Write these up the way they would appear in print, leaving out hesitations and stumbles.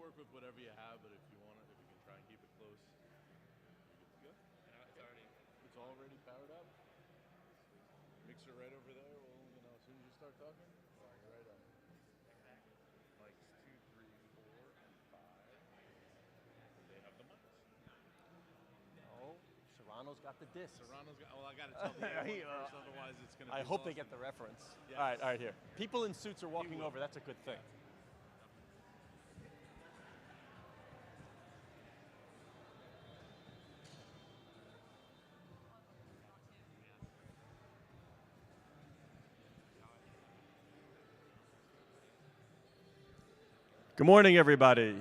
work with whatever you have, but if you want it, if you can try and keep it close, you're good to go. It's already powered up. Mixer right over there. Well, as soon as you start talking, fire right up. Mics 2, 3, 4, and 5. They have the mics. No, Serrano's got the disc. Well, I got to tell the first, otherwise it's going to be I hope they get the reference. Yes. All right, here. People in suits are walking over. That's a good thing. Good morning, everybody.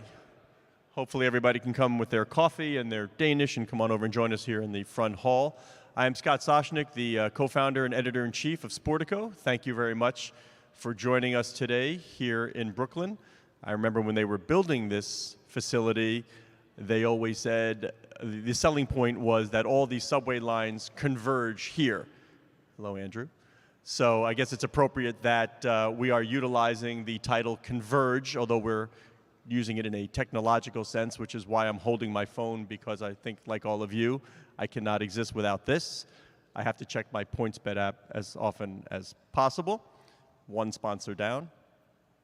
Hopefully everybody can come with their coffee and their Danish and come on over and join us here in the front hall. I am Scott Soshnick, the co-founder and editor-in-chief of Sportico. Thank you very much for joining us today here in Brooklyn. I remember when they were building this facility, they always said the selling point was that all these subway lines converge here. Hello, Andrew. So I guess it's appropriate that we are utilizing the title Converge, although we're using it in a technological sense, which is why I'm holding my phone, because I think, like all of you, I cannot exist without this. I have to check my PointsBet app as often as possible. One sponsor down,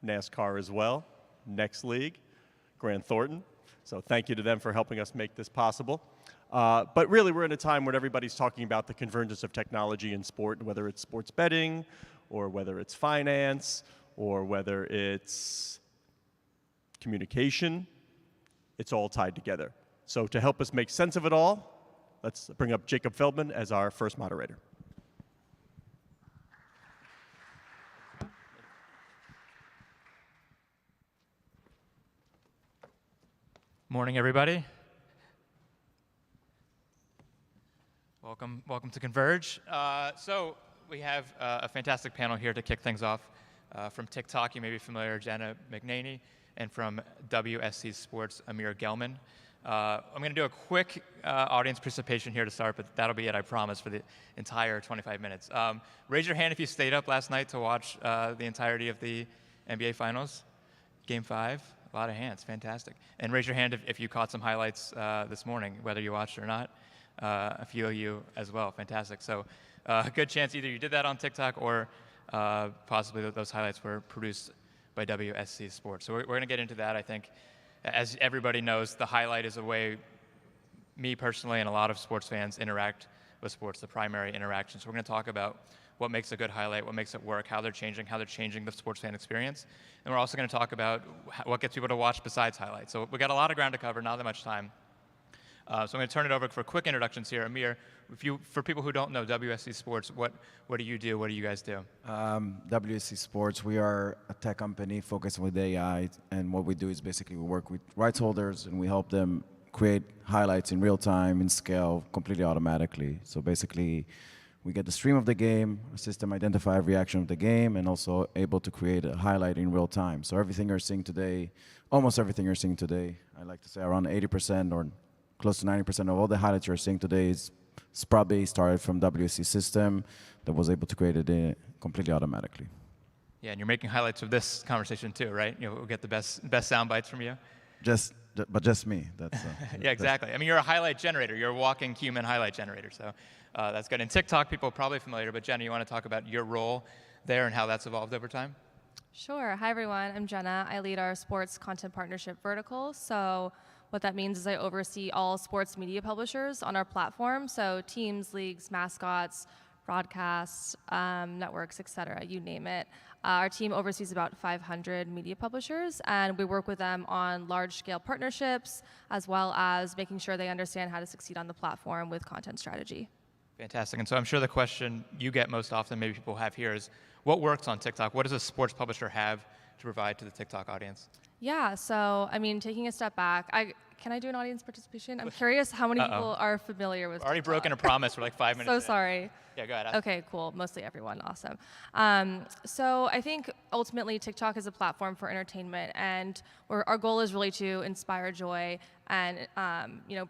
NASCAR as well, Next League, Grant Thornton. So thank you to them for helping us make this possible. But really, we're in a time when everybody's talking about the convergence of technology in sport, whether it's sports betting, or whether it's finance, or whether it's communication. It's all tied together. So to help us make sense of it all, let's bring up Jacob Feldman as our first moderator. Morning, everybody. Welcome to Converge. So we have a fantastic panel here to kick things off. From TikTok, you may be familiar, Jenna McNaney, and from WSC Sports, Amir Gelman. I'm going to do a quick audience participation here to start, but that'll be it, I promise, for the entire 25 minutes. Raise your hand if you stayed up last night to watch the entirety of the NBA Finals, Game 5. A lot of hands, fantastic. And raise your hand if you caught some highlights this morning, whether you watched or not. A few of you as well, fantastic. So a good chance either you did that on TikTok or possibly those highlights were produced by WSC Sports. So we're going to get into that. I think, as everybody knows, the highlight is a way me personally and a lot of sports fans interact with sports, the primary interaction. So we're going to talk about what makes a good highlight, what makes it work, how they're changing the sports fan experience. And we're also going to talk about what gets people to watch besides highlights. So we got a lot of ground to cover, not that much time. So I'm going to turn it over for quick introductions here. Amir, for people who don't know WSC Sports, what do you do? What do you guys do? WSC Sports, we are a tech company focused with AI, and what we do is basically we work with rights holders and we help them create highlights in real time, in scale, completely automatically. So basically, we get the stream of the game, our system identify every action of the game, and also able to create a highlight in real time. So everything you're seeing today, almost everything you're seeing today, I like to say around 80% or close to 90% of all the highlights you're seeing today is probably started from WSC system that was able to create it completely automatically. Yeah, and you're making highlights of this conversation too, right? We'll get the best sound bites from you. Just me. That's yeah, exactly. I mean, you're a highlight generator. You're a walking human highlight generator. So that's good. And TikTok, people are probably familiar, but Jenna, you want to talk about your role there and how that's evolved over time? Sure. Hi, everyone. I'm Jenna. I lead our sports content partnership vertical. So what that means is I oversee all sports media publishers on our platform. So teams, leagues, mascots, broadcasts, networks, et cetera, you name it. Our team oversees about 500 media publishers, and we work with them on large-scale partnerships, as well as making sure they understand how to succeed on the platform with content strategy. Fantastic. And so I'm sure the question you get most often, maybe people have here, is what works on TikTok? What does a sports publisher have to provide to the TikTok audience? Yeah, so, I mean, taking a step back, can I do an audience participation? I'm curious how many people are familiar with Already TikTok. broken a promise for like 5 minutes. So in. sorry. Yeah, go ahead. Okay, cool. Mostly everyone. Awesome. So I think ultimately TikTok is a platform for entertainment, and our goal is really to inspire joy and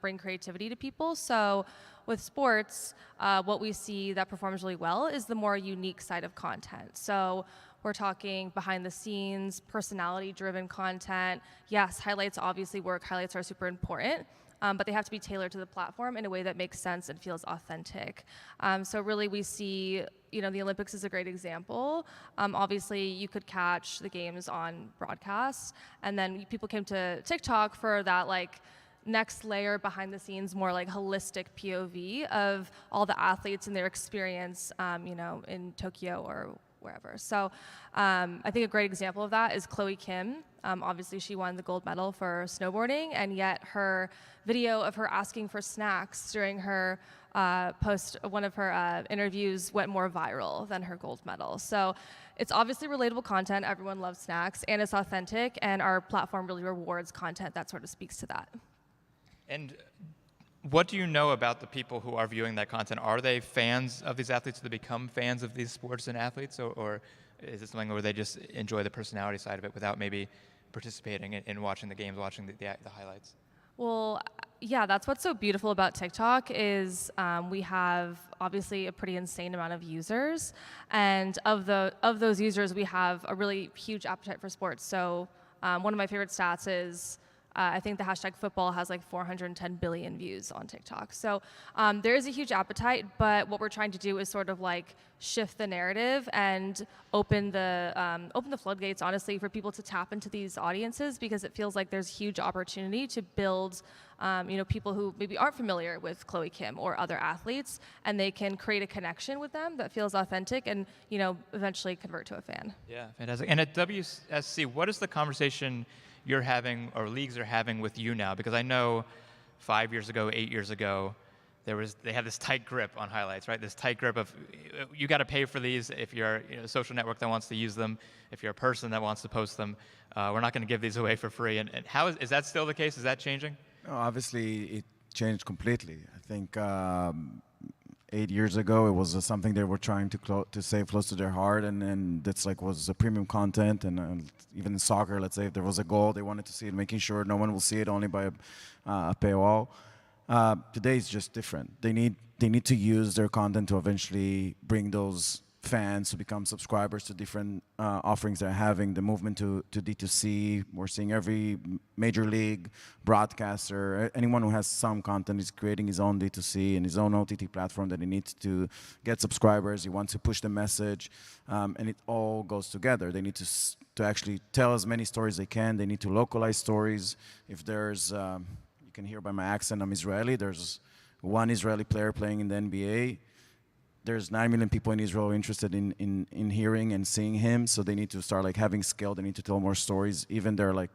bring creativity to people. So with sports, what we see that performs really well is the more unique side of content. So we're talking behind the scenes, personality-driven content. Yes, highlights obviously work. Highlights are super important. But they have to be tailored to the platform in a way that makes sense and feels authentic. So really we see, the Olympics is a great example. Obviously you could catch the games on broadcast, and then people came to TikTok for that next layer behind the scenes, more holistic POV of all the athletes and their experience, in Tokyo or wherever. So I think a great example of that is Chloe Kim. Obviously she won the gold medal for snowboarding, and yet her video of her asking for snacks during her one of her interviews went more viral than her gold medal. So it's obviously relatable content. Everyone loves snacks, and it's authentic, and our platform really rewards content that sort of speaks to that. And what do you know about the people who are viewing that content? Are they fans of these athletes? Do they become fans of these sports and athletes? Or is it something where they just enjoy the personality side of it without maybe participating in watching the games, watching the highlights? Well, yeah, that's what's so beautiful about TikTok is we have obviously a pretty insane amount of users. And of those users, we have a really huge appetite for sports. So one of my favorite stats is I think the hashtag football has 410 billion views on TikTok. So there is a huge appetite, but what we're trying to do is sort of shift the narrative and open the floodgates, honestly, for people to tap into these audiences, because it feels like there's huge opportunity to build people who maybe aren't familiar with Chloe Kim or other athletes, and they can create a connection with them that feels authentic and eventually convert to a fan. Yeah, fantastic. And at WSC, what is the conversation you're having or leagues are having with you now? Because I know 5 years ago, 8 years ago, they had this tight grip on highlights, right? This tight grip of you got to pay for these if you're a social network that wants to use them, if you're a person that wants to post them. We're not going to give these away for free. And how is that still the case? Is that changing? No, obviously, it changed completely. I think 8 years ago, it was something they were trying to save close to their heart, and that's was a premium content. And even in soccer, let's say if there was a goal, they wanted to see it, making sure no one will see it only by a paywall. Today is just different. They need to use their content to eventually bring those fans to become subscribers to different offerings they're having. The movement to D2C, we're seeing every major league broadcaster, anyone who has some content is creating his own D2C and his own OTT platform that he needs to get subscribers. He wants to push the message, and it all goes together. They need to actually tell as many stories they can. They need to localize stories. If there's, you can hear by my accent, I'm Israeli. There's one Israeli player playing in the NBA. There's 9 million people in Israel interested in hearing and seeing him, so they need to start having skill. They need to tell more stories. Even there are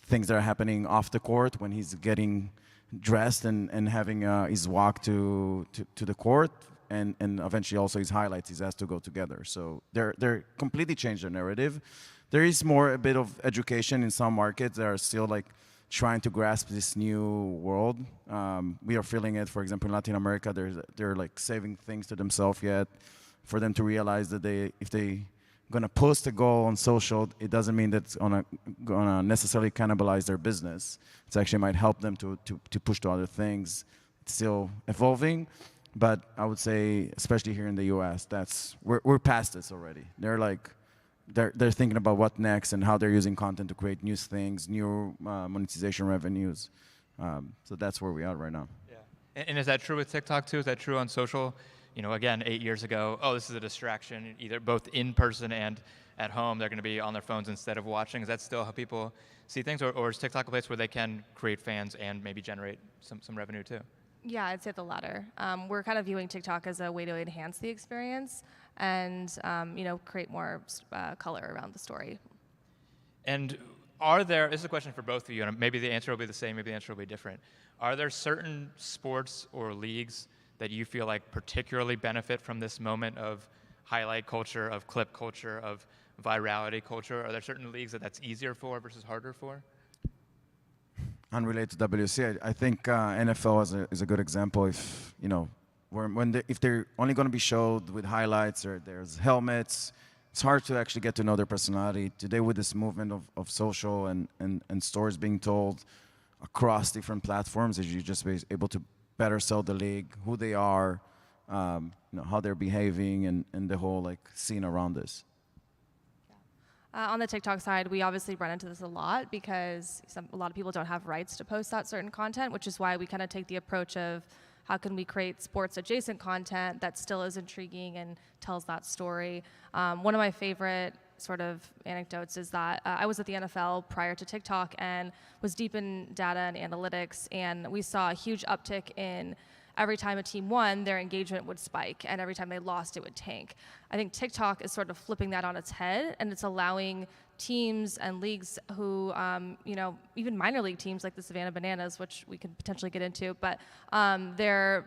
things that are happening off the court when he's getting dressed and having his walk to the court, and eventually also his highlights. He has to go together. So they're completely changed their narrative. There is a bit of education in some markets that are still trying to grasp this new world. We are feeling it, for example, in Latin America. They're saving things to themselves yet, for them to realize that if they gonna post a goal on social, it doesn't mean that it's gonna necessarily cannibalize their business. It actually might help them to push to other things. It's still evolving, but I would say, especially here in the U.S., we're past this already. They're thinking about what next and how they're using content to create new things, new monetization revenues. So that's where we are right now. Yeah. And is that true with TikTok too? Is that true on social? Again, 8 years ago, this is a distraction, either both in person and at home. They're going to be on their phones instead of watching. Is that still how people see things? Or is TikTok a place where they can create fans and maybe generate some revenue too? Yeah, I'd say the latter. We're kind of viewing TikTok as a way to enhance the experience and create more color around the story. And this is a question for both of you, and maybe the answer will be the same, maybe the answer will be different. Are there certain sports or leagues that you feel particularly benefit from this moment of highlight culture, of clip culture, of virality culture? Are there certain leagues that's easier for versus harder for? Unrelated to WC, I think NFL is a good example. If if they're only going to be showed with highlights or there's helmets, it's hard to actually get to know their personality. Today, with this movement of social and stories being told across different platforms, is you just be able to better sell the league, who they are, how they're behaving, and the whole scene around this. On the TikTok side, we obviously run into this a lot because a lot of people don't have rights to post that certain content, which is why we kind of take the approach of how can we create sports adjacent content that still is intriguing and tells that story. One of my favorite sort of anecdotes is that I was at the NFL prior to TikTok and was deep in data and analytics, and we saw a huge uptick in every time a team won, their engagement would spike, and every time they lost, it would tank. I think TikTok is sort of flipping that on its head, and it's allowing teams and leagues who, even minor league teams like the Savannah Bananas, which we could potentially get into, but we're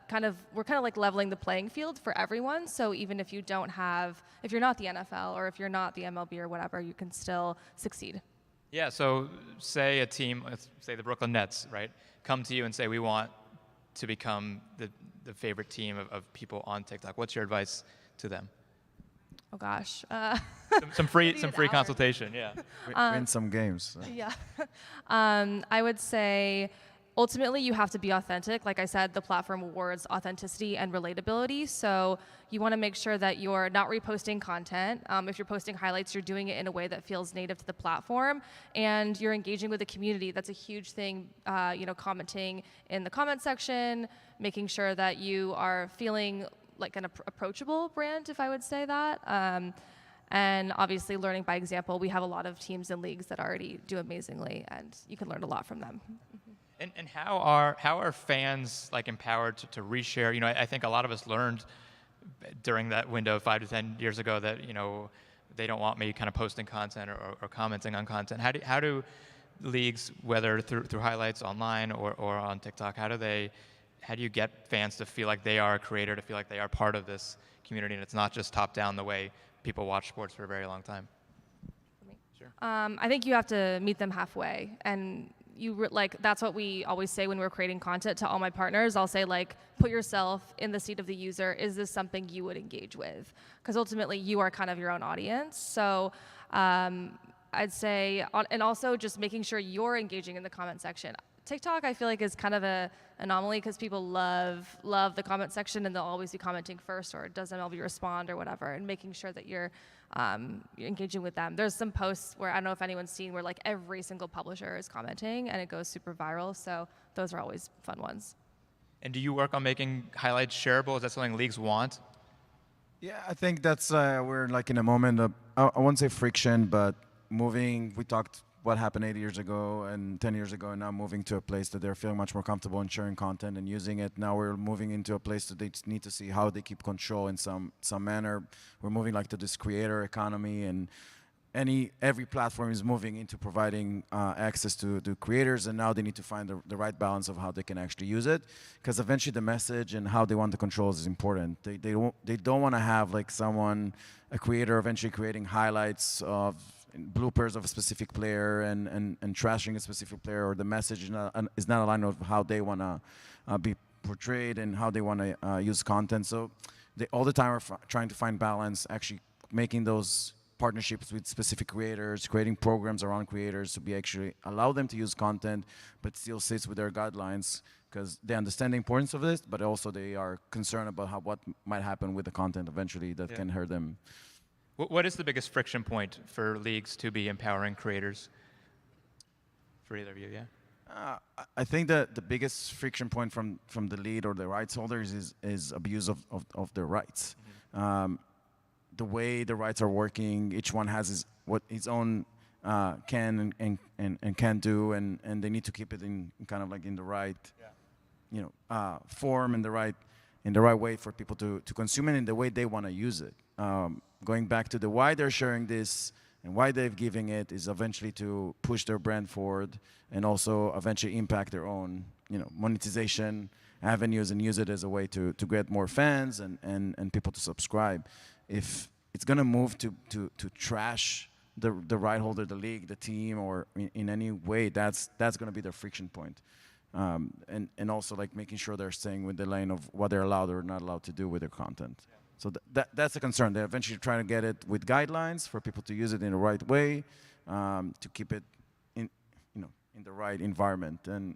kind of like leveling the playing field for everyone. So even if you're not the NFL or if you're not the MLB or whatever, you can still succeed. Yeah, so say a team, let's say the Brooklyn Nets, right, come to you and say, we want to become the favorite team of people on TikTok. What's your advice to them? Oh gosh. Some free consultation, yeah. Win some games. So. Yeah. I would say ultimately you have to be authentic. Like I said, the platform awards authenticity and relatability. So you want to make sure that you're not reposting content. If you're posting highlights, you're doing it in a way that feels native to the platform, and you're engaging with the community. That's a huge thing. Commenting in the comment section, making sure that you are feeling like an approachable brand, if I would say that. And obviously learning by example. We have a lot of teams and leagues that already do amazingly, and you can learn a lot from them. And how are fans like empowered to reshare? I think a lot of us learned during that window 5 to 10 years ago that they don't want me kind of posting content or commenting on content. How do leagues, whether through highlights online or on TikTok, how do you get fans to feel like they are a creator, to feel like they are part of this community, and it's not just top down the way people watch sports for a very long time? Sure. I think you have to meet them halfway, and that's what we always say when we're creating content to all my partners. I'll say, put yourself in the seat of the user. Is this something you would engage with? Because ultimately you are kind of your own audience. So I'd say, and also just making sure you're engaging in the comment section. TikTok, I feel like, is kind of an anomaly because people love the comment section, and they'll always be commenting first, or does MLB respond or whatever, and making sure that you're engaging with them. There's some posts where, I don't know if anyone's seen, where every single publisher is commenting, and it goes super viral. So those are always fun ones. And do you work on making highlights shareable? Is that something leagues want? Yeah, I think that's we're in a moment of, I won't say friction, but moving. We talked what happened 8 years ago and 10 years ago, and now moving to a place that they're feeling much more comfortable in sharing content and using it. Now we're moving into a place that they need to see how they keep control in some manner. We're moving to this creator economy, and every platform is moving into providing access to creators, and now they need to find the right balance of how they can actually use it, because eventually the message and how they want the controls is important. They don't want to have a creator eventually creating highlights of bloopers of a specific player and trashing a specific player, or the message is not aligned with how they want to be portrayed and how they want to use content. So they all the time are trying to find balance, actually making those partnerships with specific creators, creating programs around creators to be actually allow them to use content, but still sits with their guidelines, because they understand the importance of this, but also they are concerned about what might happen with the content eventually that can hurt them. What is the biggest friction point for leagues to be empowering creators? For either of you, yeah? I think that the biggest friction point from the lead or the rights holders is abuse of their rights. Mm-hmm. The way the rights are working, each one has his own can and can do, and they need to keep it in kind of in the right form, in the right way for people to consume it in the way they want to use it. Going back to the why they're sharing this and why they're giving it is eventually to push their brand forward, and also eventually impact their own monetization avenues, and use it as a way to get more fans and people to subscribe. If it's going to move to trash the right holder, the league, the team, or in any way, that's going to be their friction point. And also making sure they're staying with the lane of what they're allowed or not allowed to do with their content. Yeah. So that's a concern. They're eventually trying to get it with guidelines for people to use it in the right way, to keep it in the right environment. And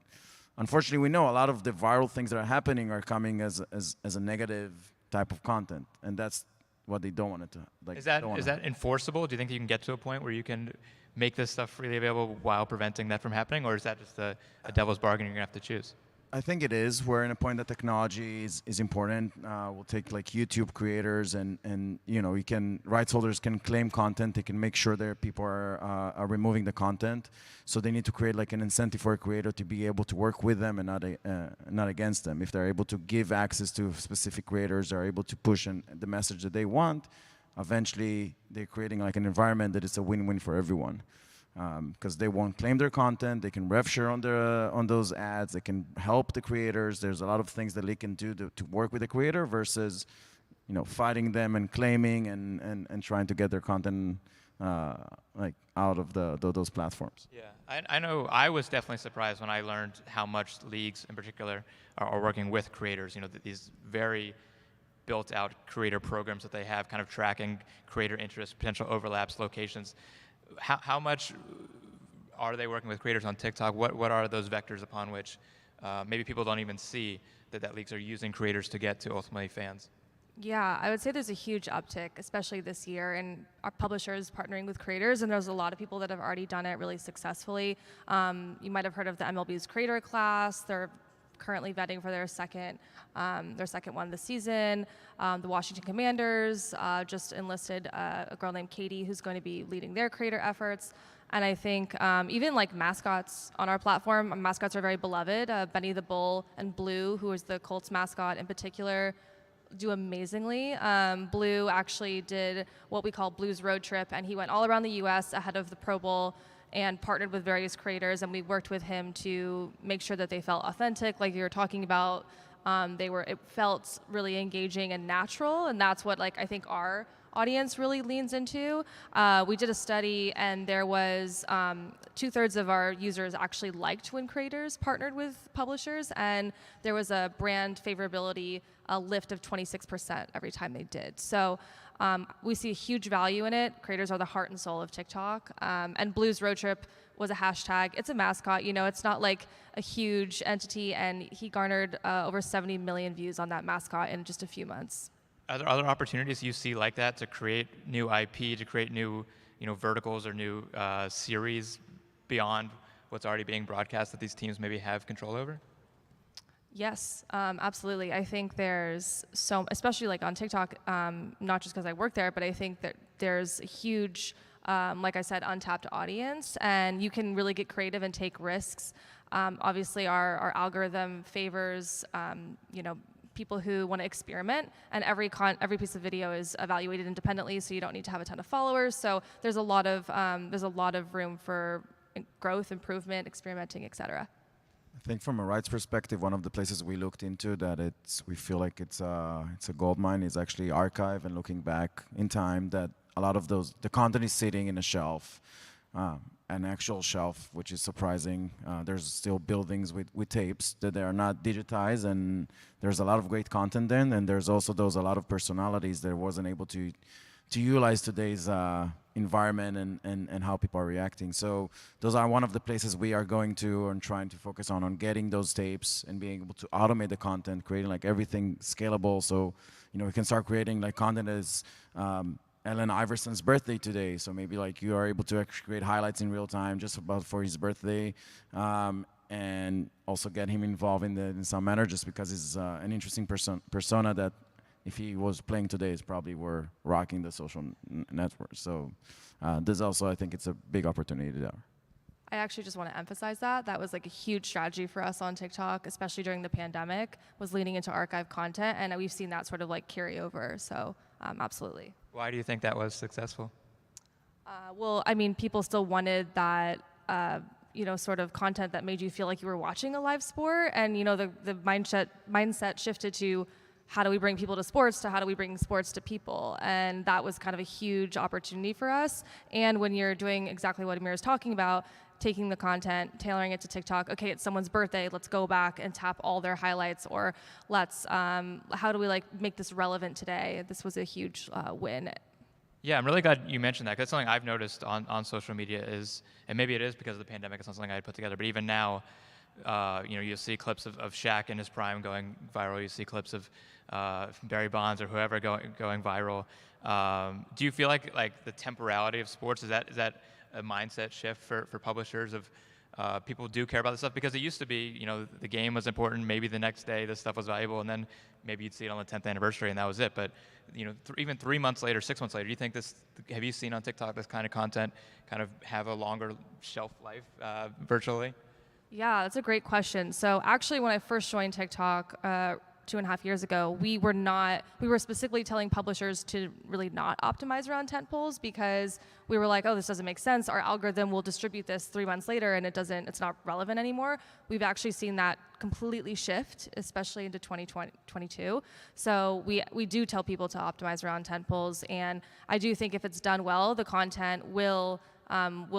unfortunately, we know a lot of the viral things that are happening are coming as a negative type of content, and that's what they don't want it to. Like, Is that enforceable? Do you think you can get to a point where you can make this stuff freely available while preventing that from happening, or is that just a devil's bargain you're gonna have to choose? I think it is. We're in a point that technology is important. We'll take like YouTube creators and rights holders can claim content. They can make sure that people are removing the content. So they need to create like an incentive for a creator to be able to work with them and not against them. If they're able to give access to specific creators, they're able to push the message that they want. Eventually, they're creating like an environment that is a win-win for everyone. Because they won't claim their content, they can rev share on those ads, they can help the creators. There's a lot of things that they can do to work with the creator versus, fighting them and claiming and trying to get their content like out of those platforms. Yeah, I know. I was definitely surprised when I learned how much leagues, in particular, are working with creators. These very built-out creator programs that they have, kind of tracking creator interest, potential overlaps, locations. How much are they working with creators on TikTok? What are those vectors upon which maybe people don't even see that leagues are using creators to get to ultimately fans? Yeah, I would say there's a huge uptick, especially this year, in our publishers partnering with creators, and there's a lot of people that have already done it really successfully. You might have heard of the MLB's creator class. They're currently vetting for their second one this season. The Washington Commanders just enlisted a girl named Katie who's going to be leading their creator efforts. And I think even like mascots on our platform, mascots are very beloved. Benny the Bull and Blue, who is the Colts mascot in particular, do amazingly. Blue actually did what we call Blue's Road Trip, and he went all around the U.S. ahead of the Pro Bowl and partnered with various creators, and we worked with him to make sure that they felt authentic, like you were talking about. It felt really engaging and natural, and that's what I think our audience really leans into. We did a study, and there was 2/3 of our users actually liked when creators partnered with publishers, and there was a brand favorability lift of 26% every time they did. So we see a huge value in it. Creators are the heart and soul of TikTok. And Blue's Road Trip was a hashtag. It's a mascot, it's not like a huge entity, and he garnered over 70 million views on that mascot in just a few months. Are there other opportunities you see like that to create new IP, to create new verticals or new series beyond what's already being broadcast that these teams maybe have control over? Yes, absolutely. I think there's especially like on TikTok, not just because I work there, but I think that there's a huge, like I said, untapped audience, and you can really get creative and take risks. Obviously, our algorithm favors, people who want to experiment, and every piece of video is evaluated independently, so you don't need to have a ton of followers. So there's a lot of room for growth, improvement, experimenting, etc. I think from a rights perspective, one of the places we looked into that we feel like it's a gold mine is actually archive and looking back in time. That a lot of the content is sitting in a shelf, an actual shelf, which is surprising. There's still buildings with tapes that they are not digitized, and there's a lot of great content then. And there's also a lot of personalities that wasn't able to utilize today's environment and how people are reacting. So those are one of the places we are going to and trying to focus on getting those tapes and being able to automate the content, creating like everything scalable. So we can start creating like content as Allen Iverson's birthday today. So maybe like you are able to actually create highlights in real time just about for his birthday, and also get him involved in some manner just because he's an interesting persona that if he was playing today, it's probably we're rocking the social network. So this also, I think it's a big opportunity there. I actually just want to emphasize that was like a huge strategy for us on TikTok, especially during the pandemic, was leaning into archive content, and we've seen that sort of like carry over. So absolutely. Why do you think that was successful? Well, I mean, people still wanted that, sort of content that made you feel like you were watching a live sport, and the mindset shifted to how do we bring people to sports to how do we bring sports to people, and that was kind of a huge opportunity for us. And when you're doing exactly what Amir is talking about, taking the content, tailoring it to TikTok, okay, it's someone's birthday, let's go back and tap all their highlights, or let's, how do we like make this relevant today? This was a huge win. Yeah, I'm really glad you mentioned that, because that's something I've noticed on social media is, and maybe it is because of the pandemic, it's not something I had put together, but even now, you'll see clips of Shaq in his prime going viral. You see clips of Barry Bonds or whoever going viral. Do you feel like the temporality of sports, is that a mindset shift for publishers of people do care about this stuff? Because it used to be, the game was important. Maybe the next day this stuff was valuable, and then maybe you'd see it on the 10th anniversary, and that was it. But even 3 months later, 6 months later, do you think have you seen on TikTok this kind of content kind of have a longer shelf life virtually? Yeah, that's a great question. So actually, when I first joined TikTok 2.5 years ago, we were specifically telling publishers to really not optimize around tentpoles, because we were like, oh, this doesn't make sense. Our algorithm will distribute this 3 months later, and it's not relevant anymore. We've actually seen that completely shift, especially into 2022. So we do tell people to optimize around tentpoles, and I do think if it's done well, the content will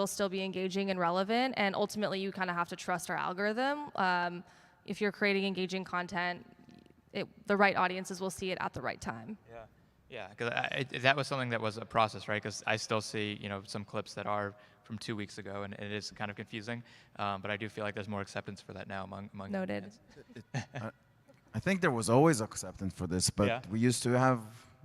still be engaging and relevant, and ultimately you kind of have to trust our algorithm. If you're creating engaging content, the right audiences will see it at the right time. Yeah, because that was something that was a process, right? Because I still see, some clips that are from 2 weeks ago, and it is kind of confusing. But I do feel like there's more acceptance for that now among Noted. I think there was always acceptance for this, but we used to have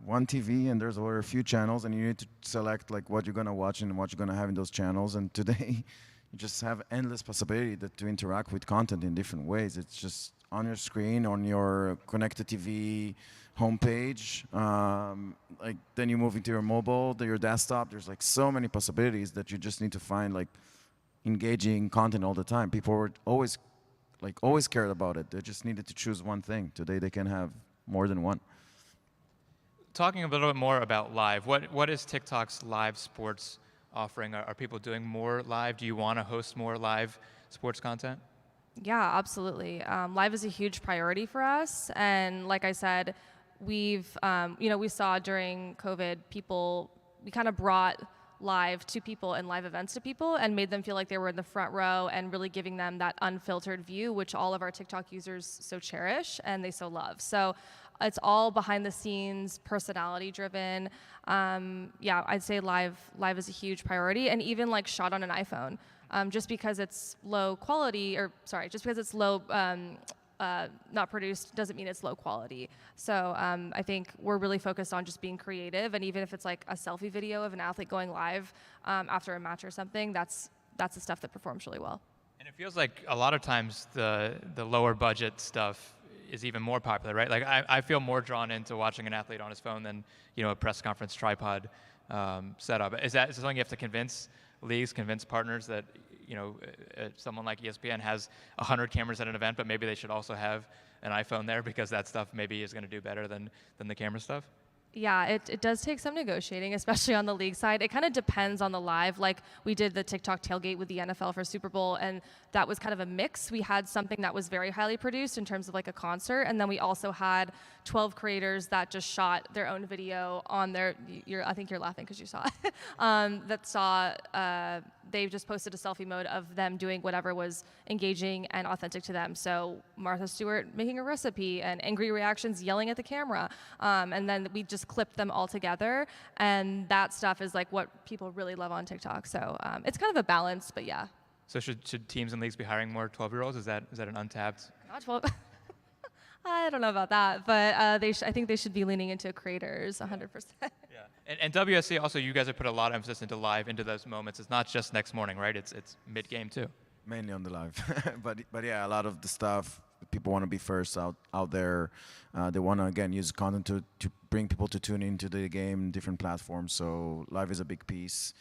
one TV and there's a few channels, and you need to select like what you're gonna watch and what you're gonna have in those channels. And today, you just have endless possibility to interact with content in different ways. It's just on your screen, on your connected TV homepage. Then you move into your mobile, to your desktop. There's like so many possibilities that you just need to find like engaging content all the time. People were always cared about it. They just needed to choose one thing. Today they can have more than one. Talking a little bit more about live, what is TikTok's live sports offering? Are people doing more live? Do you want to host more live sports content? Yeah, absolutely. Live is a huge priority for us, and like I said, we saw during COVID, we kind of brought live to people and live events to people and made them feel like they were in the front row, and really giving them that unfiltered view, which all of our TikTok users so cherish and they so love. So it's all behind the scenes, personality driven. I'd say live is a huge priority, and even like shot on an iPhone. Just because it's low quality, just because it's low, not produced, doesn't mean it's low quality. So I think we're really focused on just being creative, and even if it's like a selfie video of an athlete going live after a match or something, that's the stuff that performs really well. And it feels like a lot of times the lower budget stuff is even more popular, right? Like I feel more drawn into watching an athlete on his phone than a press conference tripod setup. Is that something you have to convince leagues, convince partners that someone like ESPN has 100 cameras at an event, but maybe they should also have an iPhone there because that stuff maybe is going to do better than the camera stuff? Yeah, it does take some negotiating, especially on the league side. It kind of depends on the live. Like we did the TikTok tailgate with the NFL for Super Bowl, and that was kind of a mix. We had something that was very highly produced in terms of like a concert, and then we also had 12 creators that just shot their own video on their. I think you're laughing because you saw it. They just posted a selfie mode of them doing whatever was engaging and authentic to them. So Martha Stewart making a recipe and angry reactions, yelling at the camera, and then we just clipped them all together, and that stuff is like what people really love on TikTok. So it's kind of a balance, but yeah. So should teams and leagues be hiring more 12-year-olds? Is that an untapped? Not 12. I don't know about that, but I think they should be leaning into creators 100%. Yeah. And WSC also, you guys have put a lot of emphasis into live, into those moments. It's not just next morning, right? It's mid-game too. Mainly on the live, but yeah, a lot of the stuff people want to be first out there. They want to again use content to bring people to tune into the game, different platforms. So live is a big piece.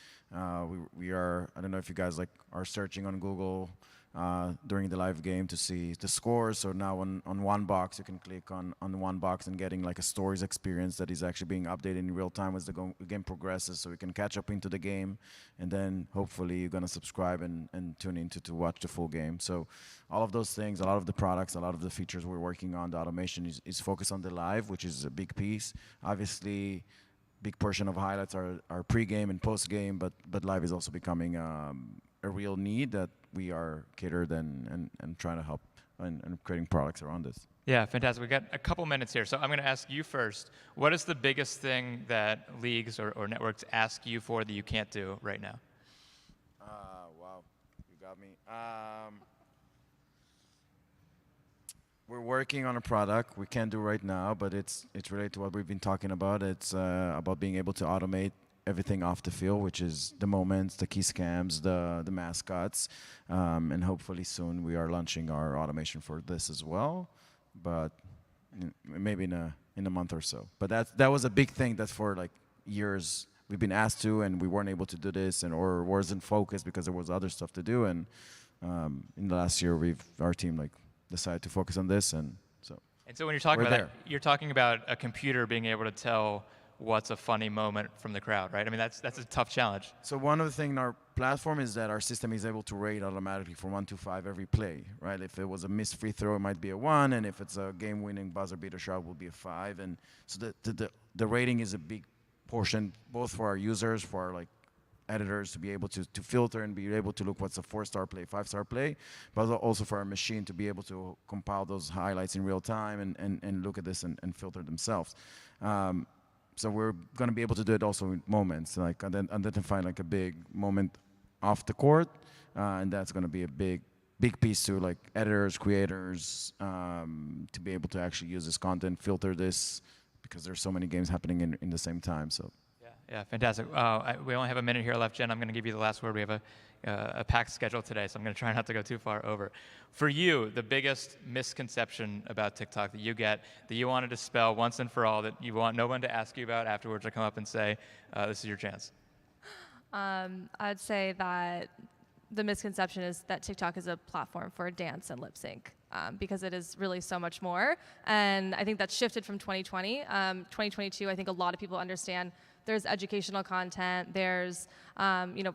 We are. I don't know if you guys are searching on Google during the live game to see the scores. So now on one box, you can click on one box and getting like a stories experience that is actually being updated in real time as the game progresses, so we can catch up into the game, and then hopefully you're gonna subscribe and tune in to watch the full game. So all of those things, a lot of the products, a lot of the features we're working on, the automation is focused on the live, which is a big piece. Obviously, big portion of highlights are pre-game and post-game, but live is also becoming a real need that we are catered and trying to help and creating products around this. Yeah, fantastic. We got a couple minutes here, so I'm going to ask you first. What is the biggest thing that leagues or networks ask you for that you can't do right now? Wow, you got me. We're working on a product we can't do right now, but it's related to what we've been talking about. It's about being able to automate everything off the field, which is the moments, the key scams, the mascots, and hopefully soon we are launching our automation for this as well. But maybe in a month or so. But that was a big thing that for like years we've been asked to, and we weren't able to do this, or wasn't focused because there was other stuff to do. And in the last year, our team like decided to focus on this, and so. And so when you're talking We're about there. that, you're talking about a computer being able to tell what's a funny moment from the crowd, right? I mean, that's a tough challenge. So one of the things in our platform is that our system is able to rate automatically from 1 to 5 every play, right? If it was a missed free throw, it might be a 1, and if it's a game-winning buzzer beater shot, it will be a 5. And so the rating is a big portion, both for our users, for our like editors to be able to filter and be able to look what's a 4-star play, 5-star play, but also for our machine to be able to compile those highlights in real time and look at this and filter themselves. So we're going to be able to do it also in moments, like identify like a big moment off the court, and that's going to be a big piece to like editors, creators, to be able to actually use this content, filter this, because there's so many games happening in the same time. So. Yeah, fantastic. We only have a minute here left, Jen. I'm going to give you the last word. We have a packed schedule today, so I'm going to try not to go too far over. For you, the biggest misconception about TikTok that you get, that you want to dispel once and for all, that you want no one to ask you about afterwards or come up and say, this is your chance. I'd say that the misconception is that TikTok is a platform for dance and lip sync, because it is really so much more. And I think that's shifted from 2020. 2022, I think a lot of people understand there's educational content, there's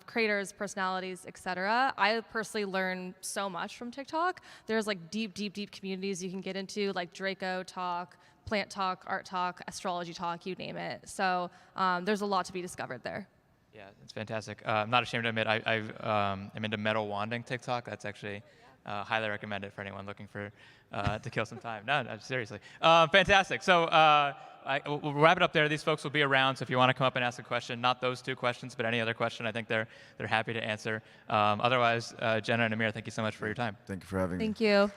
creators, personalities, etc. I personally learn so much from TikTok. There's like deep communities you can get into, like Draco Talk, Plant Talk, Art Talk, Astrology Talk, you name it. So there's a lot to be discovered there. Yeah, it's fantastic. I'm not ashamed to admit I'm into metal wanding TikTok. That's actually highly recommended for anyone looking for to kill some time. No, seriously. Fantastic. So we'll wrap it up there. These folks will be around, so if you want to come up and ask a question, not those 2 questions, but any other question, I think they're happy to answer. Otherwise, Jenna and Amir, thank you so much for your time. Thank you for having me. Thank you.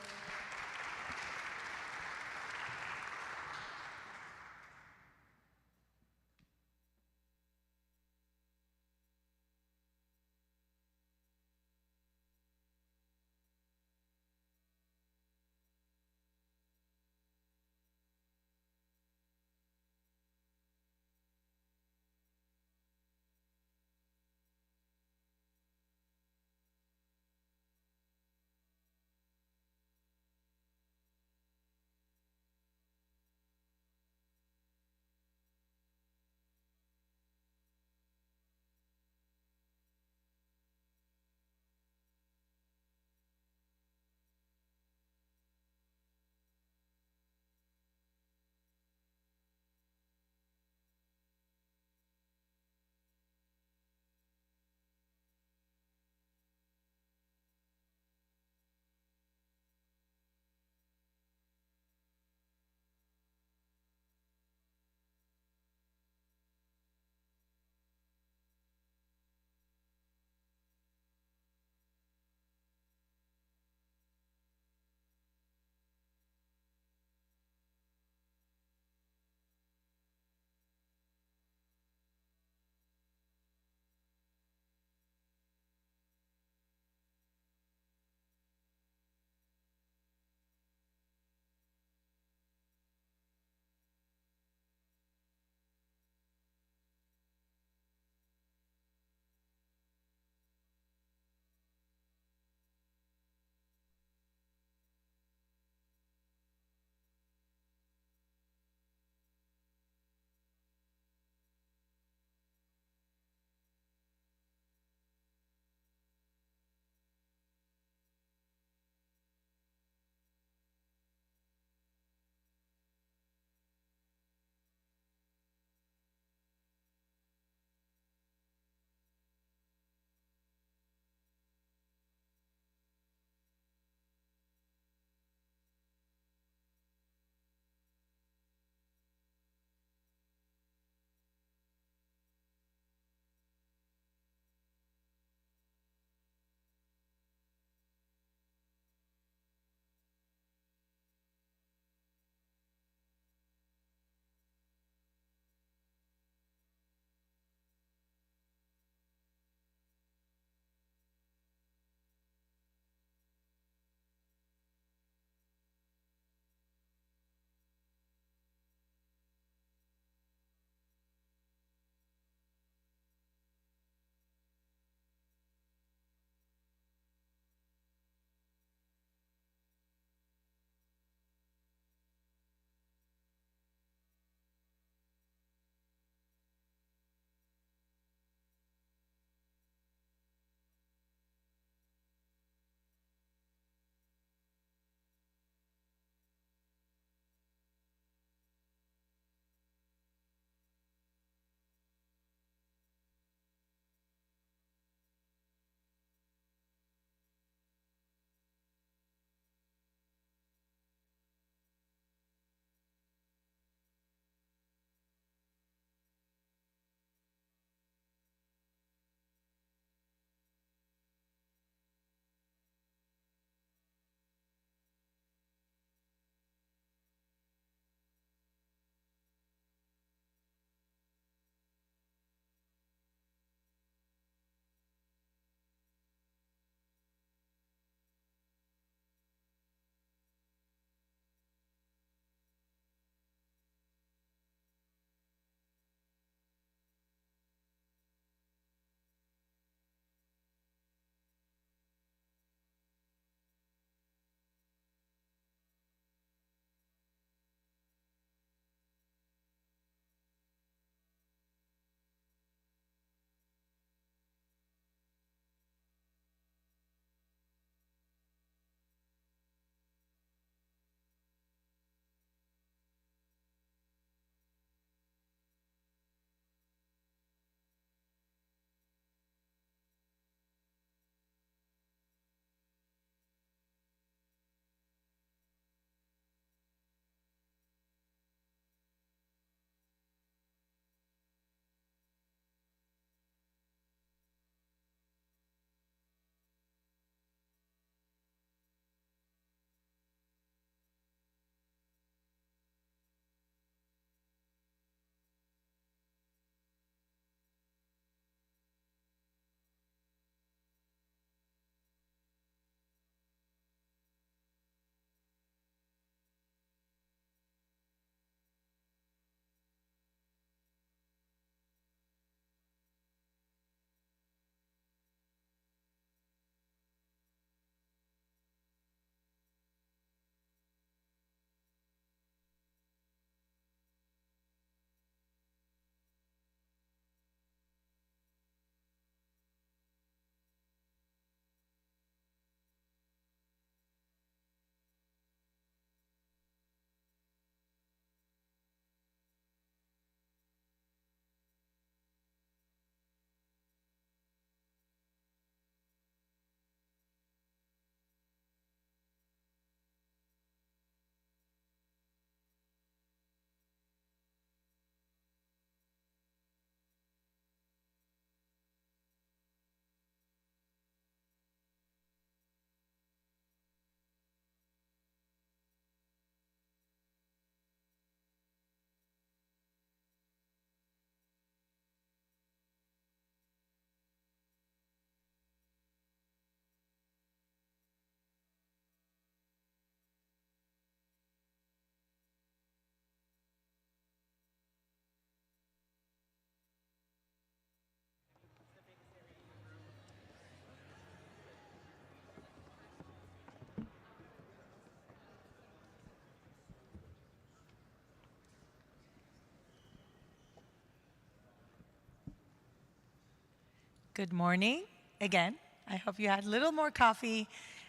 Good morning again. I hope you had a little more coffee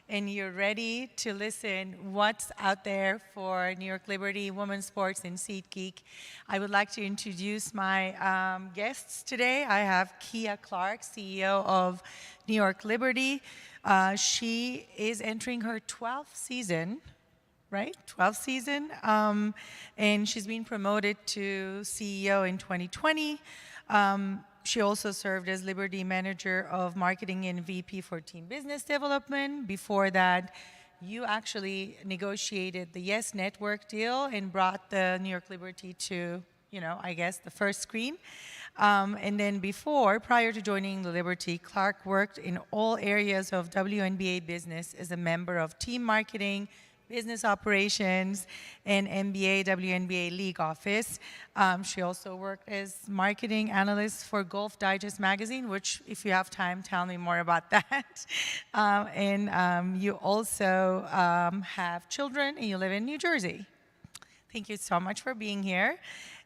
and you're ready to listen what's out there for New York Liberty, women's sports, and SeatGeek. I would like to introduce my guests today. I have Kia Clark, CEO of New York Liberty. She is entering her 12th season, right? 12th season. And she's been promoted to CEO in 2020. She also served as Liberty Manager of Marketing and VP for Team Business Development. Before that, you actually negotiated the Yes Network deal and brought the New York Liberty to, I guess, the first screen. And then prior to joining the Liberty, Clark worked in all areas of WNBA business as a member of team marketing, business operations, and NBA, WNBA league office. She also worked as marketing analyst for Golf Digest magazine, which if you have time, tell me more about that. And you also have children and you live in New Jersey. Thank you so much for being here.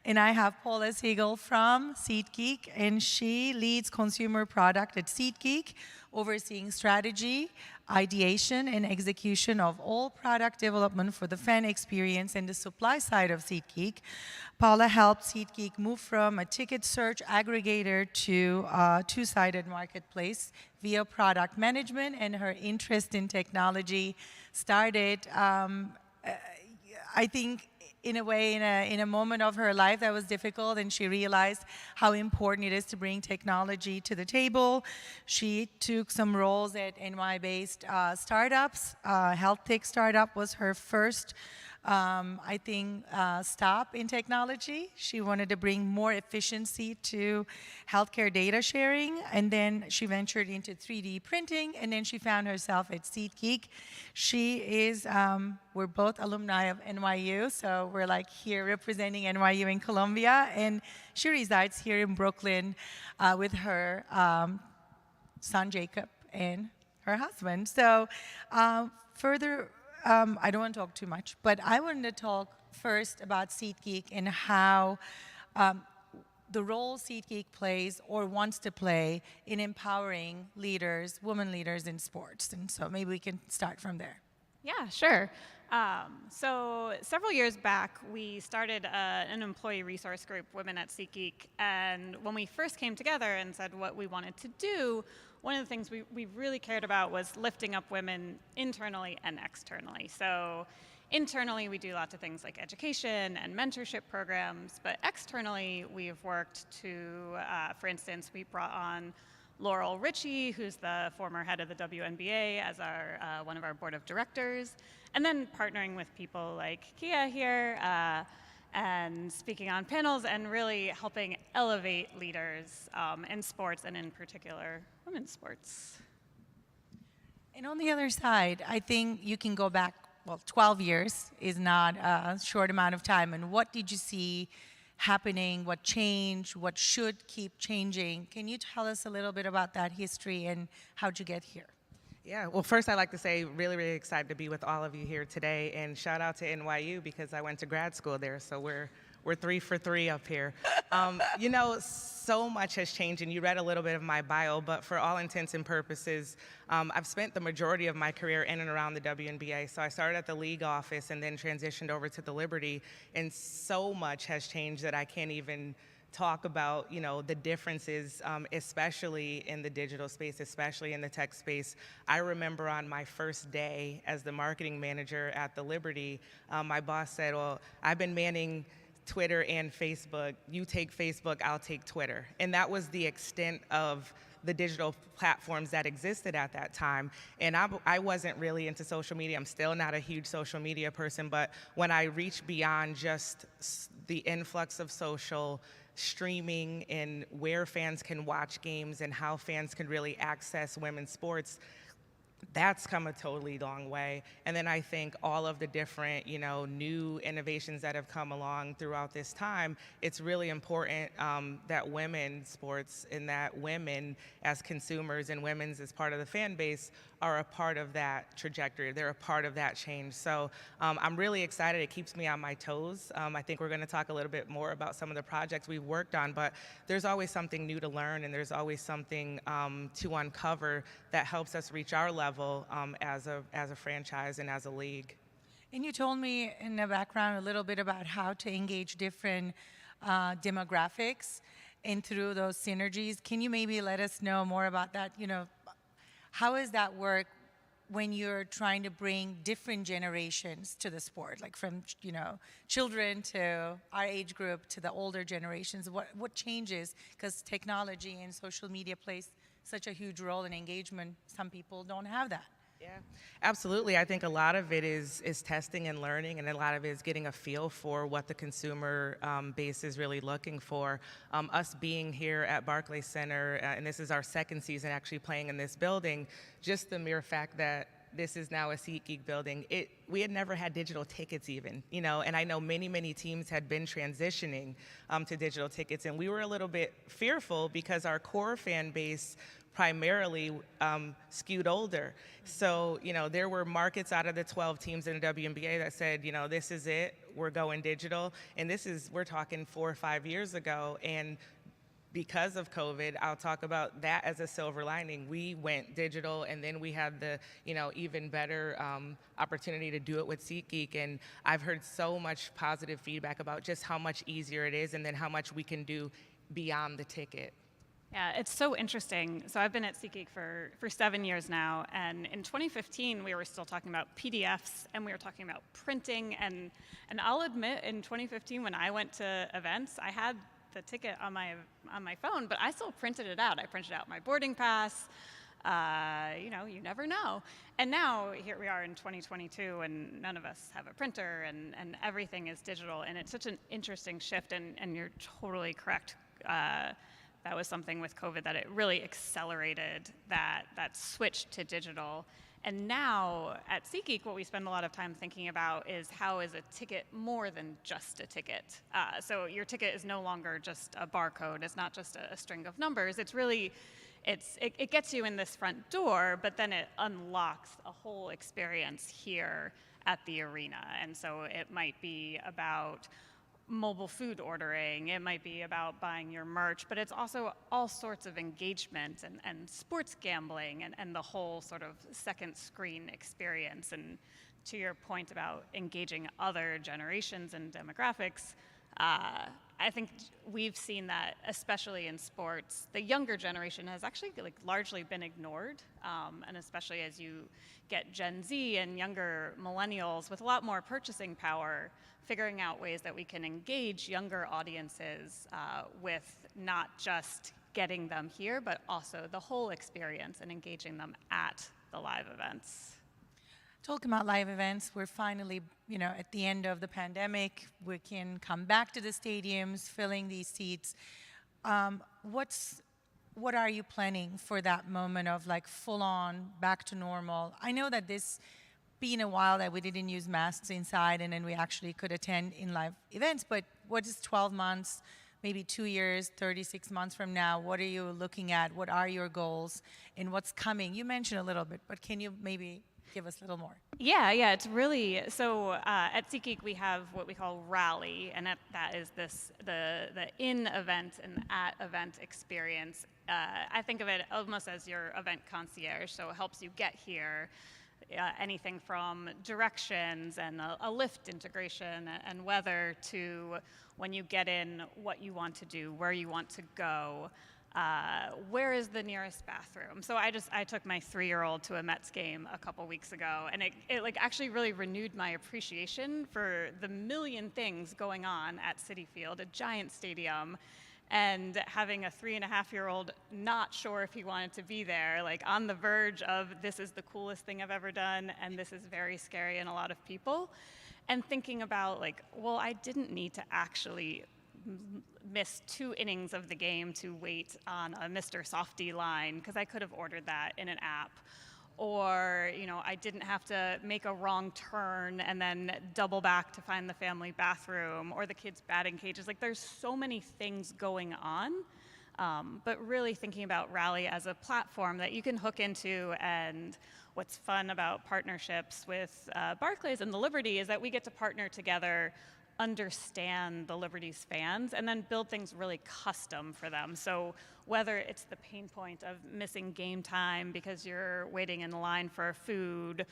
And I have Paula Siegel from SeatGeek, and she leads consumer product at SeatGeek, overseeing strategy, ideation, and execution of all product development for the fan experience and the supply side of SeatGeek. Paula helped SeatGeek move from a ticket search aggregator to a two-sided marketplace via product management, and her interest in technology started, I think, in a way, in a moment of her life that was difficult, and she realized how important it is to bring technology to the table. She took some roles at NY-based startups. Health tech startup was her first, stop in technology. She wanted to bring more efficiency to healthcare data sharing, and then she ventured into 3D printing, and then she found herself at SeatGeek. She is, we're both alumni of NYU, so we're like here representing NYU in Columbia, and she resides here in Brooklyn with her son Jacob and her husband. So I don't want to talk too much, but I wanted to talk first about SeatGeek and how the role SeatGeek plays or wants to play in empowering leaders, women leaders in sports. And so maybe we can start from there. Yeah, sure. So several years back, we started an employee resource group, Women at SeatGeek. And when we first came together and said what we wanted to do, one of the things we really cared about was lifting up women internally and externally. So internally, we do lots of things like education and mentorship programs, but externally, we've worked to, for instance, we brought on Laurel Richie, who's the former head of the WNBA, as one of our board of directors, and then partnering with people like Kia here, and speaking on panels and really helping elevate leaders in sports, and in particular, women's sports. And on the other side, I think you can go back, 12 years is not a short amount of time. And what did you see happening? What changed? What should keep changing? Can you tell us a little bit about that history and how'd you get here? Yeah, well, first I'd like to say really, really excited to be with all of you here today, and shout out to NYU because I went to grad school there, so we're 3 for 3 up here. So much has changed, and you read a little bit of my bio, but for all intents and purposes, I've spent the majority of my career in and around the WNBA. So I started at the league office and then transitioned over to the Liberty, and so much has changed that I can't even talk about, the differences, especially in the digital space, especially in the tech space. I remember on my first day as the marketing manager at the Liberty, my boss said, well, I've been manning Twitter and Facebook. You take Facebook, I'll take Twitter. And that was the extent of the digital platforms that existed at that time. And I wasn't really into social media. I'm still not a huge social media person, but when I reached beyond just the influx of social, streaming, and where fans can watch games and how fans can really access women's sports, that's come a totally long way. And then I think all of the different, new innovations that have come along throughout this time, it's really important that women's sports and that women as consumers and women's as part of the fan base are a part of that trajectory. They're a part of that change. So I'm really excited. It keeps me on my toes. I think we're going to talk a little bit more about some of the projects we've worked on, but there's always something new to learn, and there's always something to uncover that helps us reach our level as a franchise and as a league. And you told me in the background a little bit about how to engage different demographics and through those synergies. Can you maybe let us know more about that? How does that work when you're trying to bring different generations to the sport, like from children to our age group to the older generations? What changes? Because technology and social media plays such a huge role in engagement. Some people don't have that. Yeah, absolutely. I think a lot of it is testing and learning, and a lot of it is getting a feel for what the consumer base is really looking for. Us being here at Barclays Center, and this is our second season actually playing in this building, just the mere fact that this is now a SeatGeek building. We had never had digital tickets even, and I know many teams had been transitioning to digital tickets, and we were a little bit fearful because our core fan base primarily skewed older. So, there were markets out of the 12 teams in the WNBA that said, this is it, we're going digital. And we're talking 4 or 5 years ago. And because of COVID, I'll talk about that as a silver lining. We went digital, and then we had the, even better opportunity to do it with SeatGeek. And I've heard so much positive feedback about just how much easier it is, and then how much we can do beyond the ticket. Yeah, it's so interesting. So I've been at SeatGeek for 7 years now, and in 2015 we were still talking about PDFs, and we were talking about printing, and I'll admit, in 2015 when I went to events, I had the ticket on my phone, but I still printed it out. I printed out my boarding pass. You never know. And now here we are in 2022, and none of us have a printer, and everything is digital, and it's such an interesting shift. And you're totally correct. That was something with COVID that it really accelerated that switch to digital. And now at SeatGeek, what we spend a lot of time thinking about is how is a ticket more than just a ticket. So your ticket is no longer just a barcode. It's not just a string of numbers. It's really, it gets you in this front door, but then it unlocks a whole experience here at the arena. And so it might be about mobile food ordering, it might be about buying your merch, but it's also all sorts of engagement and sports gambling and the whole sort of second screen experience. And to your point about engaging other generations and demographics, I think we've seen that, especially in sports, the younger generation has actually largely been ignored, and especially as you get Gen Z and younger millennials with a lot more purchasing power, figuring out ways that we can engage younger audiences with not just getting them here, but also the whole experience and engaging them at the live events. Talking about live events, we're finally, at the end of the pandemic. We can come back to the stadiums, filling these seats. What are you planning for that moment of full on back to normal? I know that this been a while that we didn't use masks inside, and then we actually could attend in live events, but what is 12 months, maybe 2 years, 36 months from now? What are you looking at? What are your goals, and what's coming? You mentioned a little bit, but can you maybe give us a little more? Yeah, it's really, so at SeatGeek we have what we call Rally, and that is the in-event and at-event experience. I think of it almost as your event concierge, so it helps you get here. Anything from directions and a lift integration and weather to when you get in, what you want to do, where you want to go, where is the nearest bathroom. So I took my 3-year-old to a Mets game a couple weeks ago, and it actually really renewed my appreciation for the million things going on at Citi Field, a giant stadium. And having a 3.5-year-old not sure if he wanted to be there, on the verge of this is the coolest thing I've ever done, and this is very scary in a lot of people. And thinking about well, I didn't need to actually miss 2 innings of the game to wait on a Mr. Softy line, because I could have ordered that in an app. or I didn't have to make a wrong turn and then double back to find the family bathroom or the kids' batting cages. Like, there's so many things going on, but really thinking about Rally as a platform that you can hook into. And what's fun about partnerships with Barclays and the Liberty is that we get to partner together, understand the Liberty's fans, and then build things really custom for them. So whether it's the pain point of missing game time because you're waiting in line for food,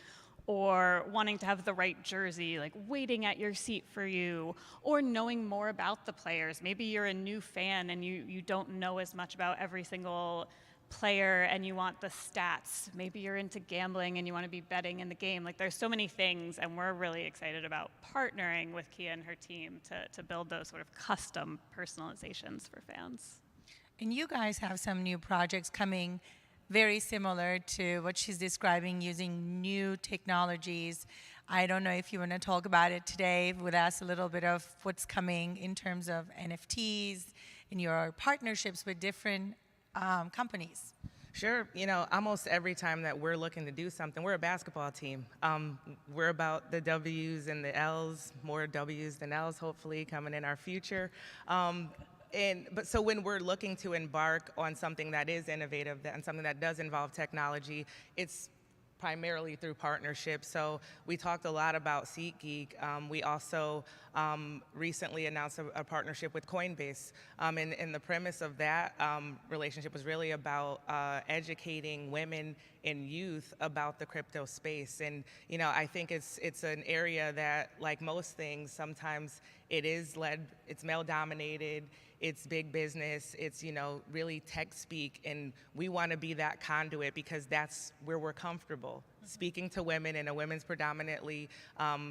or wanting to have the right jersey, like waiting at your seat for you, or knowing more about the players. Maybe you're a new fan and you don't know as much about every single player and you want the stats. Maybe you're into gambling and you want to be betting in the game. Like, there's so many things, and we're really excited about partnering with Kia and her team to build those sort of custom personalizations for fans. And you guys have some new projects coming very similar to what she's describing, using new technologies. I don't know if you want to talk about it today with us, a little bit of what's coming in terms of NFTs and your partnerships with different companies. Sure. Almost every time that we're looking to do something, we're a basketball team. We're about the W's and the L's, more W's than L's, hopefully, coming in our future. So when we're looking to embark on something that is innovative and something that does involve technology, it's primarily through partnerships. So we talked a lot about SeatGeek. We also recently announced a partnership with Coinbase. And the premise of that relationship was really about educating women and youth about the crypto space. And I think it's an area that, like most things, sometimes it's male dominated. It's big business, it's really tech speak, and we want to be that conduit because that's where we're comfortable. Speaking to women in a women's predominantly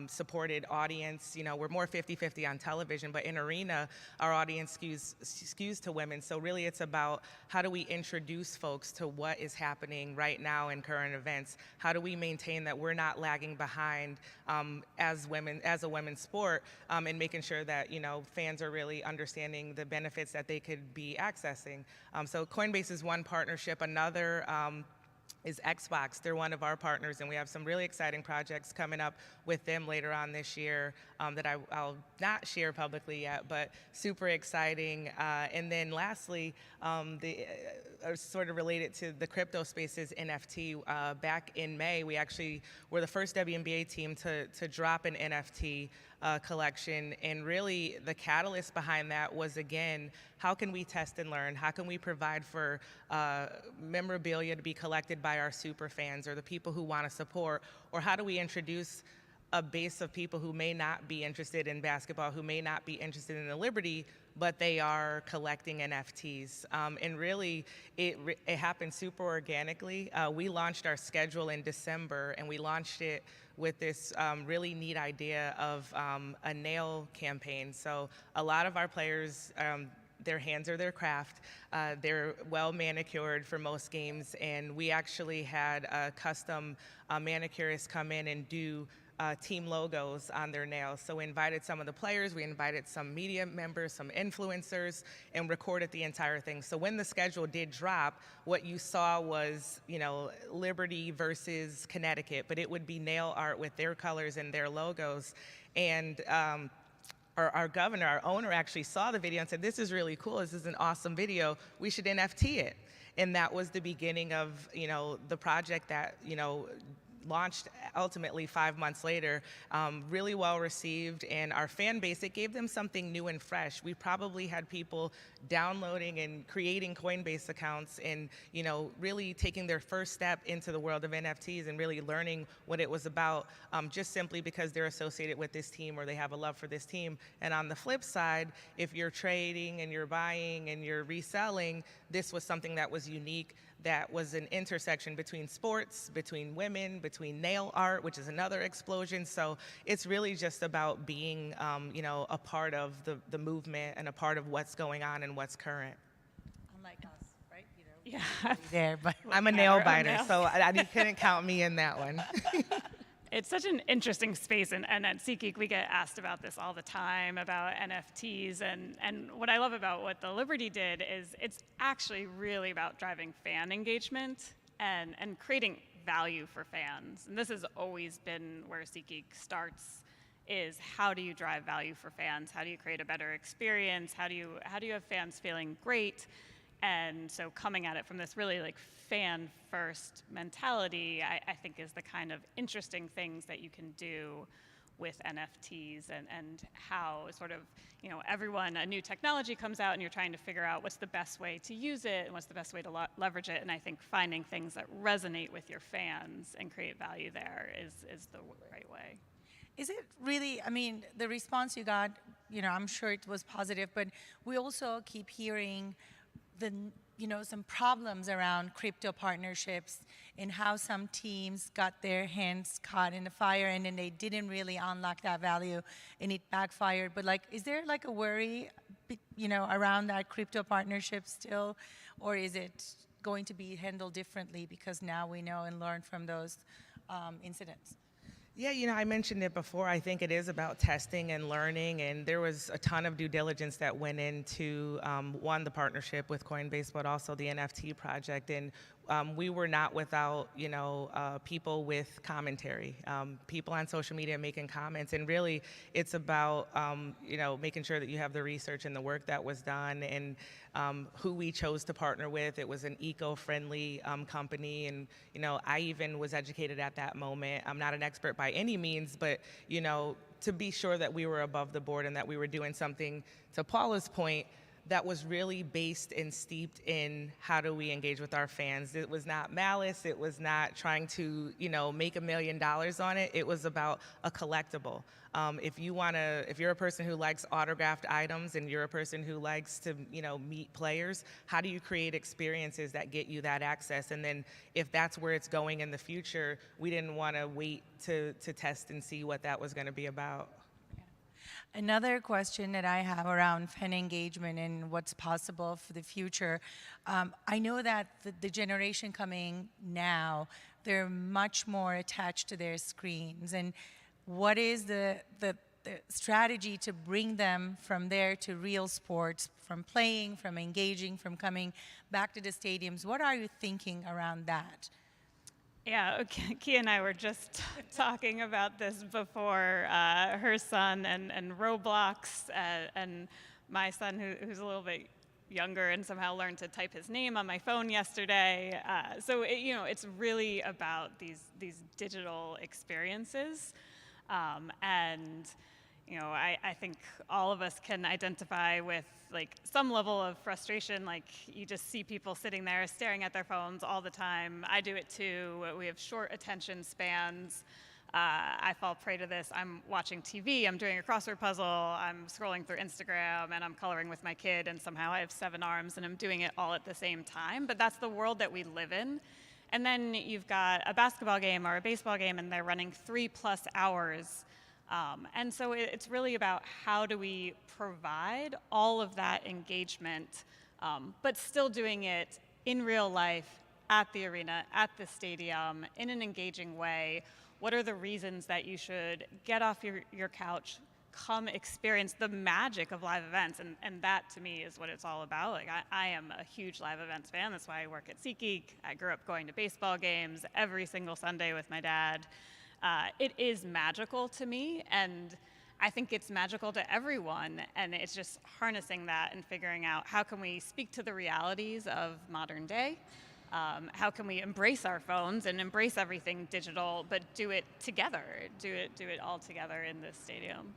supported audience. We're more 50-50 on television, but in arena, our audience skews to women. So really it's about how do we introduce folks to what is happening right now in current events? How do we maintain that we're not lagging behind as a women's sport, and making sure that fans are really understanding the benefits that they could be accessing. So Coinbase is one partnership. Another is Xbox. They're one of our partners, and we have some really exciting projects coming up with them later on this year that I'll not share publicly yet, but super exciting. And then lastly, sort of related to the crypto spaces, NFT. Back in May, we actually were the first WNBA team to drop an NFT collection, and really the catalyst behind that was, again, how can we test and learn? How can we provide for memorabilia to be collected by our super fans or the people who want to support? Or how do we introduce a base of people who may not be interested in basketball, who may not be interested in the Liberty, but they are collecting NFTs. And really, it happened super organically. We launched our schedule in December, and we launched it with this really neat idea of a nail campaign. So a lot of our players, their hands are their craft. They're well manicured for most games, and we actually had a custom manicurist come in and do team logos on their nails. So we invited some of the players, we invited some media members, some influencers, and recorded the entire thing. So when the schedule did drop, what you saw was, Liberty versus Connecticut, but it would be nail art with their colors and their logos. And our governor, our owner, actually saw the video and said, "This is really cool. This is an awesome video. We should NFT it." And that was the beginning of, the project that, launched ultimately 5 months later, really well received, and our fan base, it gave them something new and fresh. We probably had people downloading and creating Coinbase accounts and really taking their first step into the world of NFTs and really learning what it was about, just simply because they're associated with this team or they have a love for this team. And on the flip side, if you're trading and you're buying and you're reselling, this was something that was unique, that was an intersection between sports, between women, between nail art, which is another explosion. So it's really just about being, a part of the movement and a part of what's going on and what's current. Unlike us, right? Yeah. There, but I'm a nail biter, so you couldn't count me in that one. It's such an interesting space, and at SeatGeek we get asked about this all the time, about NFTs, and what I love about what the Liberty did is it's actually really about driving fan engagement and creating value for fans. And this has always been where SeatGeek starts, is how do you drive value for fans? How do you create a better experience? How do you have fans feeling great? And so coming at it from this really like fan first mentality, I think is the kind of interesting things that you can do with NFTs and how sort of, you know, a new technology comes out and you're trying to figure out what's the best way to use it and what's the best way to leverage it. And I think finding things that resonate with your fans and create value there is the right way. Is it really, I mean, the response you got, you know, I'm sure it was positive, but we also keep hearing some problems around crypto partnerships and how some teams got their hands caught in the fire and then they didn't really unlock that value and it backfired. But like, is there like a worry, around that crypto partnership still, or is it going to be handled differently because now we know and learn from those incidents? Yeah, I mentioned it before. I think it is about testing and learning, and there was a ton of due diligence that went into, one, the partnership with Coinbase, but also the NFT project. And we were not without, people with commentary, people on social media making comments. And really, it's about, making sure that you have the research and the work that was done and who we chose to partner with. It was an eco-friendly company. And, I even was educated at that moment. I'm not an expert by any means, but, to be sure that we were above the board and that we were doing something, to Paula's point, that was really based and steeped in how do we engage with our fans. It was not malice. It was not trying to, make $1 million on it. It was about a collectible. If you're a person who likes autographed items and you're a person who likes to, meet players, how do you create experiences that get you that access? And then if that's where it's going in the future, we didn't want to wait to test and see what that was going to be about. Another question that I have around fan engagement and what's possible for the future, I know that the generation coming now, they're much more attached to their screens. And what is the strategy to bring them from there to real sports, from playing, from engaging, from coming back to the stadiums? What are you thinking around that? Yeah, Key and I were just talking about this before. Her son and Roblox, and my son, who's a little bit younger and somehow learned to type his name on my phone yesterday. So it's really about these digital experiences, and I think all of us can identify with like some level of frustration. Like you just see people sitting there staring at their phones all the time. I do it too. We have short attention spans. I fall prey to this. I'm watching TV, I'm doing a crossword puzzle, I'm scrolling through Instagram, and I'm coloring with my kid, and somehow I have 7 arms and I'm doing it all at the same time. But that's the world that we live in. And then you've got a basketball game or a baseball game and they're running 3+ hours. And so it's really about how do we provide all of that engagement, but still doing it in real life, at the arena, at the stadium, in an engaging way. What are the reasons that you should get off your couch, come experience the magic of live events? And that, to me, is what it's all about. Like I am a huge live events fan. That's why I work at SeatGeek. I grew up going to baseball games every single Sunday with my dad. It is magical to me, and I think it's magical to everyone, and it's just harnessing that and figuring out how can we speak to the realities of modern day, how can we embrace our phones and embrace everything digital, but do it together, do it all together in this stadium.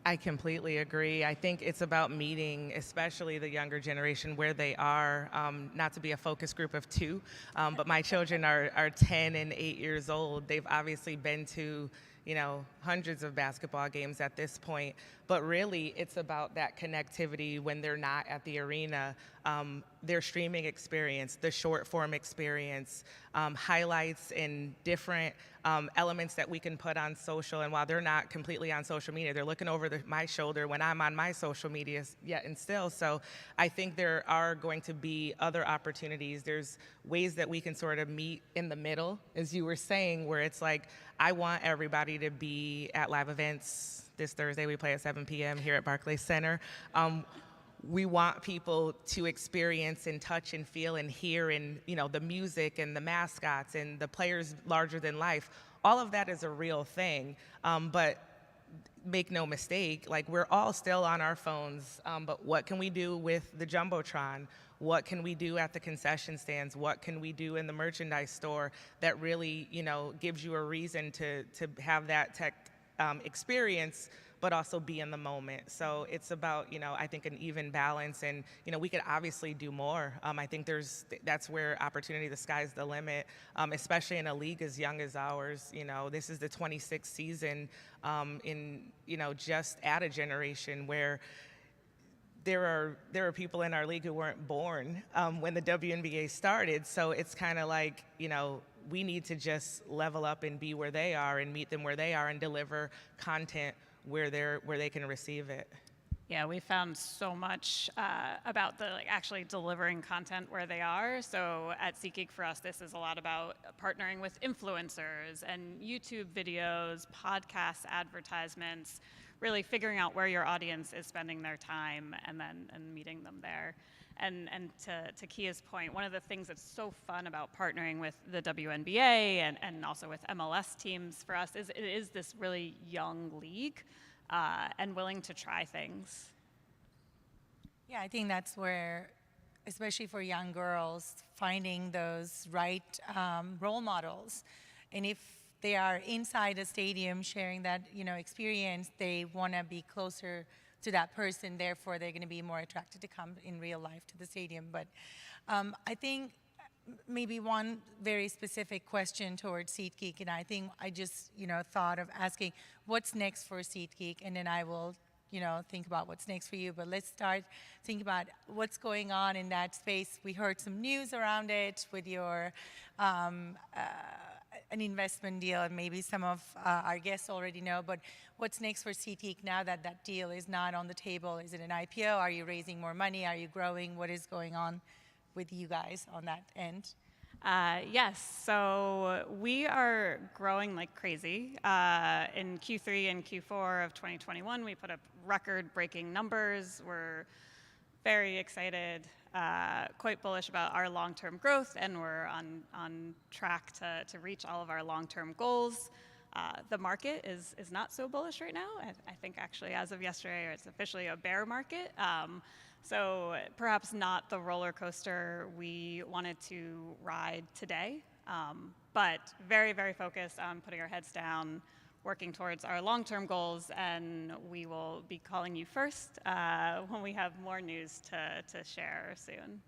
I completely agree. I think it's about meeting, especially the younger generation, where they are. Not to be a focus group of 2, but my children are 10 and 8 years old. They've obviously been to, hundreds of basketball games at this point. But really, it's about that connectivity when they're not at the arena. Their streaming experience, the short form experience, highlights and different elements that we can put on social. And while they're not completely on social media, they're looking over my shoulder when I'm on my social media yet and still. So I think there are going to be other opportunities. There's ways that we can sort of meet in the middle, as you were saying, where it's like, I want everybody to be at live events. This Thursday we play at 7 p.m. here at Barclays Center. we want people to experience and touch and feel and hear, and the music and the mascots and the players larger than life. All of that is a real thing, but make no mistake, like, we're all still on our phones, but what can we do with the Jumbotron? What can we do at the concession stands? What can we do in the merchandise store that really, gives you a reason to have that tech experience, but also be in the moment? So it's about, I think, an even balance, and, we could obviously do more. I think that's where opportunity, the sky's the limit, especially in a league as young as ours. This is the 26th season in, just at a generation where there are people in our league who weren't born when the WNBA started. So it's kind of like, we need to just level up and be where they are and meet them where they are and deliver content where they can receive it. Yeah, we found so much about actually delivering content where they are. So at SeatGeek, for us, this is a lot about partnering with influencers and YouTube videos, podcasts, advertisements, really figuring out where your audience is spending their time and meeting them there. And to Kia's point, one of the things that's so fun about partnering with the WNBA and also with MLS teams for us is it is this really young league and willing to try things. Yeah, I think that's where, especially for young girls, finding those right role models. And if they are inside a stadium sharing that experience, they want to be closer to that person. Therefore, they're going to be more attracted to come in real life to the stadium. But I think maybe one very specific question towards SeatGeek, and I think I just thought of asking what's next for SeatGeek, and then I will think about what's next for you. But let's start thinking about what's going on in that space. We heard some news around it with your an investment deal, and maybe some of our guests already know, but what's next for SeatGeek now that that deal is not on the table? Is it an IPO? Are you raising more money? Are you growing? What is going on with you guys on that end? Yes, so we are growing like crazy. In Q3 and Q4 of 2021, we put up record-breaking numbers. We're very excited, quite bullish about our long-term growth, and we're on track to reach all of our long-term goals. The market is not so bullish right now. I think actually as of yesterday, it's officially a bear market. So perhaps not the roller coaster we wanted to ride today, but very, very focused on putting our heads down, working towards our long-term goals, and we will be calling you first when we have more news to share soon.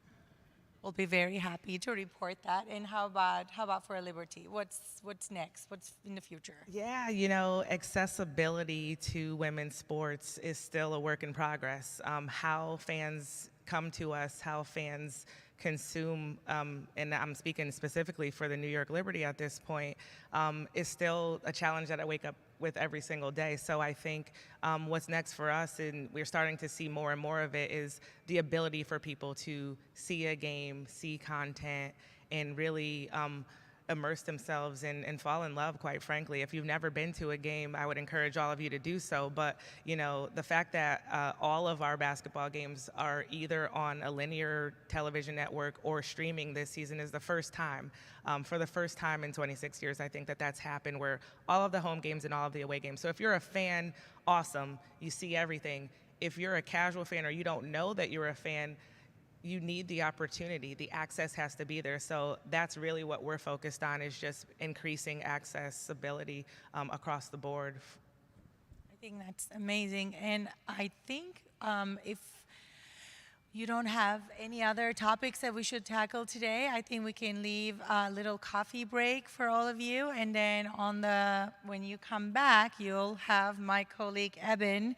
We'll be very happy to report that. And how about for Liberty? What's next? What's in the future? Yeah, accessibility to women's sports is still a work in progress. How fans come to us, how fans consume, and I'm speaking specifically for the New York Liberty at this point, is still a challenge that I wake up with every single day. So I think what's next for us, and we're starting to see more and more of it, is the ability for people to see a game, see content, and really immerse themselves and fall in love, quite frankly. If you've never been to a game, I would encourage all of you to do so. But, the fact that all of our basketball games are either on a linear television network or streaming this season is the first time. For the first time in 26 years, I think that's happened, where all of the home games and all of the away games. So if you're a fan, awesome, you see everything. If you're a casual fan or you don't know that you're a fan, you need the opportunity. The access has to be there. So that's really what we're focused on, is just increasing accessibility across the board. I think that's amazing. And I think if you don't have any other topics that we should tackle today, I think we can leave a little coffee break for all of you. And then when you come back, you'll have my colleague Eben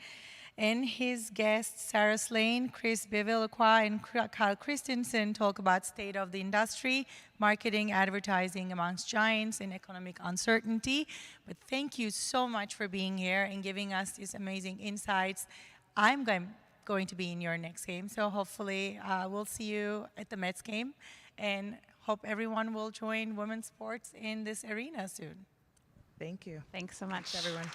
and his guests, Sarah Slane, Chris Bevilacqua, and Kyle Christensen, talk about state of the industry, marketing, advertising amongst giants, and economic uncertainty. But thank you so much for being here and giving us these amazing insights. I'm going to be in your next game, so hopefully we'll see you at the Mets game, and hope everyone will join women's sports in this arena soon. Thank you. Thanks so much. Thanks, everyone.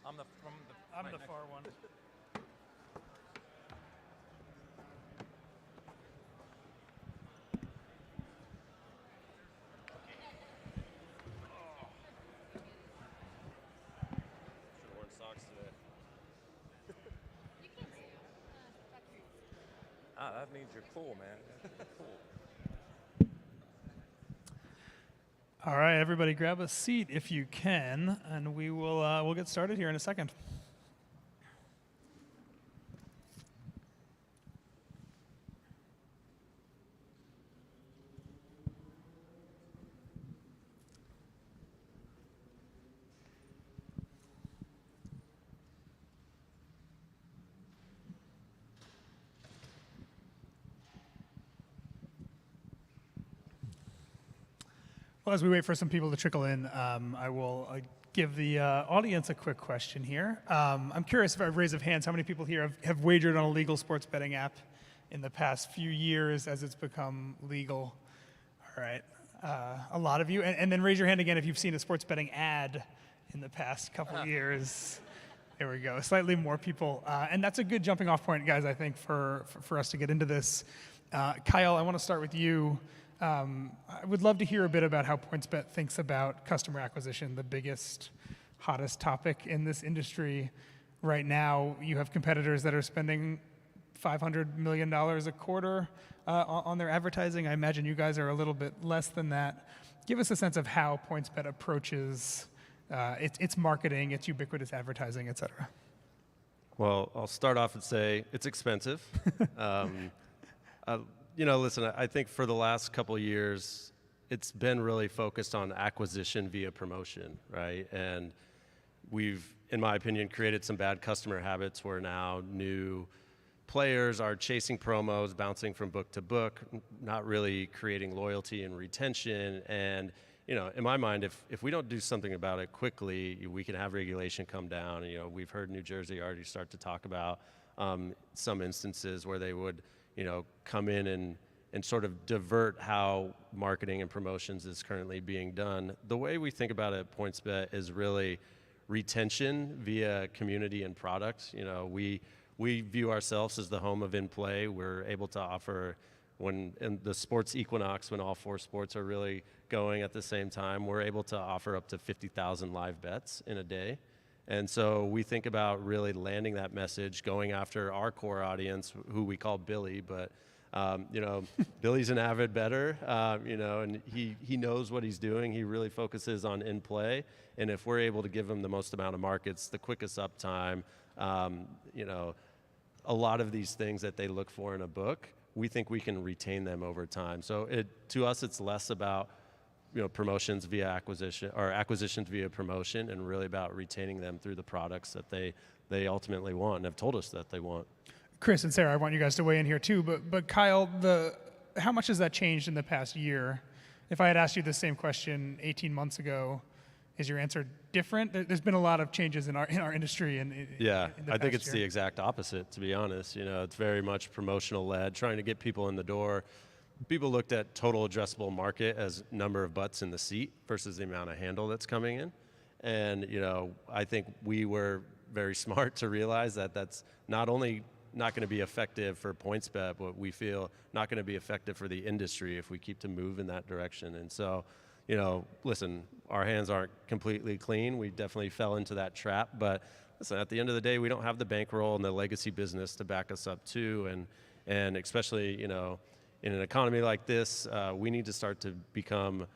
I'm the far one. Worn socks today. That means you're cool, man. Cool. All right, everybody, grab a seat if you can, and we'll get started here in a second. Well, as we wait for some people to trickle in, I will give the audience a quick question here. I'm curious, if I raise of hands, how many people here have wagered on a legal sports betting app in the past few years as it's become legal? All right, a lot of you. And then raise your hand again if you've seen a sports betting ad in the past couple of years. There we go, slightly more people. And that's a good jumping off point, guys, I think, for us to get into this. Kyle, I want to start with you. I would love to hear a bit about how PointsBet thinks about customer acquisition, the biggest, hottest topic in this industry right now. You have competitors that are spending $500 million a quarter on their advertising. I imagine you guys are a little bit less than that. Give us a sense of how PointsBet approaches its marketing, its ubiquitous advertising, et cetera. Well, I'll start off and say it's expensive. Listen, I think for the last couple of years, it's been really focused on acquisition via promotion, right? And we've, in my opinion, created some bad customer habits where now new players are chasing promos, bouncing from book to book, not really creating loyalty and retention. And, in my mind, if we don't do something about it quickly, we can have regulation come down. We've heard New Jersey already start to talk about some instances where they would come in and sort of divert how marketing and promotions is currently being done. The way we think about it at PointsBet is really retention via community and product. We view ourselves as the home of in-play. We're able to offer, when in the sports equinox, when all four sports are really going at the same time, we're able to offer up to 50,000 live bets in a day. And so we think about really landing that message, going after our core audience, who we call Billy, but Billy's an avid bettor, and he knows what he's doing. He really focuses on in play, and if we're able to give him the most amount of markets, the quickest uptime, a lot of these things that they look for in a book, we think we can retain them over time. So to us, it's less about promotions via acquisition or acquisitions via promotion, and really about retaining them through the products that they ultimately want and have told us that they want. Chris and Sarah, I want you guys to weigh in here too, but Kyle, how much has that changed in the past year? If I had asked you the same question 18 months ago, is your answer different? There's been a lot of changes in our industry. I think it's the exact opposite, to be honest. It's very much promotional led, trying to get people in the door. People looked at total addressable market as number of butts in the seat versus the amount of handle that's coming in. And, I think we were very smart to realize that that's not only not going to be effective for PointsBet, but we feel not going to be effective for the industry if we keep to move in that direction. And so, listen, our hands aren't completely clean. We definitely fell into that trap. But listen, at the end of the day, we don't have the bankroll and the legacy business to back us up too. And especially, in an economy like this, we need to start to become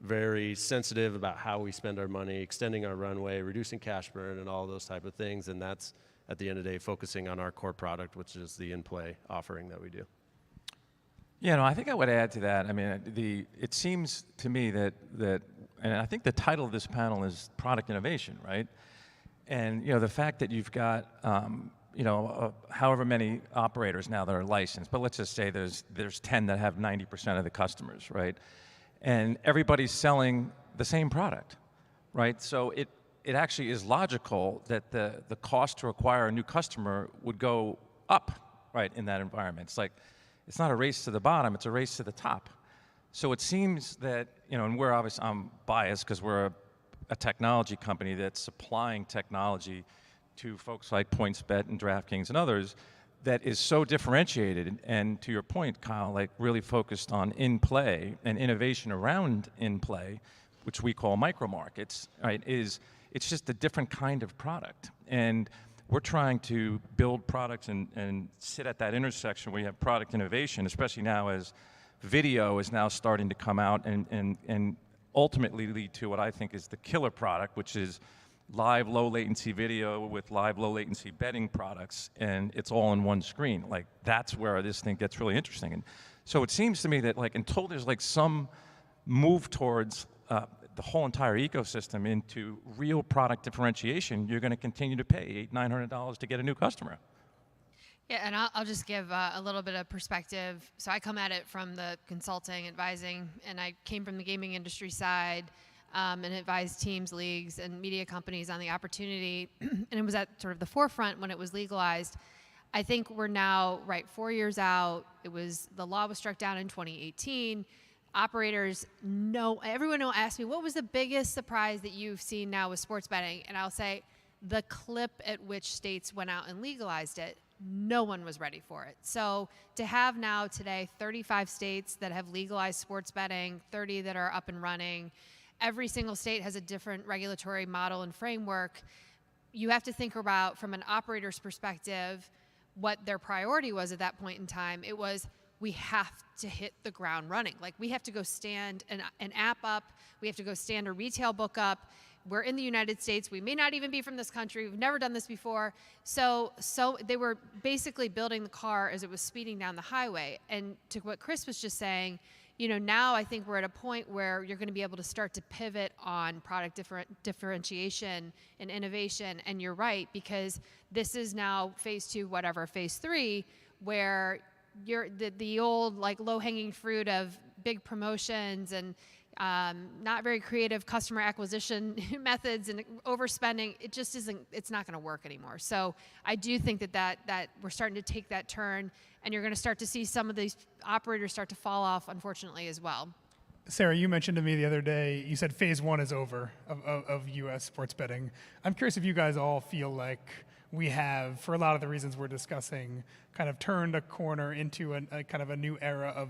very sensitive about how we spend our money, extending our runway, reducing cash burn, and all those type of things. And that's, at the end of the day, focusing on our core product, which is the in-play offering that we do. I think I would add to that. I mean, it seems to me that, and I think the title of this panel is product innovation, right? And, the fact that you've got, however many operators now that are licensed, but let's just say there's 10 that have 90% of the customers, right? And everybody's selling the same product, right? So it actually is logical that the cost to acquire a new customer would go up, right, in that environment. It's not a race to the bottom, it's a race to the top. So it seems that, and we're obviously, I'm biased because we're a technology company that's supplying technology to folks like PointsBet and DraftKings and others that is so differentiated and, to your point, Kyle, like really focused on in-play and innovation around in-play, which we call micro markets, right? It's just a different kind of product. And we're trying to build products and sit at that intersection where you have product innovation, especially now as video is now starting to come out and ultimately lead to what I think is the killer product, which is live low latency video with live low latency betting products, and it's all in one screen. Like, that's where this thing gets really interesting. And so it seems to me that, like, until there's like some move towards the whole entire ecosystem into real product differentiation, you're going to continue to pay $800-900 to get a new customer. Yeah, and I'll just give a little bit of perspective. So I come at it from the consulting, advising, and I came from the gaming industry side and advised teams, leagues, and media companies on the opportunity, and it was at sort of the forefront when it was legalized. I think we're now, 4 years out. The law was struck down in 2018. Operators know, everyone will ask me, what was the biggest surprise that you've seen now with sports betting? And I'll say, the clip at which states went out and legalized it. No one was ready for it. So to have now today 35 states that have legalized sports betting, 30 that are up and running, every single state has a different regulatory model and framework. You have to think about, from an operator's perspective, what their priority was at that point in time. It was, we have to hit the ground running. Like, we have to go stand an app up. We have to go stand a retail book up. We're in the United States. We may not even be from this country. We've never done this before. So they were basically building the car as it was speeding down the highway. And to what Chris was just saying, now I think we're at a point where you're going to be able to start to pivot on product differentiation and innovation. And you're right, because this is now phase 2, whatever, phase 3, where the old, like, low-hanging fruit of big promotions and not very creative customer acquisition methods and overspending, it just isn't, it's not going to work anymore. So I do think that we're starting to take that turn, and you're going to start to see some of these operators start to fall off, unfortunately, as well. Sarah, you mentioned to me the other day, you said phase 1 is over of U.S. sports betting. I'm curious if you guys all feel like we have, for a lot of the reasons we're discussing, kind of turned a corner into a kind of a new era of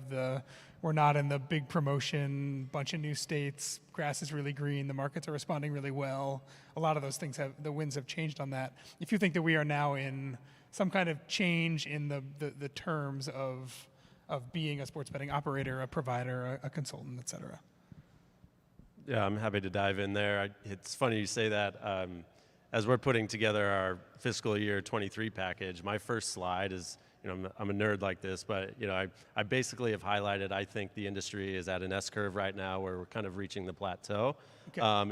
we're not in the big promotion, bunch of new states, grass is really green, the markets are responding really well. A lot of those things the winds have changed on that. If you think that we are now in some kind of change in the terms of being a sports betting operator, a provider, a consultant, et cetera. Yeah, I'm happy to dive in there. It's funny you say that. As we're putting together our fiscal year 23 package, my first slide is, I'm a nerd like this, but I basically have highlighted, I think the industry is at an S-curve right now where we're kind of reaching the plateau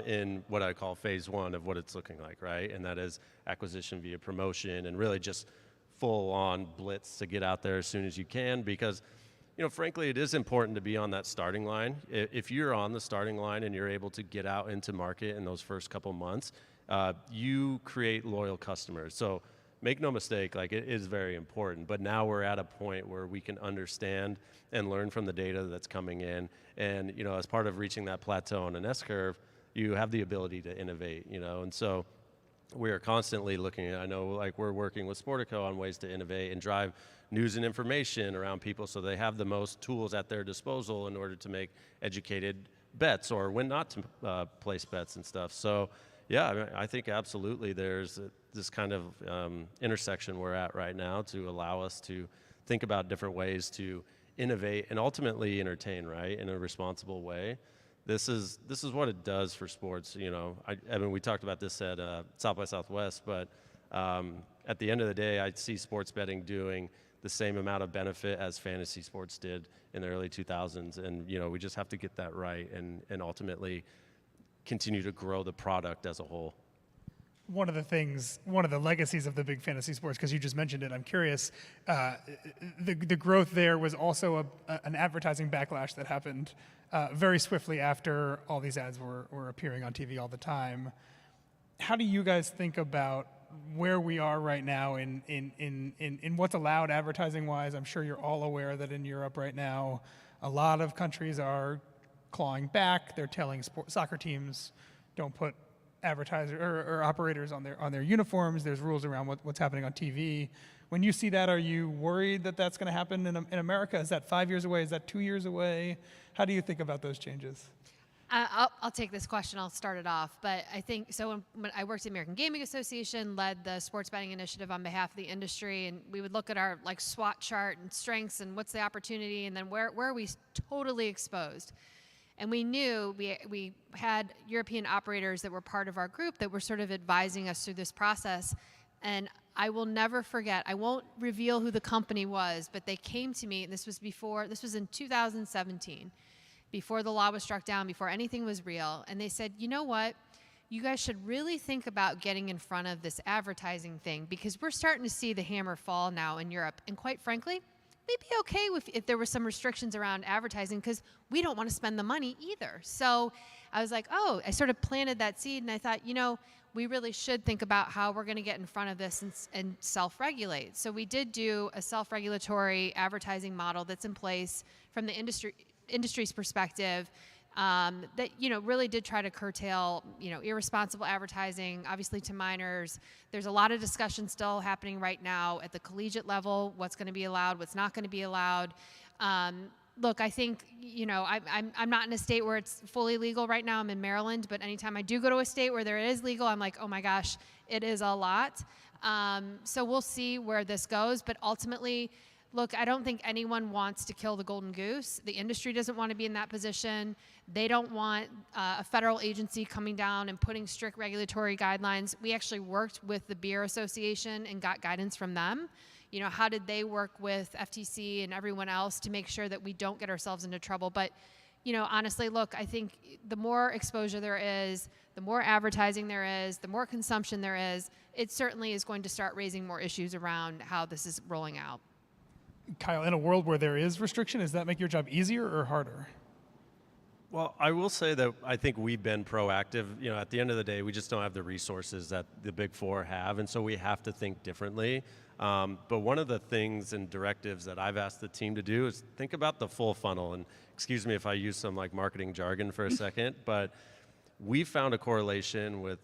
in what I call phase 1 of what it's looking like, right? And that is acquisition via promotion and really just full-on blitz to get out there as soon as you can, because frankly, it is important to be on that starting line. If you're on the starting line and you're able to get out into market in those first couple months, you create loyal customers. So make no mistake, like, it is very important, but now we're at a point where we can understand and learn from the data that's coming in. And, as part of reaching that plateau on an S-curve, you have the ability to innovate, and so we are constantly looking at, I know, like, we're working with Sportico on ways to innovate and drive news and information around people so they have the most tools at their disposal in order to make educated bets or when not to place bets and stuff. So yeah, I think absolutely there's this kind of intersection we're at right now to allow us to think about different ways to innovate and ultimately entertain, right, in a responsible way. This is what it does for sports. I mean, we talked about this at South by Southwest, but at the end of the day, I see sports betting doing the same amount of benefit as fantasy sports did in the early 2000s, and we just have to get that right and ultimately continue to grow the product as a whole. One of the legacies of the big fantasy sports, because you just mentioned it, I'm curious, the growth there was also an advertising backlash that happened very swiftly after all these ads were appearing on TV all the time. How do you guys think about where we are right now in what's allowed advertising-wise? I'm sure you're all aware that in Europe right now, a lot of countries are clawing back. They're telling soccer teams, don't put advertisers or operators on their uniforms. There's rules around what's happening on TV. When you see that, are you worried that that's going to happen in America? Is that 5 years away? Is that 2 years away? How do you think about those changes? I'll take this question. I'll start it off. But I think, so when I worked at American Gaming Association, led the sports betting initiative on behalf of the industry, and we would look at our like SWOT chart and strengths and what's the opportunity, and then where are we totally exposed. And we knew we had European operators that were part of our group that were sort of advising us through this process. And I will never forget, I won't reveal who the company was, but they came to me, and this was in 2017. Before the law was struck down, before anything was real. And they said, you know what? You guys should really think about getting in front of this advertising thing, because we're starting to see the hammer fall now in Europe. And quite frankly, we'd be okay if there were some restrictions around advertising, because we don't want to spend the money either. So I was like, oh, I sort of planted that seed, and I thought, you know, we really should think about how we're going to get in front of this and self-regulate. So we did do a self-regulatory advertising model that's in place from the industry's perspective, that, you know, really did try to curtail, you know, irresponsible advertising, obviously to minors. There's a lot of discussion still happening right now at the collegiate level, what's going to be allowed, what's not going to be allowed. Look, I think, you know, I'm not in a state where it's fully legal right now. I'm in Maryland, but anytime I do go to a state where there is legal, I'm like, oh my gosh, it is a lot. So we'll see where this goes, but ultimately, look, I don't think anyone wants to kill the golden goose. The industry doesn't want to be in that position. They don't want a federal agency coming down and putting strict regulatory guidelines. We actually worked with the Beer Association and got guidance from them. You know, how did they work with FTC and everyone else to make sure that we don't get ourselves into trouble? But, you know, honestly, look, I think the more exposure there is, the more advertising there is, the more consumption there is, it certainly is going to start raising more issues around how this is rolling out. Kyle, in a world where there is restriction, does that make your job easier or harder? Well, I will say that I think we've been proactive. You know, at the end of the day, we just don't have the resources that the Big Four have, and so we have to think differently. But one of the things and directives that I've asked the team to do is think about the full funnel. And excuse me if I use some like marketing jargon for a second, but we found a correlation with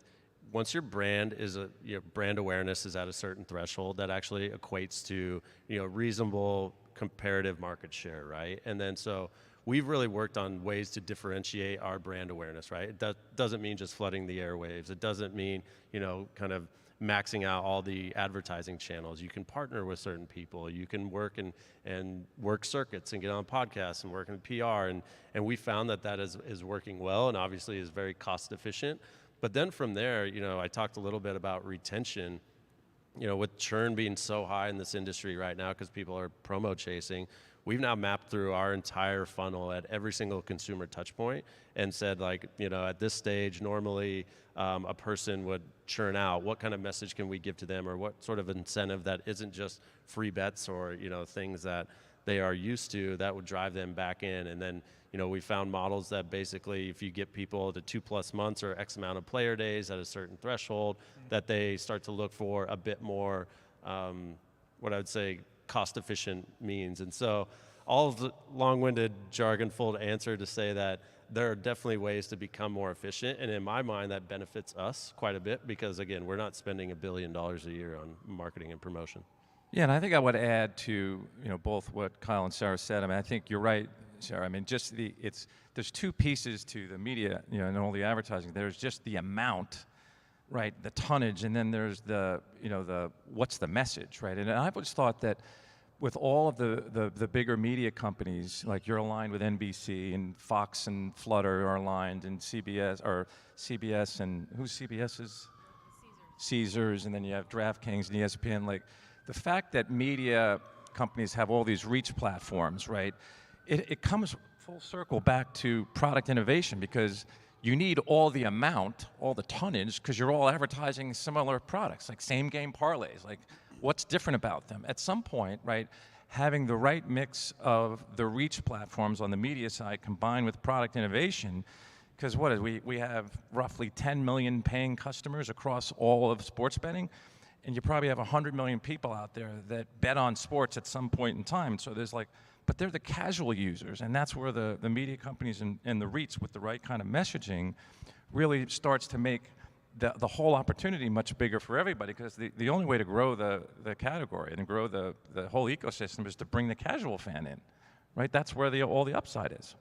once your brand is your brand awareness is at a certain threshold, that actually equates to, you know, reasonable comparative market share, right? And then so we've really worked on ways to differentiate our brand awareness, right? It doesn't mean just flooding the airwaves. It doesn't mean, you know, kind of maxing out all the advertising channels. You can partner with certain people. You can work and work circuits and get on podcasts and work in PR. And we found that is working well and obviously is very cost efficient. But then from there, you know, I talked a little bit about retention. You know, with churn being so high in this industry right now because people are promo chasing, we've now mapped through our entire funnel at every single consumer touch point and said, like, you know, at this stage, normally a person would churn out. What kind of message can we give to them, or what sort of incentive that isn't just free bets or, you know, things that they are used to that would drive them back in. And then, you know, we found models that basically if you get people to 2+ months or X amount of player days at a certain threshold, that they start to look for a bit more, what I would say, cost-efficient means. And so all of the long-winded jargon-full answer to say that there are definitely ways to become more efficient. And in my mind, that benefits us quite a bit because, again, we're not spending $1 billion a year on marketing and promotion. Yeah, and I think I would add to, you know, both what Kyle and Sarah said. I mean, I think you're right, Sarah. I mean, just there's two pieces to the media, you know, and all the advertising. There's just the amount, right, the tonnage, and then there's the, you know, what's the message, right? And I've always thought that with all of the bigger media companies, like you're aligned with NBC and Fox and Flutter are aligned, and CBS and who's CBS's? Caesars, and then you have DraftKings and ESPN. Like, the fact that media companies have all these reach platforms, right? It comes full circle back to product innovation because you need all the amount, all the tonnage, because you're all advertising similar products, like same game parlays. Like, what's different about them? At some point, right, having the right mix of the reach platforms on the media side combined with product innovation, because we have roughly 10 million paying customers across all of sports betting, and you probably have 100 million people out there that bet on sports at some point in time. So there's like, but they're the casual users, and that's where the media companies and the REITs with the right kind of messaging really starts to make the whole opportunity much bigger for everybody, because the only way to grow the category and grow the whole ecosystem is to bring the casual fan in, right? That's where all the upside is.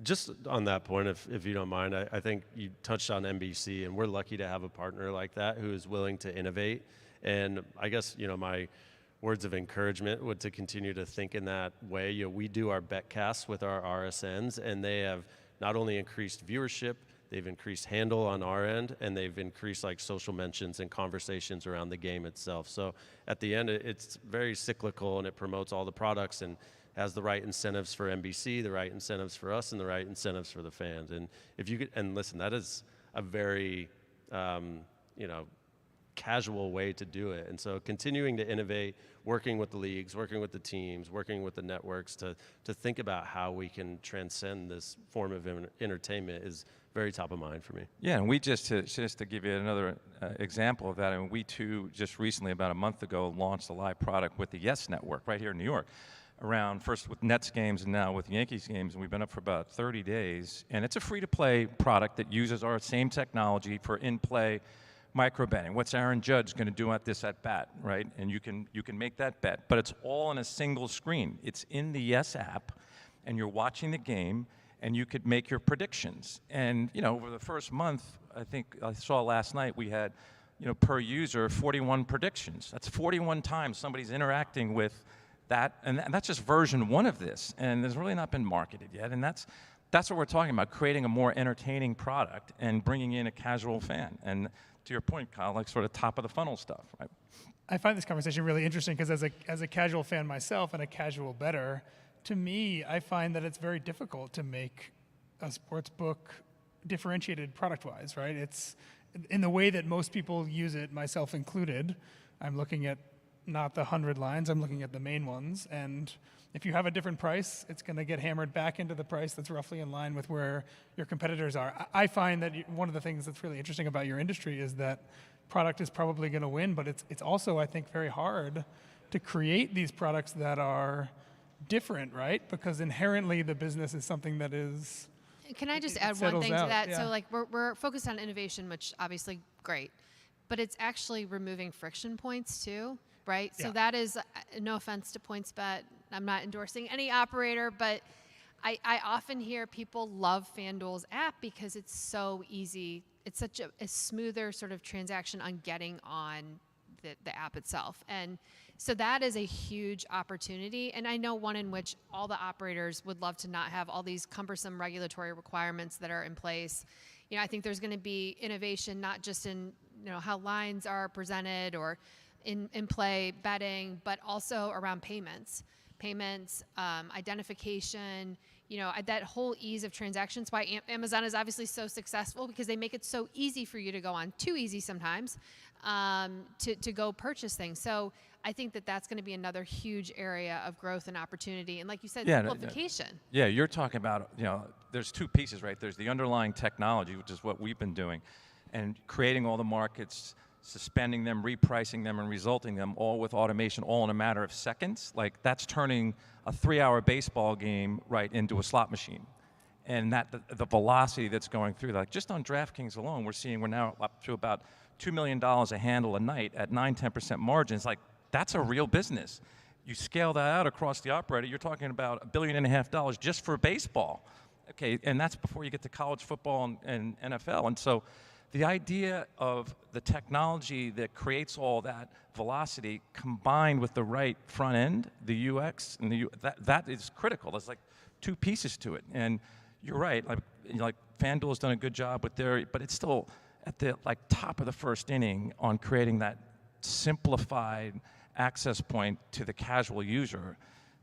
Just on that point, if you don't mind, I think you touched on NBC, and we're lucky to have a partner like that who is willing to innovate. And I guess, my words of encouragement would to continue to think in that way. We do our betcasts with our RSNs, and they have not only increased viewership, they've increased handle on our end, and they've increased like social mentions and conversations around the game itself. So at the end, it's very cyclical, and it promotes all the products and has the right incentives for NBC, the right incentives for us, and the right incentives for the fans. And if you could, and listen, that is a very, casual way to do it. And so continuing to innovate, working with the leagues, working with the teams, working with the networks to think about how we can transcend this form of entertainment is very top of mind for me. Yeah, and we just to give you another example of that, and we too just recently, about a month ago, launched a live product with the Yes Network right here in New York, around first with Nets games and now with Yankees games, and we've been up for about 30 days. And it's a free-to-play product that uses our same technology for in-play micro betting. What's Aaron Judge going to do at this at bat, right? And you can make that bet, but it's all on a single screen. It's in the Yes app, and you're watching the game, and you could make your predictions. And over the first month, I think I saw last night we had, per user, 41 predictions. That's 41 times somebody's interacting with that, and that's just version 1 of this, and it's really not been marketed yet. And that's what we're talking about: creating a more entertaining product and bringing in a casual fan. And to your point, Kyle, like sort of top of the funnel stuff, right? I find this conversation really interesting because as a casual fan myself and a casual bettor, to me, I find that it's very difficult to make a sports book differentiated product-wise, right? It's in the way that most people use it, myself included. I'm looking at not the 100 lines, I'm looking at the main ones. And if you have a different price, it's going to get hammered back into the price that's roughly in line with where your competitors are. I find that one of the things that's really interesting about your industry is that product is probably going to win, but it's also, I think, very hard to create these products that are different, right? Because inherently the business is something that is... Can I just add one thing to that? Yeah. So like we're focused on innovation, which obviously great, but it's actually removing friction points too, right? Yeah. So that is, no offense to PointsBet, I'm not endorsing any operator, but I often hear people love FanDuel's app because it's so easy. It's such a smoother sort of transaction on getting on the app itself. And so that is a huge opportunity. And I know one in which all the operators would love to not have all these cumbersome regulatory requirements that are in place. I think there's going to be innovation, not just in how lines are presented or in play betting, but also around payments, identification, that whole ease of transactions. Why Amazon is obviously so successful, because they make it so easy for you to go on, too easy sometimes, to go purchase things. So I think that's going to be another huge area of growth and opportunity. And like you said, simplification. Yeah, you're talking about, there's two pieces, right? There's the underlying technology, which is what we've been doing, and creating all the markets, suspending them, repricing them, and resulting them all with automation, all in a matter of seconds. Like, that's turning a 3-hour baseball game right into a slot machine. And the velocity that's going through, like just on DraftKings alone, we're now up to about $2 million a handle a night at 9-10% margins. Like, that's a real business. You scale that out across the operator, you're talking about $1.5 billion just for baseball. Okay, and that's before you get to college football and NFL. And so the idea of the technology that creates all that velocity combined with the right front end, the UX, and that is critical. There's like two pieces to it. And you're right, like FanDuel's done a good job with but it's still at the top of the first inning on creating that simplified access point to the casual user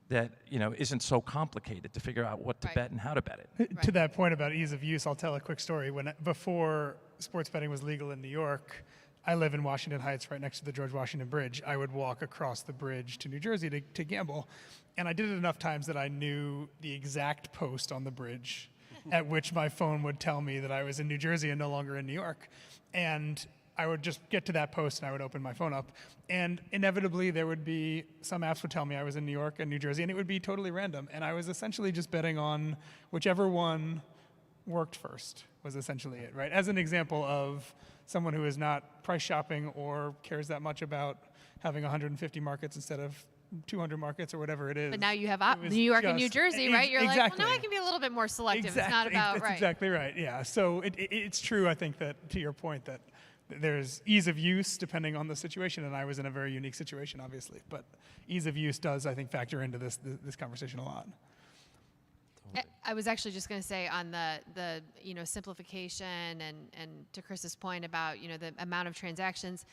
that isn't so complicated to figure out what to bet and how to bet it. Right. To that point about ease of use, I'll tell a quick story. Before sports betting was legal in New York, I live in Washington Heights, right next to the George Washington Bridge. I would walk across the bridge to New Jersey to gamble, and I did it enough times that I knew the exact post on the bridge at which my phone would tell me that I was in New Jersey and no longer in New York. And I would just get to that post and I would open my phone up, and inevitably there would be some apps would tell me I was in New York and New Jersey, and it would be totally random. And I was essentially just betting on whichever one worked first. was essentially it, right? As an example of someone who is not price shopping or cares that much about having 150 markets instead of 200 markets or whatever it is. But now you have New York and New Jersey, right? You're exactly. like, well, now I can be a little bit more selective. It's not about, That's right. exactly right, yeah. So it's true, I think, that to your point, that there's ease of use depending on the situation, and I was in a very unique situation, obviously. But ease of use does, I think, factor into this conversation a lot. I was actually just going to say on the simplification and to Chris's point about the amount of transactions,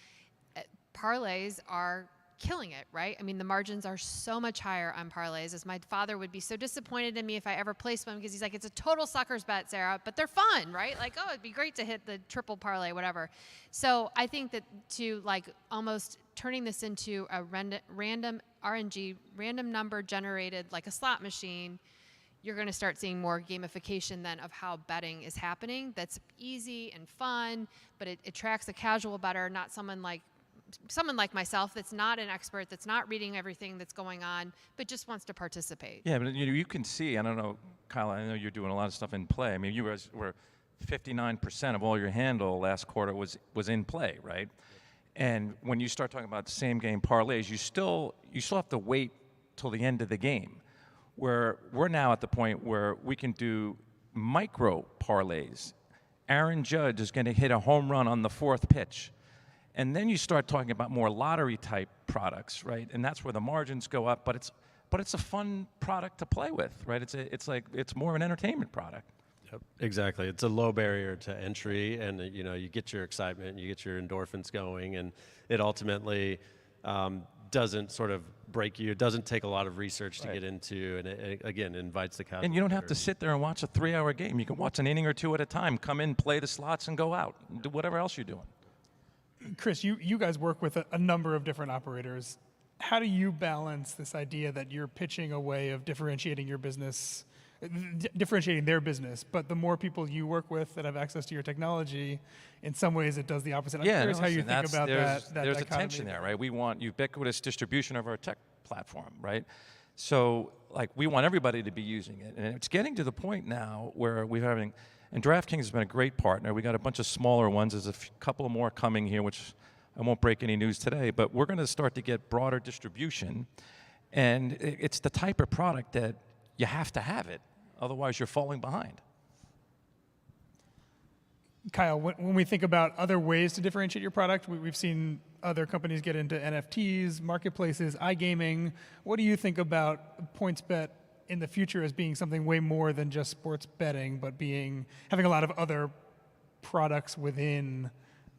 parlays are killing it, right? I mean, the margins are so much higher on parlays. As my father would be so disappointed in me if I ever placed one, because he's like, it's a total sucker's bet, Sarah, but they're fun, right? Like, oh, it'd be great to hit the triple parlay, whatever. So I think that to like almost turning this into a random RNG, random number generated like a slot machine, you're going to start seeing more gamification then of how betting is happening. That's easy and fun, but it attracts a casual bettor, not someone like myself that's not an expert, that's not reading everything that's going on, but just wants to participate. Yeah, but you can see, I don't know, Kyle, I know you're doing a lot of stuff in play. I mean, you guys were 59% of all your handle last quarter was in play, right? And when you start talking about same game parlays, you still have to wait till the end of the game. Where we're now at the point where we can do micro parlays. Aaron Judge is going to hit a home run on the fourth pitch. And then you start talking about more lottery type products, right? And that's where the margins go up, but it's a fun product to play with, right? It's more of an entertainment product. Yep, exactly. It's a low barrier to entry, and you get your excitement, you get your endorphins going, and it ultimately doesn't sort of break you. It doesn't take a lot of research to get into, and it again invites the casual. And you don't have to sit there and watch a 3-hour game. You can watch an inning or two at a time. Come in, play the slots, and go out. Do whatever else you're doing. Chris, you guys work with a number of different operators. How do you balance this idea that you're pitching a way of differentiating your business, differentiating their business, but the more people you work with that have access to your technology, in some ways it does the opposite? I'm curious how you think about that. There's a tension there, right? We want ubiquitous distribution of our tech platform, right? So, like, we want everybody to be using it. And it's getting to the point now where we're having, and DraftKings has been a great partner. We got a bunch of smaller ones. There's a couple more coming here, which I won't break any news today, but we're going to start to get broader distribution. And it's the type of product that you have to have it. Otherwise, you're falling behind. Kyle, when we think about other ways to differentiate your product, we've seen other companies get into NFTs, marketplaces, iGaming. What do you think about PointsBet in the future as being something way more than just sports betting, but having a lot of other products within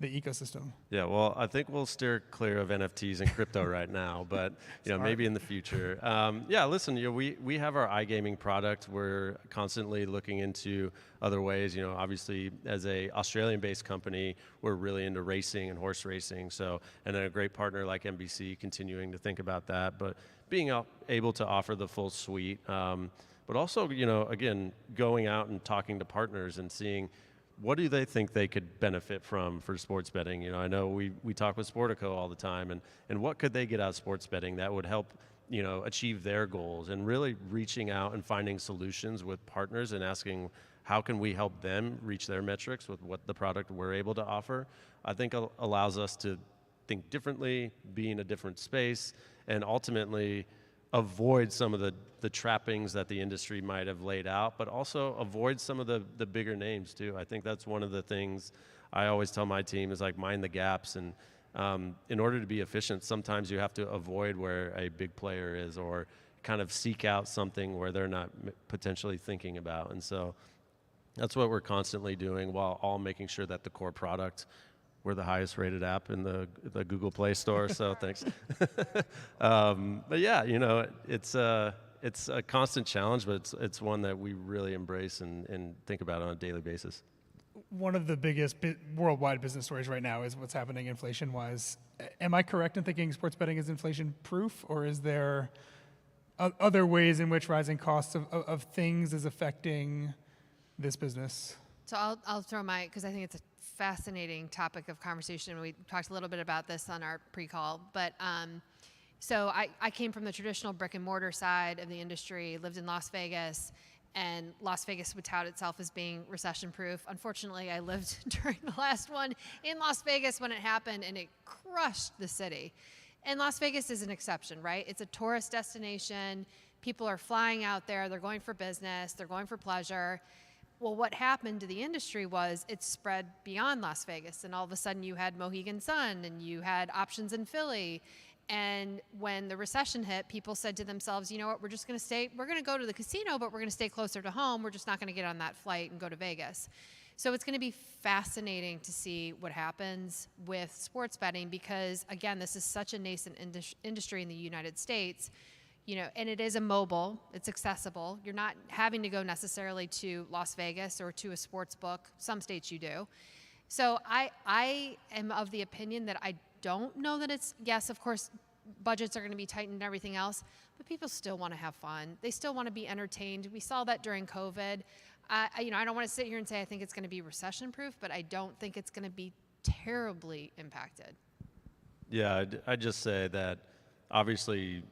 the ecosystem? Yeah, well, I think we'll steer clear of NFTs and crypto right now, but maybe in the future. Yeah, listen, we have our iGaming product. We're constantly looking into other ways. Obviously, as a Australian-based company, we're really into racing and horse racing. So, and a great partner like NBC, continuing to think about that, but being able to offer the full suite. But also, again, going out and talking to partners and seeing what do they think they could benefit from for sports betting? I know we talk with Sportico all the time, and what could they get out of sports betting that would help, achieve their goals, and really reaching out and finding solutions with partners and asking how can we help them reach their metrics with what the product we're able to offer, I think allows us to think differently, be in a different space, and ultimately avoid some of the trappings that the industry might have laid out, but also avoid some of the bigger names too. I think that's one of the things I always tell my team is like mind the gaps. And in order to be efficient, sometimes you have to avoid where a big player is or kind of seek out something where they're not potentially thinking about. And so that's what we're constantly doing while all making sure that the core product, we're the highest rated app in the Google Play Store, so thanks. But yeah, it's a constant challenge, but it's one that we really embrace and think about on a daily basis. One of the biggest worldwide business stories right now is what's happening inflation-wise. Am I correct in thinking sports betting is inflation-proof, or is there other ways in which rising costs of things is affecting this business? So I'll throw because I think it's a fascinating topic of conversation. We talked a little bit about this on our pre-call, but so I came from the traditional brick and mortar side of the industry, lived in Las Vegas, and Las Vegas would tout itself as being recession-proof. Unfortunately, I lived during the last one in Las Vegas when it happened, and it crushed the city. And Las Vegas is an exception, right? It's a tourist destination. People are flying out there. They're going for business. They're going for pleasure. Well, what happened to the industry was it spread beyond Las Vegas, and all of a sudden you had Mohegan Sun, and you had options in Philly. And when the recession hit, people said to themselves, you know what, we're going to go to the casino, but we're going to stay closer to home. We're just not going to get on that flight and go to Vegas. So it's going to be fascinating to see what happens with sports betting because, again, this is such a nascent industry in the United States. And it is mobile, it's accessible. You're not having to go necessarily to Las Vegas or to a sports book. Some states you do. So I am of the opinion that I don't know that it's, yes, of course, budgets are going to be tightened and everything else, but people still want to have fun. They still want to be entertained. We saw that during COVID. I don't want to sit here and say I think it's going to be recession-proof, but I don't think it's going to be terribly impacted. Yeah, I'd just say that obviously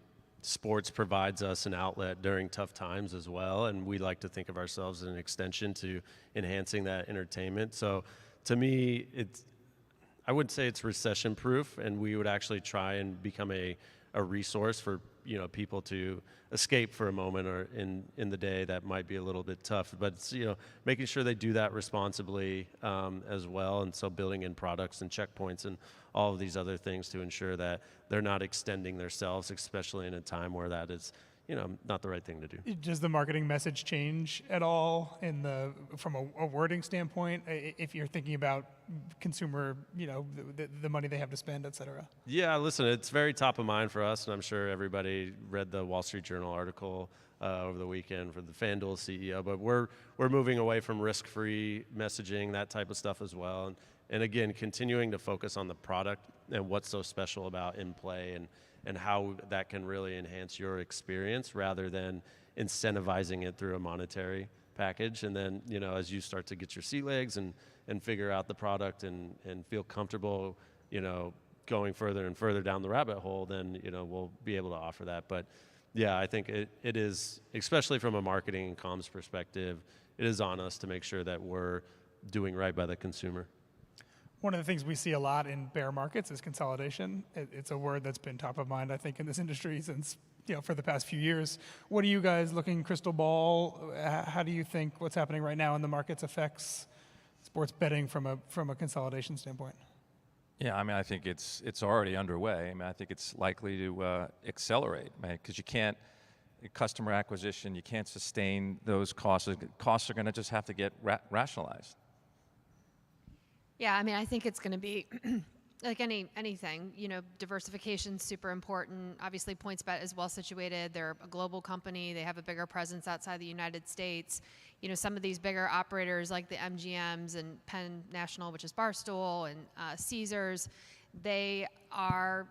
sports provides us an outlet during tough times as well, and we like to think of ourselves as an extension to enhancing that entertainment. So to me, I would say it's recession proof, and we would actually try and become a resource for people to escape for a moment or in the day that might be a little bit tough, but it's, making sure they do that responsibly as well, and so building in products and checkpoints and all of these other things to ensure that they're not extending themselves, especially in a time where that is not the right thing to do. Does the marketing message change at all from a wording standpoint, if you're thinking about consumer, the money they have to spend, et cetera? Yeah, listen, it's very top of mind for us, and I'm sure everybody read the Wall Street Journal article over the weekend for the FanDuel CEO, but we're moving away from risk-free messaging, that type of stuff as well. And again, continuing to focus on the product and what's so special about in-play and how that can really enhance your experience rather than incentivizing it through a monetary package. And then, as you start to get your sea legs and figure out the product and feel comfortable, going further and further down the rabbit hole, then, we'll be able to offer that. But yeah, I think it is, especially from a marketing and comms perspective, it is on us to make sure that we're doing right by the consumer. One of the things we see a lot in bear markets is consolidation. It's a word that's been top of mind, I think, in this industry since, for the past few years. What are you guys looking crystal ball? How do you think what's happening right now in the markets affects sports betting from a consolidation standpoint? Yeah, I think it's already underway. I think it's likely to accelerate, because you can't, customer acquisition, you can't sustain those costs. Costs are going to just have to get rationalized. Yeah, I think it's going to be like anything. Diversification's super important. Obviously, PointsBet is well situated. They're a global company. They have a bigger presence outside the United States. Some of these bigger operators like the MGMs and Penn National, which is Barstool, and Caesars, they are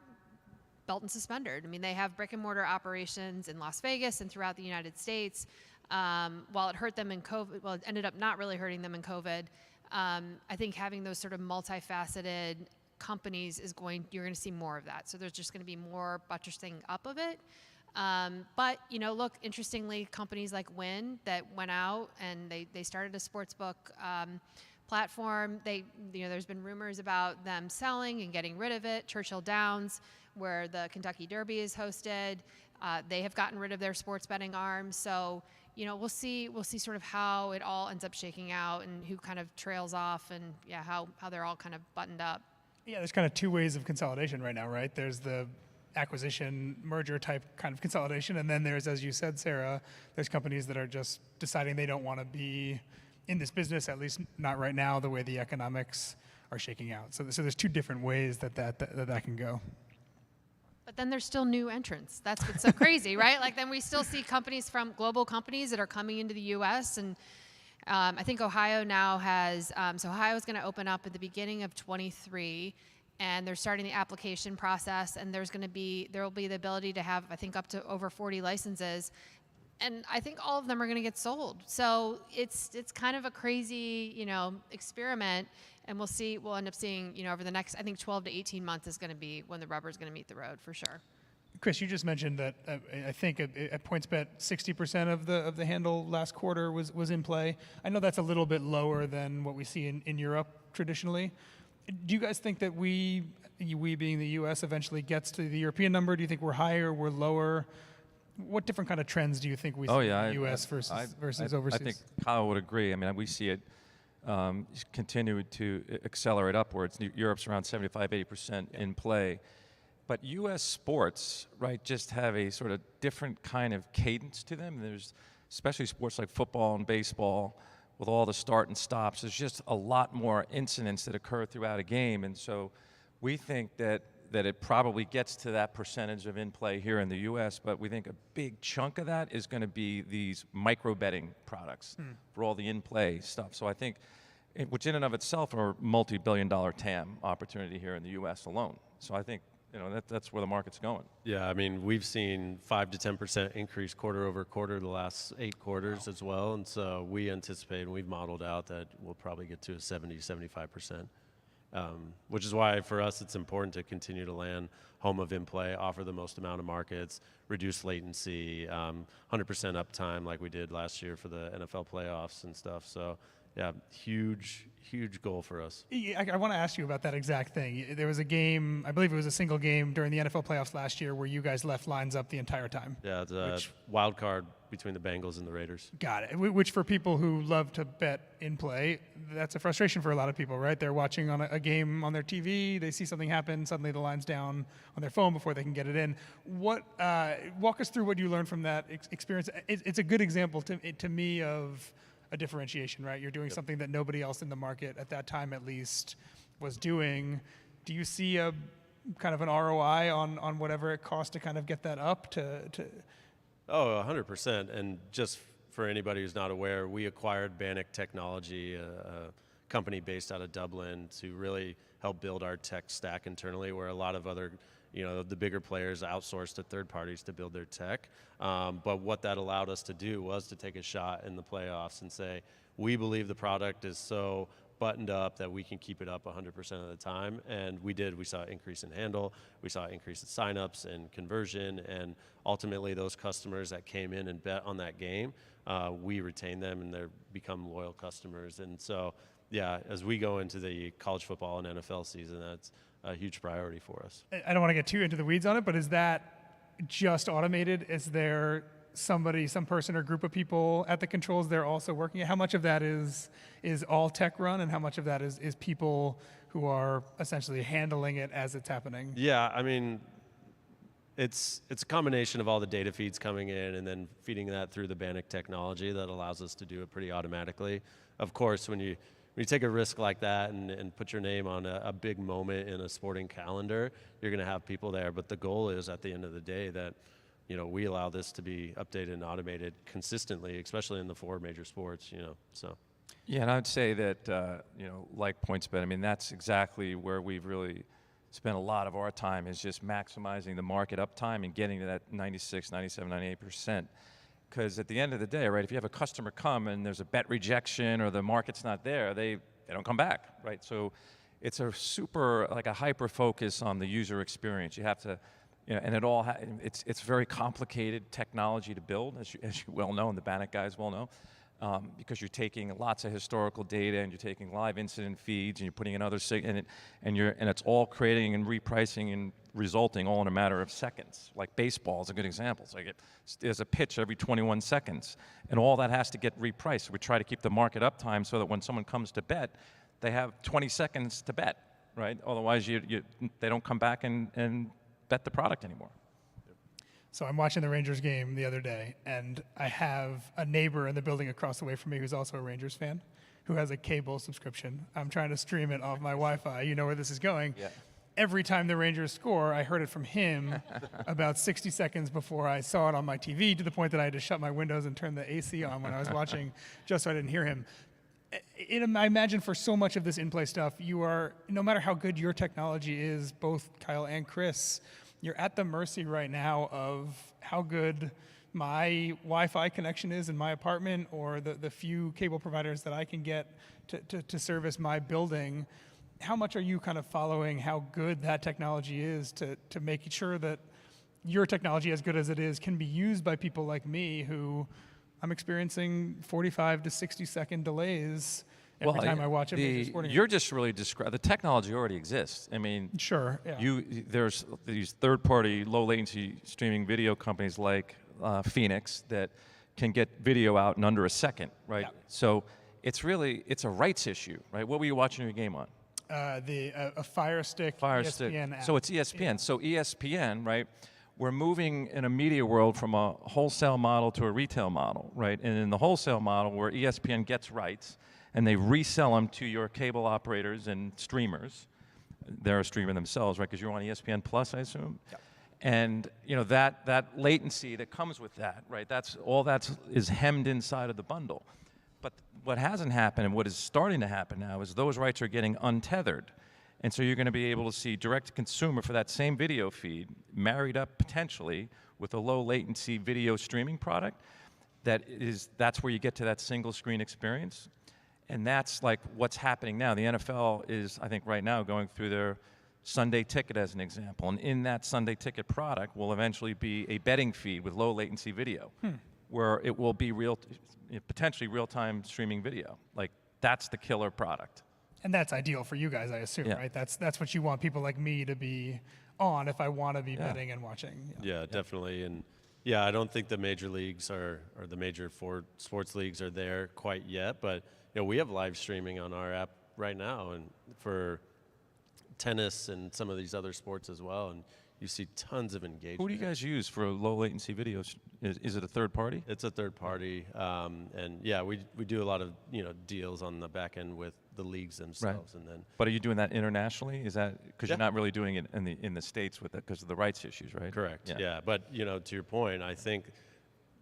belt and suspended. They have brick and mortar operations in Las Vegas and throughout the United States. While it hurt them in COVID, well, it ended up not really hurting them in COVID. I think having those sort of multifaceted companies you're going to see more of that. So there's just going to be more buttressing up of it. But, look, interestingly, companies like Wynn that went out and they started a sportsbook platform. There's been rumors about them selling and getting rid of it. Churchill Downs, where the Kentucky Derby is hosted, they have gotten rid of their sports betting arm. So, we'll see sort of how it all ends up shaking out and who kind of trails off and how they're all kind of buttoned up. Yeah, there's kind of two ways of consolidation right now, right? There's the acquisition merger type kind of consolidation, and then there's, as you said, Sarah, there's companies that are just deciding they don't want to be in this business, at least not right now, the way the economics are shaking out. So there's two different ways that can go. But then there's still new entrants. That's what's so crazy, right? Like then we still see companies from global companies that are coming into the U.S. and I think Ohio now has, so Ohio is going to open up at the beginning of 23, and they're starting the application process, and there will be the ability to have, I think, up to over 40 licenses, and I think all of them are going to get sold. So it's kind of a crazy, experiment, and we'll end up seeing, over the next, I think 12 to 18 months is going to be when the rubber is going to meet the road for sure. Chris, you just mentioned that I think at PointsBet, 60% of the handle last quarter was in play. I know that's a little bit lower than what we see in Europe traditionally. Do you guys think that we being the U.S. eventually gets to the European number? Do you think we're higher, we're lower? What different kind of trends do you think we see in the U.S. versus overseas? I think Kyle would agree. I mean, we see it continue to accelerate upwards. Europe's around 75-80% in play. But U.S. sports, right, just have a sort of different kind of cadence to them. There's, especially sports like football and baseball, with all the start and stops, there's just a lot more incidents that occur throughout a game. And so we think that it probably gets to that percentage of in-play here in the U.S., but we think a big chunk of that is going to be these micro-betting products for all the in-play stuff. So I think, which in and of itself are multi-billion-dollar TAM opportunity here in the U.S. alone. So I think, that's where the market's going. Yeah, I mean, we've seen 5 to 10% increase quarter over quarter the last 8 quarters as well. And so we anticipate, and we've modeled out that we'll probably get to a 75%, which is why for us it's important to continue to land home of in-play, offer the most amount of markets, reduce latency, 100% uptime like we did last year for the NFL playoffs and stuff. So yeah, huge goal for us. I want to ask you about that exact thing. There was a game, I believe it was a single game during the NFL playoffs last year where you guys left lines up the entire time. Yeah, it's a wild card between the Bengals and the Raiders. Got it. Which for people who love to bet in play, that's a frustration for a lot of people, right? They're watching on a game on their TV, they see something happen, suddenly the line's down on their phone before they can get it in. Walk us through what you learned from that experience. It's a good example to me of a differentiation, right? You're doing something that nobody else in the market at that time, at least, was doing. Do you see a kind of an ROI on whatever it costs to kind of get that up to? Oh, 100%. And just for anybody who's not aware, we acquired Bannock Technology, a company based out of Dublin, to really help build our tech stack internally, where a lot of other the bigger players outsourced to third parties to build their tech. But what that allowed us to do was to take a shot in the playoffs and say, we believe the product is so buttoned up that we can keep it up 100% of the time. And we did. We saw an increase in handle. We saw an increase in signups and conversion. And ultimately, those customers that came in and bet on that game, we retained them and they're become loyal customers. And so, yeah, as we go into the college football and NFL season, that's a huge priority for us. I don't want to get too into the weeds on it, but is that just automated? Is there some person or group of people at the controls they're also working at? How much of that is all tech run, and how much of that is people who are essentially handling it as it's happening? Yeah, I mean, it's a combination of all the data feeds coming in and then feeding that through the Bannock technology that allows us to do it pretty automatically. Of course, when you take a risk like that and put your name on a big moment in a sporting calendar, you're going to have people there. But the goal is, at the end of the day, that we allow this to be updated and automated consistently, especially in the 4 major sports. So. Yeah, and I'd say that like PointsBet, I mean, that's exactly where we've really spent a lot of our time, is just maximizing the market uptime and getting to that 96, 97, 98%. Because at the end of the day, right, if you have a customer come and there's a bet rejection or the market's not there, they don't come back, right? So it's a a hyper focus on the user experience. You have to, and it's very complicated technology to build, as you well know, and the Bannock guys well know, because you're taking lots of historical data and you're taking live incident feeds and you're putting in other and it's all creating and repricing and resulting all in a matter of seconds. Like baseball is a good example. It's like there's a pitch every 21 seconds, and all that has to get repriced. So we try to keep the market uptime so that when someone comes to bet, they have 20 seconds to bet, right? Otherwise, they don't come back and bet the product anymore. So I'm watching the Rangers game the other day, and I have a neighbor in the building across the way from me who's also a Rangers fan, who has a cable subscription. I'm trying to stream it off my Wi-Fi. You know where this is going. Yeah. Every time the Rangers score, I heard it from him about 60 seconds before I saw it on my TV, to the point that I had to shut my windows and turn the AC on when I was watching, just so I didn't hear him. I imagine for so much of this in-play stuff, you are, no matter how good your technology is, both Kyle and Chris, you're at the mercy right now of how good my Wi-Fi connection is in my apartment, or the few cable providers that I can get to service my building. How much are you kind of following how good that technology is to make sure that your technology, as good as it is, can be used by people like me who I'm experiencing 45 to 60-second delays every time I watch a major sporting You're event. just really describing, the technology already exists. I mean, Sure, yeah. There's these third-party low-latency, streaming video companies like Phoenix that can get video out in under a second, right? Yeah. So it's a rights issue, right? What were you watching your game on? A Fire Stick ESPN app. So it's ESPN. Yeah. So ESPN, right? We're moving in a media world from a wholesale model to a retail model, right? And in the wholesale model, where ESPN gets rights and they resell them to your cable operators and streamers, they're a streamer themselves, right? Because you're on ESPN Plus, I assume. Yep. And that latency that comes with that, right? That's is hemmed inside of the bundle. But what hasn't happened and what is starting to happen now is those rights are getting untethered. And so you're going to be able to see direct to consumer for that same video feed married up potentially with a low latency video streaming product. That's where you get to that single screen experience. And that's like what's happening now. The NFL is, I think right now, going through their Sunday Ticket as an example. And in that Sunday Ticket product will eventually be a betting feed with low latency video where it will be potentially real-time streaming video. Like that's the killer product. And that's ideal for you guys, I assume, right? That's what you want people like me to be on if I want to be betting and watching. Yeah, definitely. And yeah, I don't think the major leagues or the major sports leagues are there quite yet, but we have live streaming on our app right now, and for tennis and some of these other sports as well, and you see tons of engagement. Who do you guys use for low latency videos? Is it a third party? It's a third party, and yeah, we do a lot of deals on the back end with the leagues themselves, right. and then. But are you doing that internationally? Is that because you're not really doing it in the States with it because of the rights issues, right? Correct. Yeah, but to your point, I think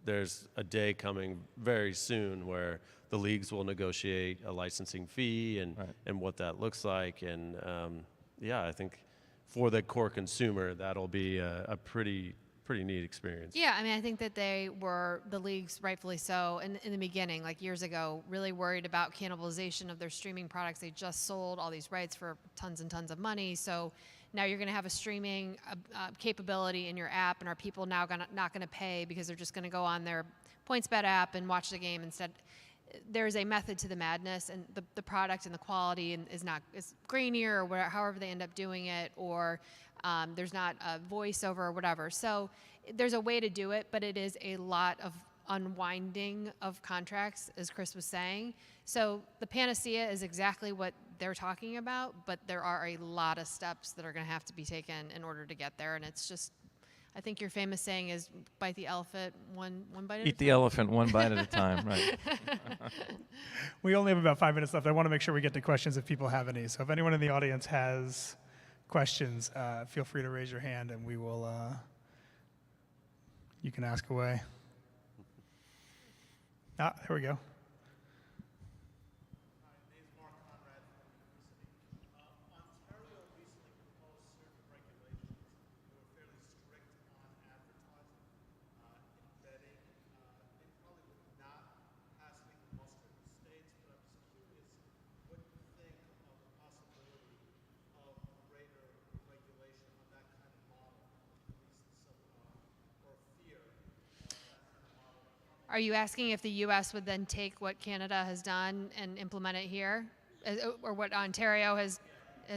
there's a day coming very soon where the leagues will negotiate a licensing fee and what that looks like, and I think for the core consumer that'll be a pretty neat experience. Yeah, I mean, I think that the leagues, rightfully so, in the beginning, like years ago, really worried about cannibalization of their streaming products. They just sold all these rights for tons and tons of money. So now you're going to have a streaming capability in your app, and are people now not going to pay because they're just going to go on their PointsBet app and watch the game instead? There's a method to the madness, and the product and the quality is grainier or however they end up doing it, or there's not a voiceover or whatever. So there's a way to do it, but it is a lot of unwinding of contracts, as Chris was saying. So the panacea is exactly what they're talking about, but there are a lot of steps that are going to have to be taken in order to get there, and it's just, I think your famous saying is bite the elephant one bite at a time. Eat the elephant one bite at a time, right. We only have about 5 minutes left. I want to make sure we get to questions if people have any. So if anyone in the audience has questions, feel free to raise your hand and we will, you can ask away. There we go. Are you asking if the U.S. would then take what Canada has done and implement it here, or what Ontario has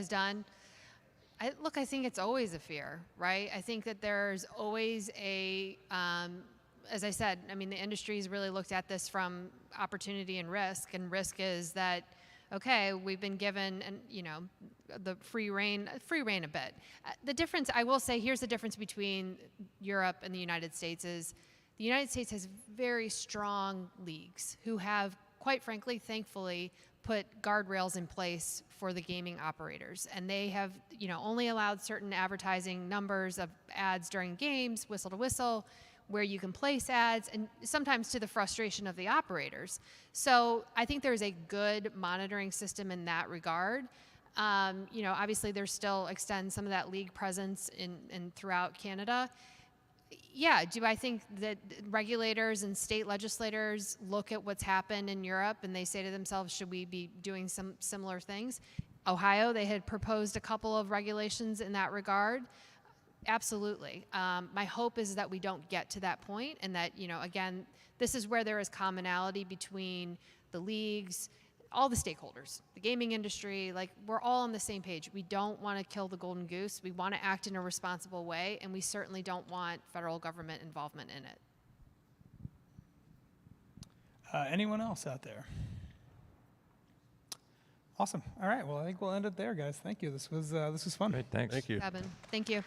done? I think it's always a fear, right? I think that there's always as I said, I mean, the industry's really looked at this from opportunity and risk is that, okay, we've been given the free reign a bit. The difference, I will say, here's the difference between Europe and the United States is, the United States has very strong leagues who have, quite frankly, thankfully, put guardrails in place for the gaming operators. And they have, only allowed certain advertising numbers of ads during games, whistle to whistle, where you can place ads, and sometimes to the frustration of the operators. So I think there's a good monitoring system in that regard. Obviously there's still extend some of that league presence in throughout Canada. Yeah, do I think that regulators and state legislators look at what's happened in Europe and they say to themselves, should we be doing some similar things? Ohio, they had proposed a couple of regulations in that regard. Absolutely. My hope is that we don't get to that point, and that, again, this is where there is commonality between the leagues, all the stakeholders, the gaming industry. Like, we're all on the same page. We don't want to kill the golden goose. We want to act in a responsible way, and we certainly don't want federal government involvement in it. Anyone else out there? Awesome. All right. Well, I think we'll end it there, guys. Thank you. This was fun. Great, thanks. Thank you. Evan, thank you.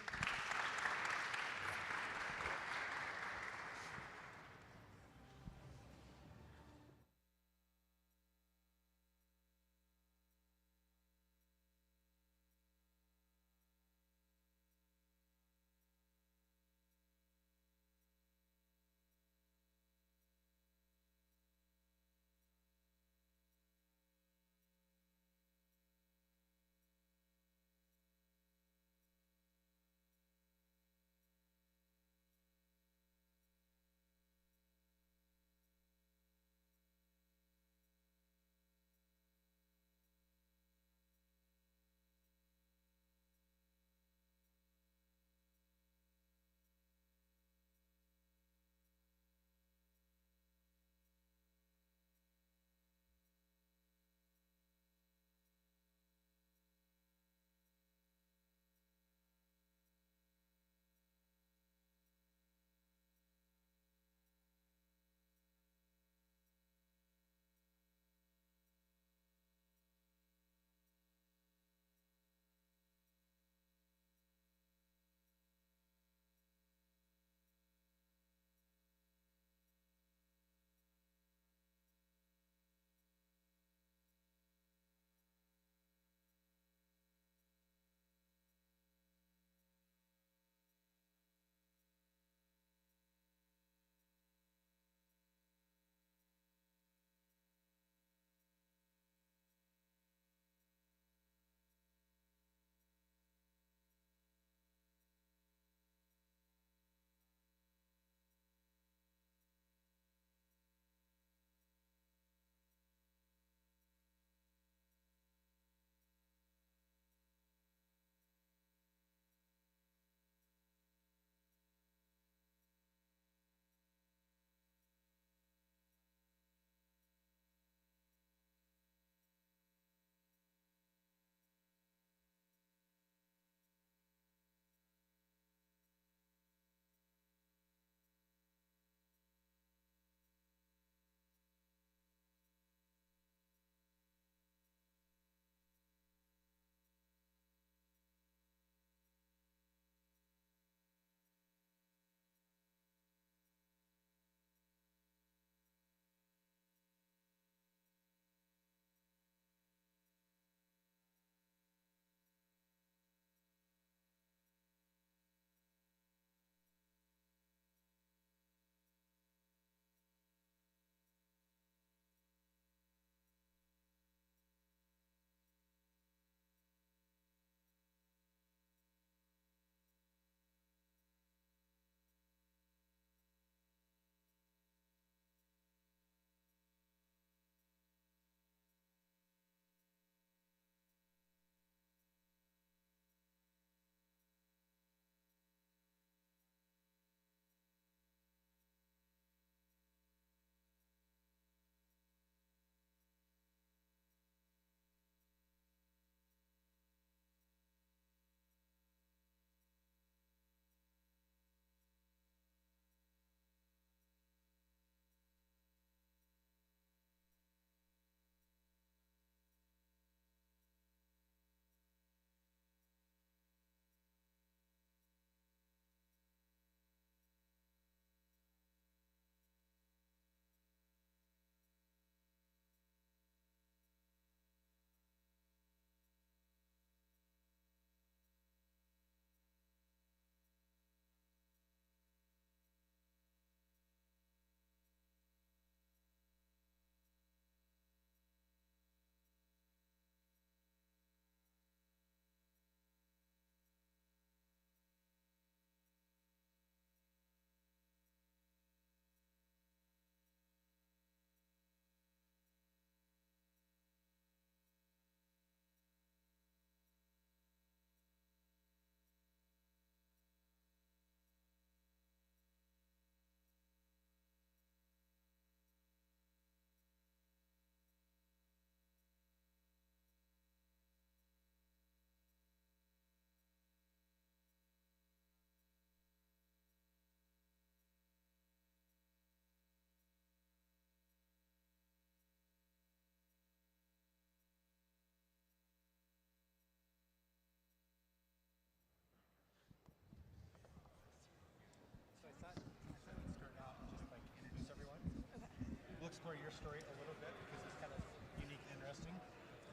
explore your story a little bit because it's kind of unique and interesting.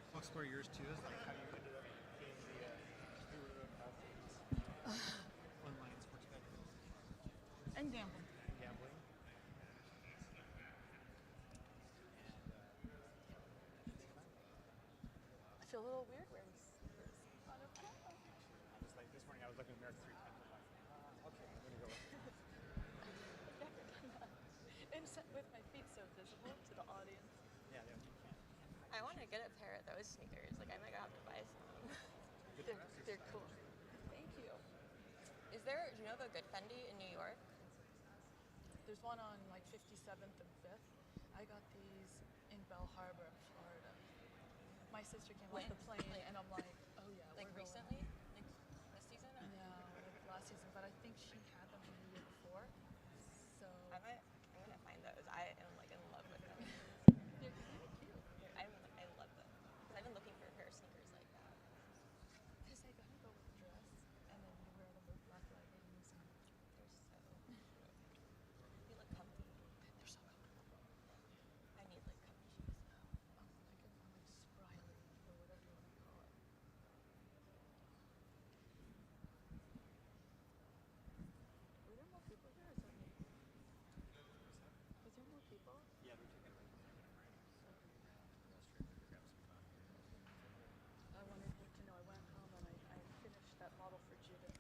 We'll explore yours too, is like how you ended up being the guru of all things online sports betting And gambling. and gambling. I feel a little weird wearing this on a panel. I was like, this morning I was looking at America 3 times. I'm like, okay, I'm gonna go with it. I've never done that. And with my feet so visible to the audience. Yeah, you can't. I want to get a pair of those sneakers. Like, I might have to buy some. They're cool. Thank you. Do you know of a good Fendi in New York? There's one on like 57th and 5th. I got these in Bell Harbor, Florida. My sister came off the plane and I'm like, oh yeah, Like we're recently? Going. Like this season? Or? No, like last season, but I think she had them the year before. So I'm gonna find those. I am like in love with them. they're kind of cute. I love them. I've been looking for a pair of sneakers like that. Because they gotta go with a dress and then you wear them with black leggings and They're so cute. They look comfy. they're so comfortable. I need like comfy shoes though. I'm like spryly or whatever you want to call it. Were there more people here? Or is that me? Was there more people? Yeah, they're taking a break. I wanted you to know I went home and I finished that model for Judith.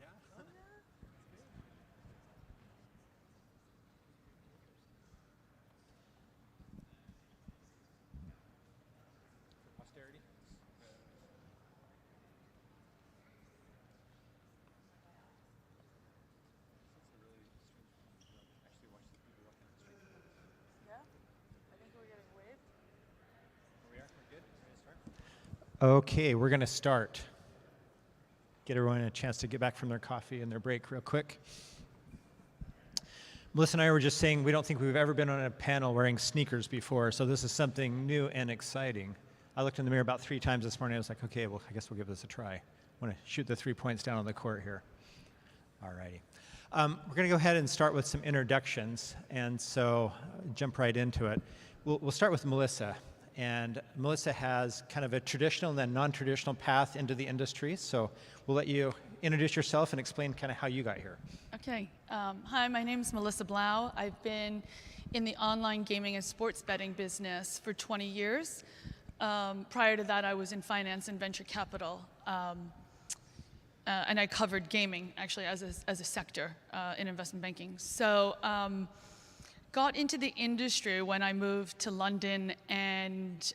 Yeah? Oh yeah? Posterity? Actually watch the people walking the street. Yeah? I think we're getting waved. Here we are. We're good. Ready to start? Okay, we're going to start. Get everyone a chance to get back from their coffee and their break real quick. Melissa and I were just saying we don't think we've ever been on a panel wearing sneakers before, so this is something new and exciting. I looked in the mirror about 3 times this morning. I was like, okay, well, I guess we'll give this a try. I want to shoot the 3 points down on the court here. All righty. We're going to go ahead and start with some introductions, and so jump right into it. We'll start with Melissa. And Melissa has kind of a traditional and then non-traditional path into the industry, so we'll let you introduce yourself and explain kind of how you got here. Okay. Hi, my name is Melissa Blau. I've been in the online gaming and sports betting business for 20 years. Prior to that, I was in finance and venture capital. And I covered gaming, actually, as a sector in investment banking. So got into the industry when I moved to London and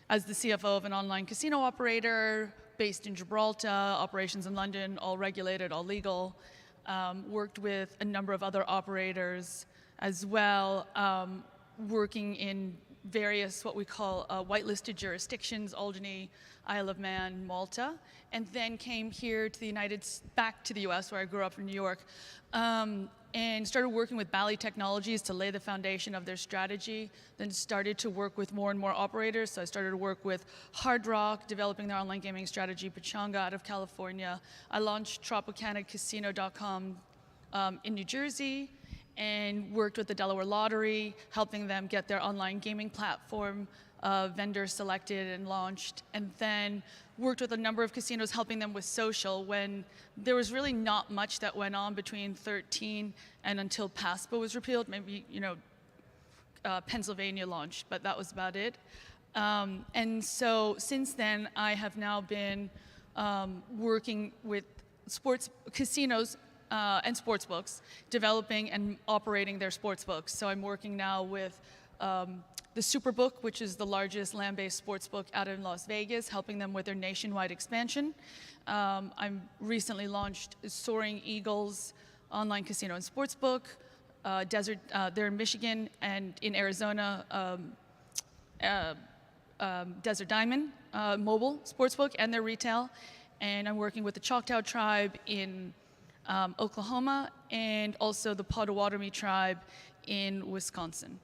as the CFO of an online casino operator based in Gibraltar, operations in London, all regulated, all legal. Worked with a number of other operators as well, working in various what we call whitelisted jurisdictions, Alderney, Isle of Man, Malta, and then came here to back to the US where I grew up in New York, and started working with Bally Technologies to lay the foundation of their strategy, then started to work with more and more operators. So I started to work with Hard Rock, developing their online gaming strategy, Pechanga out of California. I launched TropicanaCasino.com in New Jersey, and worked with the Delaware Lottery, helping them get their online gaming platform vendor selected and launched, and then worked with a number of casinos helping them with social when there was really not much that went on between 2013 and until PASPA was repealed. Maybe, Pennsylvania launched, but that was about it. And so since then, I have now been working with sports casinos and sportsbooks, developing and operating their sportsbooks. So I'm working now with the Superbook, which is the largest land-based sportsbook out in Las Vegas, helping them with their nationwide expansion. I'm recently launched Soaring Eagles online casino and sportsbook. They're in Michigan, and in Arizona, Desert Diamond mobile sportsbook and their retail. And I'm working with the Choctaw tribe in Oklahoma, and also the Potawatomi tribe in Wisconsin.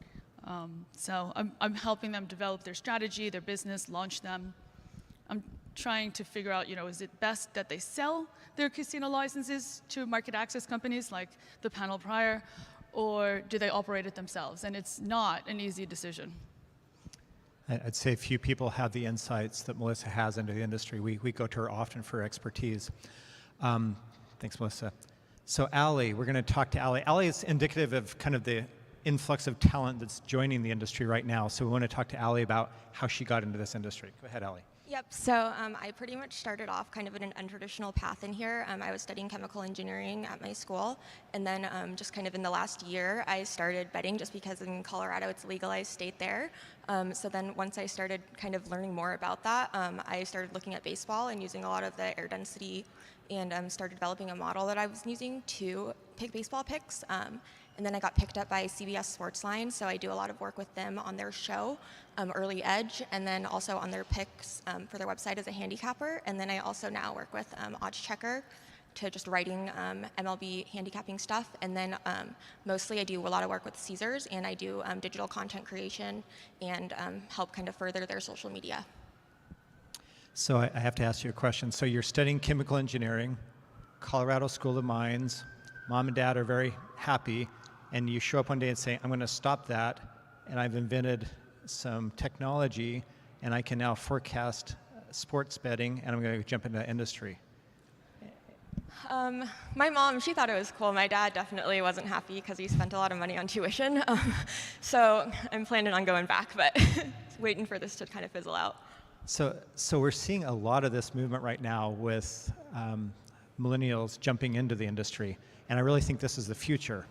So I'm helping them develop their strategy, their business, launch them. I'm trying to figure out, is it best that they sell their casino licenses to market access companies like the panel prior, or do they operate it themselves? And it's not an easy decision. I'd say few people have the insights that Melissa has into the industry. We go to her often for expertise. Thanks, Melissa. So Allie, we're going to talk to Allie. Allie is indicative of kind of the influx of talent that's joining the industry right now. So we want to talk to Allie about how she got into this industry. Go ahead, Allie. Yep, so I pretty much started off kind of in an untraditional path in here. I was studying chemical engineering at my school, and then just kind of in the last year, I started betting just because in Colorado it's a legalized state there. So then once I started kind of learning more about that, I started looking at baseball and using a lot of the air density and started developing a model that I was using to pick baseball picks. And then I got picked up by CBS Sportsline, so I do a lot of work with them on their show, Early Edge, and then also on their picks for their website as a handicapper. And then I also now work with Odds Checker to just writing MLB handicapping stuff. And then mostly I do a lot of work with Caesars, and I do digital content creation and help kind of further their social media. So I have to ask you a question. So you're studying chemical engineering, Colorado School of Mines. Mom and dad are very happy, and you show up one day and say, I'm going to stop that, and I've invented some technology, and I can now forecast sports betting, and I'm going to jump into the industry. My mom, she thought it was cool. My dad definitely wasn't happy because he spent a lot of money on tuition. So I'm planning on going back, but waiting for this to kind of fizzle out. So we're seeing a lot of this movement right now with millennials jumping into the industry, and I really think this is the future.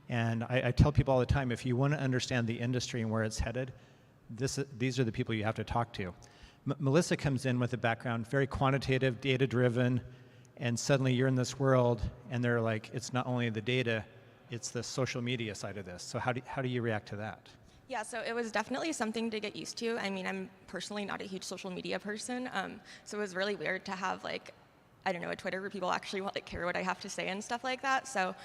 And I tell people all the time, if you want to understand the industry and where it's headed, these are the people you have to talk to. Melissa comes in with a background, very quantitative, data-driven, and suddenly you're in this world, and they're like, it's not only the data, it's the social media side of this. So how do you react to that? Yeah, so it was definitely something to get used to. I mean, I'm personally not a huge social media person, so it was really weird to have I don't know, a Twitter where people actually care what I have to say and stuff like that. So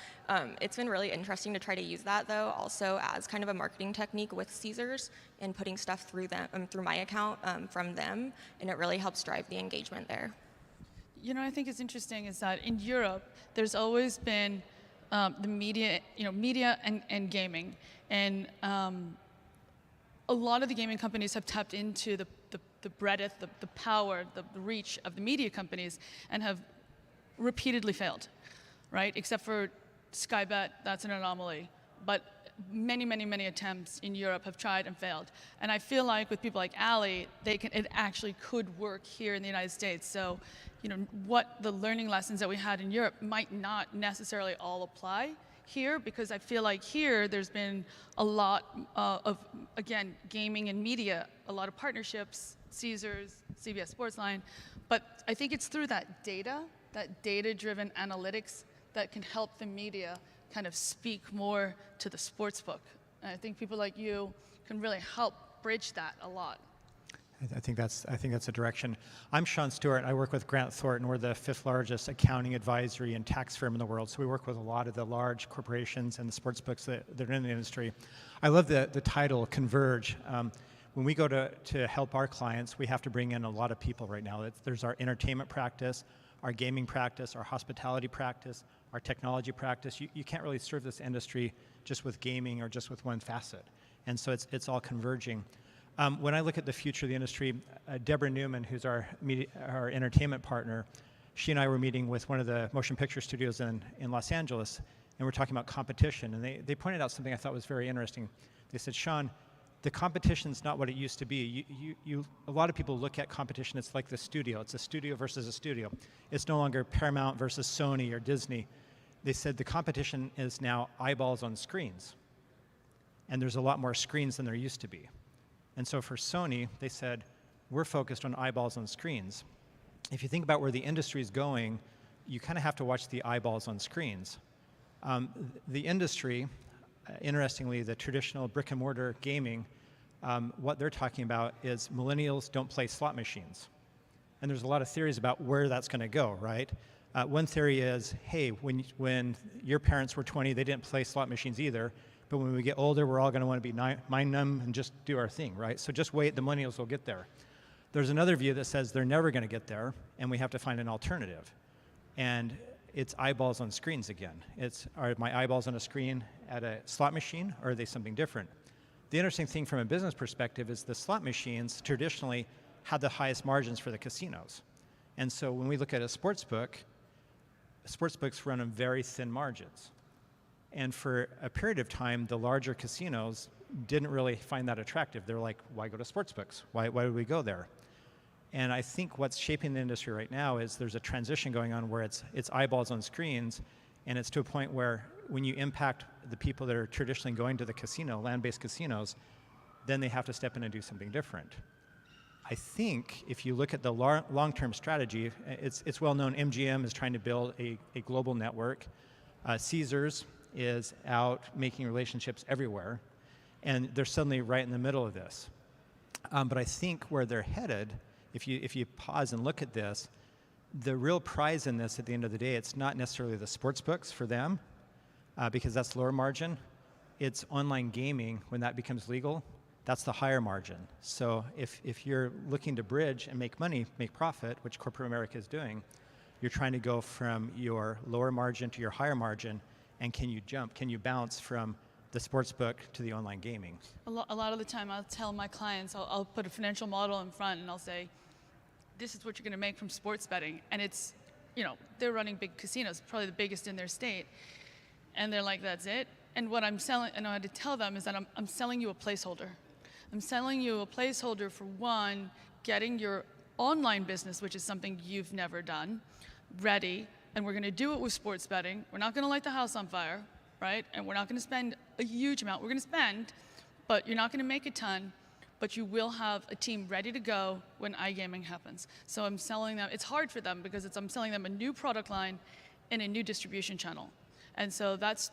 it's been really interesting to try to use that, though, also as kind of a marketing technique with Caesars and putting stuff through them, through my account from them, and it really helps drive the engagement there. You know, I think it's interesting is that in Europe, there's always been the media, media and gaming, and a lot of the gaming companies have tapped into the breadth, the power, the reach of the media companies, and have repeatedly failed, right? Except for Sky Bet, that's an anomaly. But many, many, many attempts in Europe have tried and failed. And I feel like with people like Allie, it actually could work here in the United States. So, what the learning lessons that we had in Europe might not necessarily all apply here, because I feel like here there's been a lot of, again, gaming and media, a lot of partnerships, Caesars, CBS Sportsline, but I think it's through that data-driven analytics that can help the media kind of speak more to the sports book. And I think people like you can really help bridge that a lot. I think that's a direction. I'm Sean Stewart. I work with Grant Thornton. We're the 5th largest accounting, advisory, and tax firm in the world. So we work with a lot of the large corporations and the sports books that are in the industry. I love the title, Converge. When we go to help our clients, we have to bring in a lot of people right now. There's our entertainment practice, our gaming practice, our hospitality practice, our technology practice. You can't really serve this industry just with gaming or just with one facet. And so it's all converging. When I look at the future of the industry, Deborah Newman, who's our entertainment partner, she and I were meeting with one of the motion picture studios in Los Angeles, and we're talking about competition. And they pointed out something I thought was very interesting. They said, Sean, the competition's not what it used to be. A lot of people look at competition, it's like the studio. It's a studio versus a studio. It's no longer Paramount versus Sony or Disney. They said the competition is now eyeballs on screens. And there's a lot more screens than there used to be. And so for Sony, they said, we're focused on eyeballs on screens. If you think about where the industry is going, you kind of have to watch the eyeballs on screens. The industry, interestingly, the traditional brick and mortar gaming, what they're talking about is millennials don't play slot machines. And there's a lot of theories about where that's going to go, right? One theory is, hey, when your parents were 20, they didn't play slot machines either. But when we get older, we're all going to want to be mind numb and just do our thing, right? So just wait, the millennials will get there. There's another view that says they're never going to get there, and we have to find an alternative. And it's eyeballs on screens again. Are my eyeballs on a screen at a slot machine, or are they something different? The interesting thing from a business perspective is the slot machines traditionally had the highest margins for the casinos. And so when we look at a sportsbooks run on very thin margins. And for a period of time, the larger casinos didn't really find that attractive. They're like, why go to sportsbooks? Why would we go there? And I think what's shaping the industry right now is there's a transition going on where it's eyeballs on screens, and it's to a point where when you impact the people that are traditionally going to the casino, land-based casinos, then they have to step in and do something different. I think if you look at the long-term strategy, it's well known MGM is trying to build a global network. Caesars is out making relationships everywhere, and they're suddenly right in the middle of this. But I think where they're headed, if you pause and look at this, the real prize in this at the end of the day, it's not necessarily the sports books for them, because that's lower margin. It's online gaming. When that becomes legal, that's the higher margin. So if you're looking to bridge and make money, make profit, which corporate America is doing, you're trying to go from your lower margin to your higher margin, and can you bounce from the sports book to the online gaming? A lot of the time I'll tell my clients, I'll put a financial model in front and I'll say, this is what you're going to make from sports betting. And it's, they're running big casinos, probably the biggest in their state. And they're like, that's it? And what I'm selling, and I had to tell them is that I'm selling you a placeholder. I'm selling you a placeholder for one, getting your online business, which is something you've never done, ready. And we're going to do it with sports betting. We're not going to light the house on fire, right? And we're not going to spend a huge amount. We're going to spend, but you're not going to make a ton, but you will have a team ready to go when iGaming happens. So I'm selling them, it's hard for them because I'm selling them a new product line and a new distribution channel. And so that's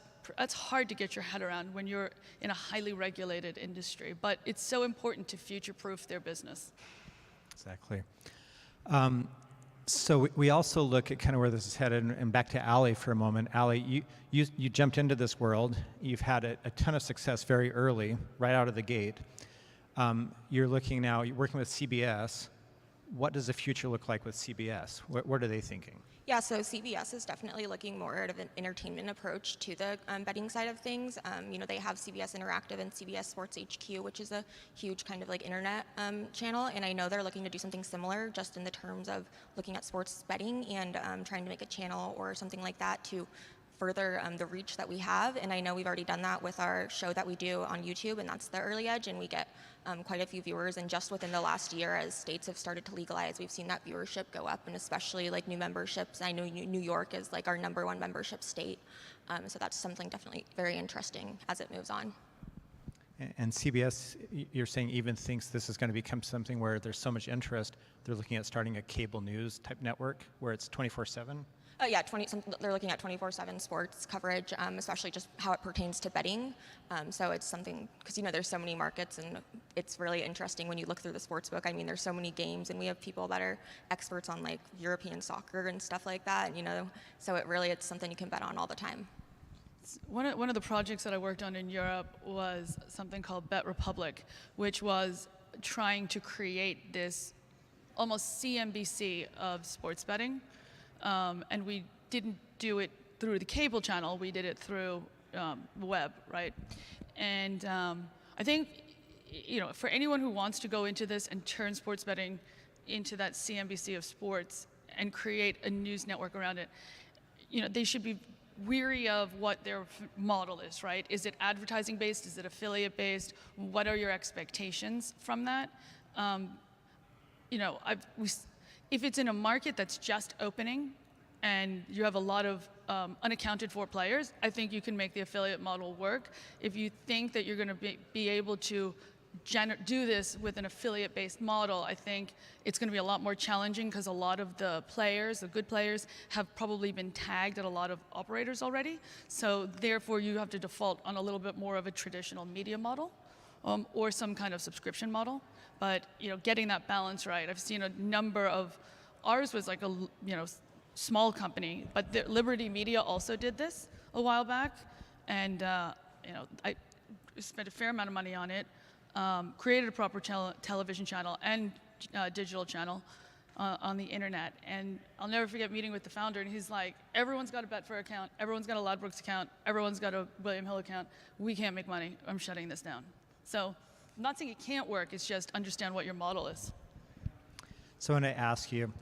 hard to get your head around when you're in a highly regulated industry, but it's so important to future-proof their business. Exactly. So we also look at kind of where this is headed, and back to Ali for a moment. Ali, you jumped into this world. You've had a ton of success very early, right out of the gate. You're working with CBS. What does the future look like with CBS? What are they thinking? Yeah, so CBS is definitely looking more at an entertainment approach to the betting side of things. They have CBS Interactive and CBS Sports HQ, which is a huge kind of like internet channel, and I know they're looking to do something similar just in the terms of looking at sports betting and trying to make a channel or something like that to further the reach that we have. And I know we've already done that with our show that we do on YouTube, and that's the Early Edge, and we get quite a few viewers. And just within the last year, as states have started to legalize, we've seen that viewership go up, and especially like new memberships. I know New York is like our #1 membership state, so that's something definitely very interesting as it moves on. And CBS, you're saying, even thinks this is going to become something where there's so much interest, they're looking at starting a cable news type network where it's 24/7? Yeah, they're looking at 24/7 sports coverage, especially just how it pertains to betting. So it's something, because there's so many markets, and it's really interesting when you look through the sports book. I mean, there's so many games, and we have people that are experts on like European soccer and stuff like that. So it's something you can bet on all the time. One of the projects that I worked on in Europe was something called Bet Republic, which was trying to create this almost CNBC of sports betting. And we didn't do it through the cable channel, we did it through the web, right? And I think, for anyone who wants to go into this and turn sports betting into that CNBC of sports and create a news network around it, they should be weary of what their model is, right? Is it advertising based? Is it affiliate based? What are your expectations from that? If it's in a market that's just opening and you have a lot of unaccounted for players, I think you can make the affiliate model work. If you think that you're going to be able to do this with an affiliate-based model, I think it's going to be a lot more challenging because a lot of the players, the good players, have probably been tagged at a lot of operators already. So therefore, you have to default on a little bit more of a traditional media model or some kind of subscription model. But getting that balance right, I've seen a number of, ours was like a small company, but Liberty Media also did this a while back, and I spent a fair amount of money on it, created a proper television channel and digital channel, on the internet. And I'll never forget meeting with the founder, and he's like, everyone's got a Betfair account, everyone's got a Ladbrokes account, everyone's got a William Hill account. We can't make money. I'm shutting this down. So I'm not saying it can't work. It's just understand what your model is. So I want to ask you,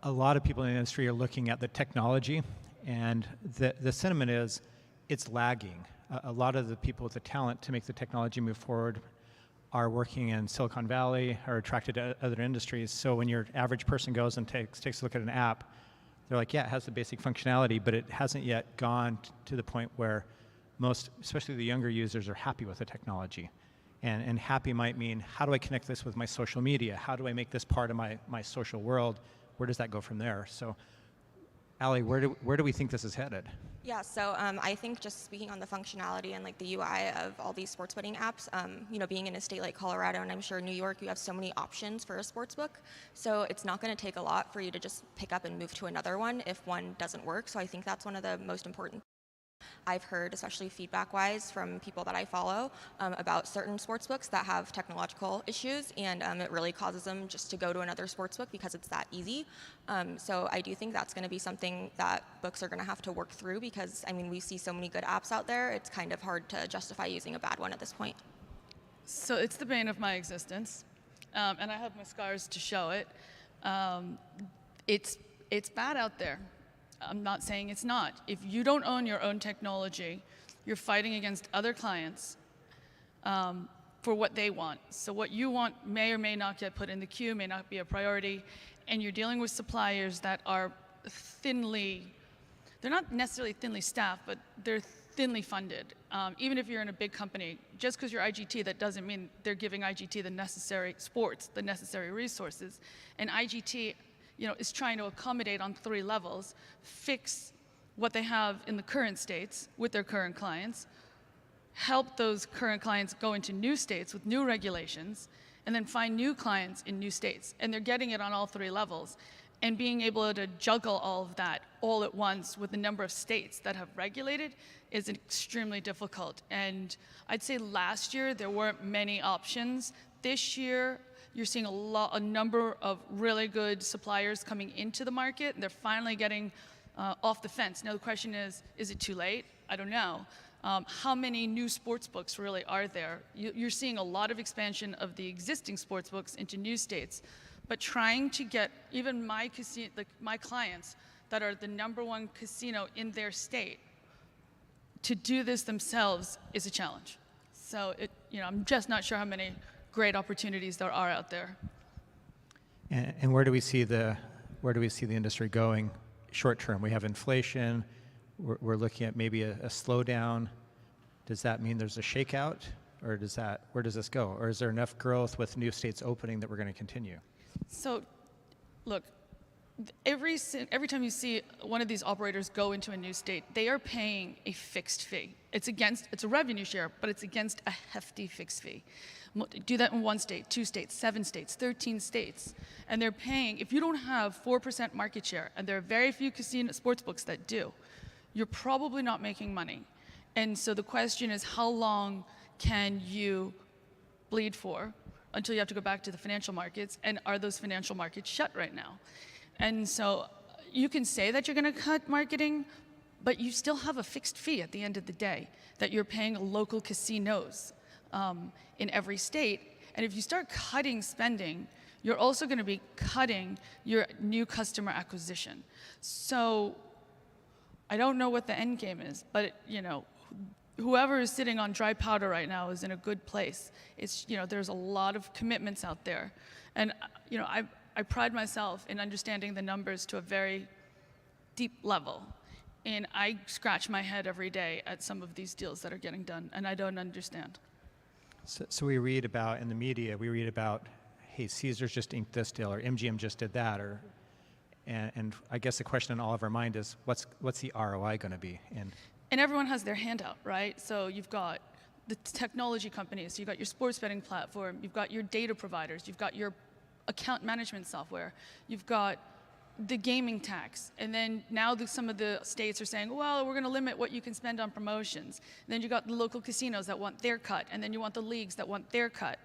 a lot of people in the industry are looking at the technology, and the sentiment is it's lagging. A lot of the people with the talent to make the technology move forward are working in Silicon Valley, are attracted to other industries. So when your average person goes and takes a look at an app, they're like, yeah, it has the basic functionality, but it hasn't yet gone to the point where most, especially the younger users, are happy with the technology. And happy might mean, how do I connect this with my social media? How do I make this part of my social world? Where does that go from there? So, Allie, where do we think this is headed? Yeah, so I think just speaking on the functionality and like the UI of all these sports betting apps, you know, being in a state like Colorado, and I'm sure New York, you have so many options for a sports book. So it's not going to take a lot for you to just pick up and move to another one if one doesn't work. So I think that's one of the most important I've heard, especially feedback-wise, from people that I follow about certain sportsbooks that have technological issues, and it really causes them just to go to another sportsbook because it's that easy. So I do think that's going to be something that books are going to have to work through because, I mean, we see so many good apps out there, it's kind of hard to justify using a bad one at this point. So it's the bane of my existence, and I have my scars to show it. It's bad out there. I'm not saying it's not. If you don't own your own technology, you're fighting against other clients for what they want. So what you want may or may not get put in the queue, may not be a priority, and you're dealing with suppliers that are they're not necessarily thinly staffed, but they're thinly funded. Even if you're in a big company, just because you're IGT, that doesn't mean they're giving IGT the necessary resources. And IGT, you know, is trying to accommodate on 3 levels, fix what they have in the current states with their current clients, help those current clients go into new states with new regulations, and then find new clients in new states. And they're getting it on all 3 levels. And being able to juggle all of that all at once with the number of states that have regulated is extremely difficult. And I'd say last year there weren't many options. This year, you're seeing a number of really good suppliers coming into the market, and they're finally getting off the fence. Now the question is it too late? I don't know. How many new sports books really are there? You're seeing a lot of expansion of the existing sports books into new states, but trying to get even my clients that are the #1 casino in their state to do this themselves is a challenge. So I'm just not sure how many great opportunities there are out there. And where do we see the industry going short term? We have inflation. We're looking at maybe a slowdown. Does that mean there's a shakeout, or where does this go? Or is there enough growth with new states opening that we're going to continue? So, look, every time you see one of these operators go into a new state, they are paying a fixed fee. It's a revenue share, but it's against a hefty fixed fee. Do that in 1 state, 2 states, 7 states, 13 states. And they're paying, if you don't have 4% market share, and there are very few casino sports books that do, you're probably not making money. And so the question is, how long can you bleed for until you have to go back to the financial markets? And are those financial markets shut right now? And so you can say that you're going to cut marketing, but you still have a fixed fee at the end of the day that you're paying local casinos in every state. And if you start cutting spending, you're also going to be cutting your new customer acquisition. So I don't know what the end game is, but whoever is sitting on dry powder right now is in a good place. There's a lot of commitments out there. And I pride myself in understanding the numbers to a very deep level. And I scratch my head every day at some of these deals that are getting done, and I don't understand. So we read about, in the media, hey, Caesars just inked this deal, or MGM just did that, and I guess the question in all of our mind is, what's the ROI going to be? And everyone has their hand out, right? So you've got the technology companies, you've got your sports betting platform, you've got your data providers, you've got your account management software, you've got the gaming tax, and then now some of the states are saying, well, we're going to limit what you can spend on promotions. And then you got the local casinos that want their cut, and then you want the leagues that want their cut.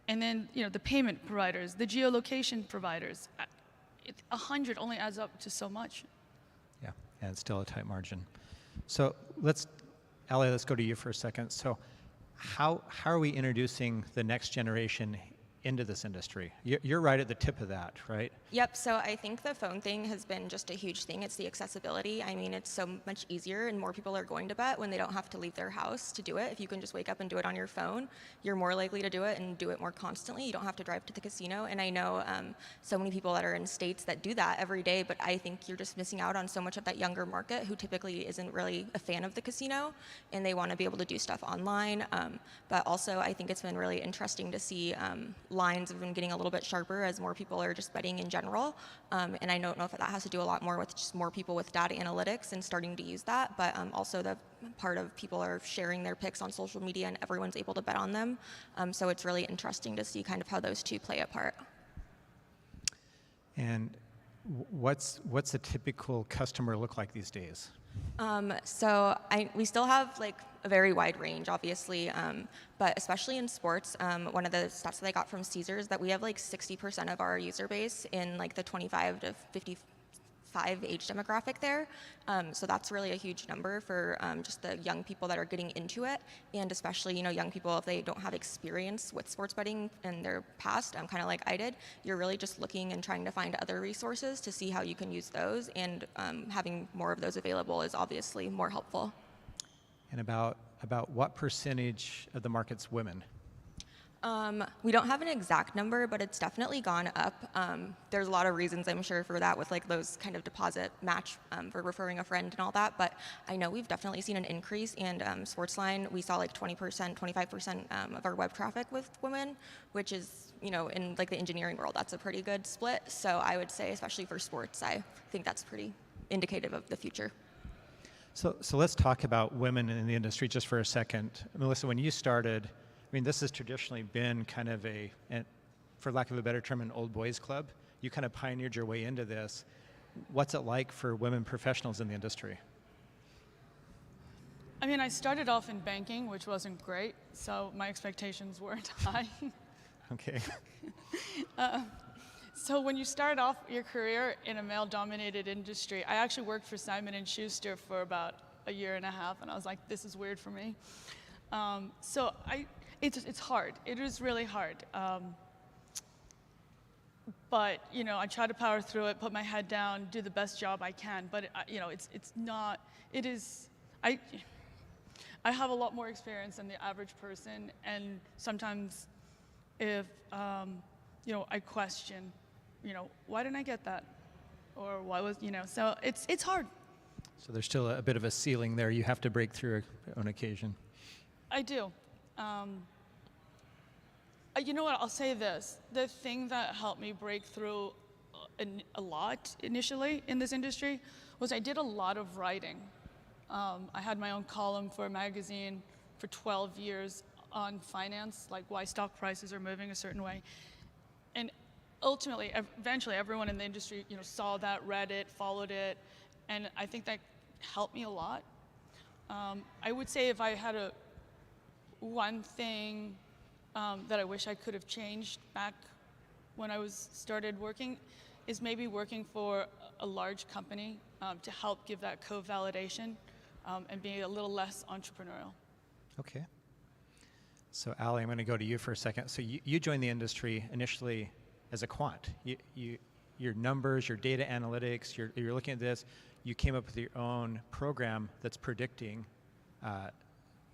And then, the payment providers, the geolocation providers. 100 only adds up to so much. Yeah, and it's still a tight margin. So Ali, let's go to you for a second. So how are we introducing the next generation into this industry? You're right at the tip of that, right? Yep, so I think the phone thing has been just a huge thing. It's the accessibility. I mean, it's so much easier and more people are going to bet when they don't have to leave their house to do it. If you can just wake up and do it on your phone, you're more likely to do it and do it more constantly. You don't have to drive to the casino. And I know so many people that are in states that do that every day, but I think you're just missing out on so much of that younger market who typically isn't really a fan of the casino and they want to be able to do stuff online. But also I think it's been really interesting to see lines have been getting a little bit sharper as more people are just betting in general. And I don't know if that has to do a lot more with just more people with data analytics and starting to use that, but also the part of people are sharing their picks on social media and everyone's able to bet on them. So it's really interesting to see kind of how those two play a part. And what's a typical customer look like these days? So we still have like a very wide range, obviously, but especially in sports, one of the stats that I got from Caesar is that we have like 60% of our user base in like the 25 to 55 age demographic there. So that's really a huge number for just the young people that are getting into it, and especially young people if they don't have experience with sports betting in their past, kind of like I did. You're really just looking and trying to find other resources to see how you can use those, and having more of those available is obviously more helpful. And about what percentage of the market's women? We don't have an exact number, but it's definitely gone up. There's a lot of reasons, I'm sure, for that with like those kind of deposit match for referring a friend and all that. But I know we've definitely seen an increase. And Sportsline, we saw like 20%, 25% of our web traffic with women, which is, in like the engineering world, that's a pretty good split. So I would say, especially for sports, I think that's pretty indicative of the future. So let's talk about women in the industry just for a second. Melissa, when you started, this has traditionally been kind of for lack of a better term, an old boys club. You kind of pioneered your way into this. What's it like for women professionals in the industry? I started off in banking, which wasn't great, so my expectations weren't high. Okay. So when you start off your career in a male-dominated industry, I actually worked for Simon & Schuster for about a year and a half, and I was like, this is weird for me. It's hard. It is really hard. But I try to power through it, put my head down, do the best job I can. But it's not. It is. I have a lot more experience than the average person, and sometimes if I question, why didn't I get that, or why was So it's hard. So there's still a bit of a ceiling there you have to break through on occasion. I do. You know what? I'll say this. The thing that helped me break through a lot initially in this industry was I did a lot of writing. I had my own column for a magazine for 12 years on finance, like why stock prices are moving a certain way. And ultimately, eventually, everyone in the industry, saw that, read it, followed it, and I think that helped me a lot. I would say if I had one thing that I wish I could have changed back when I started working is maybe working for a large company to help give that co-validation and be a little less entrepreneurial. Okay. So Ali, I'm going to go to you for a second. So you joined the industry initially as a quant. Your numbers, your data analytics, you're looking at this. You came up with your own program that's predicting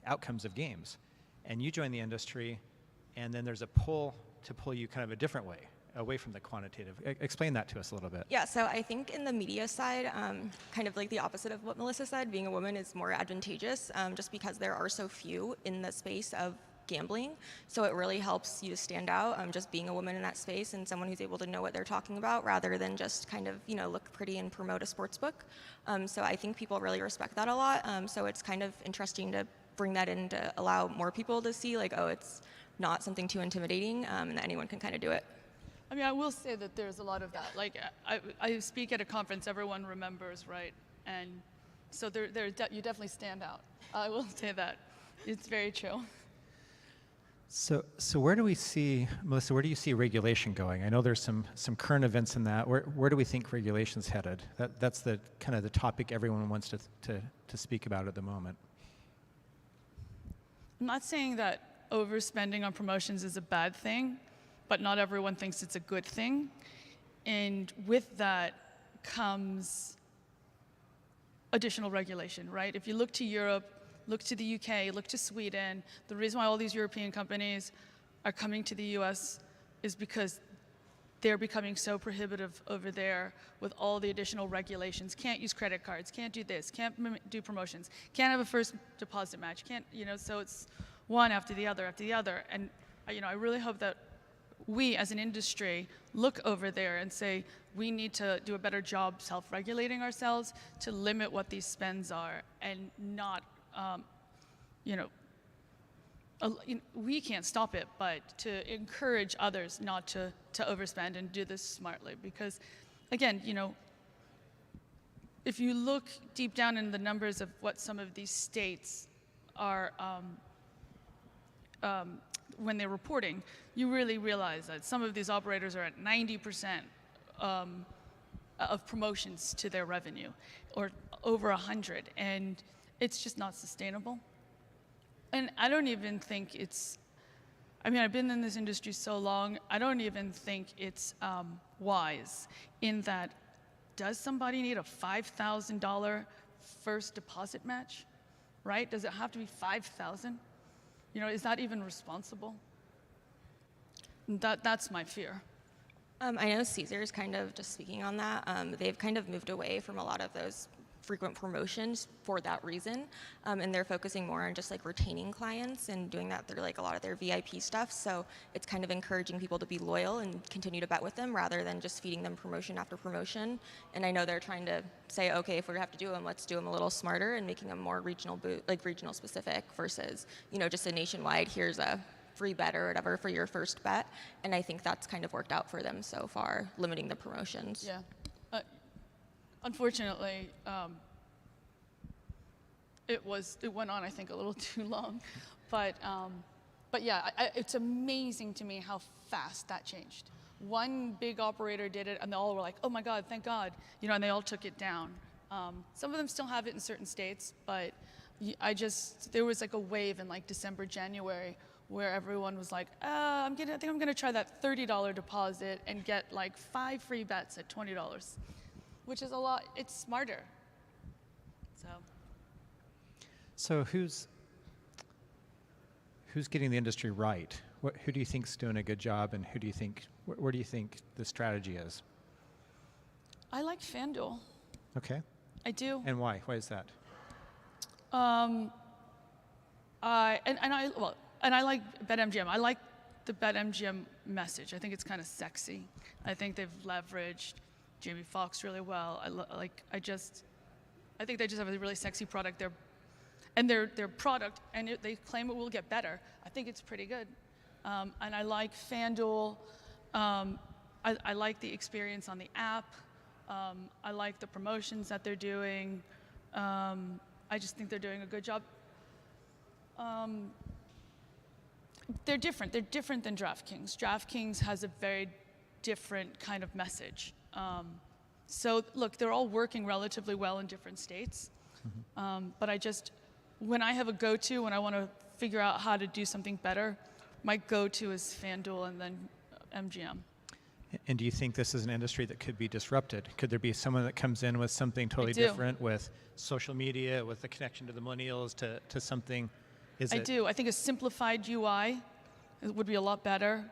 outcomes of games. And you joined the industry, and then there's a pull to pull you kind of a different way, away from the quantitative. Explain that to us a little bit. Yeah, so I think in the media side, kind of like the opposite of what Melissa said, being a woman is more advantageous just because there are so few in the space of gambling. So it really helps you to stand out, just being a woman in that space and someone who's able to know what they're talking about rather than just kind of, look pretty and promote a sports book. So I think people really respect that a lot. So it's kind of interesting to bring that in to allow more people to see like, oh, it's not something too intimidating and that anyone can kind of do it. I will say that there's a lot of that. Like, I speak at a conference everyone remembers, right? And so you definitely stand out. I will say that. It's very true. So where do we see, Melissa, where do you see regulation going? I know there's some current events in that. Where do we think regulation's headed? That's the kind of the topic everyone wants to speak about at the moment. I'm not saying that overspending on promotions is a bad thing, but not everyone thinks it's a good thing. And with that comes additional regulation, right? If you look to Europe, look to the UK, look to Sweden, the reason why all these European companies are coming to the US is because they're becoming so prohibitive over there with all the additional regulations. Can't use credit cards, can't do this, can't do promotions, can't have a first deposit match, can't, so it's one after the other after the other. And, I really hope that we as an industry look over there and say, we need to do a better job self-regulating ourselves to limit what these spends are and not, we can't stop it, but to encourage others not to overspend and do this smartly. Because, again, if you look deep down in the numbers of what some of these states are, when they're reporting, you really realize that some of these operators are at 90% of promotions to their revenue, or over 100, and it's just not sustainable. And I don't even think I've been in this industry so long, I don't even think it's wise in that, does somebody need a $5,000 first deposit match, right? Does it have to be $5,000? Is that even responsible? That's my fear. I know Caesar's kind of, just speaking on that, they've kind of moved away from a lot of those frequent promotions for that reason, and they're focusing more on just like retaining clients and doing that through like a lot of their VIP stuff. So it's kind of encouraging people to be loyal and continue to bet with them rather than just feeding them promotion after promotion. And I know they're trying to say, okay, if we have to do them, let's do them a little smarter and making them more regional specific versus just a nationwide, here's a free bet or whatever for your first bet. And I think that's kind of worked out for them so far, limiting the promotions. Yeah. Unfortunately, it went on, I think, a little too long, but yeah, it's amazing to me how fast that changed. One big operator did it, and they all were like, "Oh my God, thank God!" And they all took it down. Some of them still have it in certain states, but there was like a wave in like December, January, where everyone was like, I think I'm gonna try that $30 deposit and get like 5 free bets at $20. Which is a lot. It's smarter. So who's getting the industry right? Who do you think's doing a good job, and where do you think the strategy is? I like FanDuel. Okay. I do. And why? Why is that? I like BetMGM. I like the BetMGM message. I think it's kind of sexy. I think they've leveraged Jamie Foxx really well. I think they just have a really sexy product. Their product, and they claim it will get better. I think it's pretty good. And I like FanDuel. I like the experience on the app. I like the promotions that they're doing. I just think they're doing a good job. They're different. They're different than DraftKings. DraftKings has a very different kind of message. So look, they're all working relatively well in different states. But when I have a go-to, when I want to figure out how to do something better, my go-to is FanDuel and then MGM. And do you think this is an industry that could be disrupted? Could there be someone that comes in with something totally different, with social media, with the connection to the millennials, to something? I do. I think a simplified UI would be a lot better.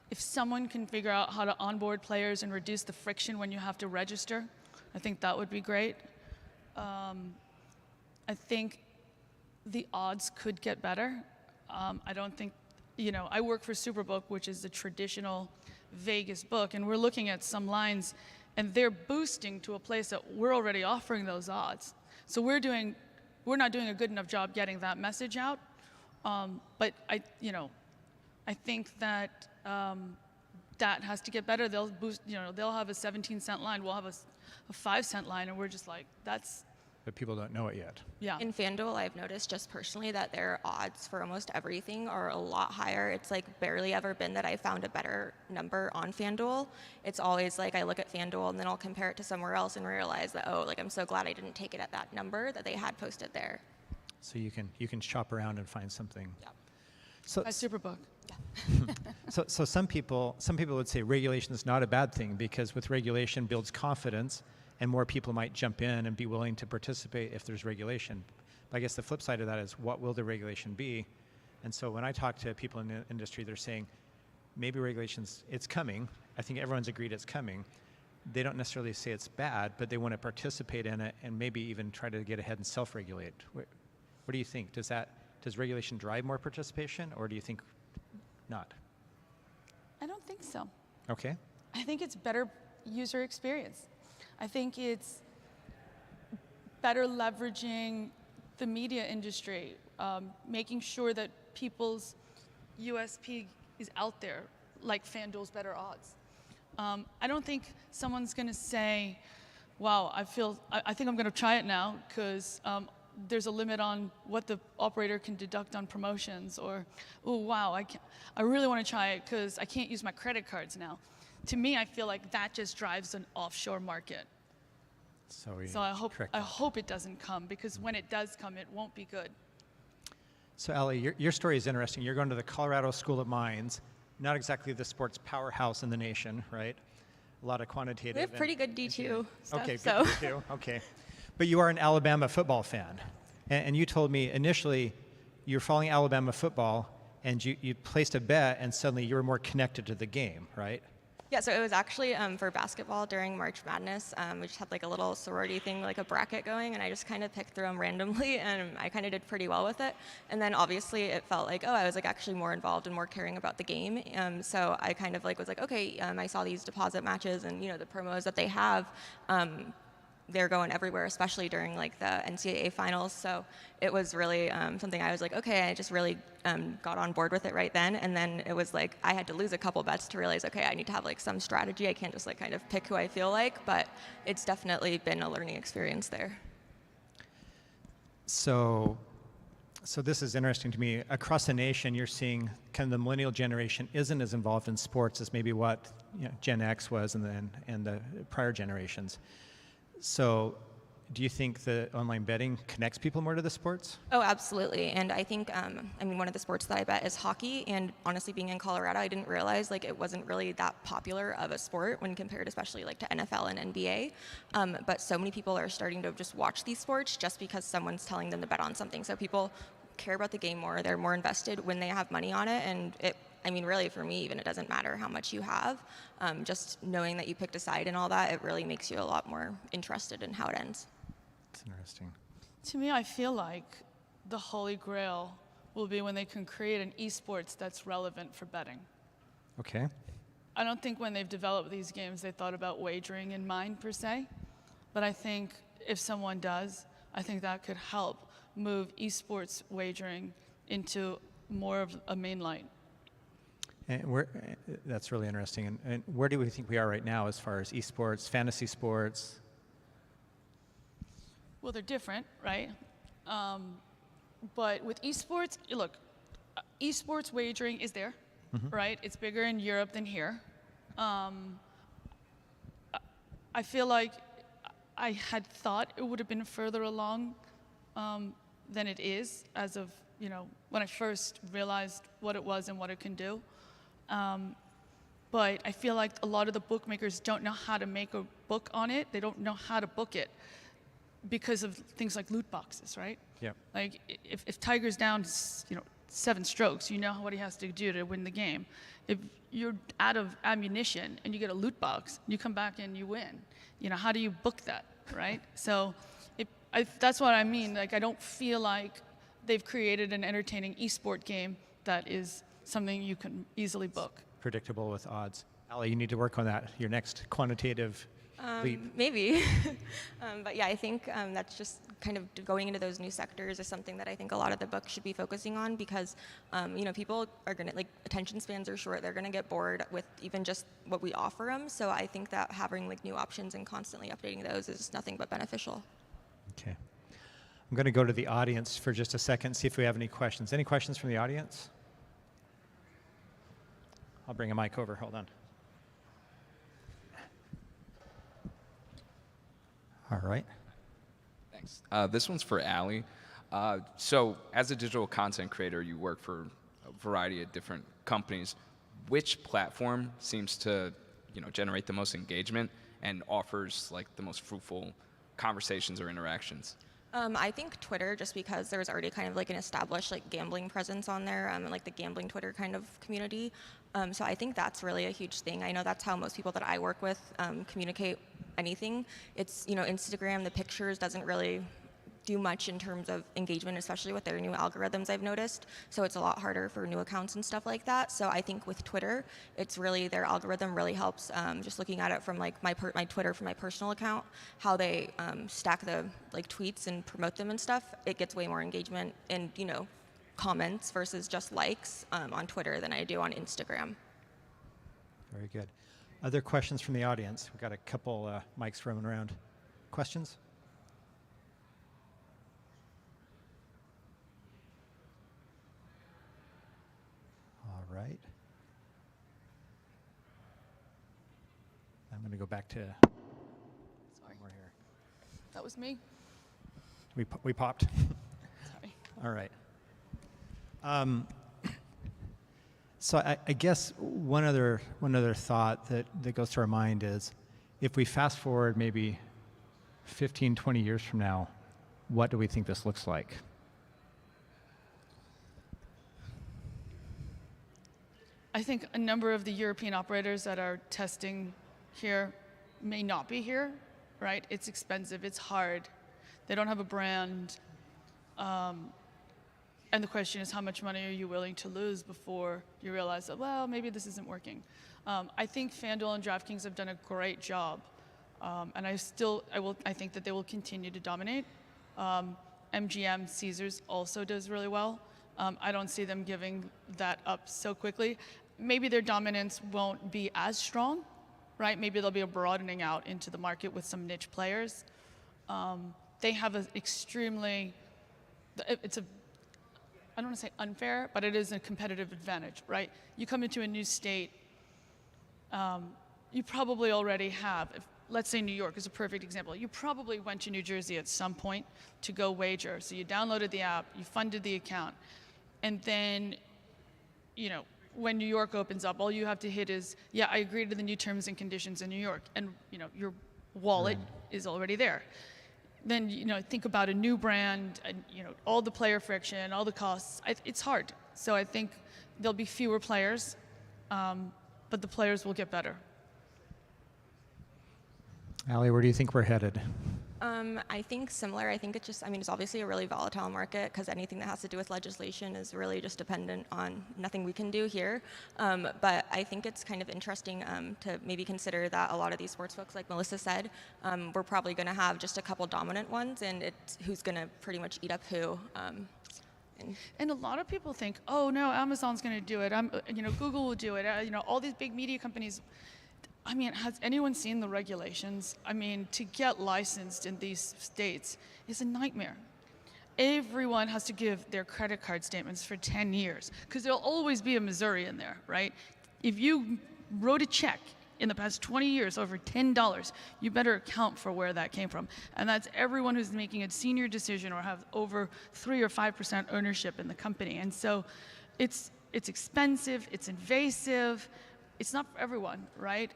If someone can figure out how to onboard players and reduce the friction when you have to register, I think that would be great. I think the odds could get better. I don't think, I work for Superbook, which is the traditional Vegas book, and we're looking at some lines, and they're boosting to a place that we're already offering those odds. So we're not doing a good enough job getting that message out. But I think that that has to get better. They'll boost, they'll have a 17-cent line. We'll have a 5-cent line, and we're just like, that's but people don't know it yet. Yeah. In FanDuel, I've noticed just personally that their odds for almost everything are a lot higher. It's like barely ever been that I found a better number on FanDuel. It's always like I look at FanDuel and then I'll compare it to somewhere else and realize that, oh, like I'm so glad I didn't take it at that number that they had posted there. So you can shop around and find something. Yeah. So, By Superbook. so some people would say regulation is not a bad thing because with regulation builds confidence and more people might jump in and be willing to participate if there's regulation. But I guess the flip side of that is what will the regulation be? And so when I talk to people in the industry, they're saying maybe regulations, it's coming. I think everyone's agreed it's coming. They don't necessarily say it's bad, but they want to participate in it and maybe even try to get ahead and self-regulate. What do you think? Does regulation drive more participation, or do you think not? I don't think so. Okay. I think it's better user experience. I think it's better leveraging the media industry, making sure that people's USP is out there, like FanDuel's better odds. I don't think someone's going to say, wow, I think I'm going to try it now because there's a limit on what the operator can deduct on promotions, or, oh, wow, I really want to try it because I can't use my credit cards now. To me, I feel like that just drives an offshore market. So I hope it doesn't come, because when it does come, it won't be good. So Ellie, your story is interesting. You're going to the Colorado School of Mines, not exactly the sports powerhouse in the nation, right? A lot of quantitative. We have pretty good D2 stuff. Okay, so. good D2, okay. But you are an Alabama football fan. And you told me initially you were following Alabama football and you placed a bet and suddenly you were more connected to the game, right? Yeah, so it was actually for basketball during March Madness. We just had like a little sorority thing, like a bracket going, and I just kind of picked through them randomly, and I kind of did pretty well with it. And then obviously it felt like, oh, I was like actually more involved and more caring about the game. So I kind of like was like, okay, I saw these deposit matches and the promos that they have. They're going everywhere, especially during like the NCAA finals. So it was really something I was like, okay, I just really got on board with it right then. And then it was like, I had to lose a couple bets to realize, okay, I need to have like some strategy. I can't just like kind of pick who I feel like, but it's definitely been a learning experience there. So this is interesting to me. Across the nation, you're seeing kind of the millennial generation isn't as involved in sports as maybe what Gen X was and the prior generations. So do you think the online betting connects people more to the sports? Oh, absolutely. And I think, one of the sports that I bet is hockey. And honestly, being in Colorado, I didn't realize like it wasn't really that popular of a sport when compared especially like to NFL and NBA. But so many people are starting to just watch these sports just because someone's telling them to bet on something. So people care about the game more. They're more invested when they have money on it. And really for me, even it doesn't matter how much you have. Just knowing that you picked a side and all that, it really makes you a lot more interested in how it ends. That's interesting. To me, I feel like the holy grail will be when they can create an esports that's relevant for betting. Okay. I don't think when they've developed these games, they thought about wagering in mind per se. But I think if someone does, I think that could help move esports wagering into more of a main line. And that's really interesting. And where do we think we are right now as far as esports, fantasy sports? Well, they're different, right? But with esports, look, esports wagering is there, right? It's bigger in Europe than here. I feel like I had thought it would have been further along than it is as of, when I first realized what it was and what it can do. But I feel like a lot of the bookmakers don't know how to make a book on it. They don't know how to book it because of things like loot boxes, right? Yeah. Like if Tiger's down, 7 strokes, you know what he has to do to win the game. If you're out of ammunition and you get a loot box, you come back and you win. How do you book that, right? So that's what I mean. Like, I don't feel like they've created an entertaining esport game that is something you can easily book. Predictable with odds. Ali, you need to work on that. Your next quantitative leap. Maybe. But yeah, I think that's just kind of going into those new sectors is something that I think a lot of the books should be focusing on because, people are going to, attention spans are short. They're going to get bored with even just what we offer them. So I think that having new options and constantly updating those is nothing but beneficial. Okay. I'm going to go to the audience for just a second, see if we have any questions. Any questions from the audience? I'll bring a mic over. Hold on. All right. Thanks. This one's for Allie. So as a digital content creator, you work for a variety of different companies. Which platform seems to generate the most engagement and offers like the most fruitful conversations or interactions? I think Twitter, just because there's already kind of like an established like gambling presence on there, and like the gambling Twitter kind of community. So I think that's really a huge thing. I know that's how most people that I work with communicate anything. It's, Instagram, the pictures doesn't really do much in terms of engagement, especially with their new algorithms, I've noticed. So it's a lot harder for new accounts and stuff like that. So I think with Twitter, it's really, their algorithm really helps, just looking at it from like my Twitter from my personal account, how they stack the like tweets and promote them and stuff. It gets way more engagement and, comments versus just likes on Twitter than I do on Instagram. Very good. Other questions from the audience? We've got a couple mics roaming around. Questions? All right. I'm going to go back to. Sorry. More here. That was me. We popped. Sorry. All right. So I guess one other thought that goes to our mind is, if we fast forward maybe 15, 20 years from now, what do we think this looks like? I think a number of the European operators that are testing here may not be here, right? It's expensive, it's hard. They don't have a brand. And the question is, how much money are you willing to lose before you realize that, well, maybe this isn't working? I think FanDuel and DraftKings have done a great job. And I think that they will continue to dominate. MGM, Caesars also does really well. I don't see them giving that up so quickly. Maybe their dominance won't be as strong, right? Maybe there'll be a broadening out into the market with some niche players. They have an extremely, I don't want to say unfair, but it is a competitive advantage, right? You come into a new state, you probably already have, let's say New York is a perfect example. You probably went to New Jersey at some point to go wager. So you downloaded the app, you funded the account, and then, when New York opens up, all you have to hit is, yeah, I agree to the new terms and conditions in New York, and your wallet is already there. Then think about a new brand, and all the player friction, all the costs. It's hard. So I think there'll be fewer players, but the players will get better. Allie, where do you think we're headed? I think similar. I think it's obviously a really volatile market, because anything that has to do with legislation is really just dependent on nothing we can do here. But I think it's kind of interesting to maybe consider that a lot of these sports books, like Melissa said, we're probably going to have just a couple dominant ones, and it's who's going to pretty much eat up who. And a lot of people think, oh no, Amazon's going to do it. Google will do it. All these big media companies. Has anyone seen the regulations? To get licensed in these states is a nightmare. Everyone has to give their credit card statements for 10 years, because there'll always be a Missouri in there, right? If you wrote a check in the past 20 years over $10, you better account for where that came from. And that's everyone who's making a senior decision or have over 3 or 5% ownership in the company. And so it's expensive, it's invasive. It's not for everyone, right?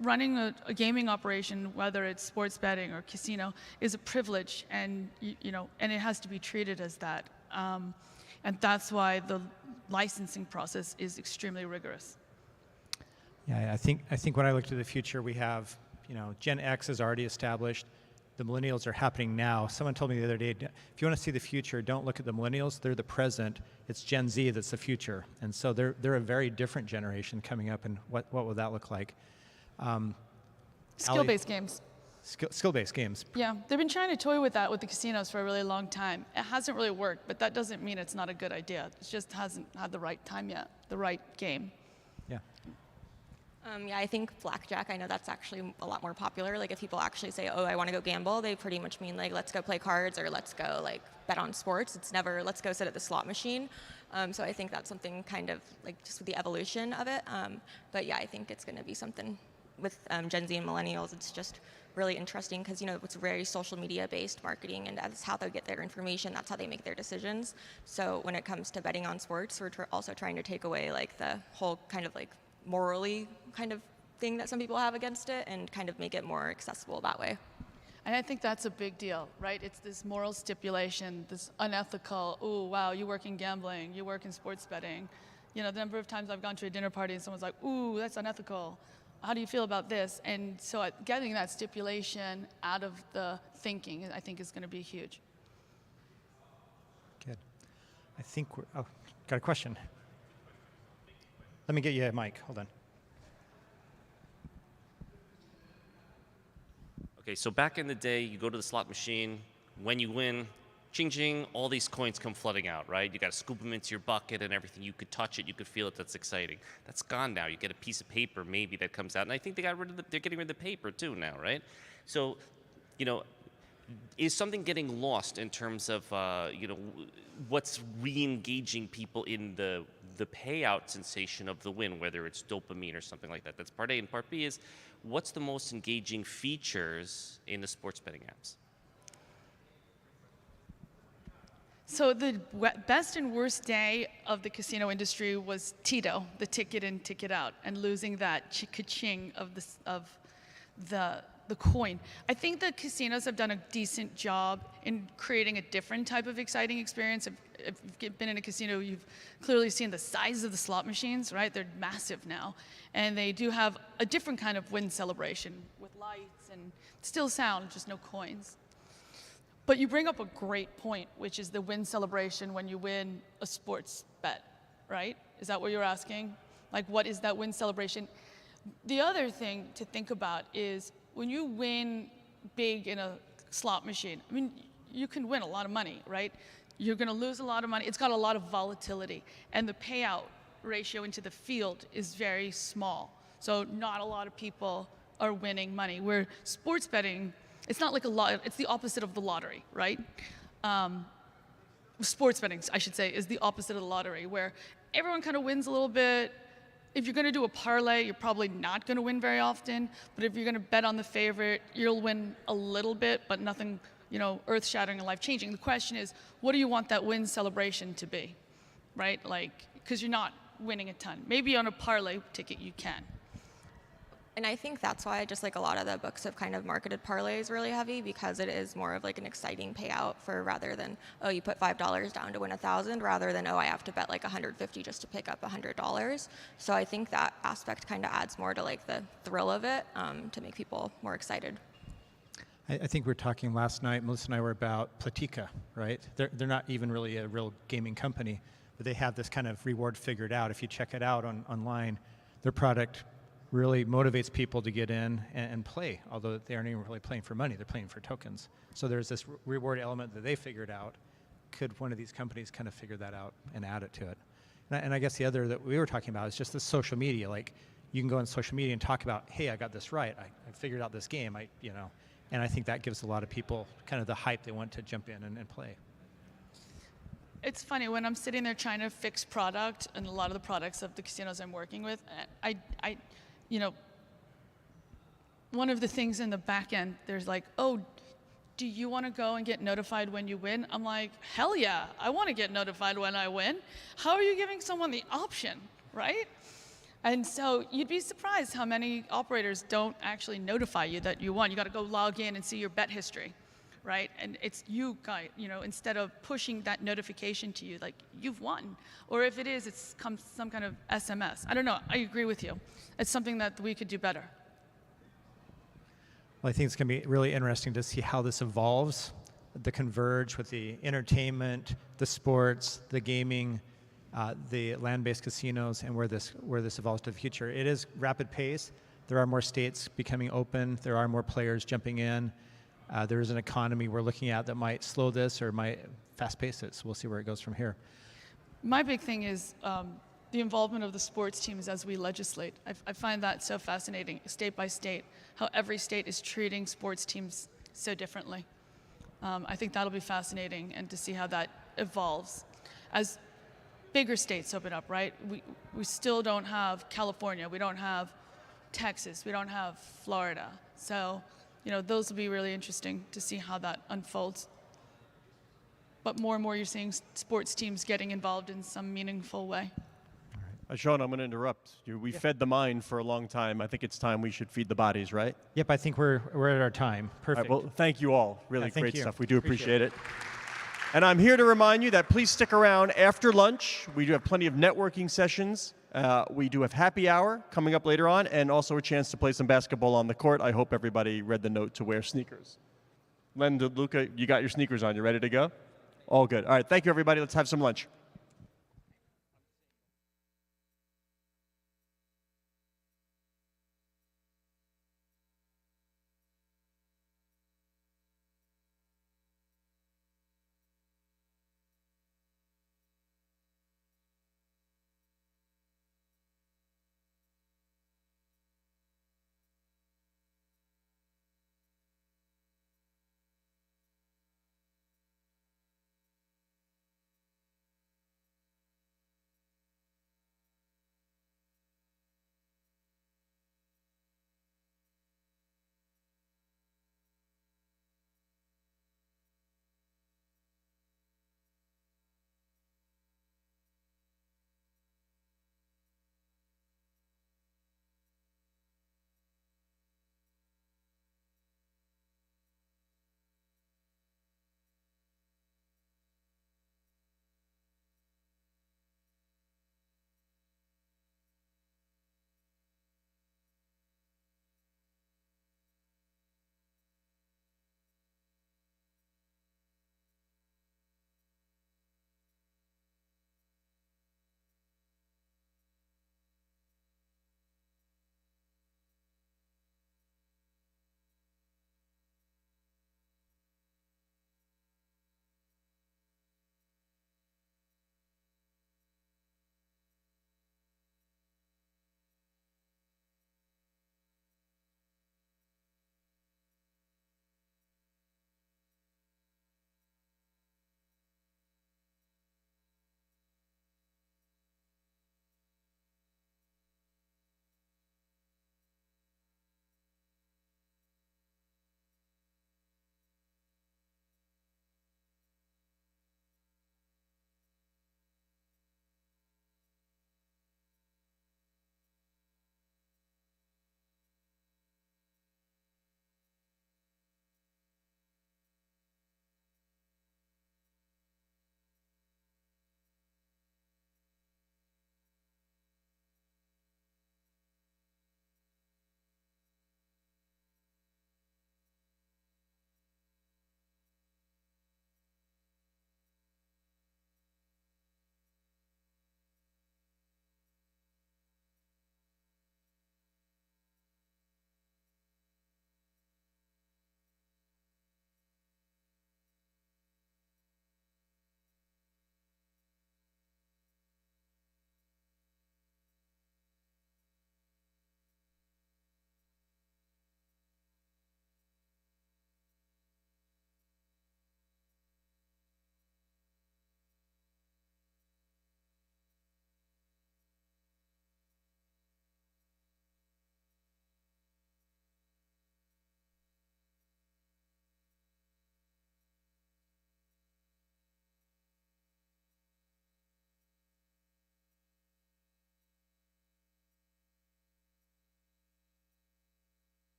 Running a gaming operation, whether it's sports betting or casino, is a privilege, and and it has to be treated as that. And that's why the licensing process is extremely rigorous. Yeah, I think when I look to the future, we have, Gen X is already established. The millennials are happening now. Someone told me the other day, if you want to see the future, don't look at the millennials. They're the present. It's Gen Z that's the future. And so they're a very different generation coming up, and what will that look like? Skill-based games. Skill-based games. Yeah, they've been trying to toy with that with the casinos for a really long time. It hasn't really worked, but that doesn't mean it's not a good idea. It just hasn't had the right time yet, the right game. Yeah. Yeah, I think blackjack, I know that's actually a lot more popular. Like if people actually say, oh, I want to go gamble, they pretty much mean like, let's go play cards or let's go like bet on sports. It's never, let's go sit at the slot machine. So I think that's something kind of like just with the evolution of it. But yeah, I think it's going to be something with Gen Z and millennials. It's just really interesting because, you know, it's very social media based marketing and that's how they get their information. That's how they make their decisions. So when it comes to betting on sports, we're also trying to take away like the whole kind of like morally kind of thing that some people have against it and kind of make it more accessible that way. And I think that's a big deal, right? It's this moral stipulation, this unethical, oh, wow, you work in gambling, you work in sports betting. You know, the number of times I've gone to a dinner party and someone's like, ooh, that's unethical. How do you feel about this? And so getting that stipulation out of the thinking, I think, is going to be huge. Good. I think we're, oh, got a question. Let me get you a mic, hold on. Okay, so back in the day, you go to the slot machine, when you win, ching ching, all these coins come flooding out, right? You got to scoop them into your bucket and everything. You could touch it, you could feel it, that's exciting. That's gone now. You get a piece of paper maybe that comes out, and I think they're getting rid of the paper too now, right? So, you know, is something getting lost in terms of, you know, what's re-engaging people in the payout sensation of the win, whether it's dopamine or something like that? That's part A. And part B is, what's the most engaging features in the sports betting apps? So the best and worst day of the casino industry was Tito, the ticket in, ticket out, and losing that ka-ching of the coin. I think the casinos have done a decent job in creating a different type of exciting experience. If you've been in a casino, you've clearly seen the size of the slot machines, right? They're massive now. And they do have a different kind of win celebration with lights and still sound, just no coins. But you bring up a great point, which is the win celebration when you win a sports bet, right? Is that what you're asking? Like, what is that win celebration? The other thing to think about is when you win big in a slot machine, I mean, you can win a lot of money, right? You're going to lose a lot of money. It's got a lot of volatility. And the payout ratio into the field is very small. So not a lot of people are winning money. Where sports betting, it's not like a lot, it's the opposite of the lottery, right? Sports betting, I should say, is the opposite of the lottery, where everyone kind of wins a little bit. If you're going to do a parlay, you're probably not going to win very often. But if you're going to bet on the favorite, you'll win a little bit, but nothing, you know, earth-shattering and life-changing. The question is, what do you want that win celebration to be, right? Like, because you're not winning a ton. Maybe on a parlay ticket you can. And I think that's why just like a lot of the books have kind of marketed parlays really heavy, because it is more of like an exciting payout for rather than, oh, you put $5 down to win 1,000 rather than, oh, I have to bet like 150 just to pick up $100. So I think that aspect kind of adds more to like the thrill of it to make people more excited. I think we were talking last night, Melissa and I were about Platica, right? They're not even really a real gaming company, but they have this kind of reward figured out. If you check it out online, their product really motivates people to get in and play, although they aren't even really playing for money, they're playing for tokens. So there's this reward element that they figured out. Could one of these companies kind of figure that out and add it to it? And I guess the other that we were talking about is just the social media. Like, you can go on social media and talk about, hey, I got this right, I figured out this game, you know, and I think that gives a lot of people kind of the hype they want to jump in and play. It's funny, when I'm sitting there trying to fix product, and a lot of the products of the casinos I'm working with, you know, one of the things in the back end, there's like, oh, do you want to go and get notified when you win? I'm like, hell yeah, I want to get notified when I win. How are you giving someone the option, right? And so you'd be surprised how many operators don't actually notify you that you won. You got to go log in and see your bet history, right? And it's you guys, you know, instead of pushing that notification to you, like, you've won. Or if it is, it's some kind of SMS. I don't know, I agree with you. It's something that we could do better. Well, I think it's going to be really interesting to see how this evolves, the Converge with the entertainment, the sports, the gaming, the land-based casinos, and where this evolves to the future. It is rapid pace. There are more states becoming open. There are more players jumping in. There is an economy we're looking at that might slow this or might fast pace it. So we'll see where it goes from here. My big thing is the involvement of the sports teams as we legislate. I find that so fascinating, state by state, how every state is treating sports teams so differently. I think that'll be fascinating, and to see how that evolves as bigger states open up, right? We still don't have California, we don't have Texas, we don't have Florida. So, those will be really interesting to see how that unfolds. But more and more you're seeing sports teams getting involved in some meaningful way. Sean, I'm going to interrupt. We fed the mind for a long time. I think it's time we should feed the bodies, right? Yep, I think we're at our time. Perfect. All right, well, thank you all. Really thank great you. stuff. We do appreciate it. And I'm here to remind you that please stick around after lunch. We do have plenty of networking sessions. We do have happy hour coming up later on, and also a chance to play some basketball on the court. I hope everybody read the note to wear sneakers. Len, Luca, you got your sneakers on. You ready to go? All good. All right, thank you, everybody. Let's have some lunch.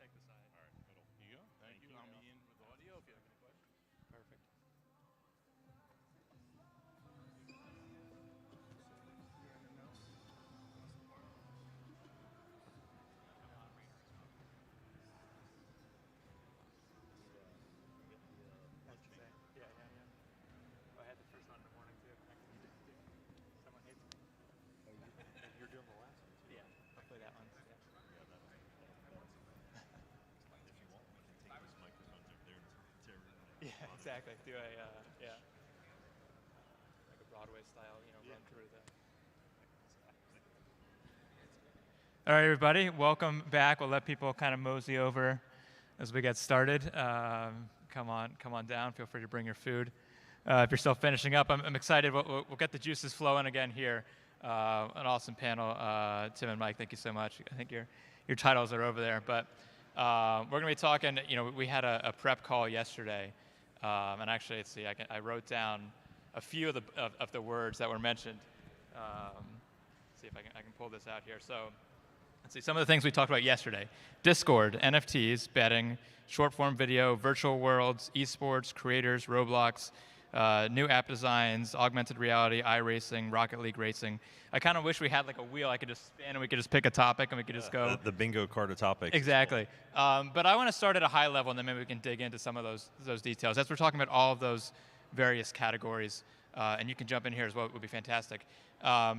take the side. All right, middle. Here you go. Thank you. I'll be in with audio if you have any questions. Perfect. Yeah. I had the first one in the morning too. Someone hates me. You're doing the last one too. Yeah. Hopefully that one's. Yeah. If you want, we can take those microphones over there and tear Yeah, exactly. Do a like a Broadway style, run through the. All right, everybody, welcome back. We'll let people kind of mosey over as we get started. Come on down. Feel free to bring your food. If you're still finishing up, I'm excited. We'll get the juices flowing again here. An awesome panel. Tim and Mike, thank you so much. I think your titles are over there. But we're going to be talking, we had a prep call yesterday. And actually, let's see, I wrote down a few of the words that were mentioned. Let's see if I can pull this out here. So let's see, some of the things we talked about yesterday. Discord, NFTs, betting, short-form video, virtual worlds, esports, creators, Roblox, new app designs, augmented reality, iRacing, Rocket League racing. I kind of wish we had like a wheel I could just spin and we could just pick a topic and we could just go. The bingo card of topics. Exactly. But I want to start at a high level and then maybe we can dig into some of those details. As we're talking about all of those various categories, and you can jump in here as well, it would be fantastic. How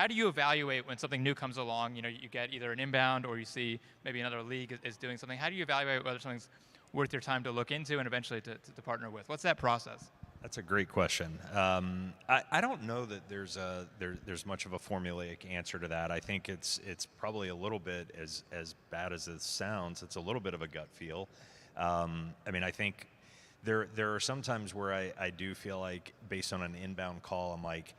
do you evaluate when something new comes along? You get either an inbound or you see maybe another league is doing something. How do you evaluate whether something's worth your time to look into and eventually to partner with? What's that process? That's a great question. I don't know that there's much of a formulaic answer to that. I think it's probably a little bit, as bad as it sounds, it's a little bit of a gut feel. I think there are some times where I do feel like, based on an inbound call, I'm like,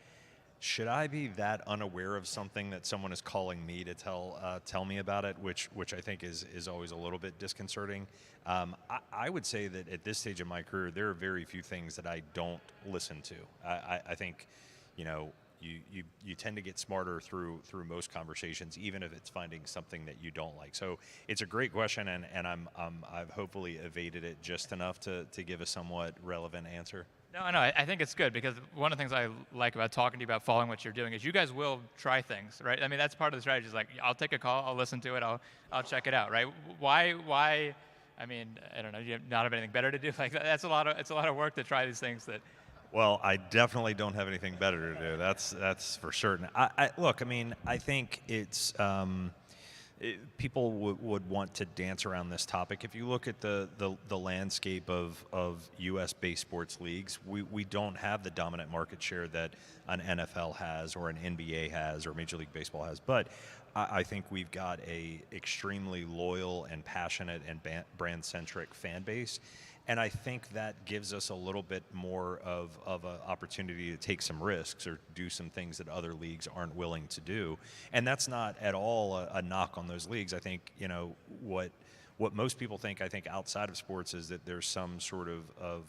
should I be that unaware of something that someone is calling me to tell me about it, which I think is always a little bit disconcerting. I would say that at this stage of my career, there are very few things that I don't listen to. I think, you tend to get smarter through most conversations, even if it's finding something that you don't like. So it's a great question, and I've hopefully evaded it just enough to give a somewhat relevant answer. No, I think it's good because one of the things I like about talking to you about following what you're doing is you guys will try things, right? I mean, that's part of the strategy. Is like, I'll take a call, I'll listen to it, I'll check it out, right? Why? I mean, I don't know. You not have anything better to do? Like, it's a lot of work to try these things that. Well, I definitely don't have anything better to do. That's for certain. Look, I think it's. People would want to dance around this topic. If you look at the landscape of U.S.-based sports leagues, we don't have the dominant market share that an NFL has or an NBA has or Major League Baseball has. But I think we've got a extremely loyal and passionate and brand-centric fan base. And I think that gives us a little bit more of an opportunity to take some risks or do some things that other leagues aren't willing to do. And that's not at all a knock on those leagues. I think, what most people think, I think, outside of sports is that there's some sort of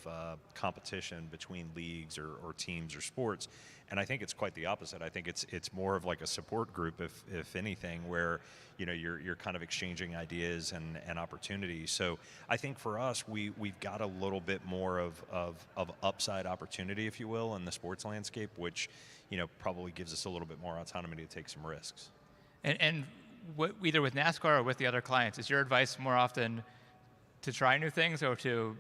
competition between leagues or teams or sports. And I think it's quite the opposite. I think it's more of like a support group, if anything, where you're kind of exchanging ideas and opportunities. So I think for us, we've got a little bit more of upside opportunity, if you will, in the sports landscape, which probably gives us a little bit more autonomy to take some risks. And either with NASCAR or with the other clients, is your advice more often to try new things or to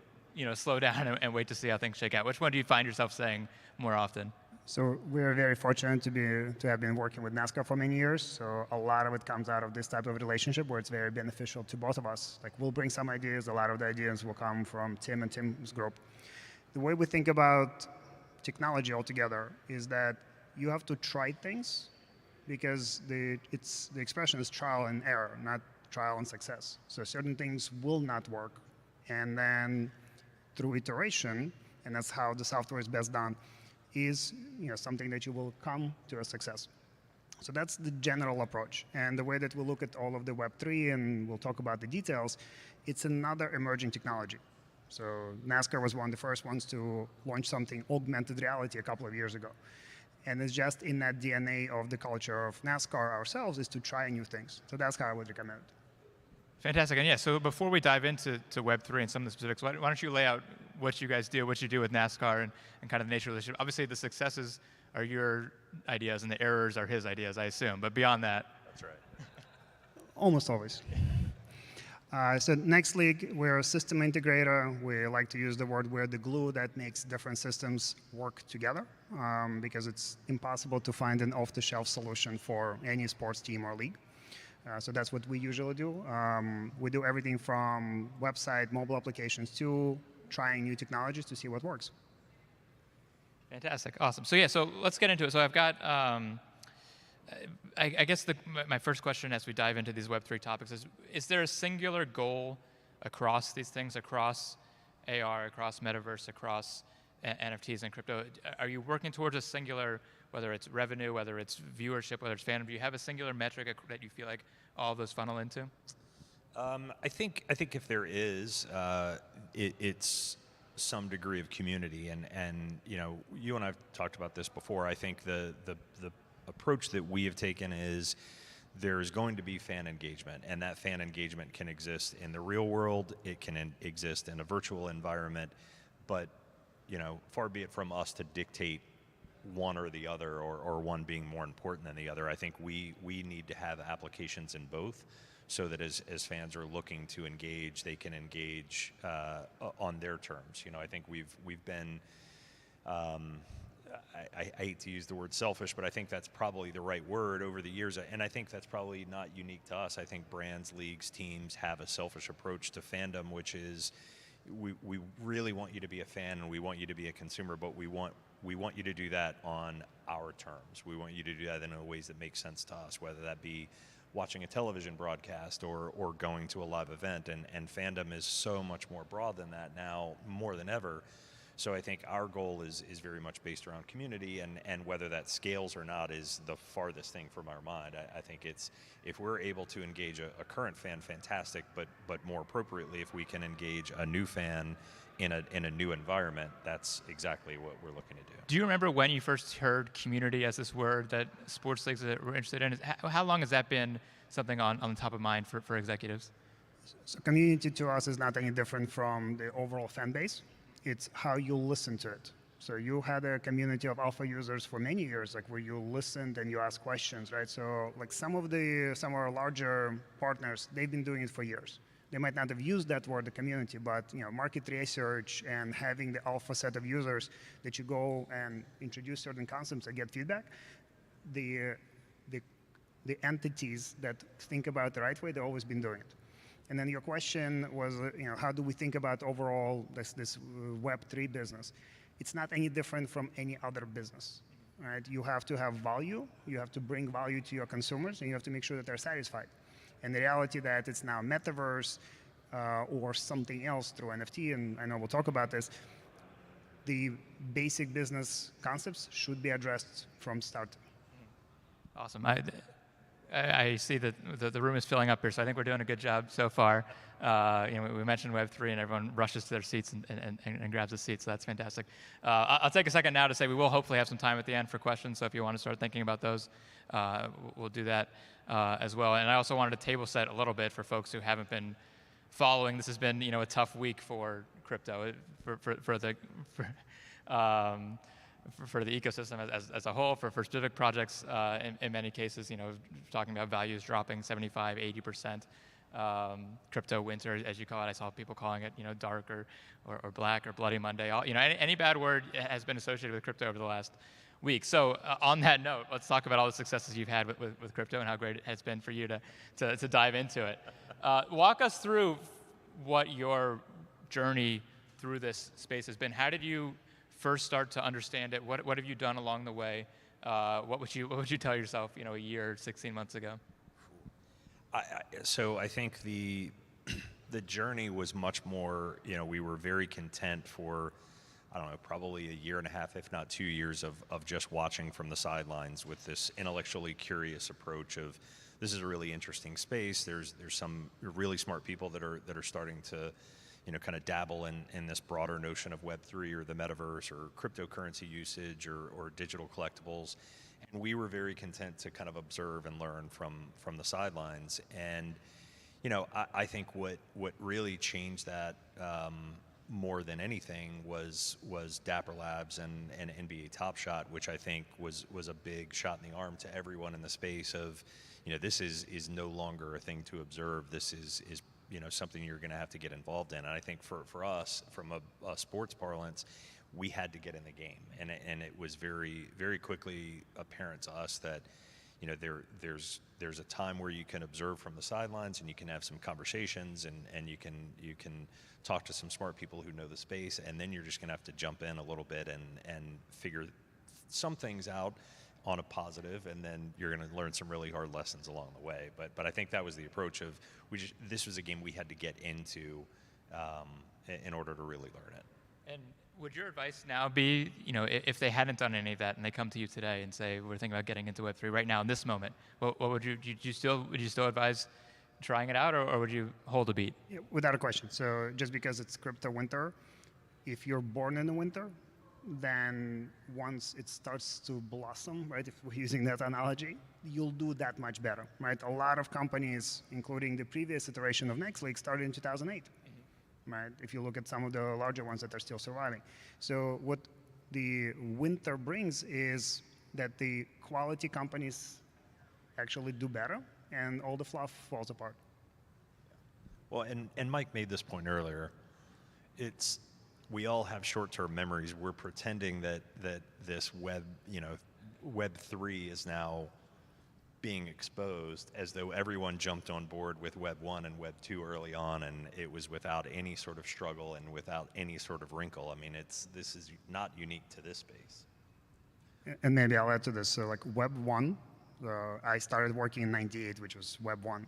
slow down and wait to see how things shake out? Which one do you find yourself saying more often? So we're very fortunate to have been working with NASCAR for many years. So a lot of it comes out of this type of relationship where it's very beneficial to both of us. Like, we'll bring some ideas. A lot of the ideas will come from Tim and Tim's group. The way we think about technology altogether is that you have to try things, because the expression is trial and error, not trial and success. So certain things will not work, and then through iteration, and that's how the software is best done, is something that you will come to a success. So that's the general approach. And the way that we look at all of the Web3, and we'll talk about the details, it's another emerging technology. So NASCAR was one of the first ones to launch something, augmented reality, a couple of years ago. And it's just in that DNA of the culture of NASCAR ourselves is to try new things. So that's how I would recommend it. Fantastic. And yeah, so before we dive into Web3 and some of the specifics, why don't you lay out what you guys do, what you do with NASCAR, and kind of the nature of the relationship. Obviously, the successes are your ideas, and the errors are his ideas, I assume. But beyond that. That's right. Almost always. So Next League, we're a system integrator. We like to use the word we're the glue that makes different systems work together because it's impossible to find an off-the-shelf solution for any sports team or league. So that's what we usually do. We do everything from website, mobile applications to trying new technologies to see what works. Fantastic. Awesome. So yeah, so let's get into it. So I've got, I guess my first question as we dive into these Web3 topics is there a singular goal across these things, across AR, across metaverse, across NFTs and crypto? Are you working towards a singular, whether it's revenue, whether it's viewership, whether it's fandom? Do you have a singular metric that you feel like all of those funnel into? I think if there is, it's some degree of community, and you know, you and I've talked about this before. I think the approach that we have taken is there's going to be fan engagement, and that fan engagement can exist in the real world. It can exist in a virtual environment, but you know, far be it from us to dictate one or the other, or one being more important than the other. I think we need to have applications in both, so that as fans are looking to engage, they can engage on their terms. You know, I think we've been, I hate to use the word selfish, but I think that's probably the right word over the years, and I think that's probably not unique to us. I think brands, leagues, teams have a selfish approach to fandom, which is we really want you to be a fan and we want you to be a consumer, but we want you to do that on our terms. We want you to do that in ways that make sense to us, whether that be watching a television broadcast or going to a live event, and fandom is so much more broad than that now, more than ever. So I think our goal is very much based around community, and whether that scales or not is the farthest thing from our mind. I think it's, if we're able to engage a current fan, fantastic, but more appropriately, if we can engage a new fan in a new environment, that's exactly what we're looking to do. Do you remember when you first heard community as this word that sports leagues were interested in? How long has that been something on the top of mind for executives? So community to us is not any different from the overall fan base. It's how you listen to it. So you had a community of alpha users for many years, like where you listened and you asked questions, right? So like some of our larger partners, they've been doing it for years. They might not have used that word, the community, but you know, market research and having the alpha set of users that you go and introduce certain concepts and get feedback, the entities that think about it the right way, they've always been doing it. And then your question was, you know, how do we think about overall this Web3 business? It's not any different from any other business, right? You have to have value, you have to bring value to your consumers, and you have to make sure that they're satisfied. And the reality that it's now metaverse or something else through NFT, and I know we'll talk about this, the basic business concepts should be addressed from start. Awesome. I see that the room is filling up here, so I think we're doing a good job so far. You know, we mentioned Web3, and everyone rushes to their seats and grabs a seat, so that's fantastic. I'll take a second now to say we will hopefully have some time at the end for questions, so if you want to start thinking about those, we'll do that as well. And I also wanted to table set a little bit for folks who haven't been following. This has been, you know, a tough week for crypto, for the ecosystem as a whole, for specific projects, in many cases, you know, talking about values dropping 75, 80%. Crypto winter, as you call it. I saw people calling it, you know, dark or black or Bloody Monday. You know, any bad word has been associated with crypto over the last week. So on that note, let's talk about all the successes you've had with crypto and how great it has been for you to dive into it. Walk us through what your journey through this space has been. How did you first start to understand it? What have you done along the way? What would you tell yourself, you know, a year, 16 months ago? So I think the journey was much more, you know, we were very content for, I don't know, probably a year and a half, if not 2 years of just watching from the sidelines with this intellectually curious approach of, this is a really interesting space. There's some really smart people that are starting to, you know, kind of dabble in this broader notion of Web3 or the metaverse or cryptocurrency usage or digital collectibles. And we were very content to kind of observe and learn from the sidelines. And, I think what really changed that more than anything was Dapper Labs and NBA Top Shot, which I think was a big shot in the arm to everyone in the space of, this is no longer a thing to observe. This is something you're going to have to get involved in. And I think for us, from a sports parlance, we had to get in the game, and it was very, very quickly apparent to us that there's a time where you can observe from the sidelines and you can have some conversations and you can talk to some smart people who know the space, and then you're just going to have to jump in a little bit and figure some things out on a positive, and then you're going to learn some really hard lessons along the way. But I think that was the approach of this was a game we had to get into in order to really learn it. And would your advice now be, if they hadn't done any of that and they come to you today and say, we're thinking about getting into Web3 right now in this moment, what would you still advise trying it out, or would you hold a beat? Yeah, without a question. So just because it's crypto winter, if you're born in the winter, then once it starts to blossom, right, if we're using that analogy, you'll do that much better, right? A lot of companies, including the previous iteration of Next League, started in 2008. Right? If you look at some of the larger ones that are still surviving. So what the winter brings is that the quality companies actually do better and all the fluff falls apart. Well, and Mike made this point earlier. We all have short-term memories. We're pretending that this Web3 is now being exposed as though everyone jumped on board with Web 1 and Web 2 early on, and it was without any sort of struggle and without any sort of wrinkle. I mean, this is not unique to this space. And maybe I'll add to this. So like Web 1, I started working in '98, which was Web 1.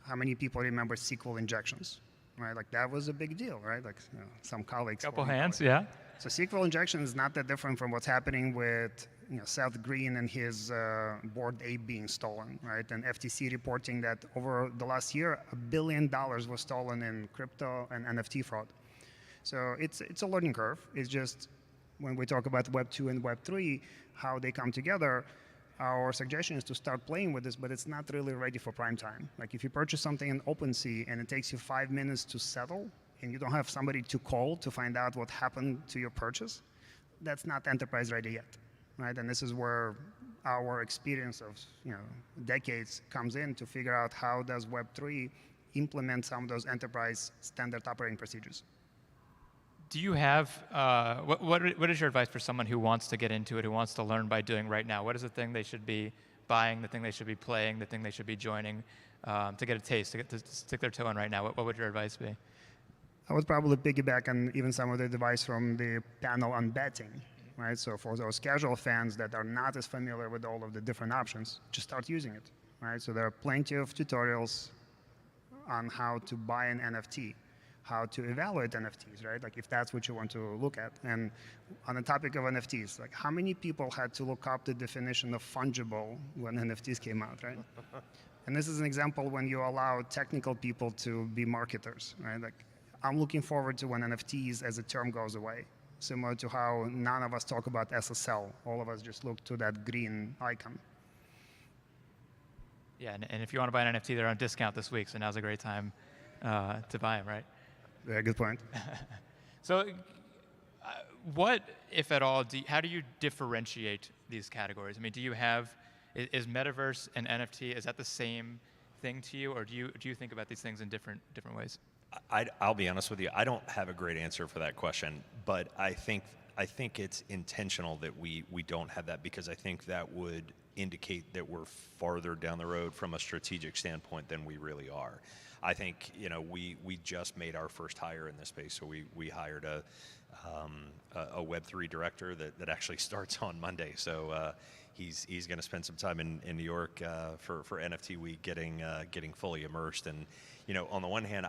How many people remember SQL injections? Right, like that was a big deal, right? Like some colleagues. Couple hands, yeah. So SQL injection is not that different from what's happening with Seth Green and his Bored Ape being stolen, right? And FTC reporting that over the last year, $1 billion was stolen in crypto and NFT fraud. So it's a learning curve. It's just when we talk about Web 2 and Web 3, how they come together, our suggestion is to start playing with this, but it's not really ready for prime time. Like if you purchase something in OpenSea and it takes you 5 minutes to settle, and you don't have somebody to call to find out what happened to your purchase, that's not enterprise ready yet, right? And this is where our experience of decades comes in to figure out how does Web3 implement some of those enterprise standard operating procedures. Do you have, what is your advice for someone who wants to get into it, who wants to learn by doing right now? What is the thing they should be buying, the thing they should be playing, the thing they should be joining to get a taste, to stick their toe in right now? What would your advice be? I would probably piggyback on even some of the advice from the panel on betting, right? So for those casual fans that are not as familiar with all of the different options, just start using it, right? So there are plenty of tutorials on how to buy an NFT, how to evaluate NFTs, right? Like if that's what you want to look at. And on the topic of NFTs, like how many people had to look up the definition of fungible when NFTs came out, right? And this is an example when you allow technical people to be marketers, right? Like I'm looking forward to when NFTs as a term goes away, similar to how none of us talk about SSL. All of us just look to that green icon. Yeah, and if you want to buy an NFT, they're on discount this week, so now's a great time to buy them, right? Very good point. So what, if at all, how do you differentiate these categories? I mean, do you have, is metaverse and NFT, is that the same thing to you, or do you think about these things in different ways? I'll be honest with you, I don't have a great answer for that question, but I think it's intentional that we don't have that, because I think that would indicate that we're farther down the road from a strategic standpoint than we really are. I think we just made our first hire in this space, so we hired a Web3 director that actually starts on Monday. So he's going to spend some time in New York for NFT Week, getting fully immersed. And on the one hand,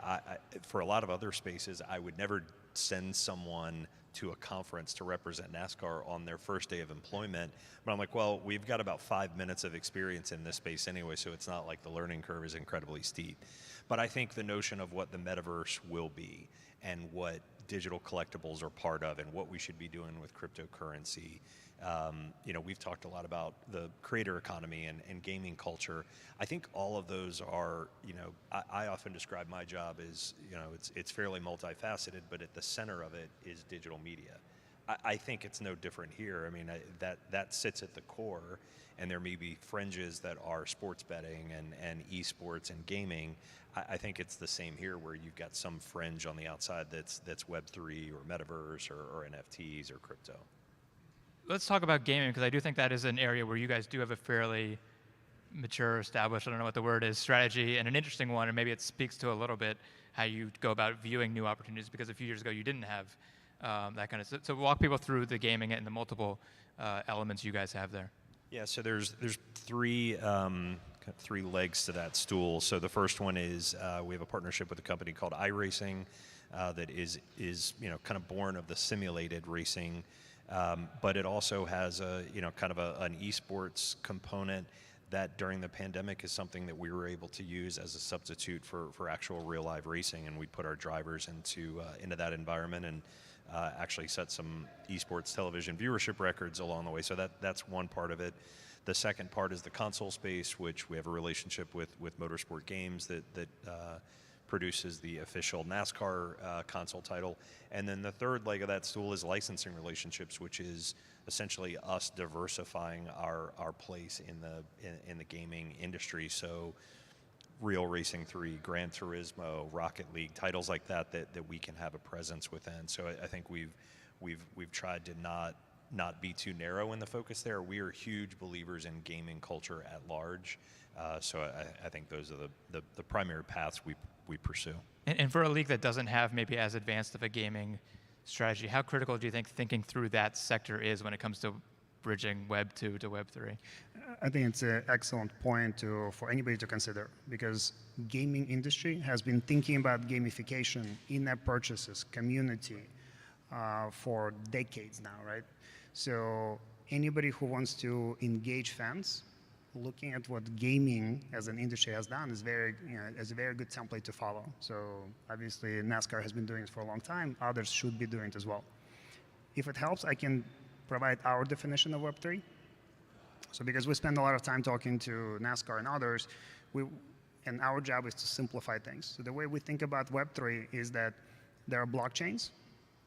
for a lot of other spaces, I would never send someone to a conference to represent NASCAR on their first day of employment. But I'm like, well, we've got about 5 minutes of experience in this space anyway, so it's not like the learning curve is incredibly steep. But I think the notion of what the metaverse will be and what digital collectibles are part of and what we should be doing with cryptocurrency We've talked a lot about the creator economy and gaming culture. I think all of those are, I often describe my job as, it's fairly multifaceted, but at the center of it is digital media. I think it's no different here. I mean, that sits at the core, and there may be fringes that are sports betting and esports and gaming. I think it's the same here, where you've got some fringe on the outside that's Web3 or metaverse or NFTs or crypto. Let's talk about gaming, because I do think that is an area where you guys do have a fairly mature, established, I don't know what the word is, strategy, and an interesting one, and maybe it speaks to a little bit how you go about viewing new opportunities, because a few years ago you didn't have that kind of. So walk people through the gaming and the multiple elements you guys have there. Yeah, so there's three legs to that stool. So the first one is we have a partnership with a company called iRacing that is kind of born of the simulated racing, but it also has an esports component that during the pandemic is something that we were able to use as a substitute for actual real live racing, and we put our drivers into that environment and actually set some esports television viewership records along the way. So that's one part of it. The second part is the console space, which we have a relationship with Motorsport Games that produces the official NASCAR console title. And then the third leg of that stool is licensing relationships, which is essentially us diversifying our place in the gaming industry. So Real Racing 3, Gran Turismo, Rocket League, titles like that we can have a presence within. So I think we've tried to not be too narrow in the focus there. We are huge believers in gaming culture at large. So I think those are the primary paths we pursue. And for a league that doesn't have maybe as advanced of a gaming strategy, how critical do you think thinking through that sector is when it comes to bridging Web 2 to Web 3? I think it's an excellent point for anybody to consider, because gaming industry has been thinking about gamification, in-app purchases, community for decades now, right? So anybody who wants to engage fans, looking at what gaming as an industry has done is a very good template to follow. So obviously NASCAR has been doing it for a long time. Others should be doing it as well. If it helps, I can provide our definition of Web3. So because we spend a lot of time talking to NASCAR and others, and our job is to simplify things. So the way we think about Web3 is that there are blockchains.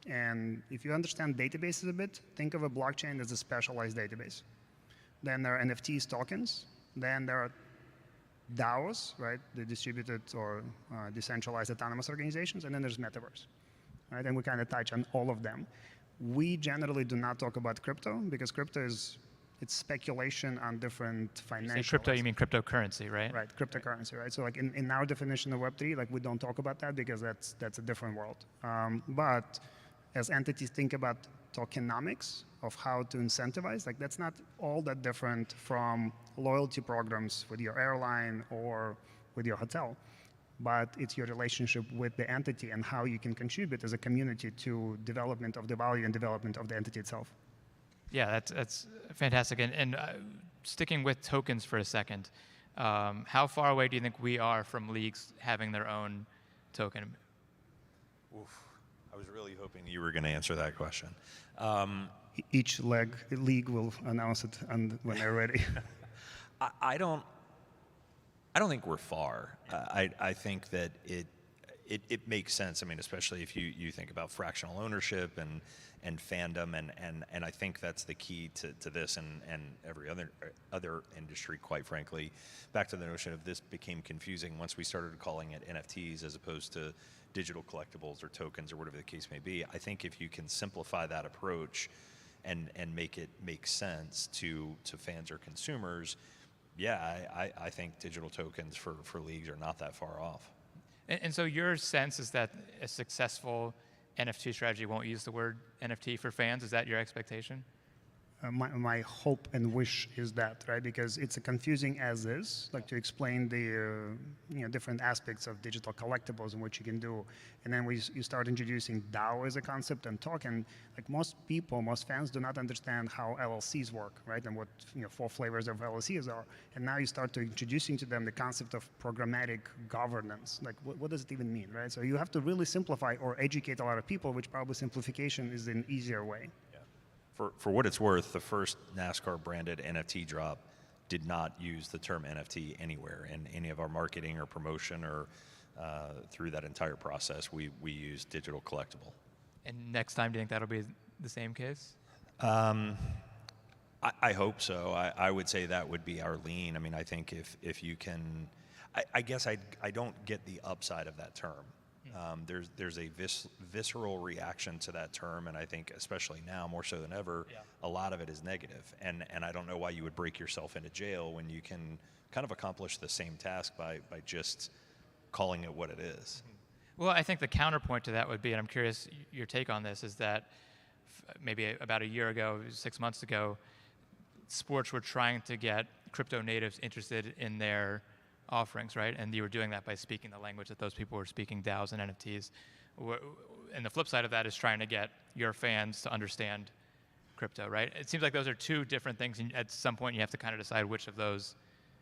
And if you understand databases a bit, think of a blockchain as a specialized database. Then there are NFTs, tokens. Then there are DAOs, right? The distributed or decentralized autonomous organizations. And then there's metaverse, right? And we kind of touch on all of them. We generally do not talk about crypto, because crypto it's speculation on different financial. You say crypto, you mean cryptocurrency, right? Right, cryptocurrency, right? So like in our definition of Web3, we don't talk about that, because that's a different world. But as entities think about tokenomics of how to incentivize, that's not all that different from loyalty programs with your airline or with your hotel. But it's your relationship with the entity and how you can contribute as a community to development of the value and development of the entity itself. Yeah, that's fantastic. And sticking with tokens for a second, how far away do you think we are from leagues having their own token? Oof. I was really hoping you were going to answer that question. Each league will announce it when they're ready. I don't think we're far. I think that it makes sense. I mean, especially if you think about fractional ownership and fandom, and I think that's the key to this and every other industry, quite frankly. Back to the notion of this became confusing once we started calling it NFTs as opposed to digital collectibles or tokens or whatever the case may be. I think if you can simplify that approach and make it make sense to fans or consumers, I think digital tokens for leagues are not that far off. And so your sense is that a successful NFT strategy won't use the word NFT for fans? Is that your expectation? My hope and wish is that, right? Because it's a confusing as is, to explain the different aspects of digital collectibles and what you can do. And then you start introducing DAO as a concept and token. Most fans do not understand how LLCs work, right? And what 4 flavors of LLCs are. And now you start to introducing to them the concept of programmatic governance. What does it even mean, right? So you have to really simplify or educate a lot of people, which probably simplification is an easier way. for what it's worth, the first NASCAR branded NFT drop did not use the term NFT anywhere in any of our marketing or promotion or through that entire process. We used digital collectible. And next time, do you think that'll be the same case? I hope so. I would say that would be our lean. I mean, I think if you can, I guess I don't get the upside of that term. There's a visceral reaction to that term, and I think especially now more so than ever, a lot of it is negative. And I don't know why you would break yourself into jail when you can kind of accomplish the same task by just calling it what it is. Well, I think the counterpoint to that would be, and I'm curious your take on this, is that maybe about a year ago, 6 months ago, sports were trying to get crypto natives interested in their offerings, right? And you were doing that by speaking the language that those people were speaking, DAOs and NFTs. And the flip side of that is trying to get your fans to understand crypto, right? It seems like those are two different things, and at some point you have to kind of decide which of those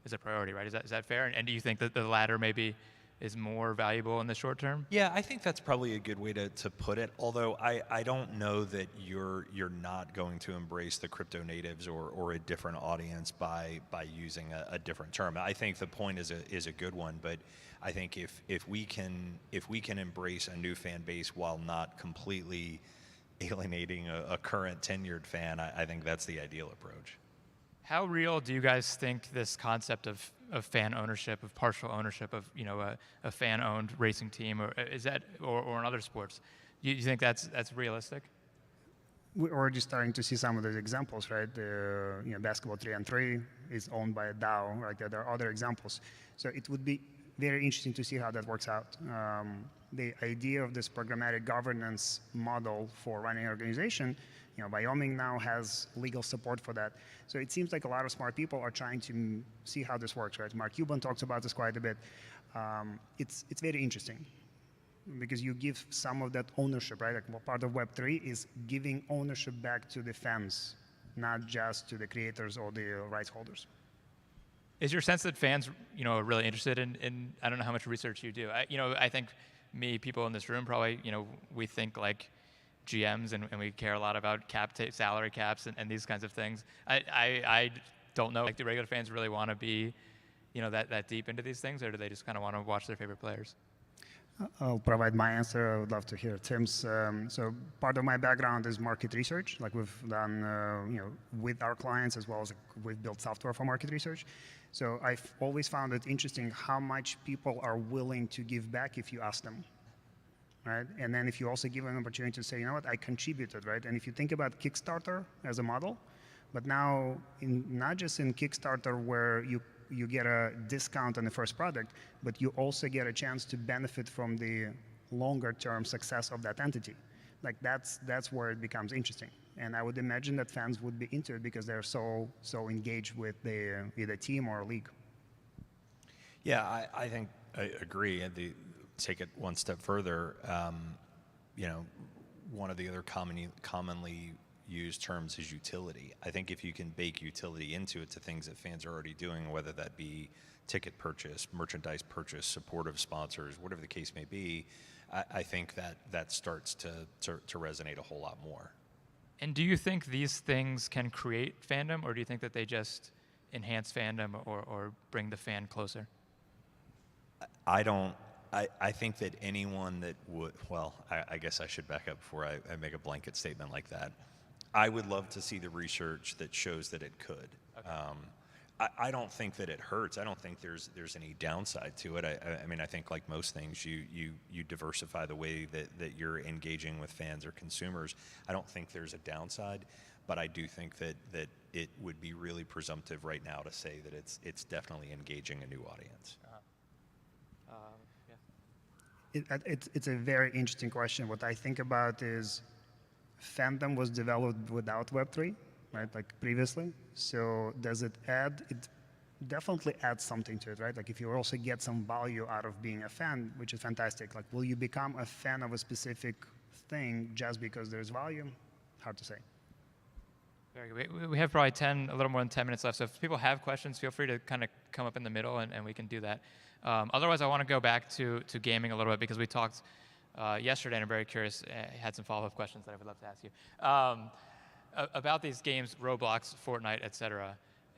is a priority, right? Is that fair? And do you think that the latter maybe is more valuable in the short term? Yeah, I think that's probably a good way to put it. Although I don't know that you're not going to embrace the crypto natives or a different audience by using a different term. I think the point is a good one, but I think if we can embrace a new fan base while not completely alienating a current tenured fan, I think that's the ideal approach. How real do you guys think this concept of fan ownership, of partial ownership of a fan-owned racing team, or is that or in other sports? Do you think that's realistic? We're already starting to see some of those examples, right? Basketball 3-on-3 is owned by a DAO, right? There are other examples. So it would be very interesting to see how that works out. The idea of this programmatic governance model for running an organization, Wyoming now has legal support for that. So it seems like a lot of smart people are trying to see how this works, right? Mark Cuban talks about this quite a bit. It's very interesting because you give some of that ownership, right? Like part of Web3 is giving ownership back to the fans, not just to the creators or the rights holders. Is your sense that fans, are really interested in I don't know how much research you do. I think people in this room probably, we think like GMs and we care a lot about salary caps and these kinds of things. I don't know. Like, do regular fans really want to be, that deep into these things, or do they just kind of want to watch their favorite players? I'll provide my answer. I would love to hear Tim's. So part of my background is market research. Like we've done, with our clients as well as we've built software for market research. So I've always found it interesting how much people are willing to give back if you ask them. Right? And then if you also give them an opportunity to say, I contributed, right? And if you think about Kickstarter as a model, but now not just in Kickstarter where you get a discount on the first product, but you also get a chance to benefit from the longer term success of that entity. Like that's where it becomes interesting. And I would imagine that fans would be into it because they're so engaged with either team or league. Yeah, I think I agree. And take it one step further, one of the other commonly used terms is utility. I think if you can bake utility into it to things that fans are already doing, whether that be ticket purchase, merchandise purchase, supportive sponsors, whatever the case may be, I think that starts to resonate a whole lot more. And do you think these things can create fandom, or do you think that they just enhance fandom or bring the fan closer? I think that anyone that would, I guess I should back up before I make a blanket statement like that. I would love to see the research that shows that it could. Okay. I don't think that it hurts. I don't think there's any downside to it. I mean, I think like most things, you diversify the way that you're engaging with fans or consumers. I don't think there's a downside, but I do think that it would be really presumptive right now to say that it's definitely engaging a new audience. It's a very interesting question. What I think about is fandom was developed without Web3, right? Like previously. So does it add? It definitely adds something to it, right? Like if you also get some value out of being a fan, which is fantastic. Like will you become a fan of a specific thing just because there's value? Hard to say. Very good. We have probably a little more than 10 minutes left. So if people have questions, feel free to kind of come up in the middle and we can do that. Otherwise, I want to go back to gaming a little bit because we talked yesterday, and I'm very curious. I had some follow-up questions that I would love to ask you. about these games, Roblox, Fortnite, etc.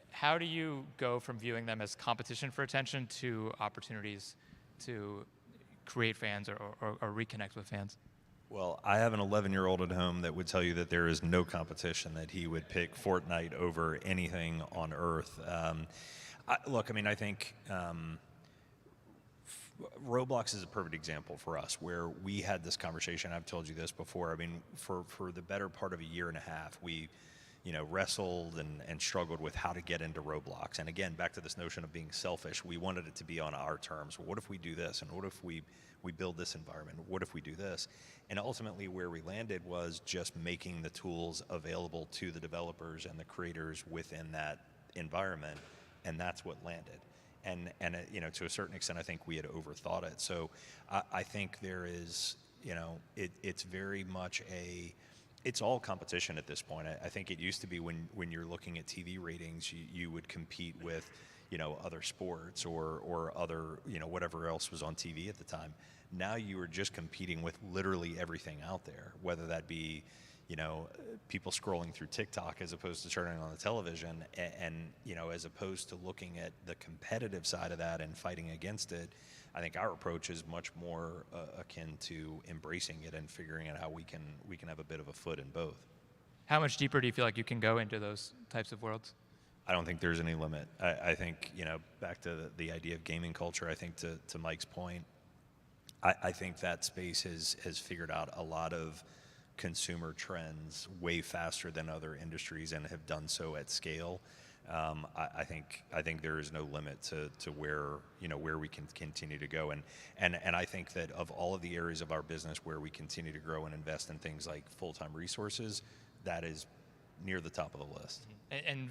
How do you go from viewing them as competition for attention to opportunities to create fans or reconnect with fans? Well, I have an 11-year-old at home that would tell you that there is no competition, that he would pick Fortnite over anything on earth. Look, I mean, I think Roblox is a perfect example for us, where we had this conversation. I've told you this before. I mean, for the better part of a year and a half, we wrestled and struggled with how to get into Roblox. And again, back to this notion of being selfish, we wanted it to be on our terms. What if we do this? And what if we build this environment? What if we do this? And ultimately where we landed was just making the tools available to the developers and the creators within that environment. And that's what landed. And to a certain extent, I think we had overthought it. So I think there is, it's very much it's all competition at this point. I think it used to be when you're looking at TV ratings, you would compete with, other sports or other, whatever else was on TV at the time. Now you are just competing with literally everything out there, whether that be, people scrolling through TikTok as opposed to turning on the television, and as opposed to looking at the competitive side of that and fighting against it. I think our approach is much more akin to embracing it and figuring out how we can have a bit of a foot in both. How much deeper do you feel like you can go into those types of worlds? I don't think there's any limit. I think, back to the idea of gaming culture, I think to Mike's point, I think that space has figured out a lot of consumer trends way faster than other industries and have done so at scale. I think there is no limit to where we can continue to go, and I think that of all of the areas of our business where we continue to grow and invest in things like full-time resources, that is near the top of the list. And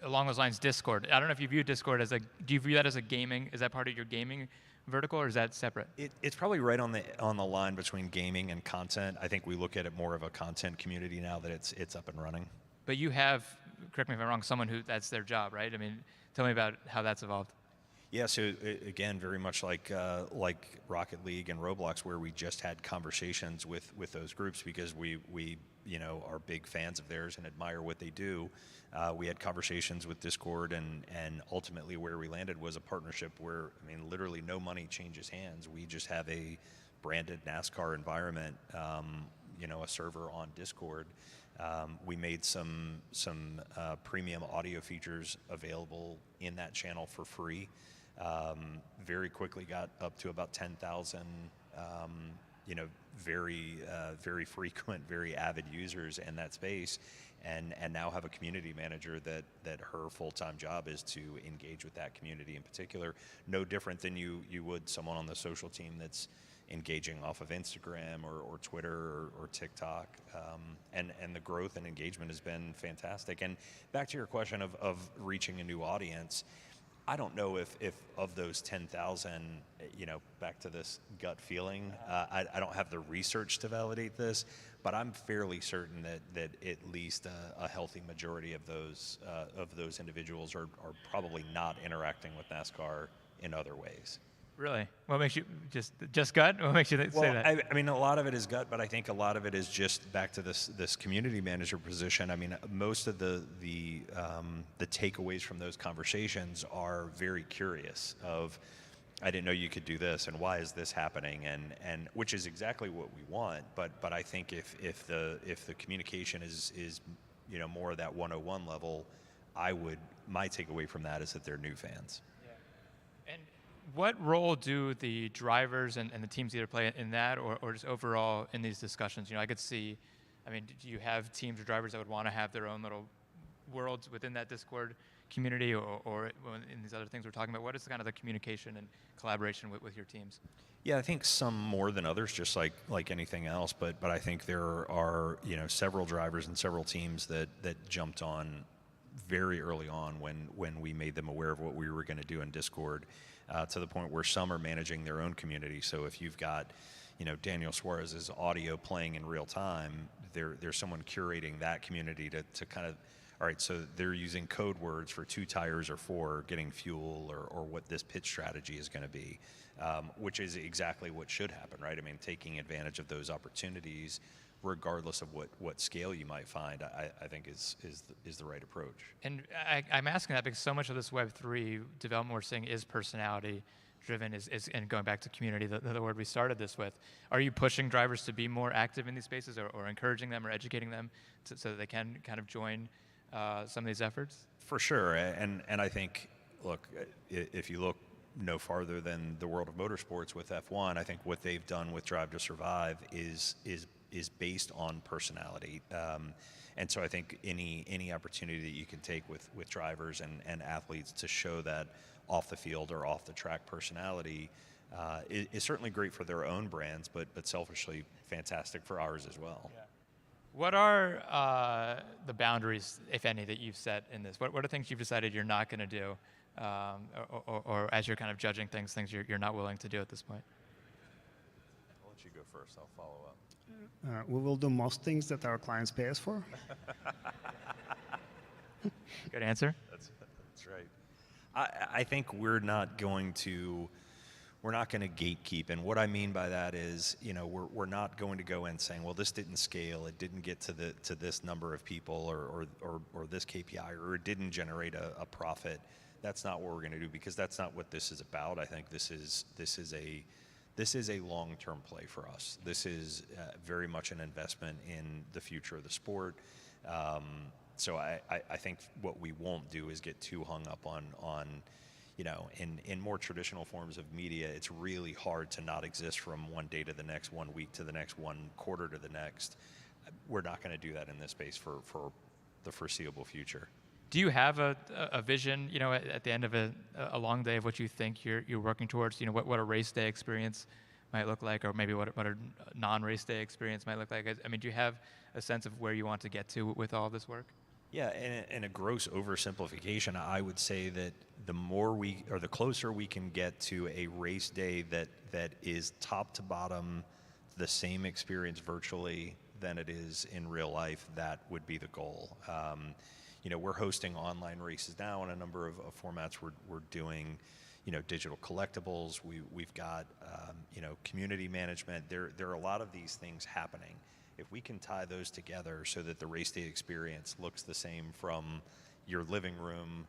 along those lines, Discord. I don't know if you view Discord do you view that as a gaming? Is that part of your gaming vertical, or is that separate? It's probably right on the line between gaming and content. I think we look at it more of a content community now that it's up and running. But you have, correct me if I'm wrong, someone who that's their job, right? I mean, tell me about how that's evolved. Yeah, so again, very much like Rocket League and Roblox, where we just had conversations with those groups because we are big fans of theirs and admire what they do. We had conversations with Discord, and ultimately where we landed was a partnership where, literally no money changes hands. We just have a branded NASCAR environment, a server on Discord. We made some premium audio features available in that channel for free. Very quickly got up to about 10,000, very frequent, very avid users in that space, and now have a community manager that her full-time job is to engage with that community in particular. No different than you would someone on the social team that's engaging off of Instagram or Twitter or TikTok, and the growth and engagement has been fantastic. And back to your question of reaching a new audience, I don't know if of those 10,000, back to this gut feeling, I don't have the research to validate this, but I'm fairly certain that at least a healthy majority of those individuals are probably not interacting with NASCAR in other ways. Really? What makes you just gut? What makes you say that? A lot of it is gut, but I think a lot of it is just back to this community manager position. Most of the takeaways from those conversations are very curious of, I didn't know you could do this, and why is this happening, and which is exactly what we want. But I think if the communication is more of that 101 level, my takeaway from that is that they're new fans. What role do the drivers and the teams either play in that or just overall in these discussions? I could see, do you have teams or drivers that would want to have their own little worlds within that Discord community or in these other things we're talking about? What is kind of the communication and collaboration with your teams? Yeah, I think some more than others, just like anything else. But I think there are several drivers and several teams that jumped on very early on when we made them aware of what we were going to do in Discord. To the point where some are managing their own community. So if you've got, Daniel Suarez's audio playing in real time, there's someone curating that community to kind of, all right, so they're using code words for 2 tires or 4, getting fuel or what this pit strategy is going to be, which is exactly what should happen, right? Taking advantage of those opportunities. regardless of what scale you might find, I think is the right approach. And I'm asking that because so much of this Web3 development we're seeing is personality driven, and going back to community, the word we started this with. Are you pushing drivers to be more active in these spaces, or encouraging them or educating them so that they can kind of join some of these efforts? For sure, and I think, look, if you look no farther than the world of motorsports with F1, I think what they've done with Drive to Survive is based on personality. And so I think any opportunity that you can take with drivers and athletes to show that off the field or off the track personality is certainly great for their own brands, but selfishly fantastic for ours as well. Yeah. What are the boundaries, if any, that you've set in this? What are things you've decided you're not going to do, or as you're kind of judging things you're not willing to do at this point? I'll let you go first. I'll follow up. We will do most things that our clients pay us for. Good answer. That's right. I think we're not going to gatekeep, and what I mean by that is, we're not going to go in saying, well, this didn't scale, it didn't get to this number of people, or this KPI, or it didn't generate a profit. That's not what we're going to do, because that's not what this is about. I think this is a long-term play for us. This is very much an investment in the future of the sport. So I think what we won't do is get too hung up on in more traditional forms of media, it's really hard to not exist from one day to the next, 1 week to the next, 1 quarter to the next. We're not going to do that in this space for the foreseeable future. Do you have a vision, at the end of a long day, of what you think you're working towards? What a race day experience might look like, or maybe what a non-race day experience might look like? I mean, do you have a sense of where you want to get to with all this work? Yeah, in a gross oversimplification, I would say that the closer we can get to a race day that is top to bottom the same experience virtually than it is in real life, that would be the goal. We're hosting online races now in a number of formats. We're doing, digital collectibles. We've got, community management. There are a lot of these things happening. If we can tie those together so that the race day experience looks the same from your living room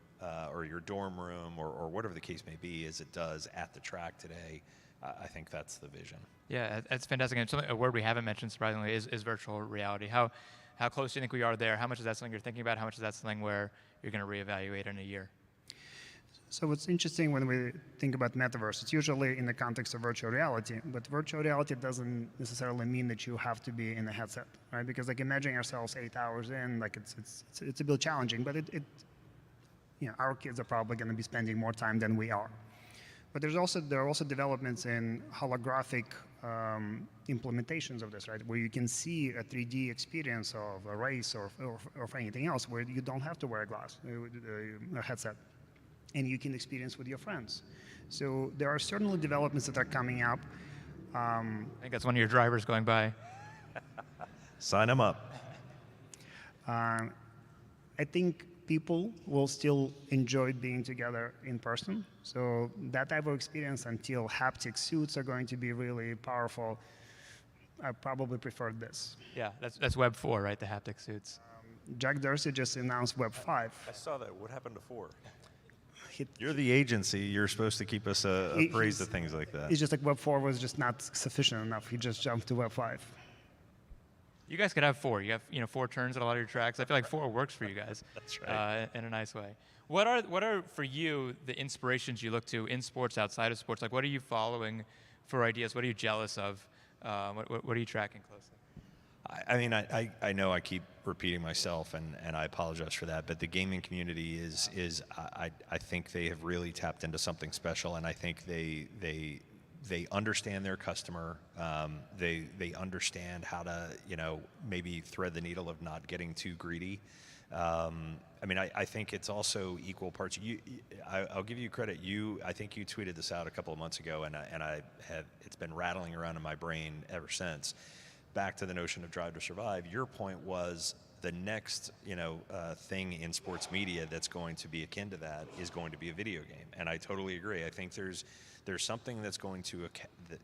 or your dorm room or whatever the case may be as it does at the track today, I think that's the vision. Yeah, that's fantastic. And a word we haven't mentioned, surprisingly, is virtual reality. How close do you think we are there? How much is that something you're thinking about? How much is that something where you're going to reevaluate in a year? So what's interesting when we think about metaverse, it's usually in the context of virtual reality, but virtual reality doesn't necessarily mean that you have to be in a headset, right? Because imagining ourselves 8 hours in, it's a bit challenging, but our kids are probably going to be spending more time than we are. But there are also developments in holographic implementations of this, right? Where you can see a 3D experience of a race or anything else, where you don't have to wear a headset, and you can experience with your friends. So there are certainly developments that are coming up. I think that's one of your drivers going by. Sign them up. I think people will still enjoy being together in person. So that type of experience, until haptic suits are going to be really powerful, I probably prefer this. Yeah, that's Web 4, right? The haptic suits. Jack Dorsey just announced Web 5. I saw that. What happened to 4? You're the agency. You're supposed to keep us appraised of things like that. It's just Web 4 was just not sufficient enough. He just jumped to Web 5. You guys could have 4. You have 4 turns at a lot of your tracks. I feel like 4 works for you guys. That's right. In a nice way. What are for you the inspirations you look to in sports, outside of sports? Like, what are you following for ideas? What are you jealous of? What are you tracking closely? I know I keep repeating myself, and I apologize for that, but the gaming community is I think they have really tapped into something special, and I think they understand their customer. They understand how to maybe thread the needle of not getting too greedy. I think it's also equal parts. I'll give you credit. I think you tweeted this out a couple of months ago, and it's been rattling around in my brain ever since. Back to the notion of Drive to Survive, your point was the next thing in sports media that's going to be akin to that is going to be a video game, and I totally agree. I think there's something that's going to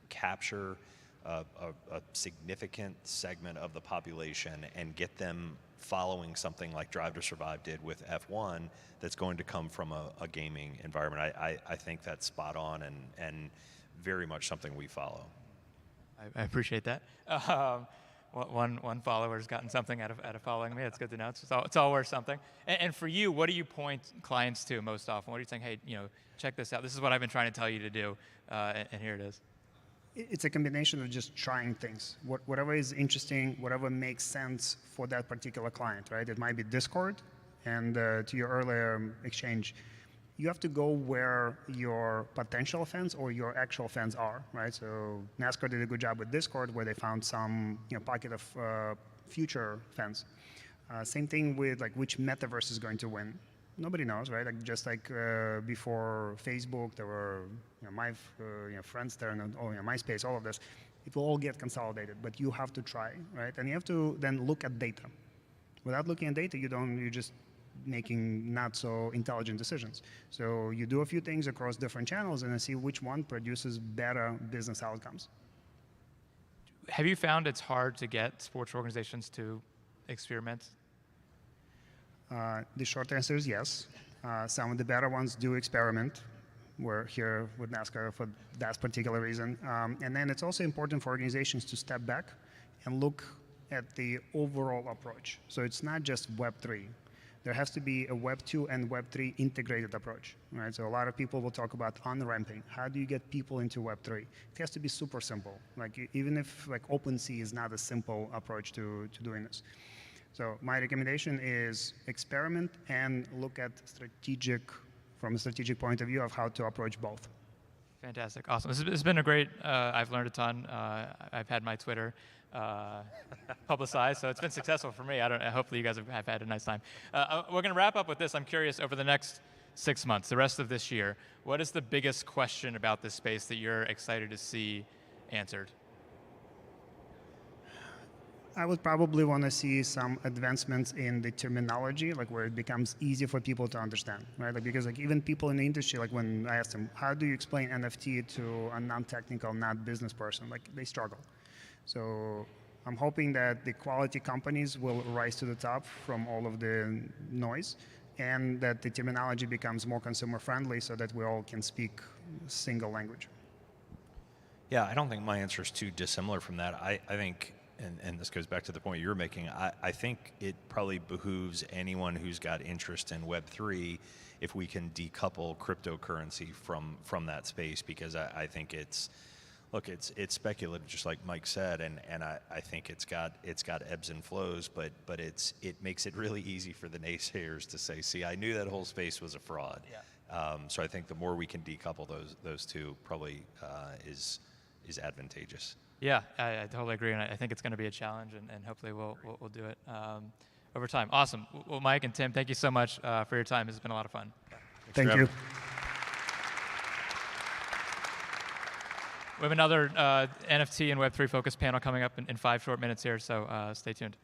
capture a significant segment of the population and get them following something like Drive to Survive did with F1 that's going to come from a gaming environment. I think that's spot on and very much something we follow. I appreciate that. One follower's gotten something out of following me. That's good to know. It's all worth something. And for you, what do you point clients to most often? What are you saying? Hey, check this out. This is what I've been trying to tell you to do, and here it is. It's a combination of just trying things. Whatever is interesting, whatever makes sense for that particular client, right? It might be Discord, and to your earlier exchange, you have to go where your potential fans or your actual fans are, right? So NASCAR did a good job with Discord where they found some pocket of future fans. Same thing with like which metaverse is going to win. Nobody knows, right? Like just like before Facebook, there were my friends there and MySpace, all of this. It will all get consolidated, but you have to try, right? And you have to then look at data. Without looking at data, you're just making not so intelligent decisions. So you do a few things across different channels and then see which one produces better business outcomes. Have you found it's hard to get sports organizations to experiment? The short answer is yes. Some of the better ones do experiment. We're here with NASCAR for that particular reason. And then it's also important for organizations to step back and look at the overall approach. So it's not just Web3. There has to be a Web 2 and Web 3 integrated approach, right? So a lot of people will talk about on-ramping. How do you get people into Web 3? It has to be super simple. Like even if like OpenSea is not a simple approach to doing this. So my recommendation is experiment and look at from a strategic point of view of how to approach both. Fantastic, awesome. This has been a great, I've learned a ton. I've had my Twitter publicized, so it's been successful for me. Hopefully you guys have had a nice time. We're gonna wrap up with this. I'm curious, over the next 6 months, the rest of this year, what is the biggest question about this space that you're excited to see answered? I would probably want to see some advancements in the terminology, like where it becomes easier for people to understand, right? Like, because like even people in the industry, like when I asked them, how do you explain NFT to a non-technical, not business person? Like they struggle. So I'm hoping that the quality companies will rise to the top from all of the noise and that the terminology becomes more consumer friendly so that we all can speak single language. Yeah, I don't think my answer is too dissimilar from that. I think, and this goes back to the point you were making, I think it probably behooves anyone who's got interest in Web3 if we can decouple cryptocurrency from that space, because I think it's speculative, just like Mike said, and I think it's got ebbs and flows, but it makes it really easy for the naysayers to say, see, I knew that whole space was a fraud. Yeah. So I think the more we can decouple those two probably is advantageous. Yeah, I totally agree, and I think it's going to be a challenge, and hopefully we'll do it over time. Awesome. Well, Mike and Tim, thank you so much for your time. This has been a lot of fun. Thank you. We have another NFT and Web3 focused panel coming up in 5 short minutes here, so stay tuned.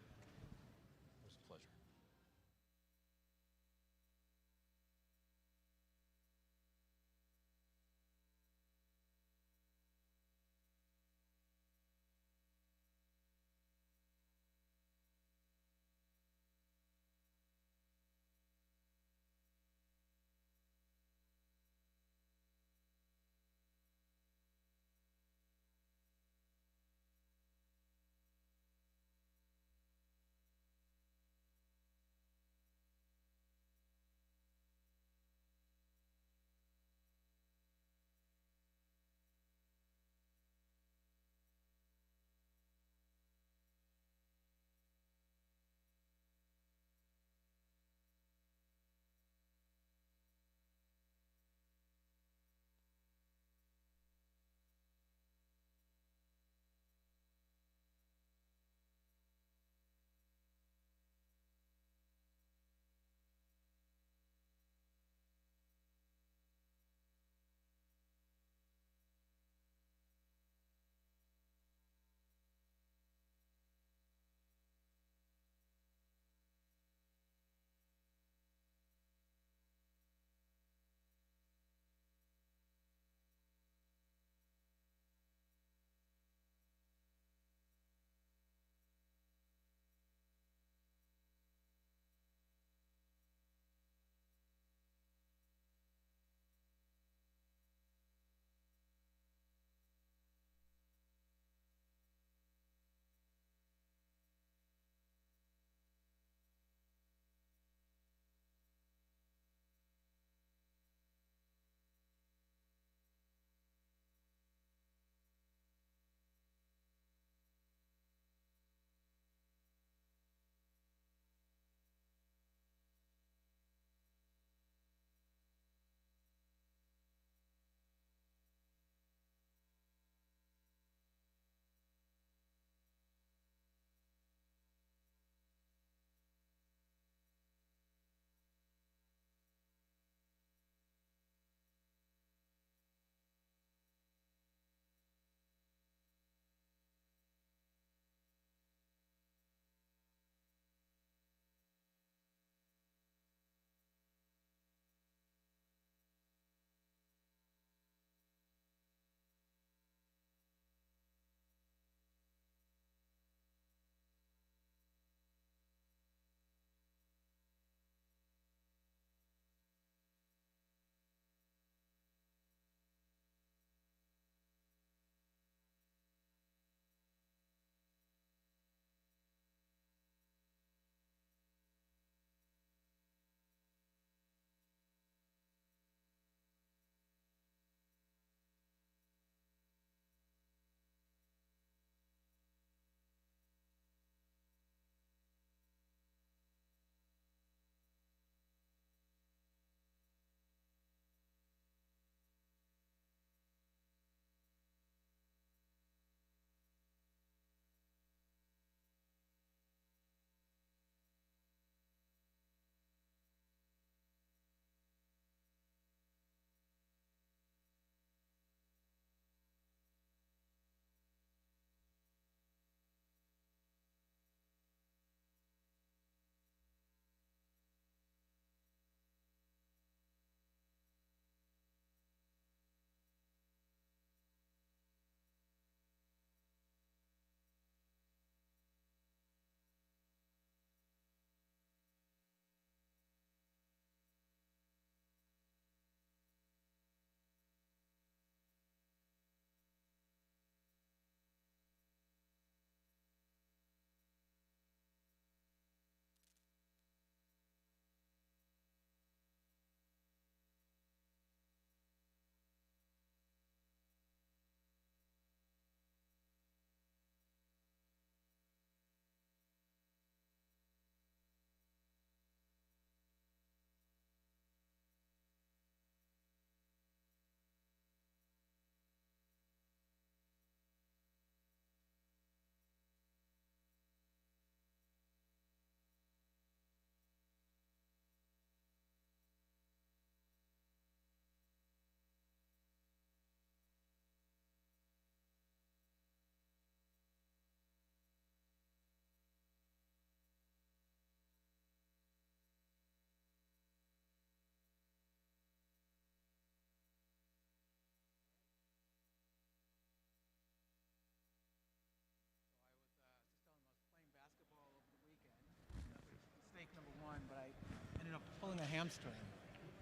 pulling a hamstring.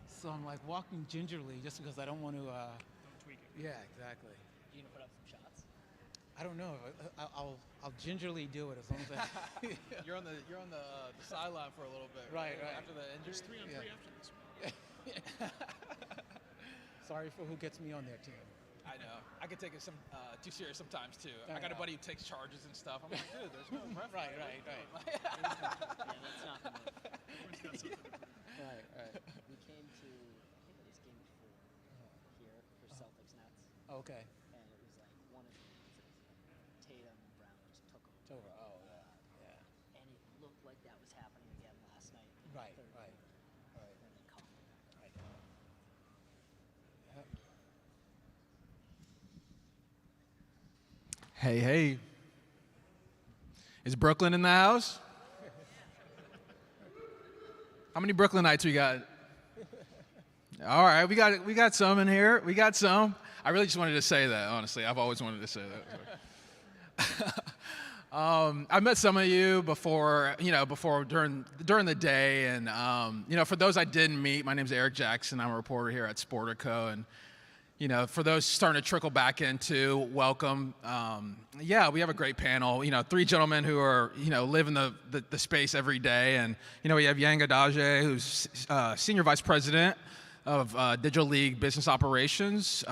So I'm like walking gingerly just because I don't want to. Don't tweak it. Yeah, exactly. You gonna put up some shots? I don't know. I'll gingerly do it as long as I. You're on the sideline for a little bit. Right. After the injury. Just 3 on 3 after this. Sorry for who gets me on their team. I know. I could take it too serious sometimes too. I got a buddy who takes charges and stuff. I'm like, dude, there's no ref. Right. Yeah, that's not the move. Right. We came to, I think it was game 4 here for Celtics Nets. Okay. And it was like one of the games that Tatum and Brown just took over. Oh, yeah. And it looked like that was happening again last night. Right. And they caught it. Hey. Is Brooklyn in the house? How many Brooklynites we got? All right, we got some in here. We got some. I really just wanted to say that, honestly. I've always wanted to say that. I met some of you before during the day, and for those I didn't meet, my name's Eric Jackson. I'm a reporter here at Sportico, and for those starting to trickle back into, welcome. We have a great panel. 3 gentlemen who are live in the space every day, and we have Yang Adaje, who's senior vice president of Digital League Business Operations,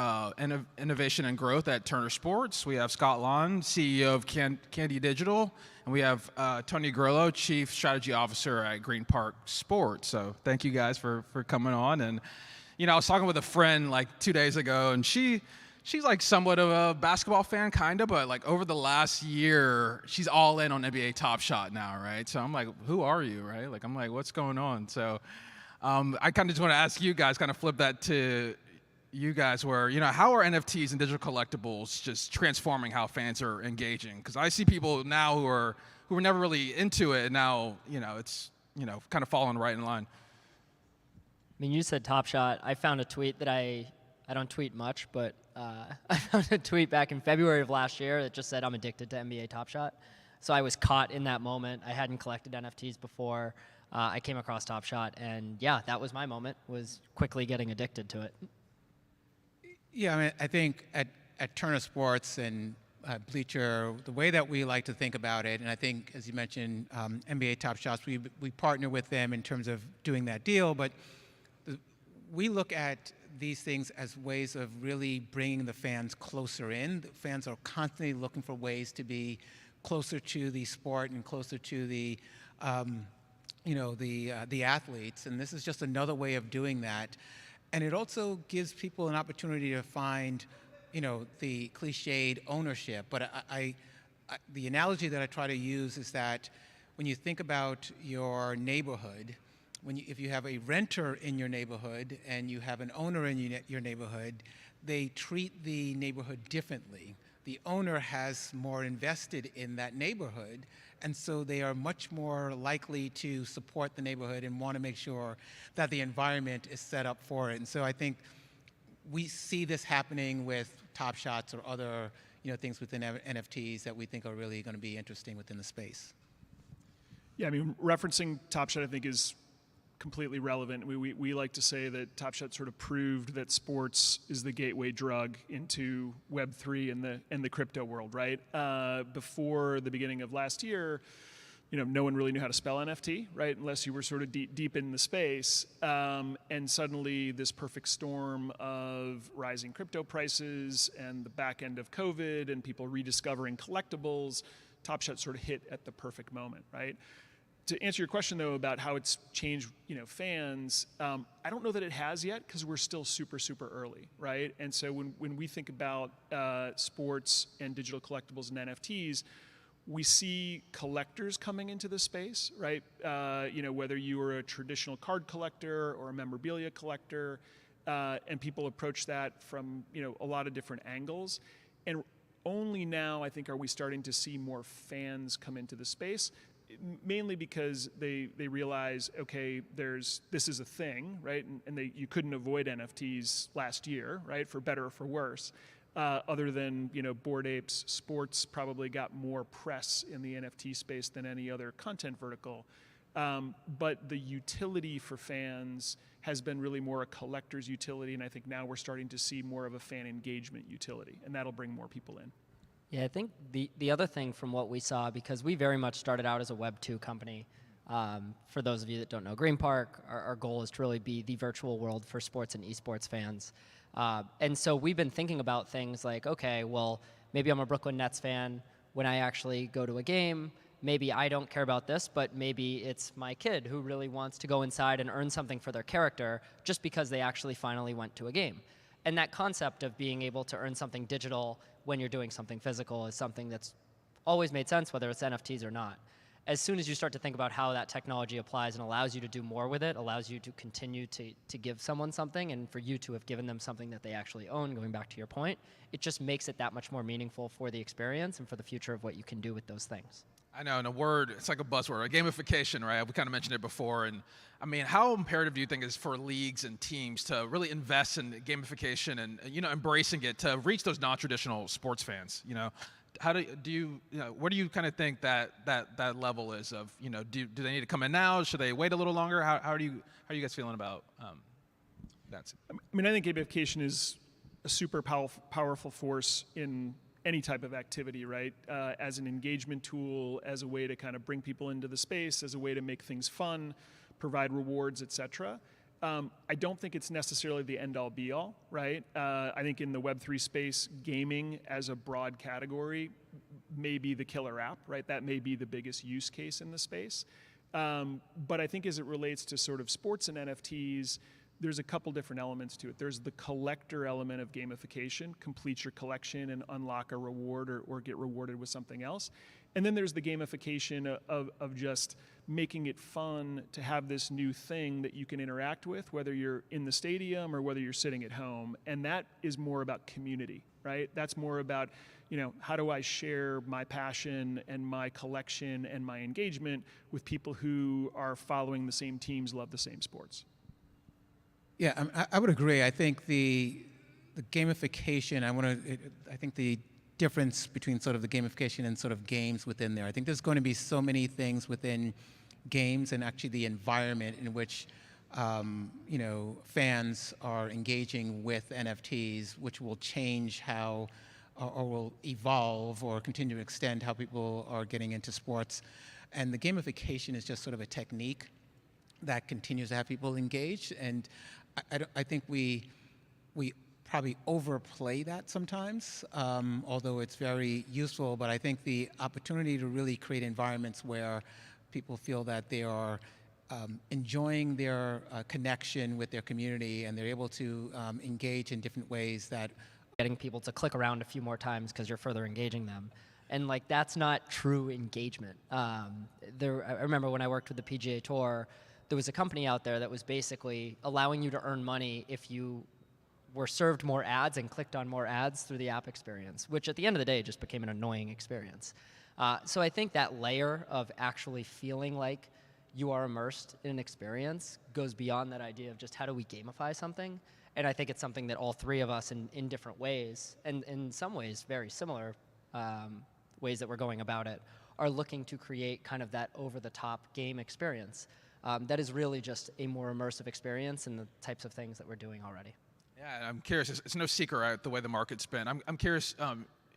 Innovation and Growth at Turner Sports. We have Scott Lon, CEO of Candy Digital, and we have Tony Grillo, Chief Strategy Officer at Green Park Sports. So thank you guys for coming on. And I was talking with a friend like 2 days ago, and she's like somewhat of a basketball fan, kind of, but like over the last year, she's all in on NBA Top Shot now, right? So I'm like, who are you, right? Like, I'm like, what's going on? So I kind of just want to ask you guys, kind of flip that to you guys, where, how are NFTs and digital collectibles just transforming how fans are engaging? Because I see people now who were never really into it, and now, it's, kind of falling right in line. I mean, you said Top Shot. I found a tweet that I don't tweet much, but I found a tweet back in February of last year that just said I'm addicted to NBA Top Shot. So I was caught in that moment. I hadn't collected NFTs before. I came across Top Shot, and that was my moment, was quickly getting addicted to it. Yeah, I mean, I think at Turner Sports and Bleacher, the way that we like to think about it, and I think, as you mentioned, NBA Top Shots, we partner with them in terms of doing that deal, but we look at these things as ways of really bringing the fans closer in. The fans are constantly looking for ways to be closer to the sport and closer to the athletes, and this is just another way of doing that. And it also gives people an opportunity to find, the cliched ownership. But the analogy that I try to use is that when you think about your neighborhood, if you have a renter in your neighborhood and you have an owner in your neighborhood, they treat the neighborhood differently. The owner has more invested in that neighborhood, and so they are much more likely to support the neighborhood and want to make sure that the environment is set up for it. And so I think we see this happening with Top Shots or other things within NFTs that we think are really going to be interesting within the space. Yeah, I mean, referencing Top Shot, I think, is completely relevant. We like to say that Top Shot sort of proved that sports is the gateway drug into Web3 and the crypto world, right? Before the beginning of last year, no one really knew how to spell NFT, right? Unless you were sort of deep in the space. And suddenly this perfect storm of rising crypto prices and the back end of COVID and people rediscovering collectibles, Top Shot sort of hit at the perfect moment, right? To answer your question, though, about how it's changed, fans, I don't know that it has yet because we're still super, super early, right? And so when we think about sports and digital collectibles and NFTs, we see collectors coming into the space, right? Whether you are a traditional card collector or a memorabilia collector, and people approach that from, a lot of different angles. And only now, I think, are we starting to see more fans come into the space. Mainly because they realize, okay, this is a thing, right? And you couldn't avoid NFTs last year, right? For better or for worse. Other than, Bored Apes, sports probably got more press in the NFT space than any other content vertical. But the utility for fans has been really more a collector's utility, and I think now we're starting to see more of a fan engagement utility, and that'll bring more people in. Yeah, I think the other thing from what we saw, because we very much started out as a Web 2 company. For those of you that don't know Green Park, our goal is to really be the virtual world for sports and esports fans. And so we've been thinking about things like, okay, well, maybe I'm a Brooklyn Nets fan. When I actually go to a game, maybe I don't care about this, but maybe it's my kid who really wants to go inside and earn something for their character just because they actually finally went to a game. And that concept of being able to earn something digital when you're doing something physical is something that's always made sense, whether it's NFTs or not. As soon as you start to think about how that technology applies and allows you to do more with it, allows you to continue to give someone something, and for you to have given them something that they actually own, going back to your point, it just makes it that much more meaningful for the experience and for the future of what you can do with those things. I know, and a word, it's like a buzzword, gamification, right? We kind of mentioned it before. And I mean, how imperative do you think it is for leagues and teams to really invest in gamification and, embracing it to reach those non-traditional sports fans? How do you where do you kind of think that level is of, do they need to come in now? Should they wait a little longer? How are you guys feeling about that? I mean, I think gamification is a super powerful force in any type of activity, right? As an engagement tool, as a way to kind of bring people into the space, as a way to make things fun, provide rewards, etc. I don't think it's necessarily the end-all be-all, right? I think in the Web3 space, gaming as a broad category may be the killer app, right? That may be the biggest use case in the space. But I think as it relates to sort of sports and NFTs, there's a couple different elements to it. There's the collector element of gamification, complete your collection and unlock a reward or get rewarded with something else. And then there's the gamification of just making it fun to have this new thing that you can interact with, whether you're in the stadium or whether you're sitting at home. And that is more about community, right? That's more about, how do I share my passion and my collection and my engagement with people who are following the same teams, love the same sports. Yeah, I would agree. I think the gamification, I think the difference between sort of the gamification and sort of games within there. I think there's going to be so many things within games and actually the environment in which fans are engaging with NFTs, which will change how or will evolve or continue to extend how people are getting into sports. And the gamification is just sort of a technique that continues to have people engaged. And I think we probably overplay that sometimes, although it's very useful. But I think the opportunity to really create environments where people feel that they are enjoying their connection with their community and they're able to engage in different ways that getting people to click around a few more times because you're further engaging them. And that's not true engagement. I remember when I worked with the PGA Tour, there was a company out there that was basically allowing you to earn money if you were served more ads and clicked on more ads through the app experience, which at the end of the day just became an annoying experience. So I think that layer of actually feeling like you are immersed in an experience goes beyond that idea of just how do we gamify something. And I think it's something that all three of us in different ways, and in some ways very similar ways that we're going about it, are looking to create kind of that over-the-top game experience. That is really just a more immersive experience in the types of things that we're doing already. Yeah, I'm curious. It's no secret, right, the way the market's been. I'm curious,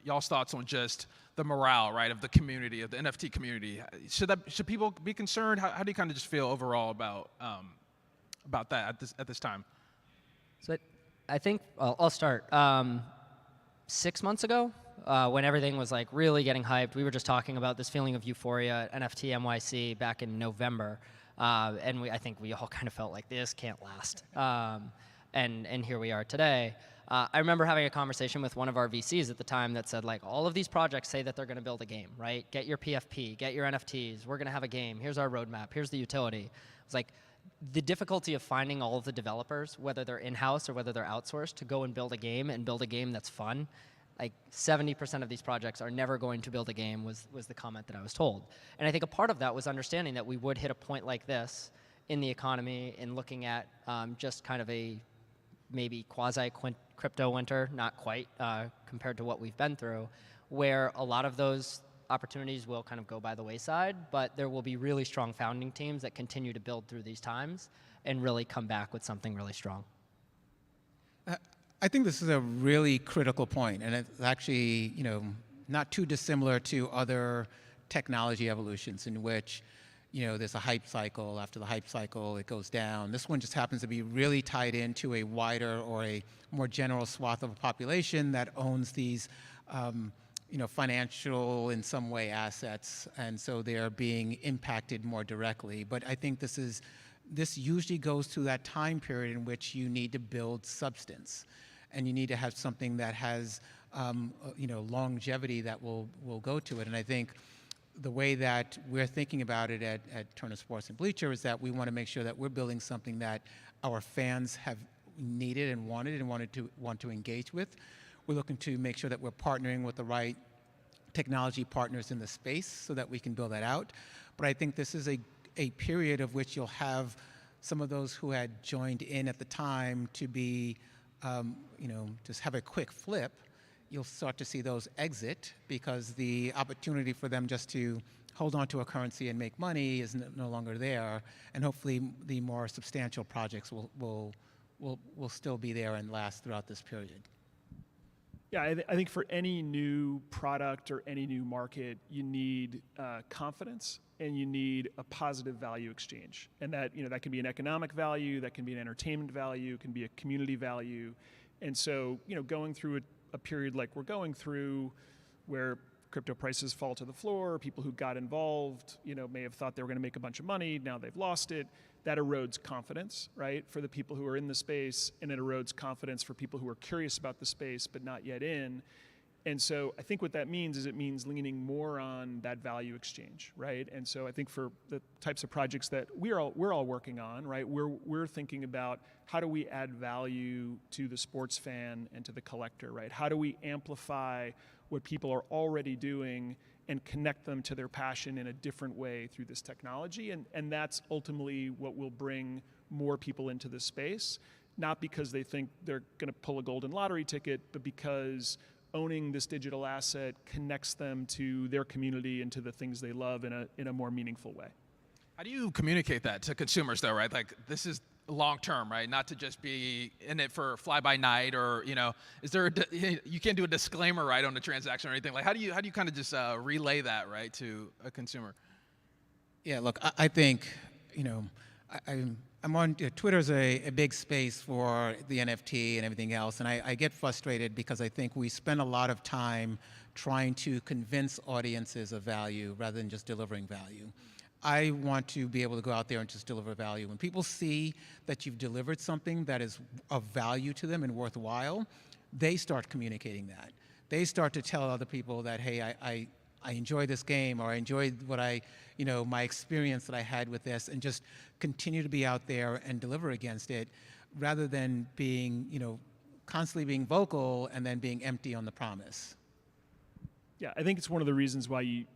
y'all's thoughts on just the morale, right, of the community, of the NFT community. Should people be concerned? How do you kind of just feel overall about that at this time? So I think I'll start. 6 months ago, when everything was really getting hyped, we were just talking about this feeling of euphoria at NFT NYC back in November. And I think we all kind of felt like this can't last. And here we are today. I remember having a conversation with one of our VCs at the time that said, all of these projects say that they're going to build a game, right? Get your PFP, get your NFTs, we're going to have a game, here's our roadmap, here's the utility. It's the difficulty of finding all of the developers, whether they're in-house or whether they're outsourced, to go and build a game that's fun. 70% of these projects are never going to build a game was the comment that I was told. And I think a part of that was understanding that we would hit a point like this in the economy and looking at just kind of a maybe quasi-crypto winter, not quite compared to what we've been through, where a lot of those opportunities will kind of go by the wayside, but there will be really strong founding teams that continue to build through these times and really come back with something really strong. I think this is a really critical point, and it's actually, not too dissimilar to other technology evolutions in which, there's a hype cycle. After the hype cycle, it goes down. This one just happens to be really tied into a wider or a more general swath of a population that owns these, financial, in some way, assets, and so they're being impacted more directly. But I think this usually goes through that time period in which you need to build substance, and you need to have something that has, longevity that will go to it. And I think the way that we're thinking about it at Turner Sports and Bleacher is that we want to make sure that we're building something that our fans have needed and wanted and want to engage with. We're looking to make sure that we're partnering with the right technology partners in the space so that we can build that out. But I think this is a period of which you'll have some of those who had joined in at the time to be, just have a quick flip. You'll start to see those exit because the opportunity for them just to hold on to a currency and make money is no longer there. And hopefully the more substantial projects will still be there and last throughout this period. Yeah, I think for any new product or any new market, you need confidence and you need a positive value exchange. And that, that can be an economic value, that can be an entertainment value, it can be a community value. And so, going through a period like we're going through where crypto prices fall to the floor, people who got involved, may have thought they were going to make a bunch of money, now they've lost it. That erodes confidence, right, for the people who are in the space, and it erodes confidence for people who are curious about the space but not yet in. And so I think what that means is it means leaning more on that value exchange, right? And so I think for the types of projects that we're all working on, right, we're thinking about how do we add value to the sports fan and to the collector, right? How do we amplify what people are already doing and connect them to their passion in a different way through this technology? And that's ultimately what will bring more people into this space, not because they think they're going to pull a golden lottery ticket, but because owning this digital asset connects them to their community and to the things they love in a more meaningful way. How do you communicate that to consumers, though, right? Like, this is long term, right? Not to just be in it for fly by night, or is there you can't do a disclaimer, right, on the transaction or anything. Like, how do you kind of just relay that, right, to a consumer? Yeah, look, I think I'm on Twitter's a big space for the NFT and everything else, and I get frustrated because I think we spend a lot of time trying to convince audiences of value rather than just delivering value. I want to be able to go out there and just deliver value. When people see that you've delivered something that is of value to them and worthwhile, they start communicating that. They start to tell other people that, hey, I enjoy this game, or I enjoyed what my experience that I had with this, and just continue to be out there and deliver against it, rather than being, constantly being vocal and then being empty on the promise. Yeah, I think it's one of the reasons why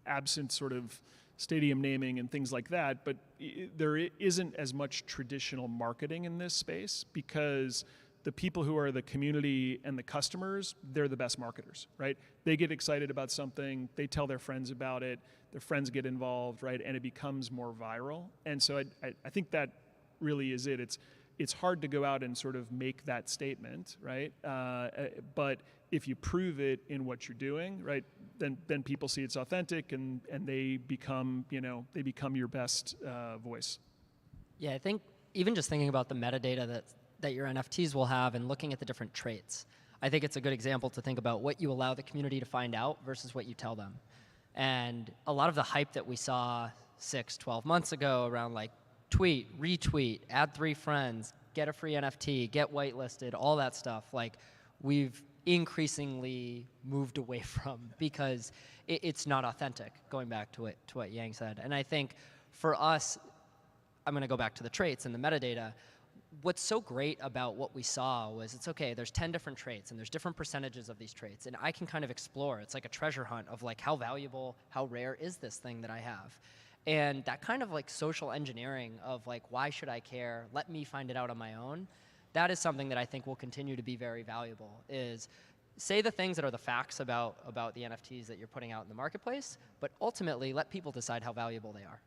absent sort of stadium naming and things like that, but there isn't as much traditional marketing in this space, because the people who are the community and the customers, they're the best marketers, right? They get excited about something, they tell their friends about it, their friends get involved, right? And it becomes more viral. And so I think that really is it. It's hard to go out and sort of make that statement, right? But if you prove it in what you're doing, right, then people see it's authentic, and they become your best voice. Yeah, I think even just thinking about the metadata that your NFTs will have and looking at the different traits, I think it's a good example to think about what you allow the community to find out versus what you tell them. And a lot of the hype that we saw 6-12 months ago around like tweet, retweet, add 3 friends, get a free NFT, get whitelisted, all that stuff, like we've increasingly moved away from, because it's not authentic, going back to what Yang said. And I think for us, I'm going to go back to the traits and the metadata. What's so great about what we saw was, it's okay, there's 10 different traits and there's different percentages of these traits, and I can kind of explore. It's like a treasure hunt of like, how valuable, how rare is this thing that I have? And that kind of like social engineering of like, why should I care? Let me find it out on my own. That is something that I think will continue to be very valuable, is say the things that are the facts about the NFTs that you're putting out in the marketplace, but ultimately let people decide how valuable they are.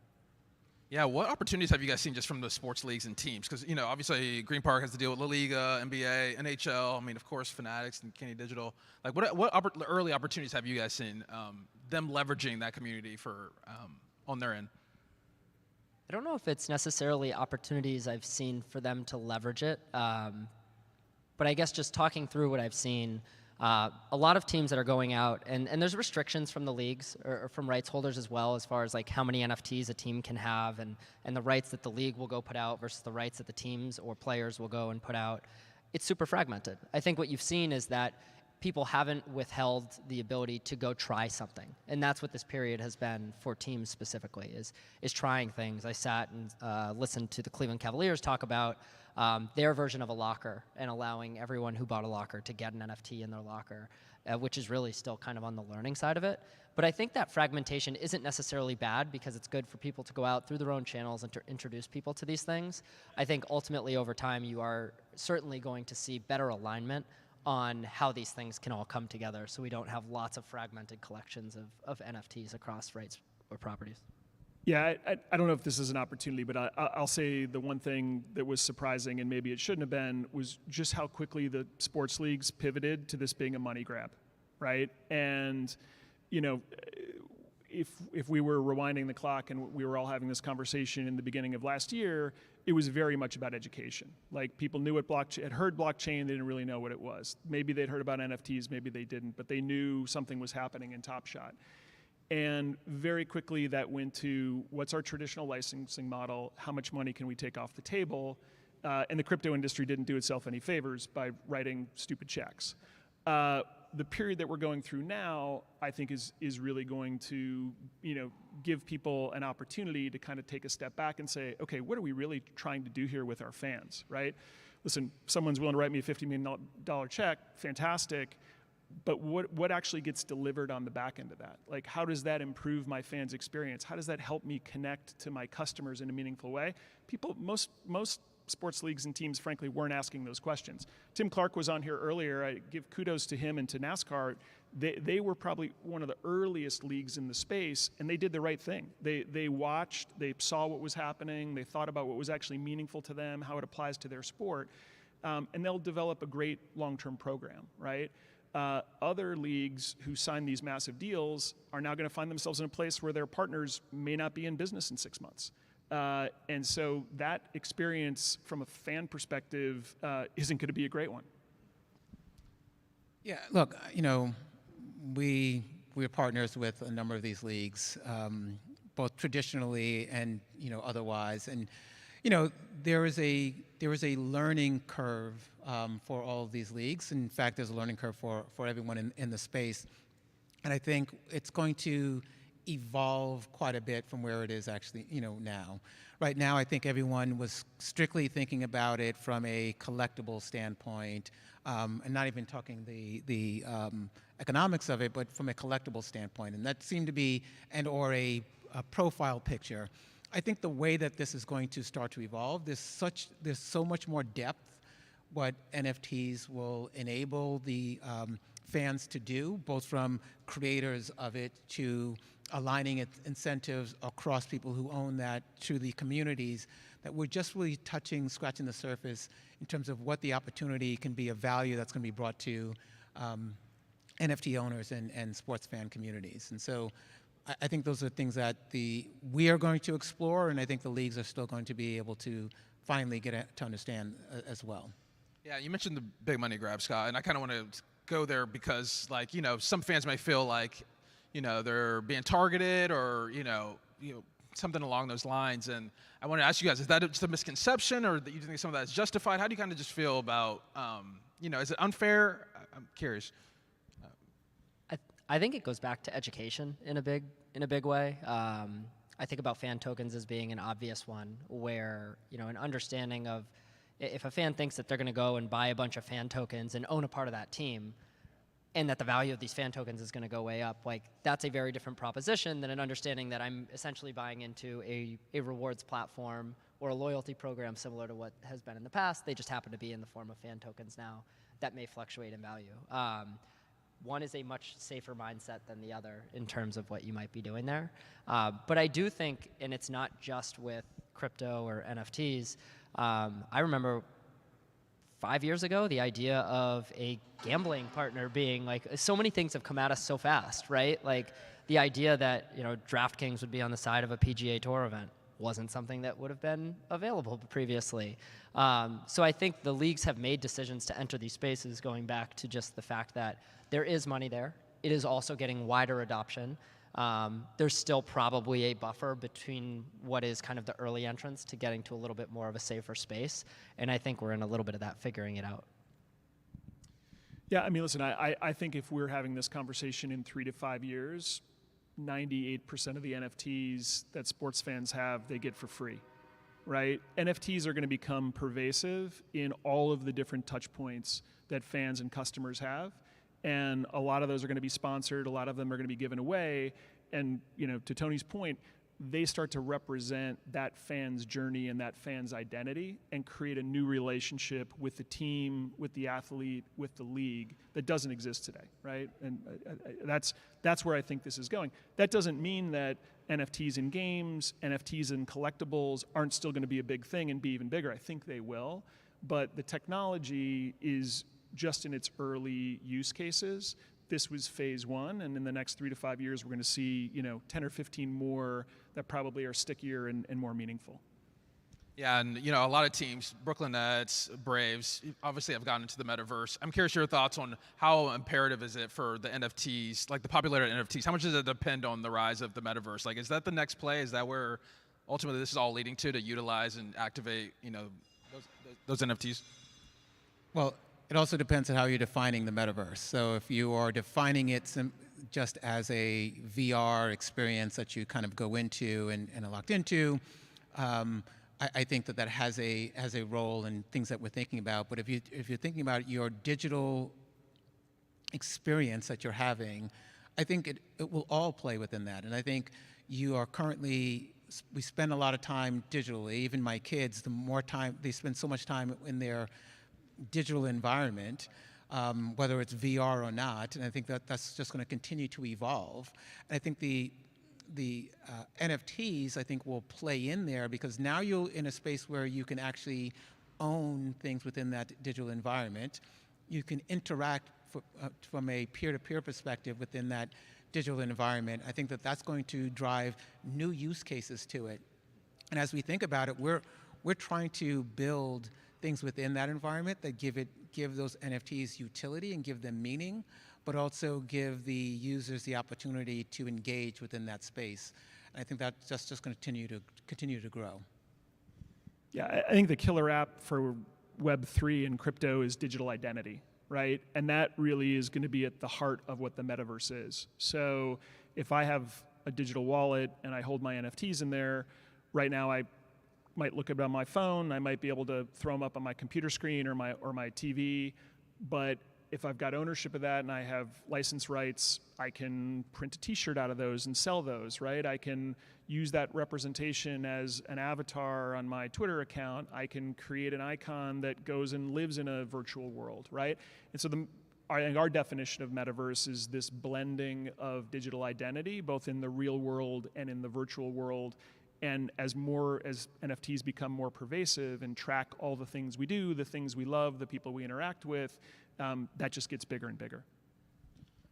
Yeah, what opportunities have you guys seen just from the sports leagues and teams? Because, you know, obviously Green Park has to deal with La Liga, NBA, NHL, I mean, of course, Fanatics and Kenny Digital. Like, what early opportunities have you guys seen them leveraging that community for on their end? I don't know if it's necessarily opportunities I've seen for them to leverage it, but I guess just talking through what I've seen, a lot of teams that are going out, and there's restrictions from the leagues or from rights holders as well, as far as like how many NFTs a team can have, and the rights that the league will go put out versus the rights that the teams or players will go and put out. It's super fragmented. I think what you've seen is that people haven't withheld the ability to go try something, and that's what this period has been for teams specifically, is trying things. I sat and listened to the Cleveland Cavaliers talk about their version of a locker and allowing everyone who bought a locker to get an NFT in their locker, which is really still kind of on the learning side of it. But I think that fragmentation isn't necessarily bad because it's good for people to go out through their own channels and to introduce people to these things. I think ultimately over time you are certainly going to see better alignment on how these things can all come together so we don't have lots of fragmented collections of NFTs across rights or properties. Yeah, I don't know if this is an opportunity, but I'll say the one thing that was surprising, and maybe it shouldn't have been, was just how quickly the sports leagues pivoted to this being a money grab, right? And, you know, if we were rewinding the clock and we were all having this conversation in the beginning of last year, it was very much about education. Like, people knew what blockchain, had heard blockchain, they didn't really know what it was. Maybe they'd heard about NFTs, maybe they didn't, but they knew something was happening in Top Shot. And very quickly that went to, what's our traditional licensing model? How much money can we take off the table? And the crypto industry didn't do itself any favors by writing stupid checks. The period that we're going through now, I think is really going to, you know, give people an opportunity to kind of take a step back and say, okay, what are we really trying to do here with our fans, right? Listen, someone's willing to write me a $50 million check, fantastic. But what actually gets delivered on the back end of that? Like, how does that improve my fans' experience? How does that help me connect to my customers in a meaningful way? Most sports leagues and teams, frankly, weren't asking those questions. Tim Clark was on here earlier. I give kudos to him and to NASCAR. They were probably one of the earliest leagues in the space, and they did the right thing. They watched, they saw what was happening, they thought about what was actually meaningful to them, how it applies to their sport, and they'll develop a great long-term program, right? Other leagues who sign these massive deals are now going to find themselves in a place where their partners may not be in business in 6 months. And so that experience from a fan perspective isn't going to be a great one. Yeah, look, you know, we're partners with a number of these leagues, both traditionally and, you know, otherwise. And, you know, there is a learning curve for all of these leagues. In fact, there's a learning curve for everyone in the space. And I think it's going to evolve quite a bit from where it is actually, you know, now. Right now, I think everyone was strictly thinking about it from a collectible standpoint, and not even talking the economics of it, but from a collectible standpoint. And that seemed to be, or a profile picture. I think the way that this is going to start to evolve, there's so much more depth what NFTs will enable the fans to do, both from creators of it to aligning incentives across people who own that to the communities, that we're just really scratching the surface in terms of what the opportunity can be of value that's going to be brought to NFT owners and sports fan communities. And so I think those are things that we are going to explore, and I think the leagues are still going to be able to finally get to understand as well. Yeah, you mentioned the big money grab, Scott, and I kind of want to go there because, like, you know, some fans may feel like, you know, they're being targeted or, you know, something along those lines. And I want to ask you guys, is that just a misconception, or do you think some of that is justified? How do you kind of just feel about, you know, is it unfair? I'm curious. I think it goes back to education in a big way. I think about fan tokens as being an obvious one, where, you know, an understanding of, if a fan thinks that they're going to go and buy a bunch of fan tokens and own a part of that team, and that the value of these fan tokens is going to go way up, like, that's a very different proposition than an understanding that I'm essentially buying into a rewards platform or a loyalty program similar to what has been in the past. They just happen to be in the form of fan tokens now that may fluctuate in value. one is a much safer mindset than the other in terms of what you might be doing there. But I do think, and it's not just with crypto or NFTs, I remember 5 years ago, the idea of a gambling partner being like, so many things have come at us so fast, right? Like the idea that, you know, DraftKings would be on the side of a PGA Tour event wasn't something that would have been available previously. So I think the leagues have made decisions to enter these spaces going back to just the fact that there is money there. It is also getting wider adoption. There's still probably a buffer between what is kind of the early entrance to getting to a little bit more of a safer space. And I think we're in a little bit of that figuring it out. Yeah, I mean, listen, I think if we're having this conversation in 3 to 5 years, 98% of the NFTs that sports fans have, they get for free, right? NFTs are going to become pervasive in all of the different touch points that fans and customers have. And a lot of those are going to be sponsored. A lot of them are going to be given away. And, you know, to Tony's point, they start to represent that fan's journey and that fan's identity and create a new relationship with the team, with the athlete, with the league that doesn't exist today, right? And that's where I think this is going. That doesn't mean that NFTs in games, NFTs in collectibles aren't still going to be a big thing and be even bigger. I think they will. But the technology is just in its early use cases. This was phase one, and in the next 3 to 5 years, we're going to see, you know, 10 or 15 more that probably are stickier and more meaningful. Yeah, and you know, a lot of teams, Brooklyn Nets, Braves, obviously have gotten into the metaverse. I'm curious your thoughts on how imperative is it for the NFTs, like the popularity of NFTs? How much does it depend on the rise of the metaverse? Like, is that the next play? Is that where ultimately this is all leading to utilize and activate, you know, those NFTs? Well, it also depends on how you're defining the metaverse. So if you are defining it just as a VR experience that you kind of go into and are locked into, I think that has a role in things that we're thinking about. But if you're thinking about your digital experience that you're having, I think it will all play within that. And I think you are currently, we spend a lot of time digitally. Even my kids, the more time, they spend so much time in their digital environment, whether it's VR or not, and I think that's just going to continue to evolve. And I think the NFTs, I think, will play in there because now you're in a space where you can actually own things within that digital environment. You can interact from a peer-to-peer perspective within that digital environment. I think that's going to drive new use cases to it. And as we think about it, we're trying to build things within that environment that give those NFTs utility and give them meaning, but also give the users the opportunity to engage within that space. And I think that's just going to continue to grow. Yeah, I think the killer app for Web3 and crypto is digital identity, right? And that really is going to be at the heart of what the metaverse is. So if I have a digital wallet and I hold my NFTs in there, right now I might look at it on my phone, I might be able to throw them up on my computer screen or my TV, but if I've got ownership of that and I have license rights, I can print a t-shirt out of those and sell those, right? I can use that representation as an avatar on my Twitter account. I can create an icon that goes and lives in a virtual world, right? And so I think our definition of metaverse is this blending of digital identity, both in the real world and in the virtual world. And as NFTs become more pervasive and track all the things we do, the things we love, the people we interact with, that just gets bigger and bigger.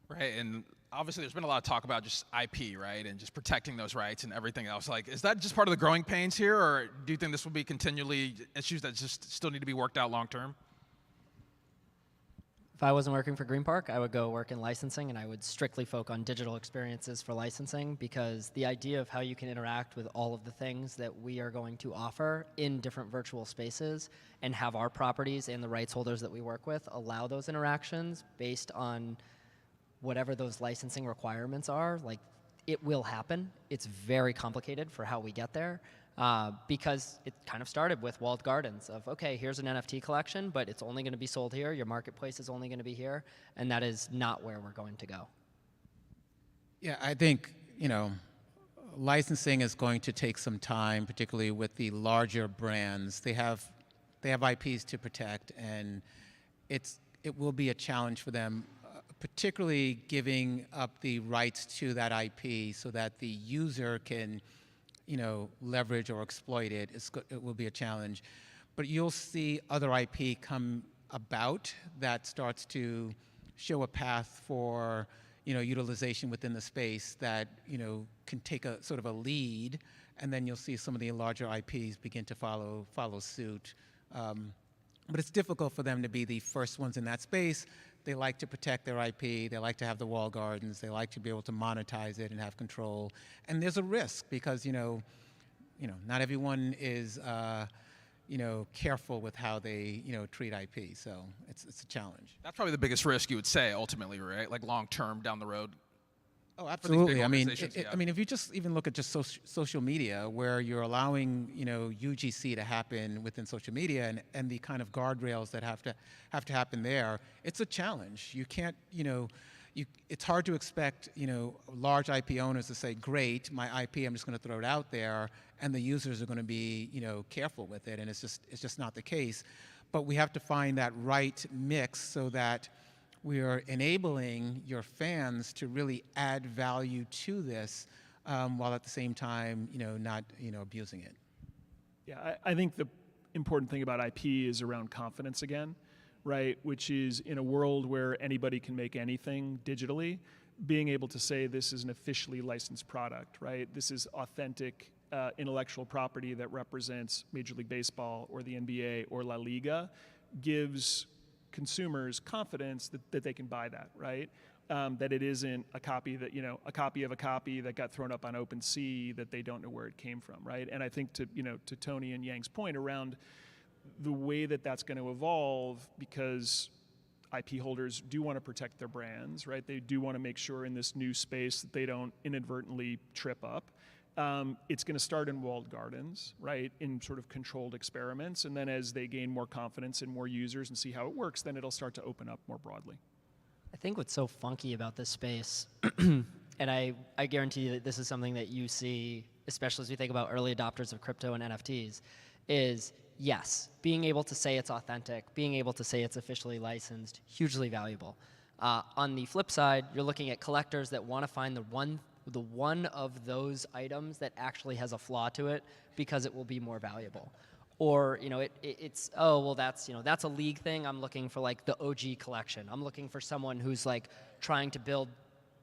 Right, and obviously there's been a lot of talk about just IP, right, and just protecting those rights and everything else. Like, is that just part of the growing pains here, or do you think this will be continually issues that just still need to be worked out long term? If I wasn't working for Green Park, I would go work in licensing, and I would strictly focus on digital experiences for licensing, because the idea of how you can interact with all of the things that we are going to offer in different virtual spaces and have our properties and the rights holders that we work with allow those interactions based on whatever those licensing requirements are, like, it will happen. It's very complicated for how we get there. Because it kind of started with walled gardens of, okay, here's an NFT collection, but it's only going to be sold here. Your marketplace is only going to be here. And that is not where we're going to go. Yeah, I think, licensing is going to take some time, particularly with the larger brands. They have IPs to protect, and it will be a challenge for them, particularly giving up the rights to that IP so that the user can, leverage or exploit it. It will be a challenge. But you'll see other IP come about that starts to show a path for, utilization within the space that, can take a sort of a lead, and then you'll see some of the larger IPs begin to follow suit. But it's difficult for them to be the first ones in that space. They like to protect their IP. They like to have the wall gardens. They like to be able to monetize it and have control. And there's a risk because, not everyone is, careful with how they, treat IP. So it's a challenge. That's probably the biggest risk you would say ultimately, right? Like long term down the road. Oh, absolutely. If you just even look at just social media, where you're allowing UGC to happen within social media, and the kind of guardrails that have to happen there, it's a challenge. You can't, it's hard to expect large IP owners to say, great, my IP, I'm just going to throw it out there, and the users are going to be careful with it, and it's just not the case. But we have to find that right mix so that we are enabling your fans to really add value to this, while at the same time, not abusing it. Yeah, I think the important thing about IP is around confidence again, right? Which is in a world where anybody can make anything digitally, being able to say this is an officially licensed product, right? This is authentic intellectual property that represents Major League Baseball or the NBA or La Liga, gives consumers confidence that they can buy that, right? That it isn't a copy that, a copy of a copy that got thrown up on OpenSea that they don't know where it came from, right? And I think to Tony and Yang's point around the way that that's going to evolve, because IP holders do want to protect their brands, right? They do want to make sure in this new space that they don't inadvertently trip up. It's going to start in walled gardens, right, in sort of controlled experiments. And then as they gain more confidence and more users and see how it works, then it'll start to open up more broadly. I think what's so funky about this space, and I guarantee you that this is something that you see, especially as we think about early adopters of crypto and NFTs, is yes, being able to say it's authentic, being able to say it's officially licensed, hugely valuable. On the flip side, you're looking at collectors that want to find the one of those items that actually has a flaw to it because it will be more valuable. Or, it's, oh, well, that's a league thing. I'm looking for like the OG collection. I'm looking for someone who's like trying to build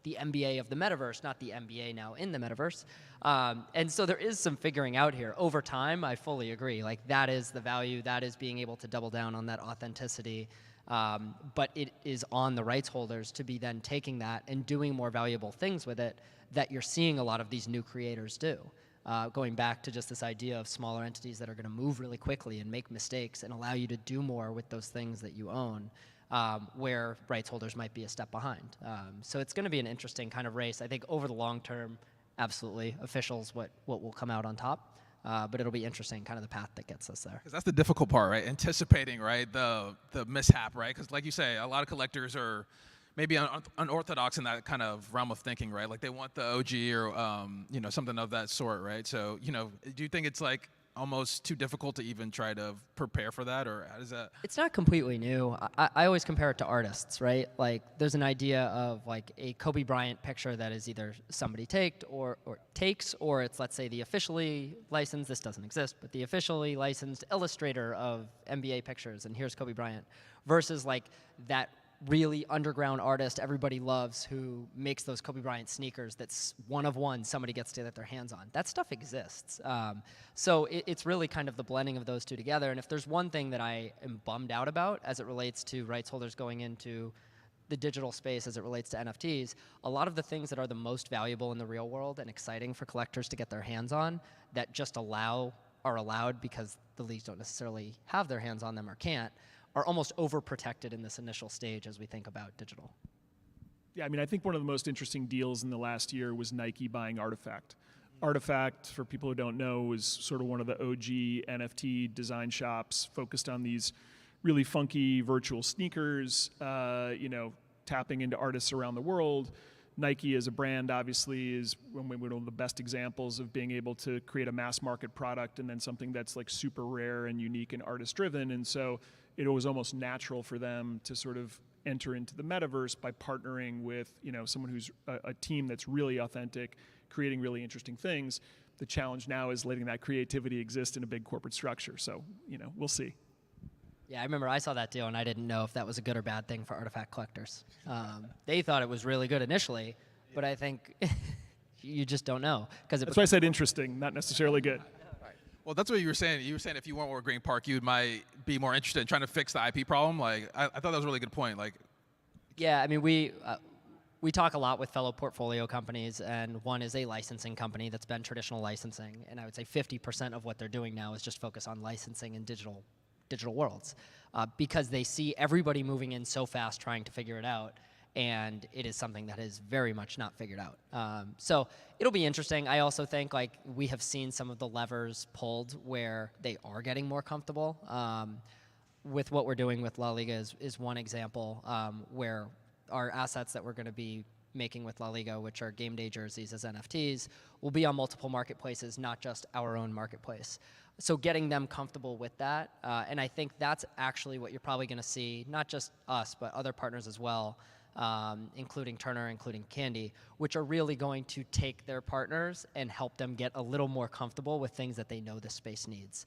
the NBA of the metaverse, not the NBA now in the metaverse. And so there is some figuring out here. Over time, I fully agree. Like that is the value, that is being able to double down on that authenticity. But it is on the rights holders to be then taking that and doing more valuable things with it that you're seeing a lot of these new creators do. Going back to just this idea of smaller entities that are going to move really quickly and make mistakes and allow you to do more with those things that you own, where rights holders might be a step behind. So it's going to be an interesting kind of race. I think over the long term, absolutely, officials what will come out on top. But it'll be interesting, kind of the path that gets us there. Because that's the difficult part, right? Anticipating, right, the mishap, right? Because like you say, a lot of collectors are maybe unorthodox in that kind of realm of thinking, right? Like they want the OG or something of that sort, right? So do you think it's like almost too difficult to even try to prepare for that, or how does that? It's not completely new. I always compare it to artists, right? Like there's an idea of like a Kobe Bryant picture that is either somebody takes, or it's, let's say, the officially licensed, this doesn't exist, but the officially licensed illustrator of NBA pictures, and here's Kobe Bryant, versus like that really underground artist everybody loves who makes those Kobe Bryant sneakers that's one of one somebody gets to get their hands on. That stuff exists. So it's really kind of the blending of those two together. And if there's one thing that I am bummed out about as it relates to rights holders going into the digital space as it relates to NFTs, a lot of the things that are the most valuable in the real world and exciting for collectors to get their hands on that just are allowed because the leagues don't necessarily have their hands on them or can't, are almost overprotected in this initial stage as we think about digital. Yeah, I think one of the most interesting deals in the last year was Nike buying Artifact. Artifact, for people who don't know, was sort of one of the OG NFT design shops focused on these really funky virtual sneakers, tapping into artists around the world. Nike as a brand obviously is one of the best examples of being able to create a mass market product and then something that's like super rare and unique and artist driven. And so it was almost natural for them to sort of enter into the metaverse by partnering with, someone who's a team that's really authentic, creating really interesting things. The challenge now is letting that creativity exist in a big corporate structure. So, we'll see. Yeah, I remember I saw that deal and I didn't know if that was a good or bad thing for artifact collectors. They thought it was really good initially, but I think you just don't know. That's why I said interesting, not necessarily good. Well, that's what you were saying. You were saying if you weren't with Green Park, you might be more interested in trying to fix the IP problem. Like, I thought that was a really good point. Like, yeah, I mean, we talk a lot with fellow portfolio companies, and one is a licensing company that's been traditional licensing, and I would say 50% of what they're doing now is just focus on licensing in digital worlds, because they see everybody moving in so fast trying to figure it out, and it is something that is very much not figured out. So it'll be interesting. I also think we have seen some of the levers pulled where they are getting more comfortable. With what we're doing with La Liga is one example, where our assets that we're going to be making with La Liga, which are game day jerseys as NFTs, will be on multiple marketplaces, not just our own marketplace. So getting them comfortable with that, and I think that's actually what you're probably going to see, not just us, but other partners as well, including Turner, including Candy, which are really going to take their partners and help them get a little more comfortable with things that they know this space needs.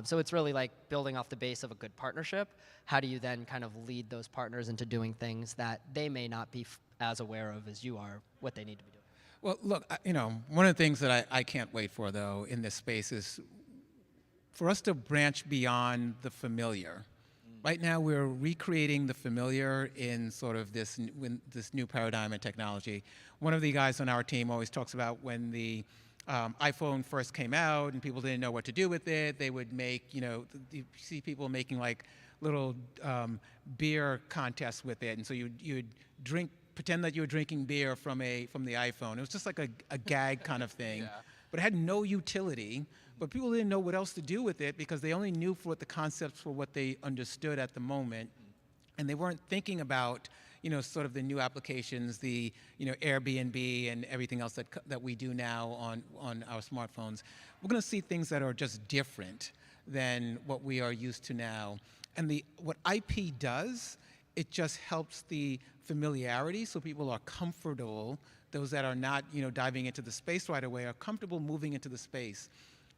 So it's really like building off the base of a good partnership. How do you then kind of lead those partners into doing things that they may not be as aware of as you are, what they need to be doing? Well, look, one of the things that I can't wait for, though, in this space is for us to branch beyond the familiar. Right now, we're recreating the familiar in sort of this new paradigm in technology. One of the guys on our team always talks about when the iPhone first came out and people didn't know what to do with it. They would make, you see people making like little beer contests with it, and so you'd pretend that you were drinking beer from the iPhone. It was just like a gag kind of thing, but it had no utility. But people didn't know what else to do with it because they only knew what the concepts were, what they understood at the moment, and they weren't thinking about sort of the new applications, the Airbnb and everything else that we do now on our smartphones. We're going to see things that are just different than what we are used to now. And what IP does, it just helps the familiarity, so people are comfortable. Those that are not diving into the space right away are comfortable moving into the space.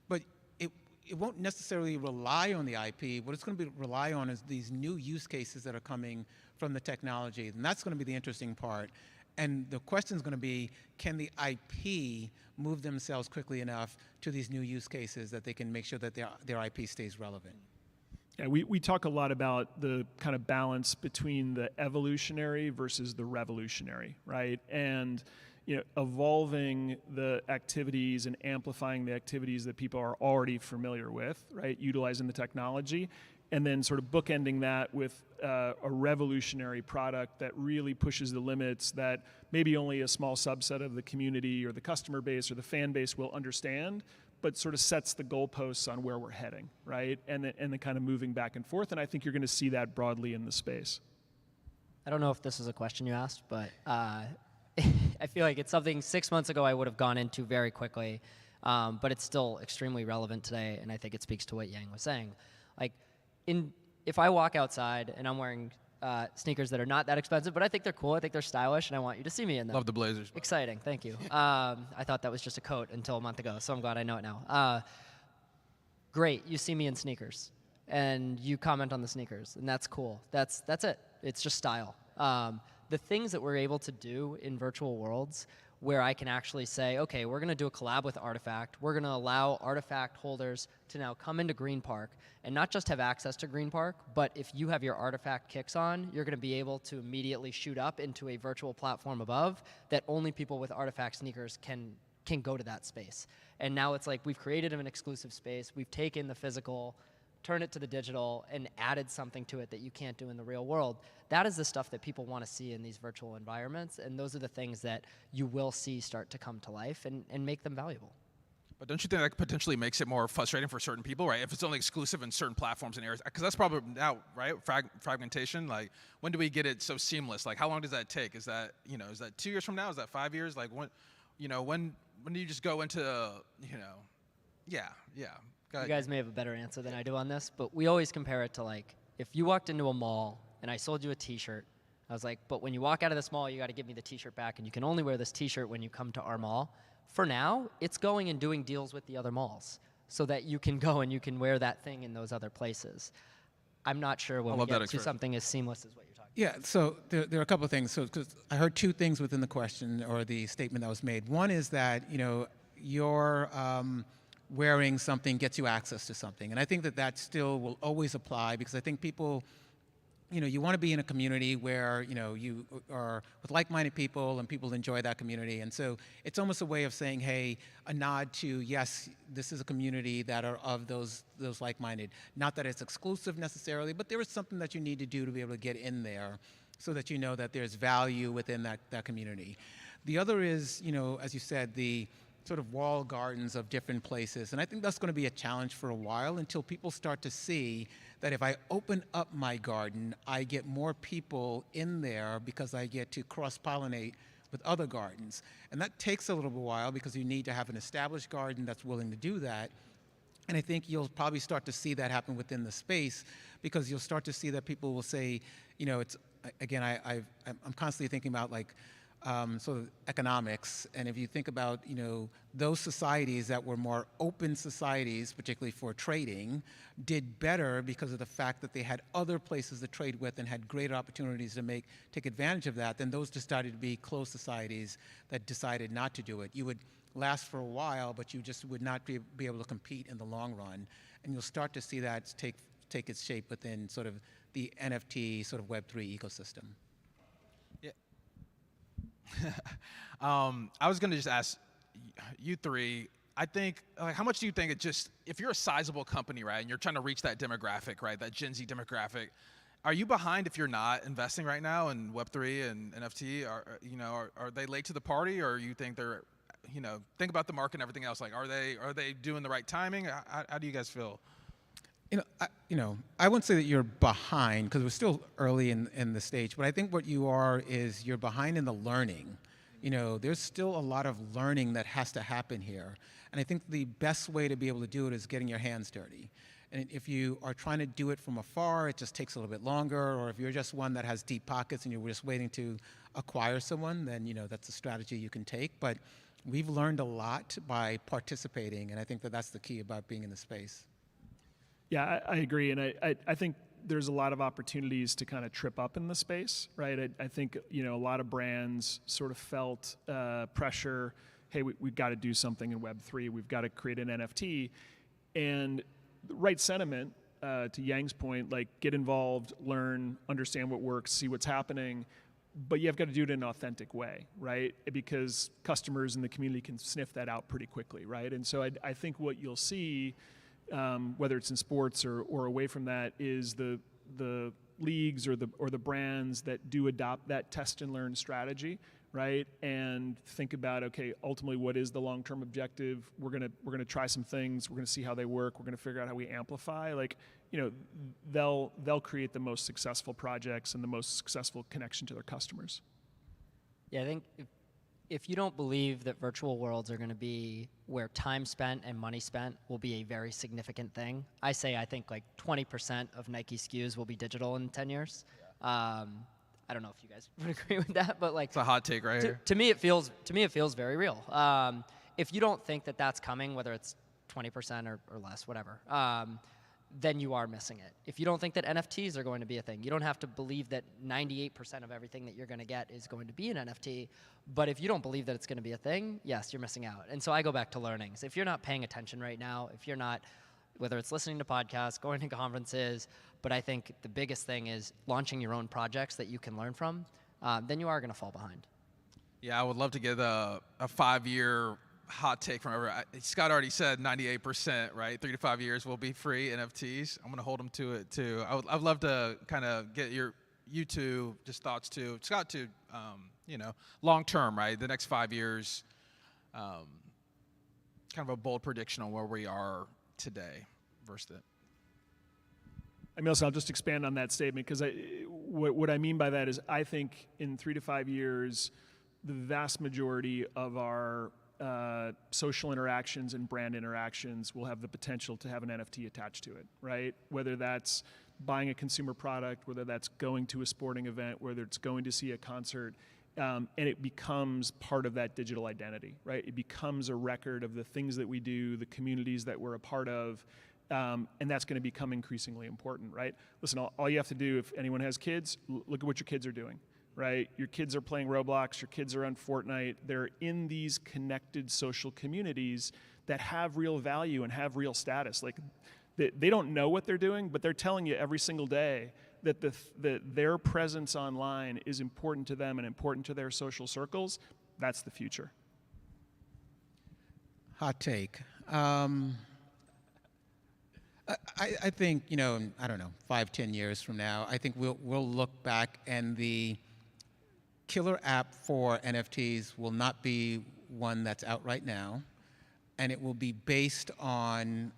But it won't necessarily rely on the IP. What it's going to rely on is these new use cases that are coming from the technology. And that's going to be the interesting part. And the question is going to be, can the IP move themselves quickly enough to these new use cases that they can make sure that their IP stays relevant? Yeah, we talk a lot about the kind of balance between the evolutionary versus the revolutionary, right? And evolving the activities and amplifying the activities that people are already familiar with, right? Utilizing the technology, and then sort of bookending that with a revolutionary product that really pushes the limits that maybe only a small subset of the community or the customer base or the fan base will understand, but sort of sets the goalposts on where we're heading, right? And then kind of moving back and forth, and I think you're going to see that broadly in the space. I don't know if this is a question you asked, but I feel like it's something 6 months ago I would have gone into very quickly, but it's still extremely relevant today, and I think it speaks to what Yang was saying. Like, if I walk outside and I'm wearing sneakers that are not that expensive, but I think they're cool, I think they're stylish, and I want you to see me in them. Love the Blazers. Exciting, thank you. I thought that was just a coat until a month ago, so I'm glad I know it now. Great, you see me in sneakers, and you comment on the sneakers, and that's cool. That's it. It's just style. The things that we're able to do in virtual worlds where I can actually say, okay, we're going to do a collab with Artifact. We're going to allow Artifact holders to now come into Green Park and not just have access to Green Park, but if you have your Artifact kicks on, you're going to be able to immediately shoot up into a virtual platform above that only people with Artifact sneakers can go to that space. And now it's like we've created an exclusive space. We've taken the physical, turned it to the digital, and added something to it that you can't do in the real world. That is the stuff that people want to see in these virtual environments, and those are the things that you will see start to come to life and make them valuable. But don't you think that potentially makes it more frustrating for certain people, right? If it's only exclusive in certain platforms and areas, because that's probably now, right? Fragmentation. Like, when do we get it so seamless? Like, how long does that take? Is that is that 2 years from now? Is that 5 years? Like, when do you just go into yeah. You guys may have a better answer than I do on this, but we always compare it to, like, if you walked into a mall and I sold you a t-shirt I was like, but when you walk out of this mall, you got to give me the t-shirt back, and you can only wear this t-shirt when you come to our mall. For now, it's going and doing deals with the other malls so that you can go and you can wear that thing in those other places. I'm not sure when we get to something as seamless as what you're talking about. Yeah, so there are a couple of things. So 'cause I heard two things within the question or the statement that was made. One is that, you're wearing something gets you access to something. And I think that still will always apply, because I think people, you want to be in a community where, you are with like-minded people and people enjoy that community. And so it's almost a way of saying, hey, a nod to, yes, this is a community that are of those like-minded. Not that it's exclusive necessarily, but there is something that you need to do to be able to get in there so that you know that there's value within that community. The other is, as you said, the sort of walled gardens of different places. And I think that's going to be a challenge for a while until people start to see that if I open up my garden, I get more people in there because I get to cross-pollinate with other gardens. And that takes a little while because you need to have an established garden that's willing to do that. And I think you'll probably start to see that happen within the space, because you'll start to see that people will say, it's, again, I'm constantly thinking about sort of economics, and if you think about those societies that were more open societies, particularly for trading, did better because of the fact that they had other places to trade with and had greater opportunities to take advantage of that than those decided to be closed societies that decided not to do it. You would last for a while, but you just would not be able to compete in the long run, and you'll start to see that take its shape within sort of the NFT sort of Web3 ecosystem. I was going to just ask you three, I think, how much do you think if you're a sizable company, right, and you're trying to reach that demographic, right, that Gen Z demographic, are you behind if you're not investing right now in Web3 and NFT? Are they late to the party, or you think they're, think about the market and everything else, are they doing the right timing? How do you guys feel? I wouldn't say that you're behind, because we're still early in the stage, but I think what you are is you're behind in the learning. There's still a lot of learning that has to happen here. And I think the best way to be able to do it is getting your hands dirty. And if you are trying to do it from afar, it just takes a little bit longer. Or if you're just one that has deep pockets and you're just waiting to acquire someone, then that's a strategy you can take. But we've learned a lot by participating, and I think that that's the key about being in the space. Yeah, I agree, and I think there's a lot of opportunities to kind of trip up in the space, right? I think a lot of brands sort of felt pressure. Hey, we've got to do something in Web3. We've got to create an NFT, and the right sentiment to Yang's point, get involved, learn, understand what works, see what's happening, but you've got to do it in an authentic way, right? Because customers in the community can sniff that out pretty quickly, right? And so I think what you'll see, whether it's in sports or away from that, is the leagues or the brands that do adopt that test and learn strategy, right? And think about, okay, ultimately, what is the long-term objective? We're gonna try some things. We're gonna see how they work. We're gonna figure out how we amplify. They'll create the most successful projects and the most successful connection to their customers. Yeah, I think if you don't believe that virtual worlds are going to be where time spent and money spent will be a very significant thing, I think 20% of Nike SKUs will be digital in 10 years. I don't know if you guys would agree with that, but it's a hot take right here. To me, it feels very real. If you don't think that that's coming, whether it's 20% or less, whatever, then you are missing it. If you don't think that NFTs are going to be a thing, you don't have to believe that 98% of everything that you're going to get is going to be an NFT. But if you don't believe that it's going to be a thing, yes, you're missing out. And so I go back to learnings. If you're not paying attention right now, if you're not, whether it's listening to podcasts, going to conferences, but I think the biggest thing is launching your own projects that you can learn from, then you are going to fall behind. Yeah, I would love to get a 5-year hot take from everyone. Scott already said 98%, right? 3 to 5 years will be free NFTs. I'm going to hold him to it too. I'd love to kind of get you two just thoughts too. Scott too, long term, right? The next 5 years, kind of a bold prediction on where we are today versus it. I mean, I'll just expand on that statement, because what I mean by that is I think in 3 to 5 years, the vast majority of our social interactions and brand interactions will have the potential to have an NFT attached to it, right? Whether that's buying a consumer product, whether that's going to a sporting event, whether it's going to see a concert, and it becomes part of that digital identity, right? It becomes a record of the things that we do, the communities that we're a part of, and that's going to become increasingly important, right? Listen, all you have to do, if anyone has kids, look at what your kids are doing, right? Your kids are playing Roblox, your kids are on Fortnite. They're in these connected social communities that have real value and have real status. Like, they don't know what they're doing, but they're telling you every single day that their presence online is important to them and important to their social circles. That's the future. Hot take. I think, I don't know, 5-10 years from now, I think we'll look back and the killer app for NFTs will not be one that's out right now, and it will be based on,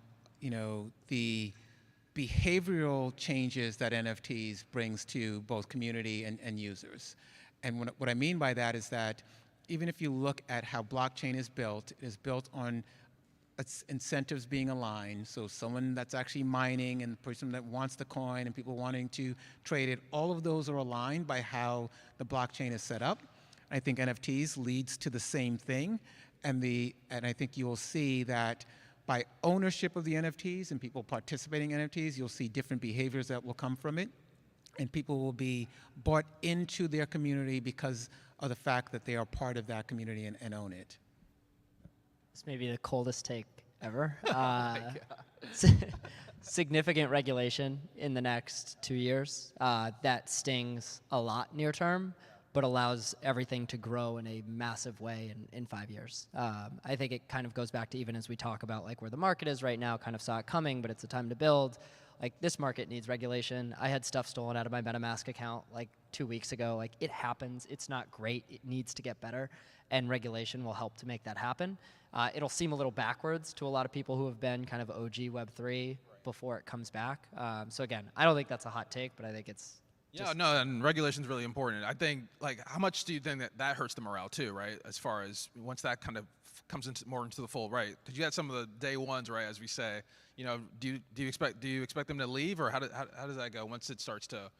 the behavioral changes that NFTs brings to both community and users. And what I mean by that is that even if you look at how blockchain is built, it is built on incentives being aligned. So someone that's actually mining and the person that wants the coin and people wanting to trade it, all of those are aligned by how the blockchain is set up. I think NFTs leads to the same thing. And I think you will see that by ownership of the NFTs and people participating in NFTs, you'll see different behaviors that will come from it. And people will be bought into their community because of the fact that they are part of that community and own it. This may be the coldest take ever. Significant regulation in the next 2 years. That stings a lot near term, but allows everything to grow in a massive way in 5 years. I think it kind of goes back to, even as we talk about like where the market is right now, kind of saw it coming, but it's a time to build. Like, this market needs regulation. I had stuff stolen out of my MetaMask account like 2 weeks ago. Like, it happens. It's not great. It needs to get better, and regulation will help to make that happen. It'll seem a little backwards to a lot of people who have been kind of OG Web3 before it comes back. So again, I don't think that's a hot take, but I think it's no, and regulation's really important. I think, like, how much do you think that hurts the morale too, right? As far as once that kind of comes more into the fold, right? Because you had some of the day ones, right? As we say, do you expect them to leave, or how does that go once it starts to,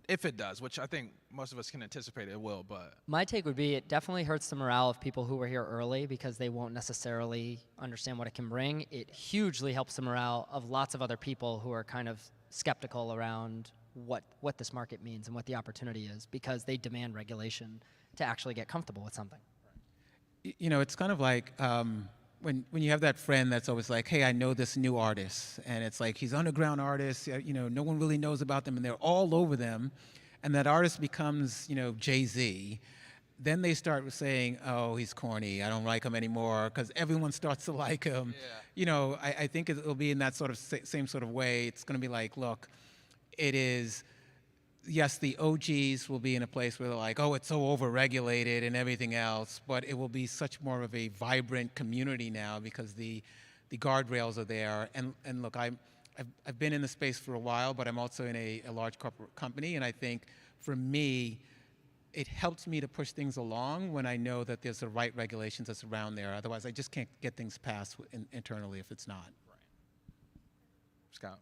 if it does, which I think most of us can anticipate it will, but. My take would be it definitely hurts the morale of people who were here early because they won't necessarily understand what it can bring. It hugely helps the morale of lots of other people who are kind of skeptical around what this market means and what the opportunity is, because they demand regulation to actually get comfortable with something. It's kind of like when you have that friend that's always like, hey, I know this new artist, and it's like he's underground artist, no one really knows about them, and they're all over them, and that artist becomes, Jay-Z. Then they start saying, oh, he's corny, I don't like him anymore, because everyone starts to like him. Yeah. I think it'll be in that sort of same sort of way. It's going to be like, look, it is, yes, the OGs will be in a place where they're like, oh, it's so over-regulated and everything else, but it will be such more of a vibrant community now because the guardrails are there. And look, I've been in the space for a while, but I'm also in a large corporate company, and I think for me, it helps me to push things along when I know that there's the right regulations that's around there. Otherwise, I just can't get things passed internally if it's not. Right. Scott.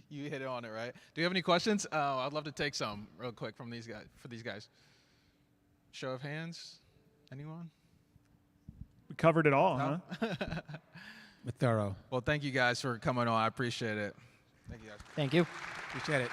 You hit it on it, right? Do you have any questions? I'd love to take some real quick from these guys. Show of hands. Anyone? We covered it all, No? huh? We're thorough. Well, thank you guys for coming on. I appreciate it. Thank you guys. Thank you. Appreciate it.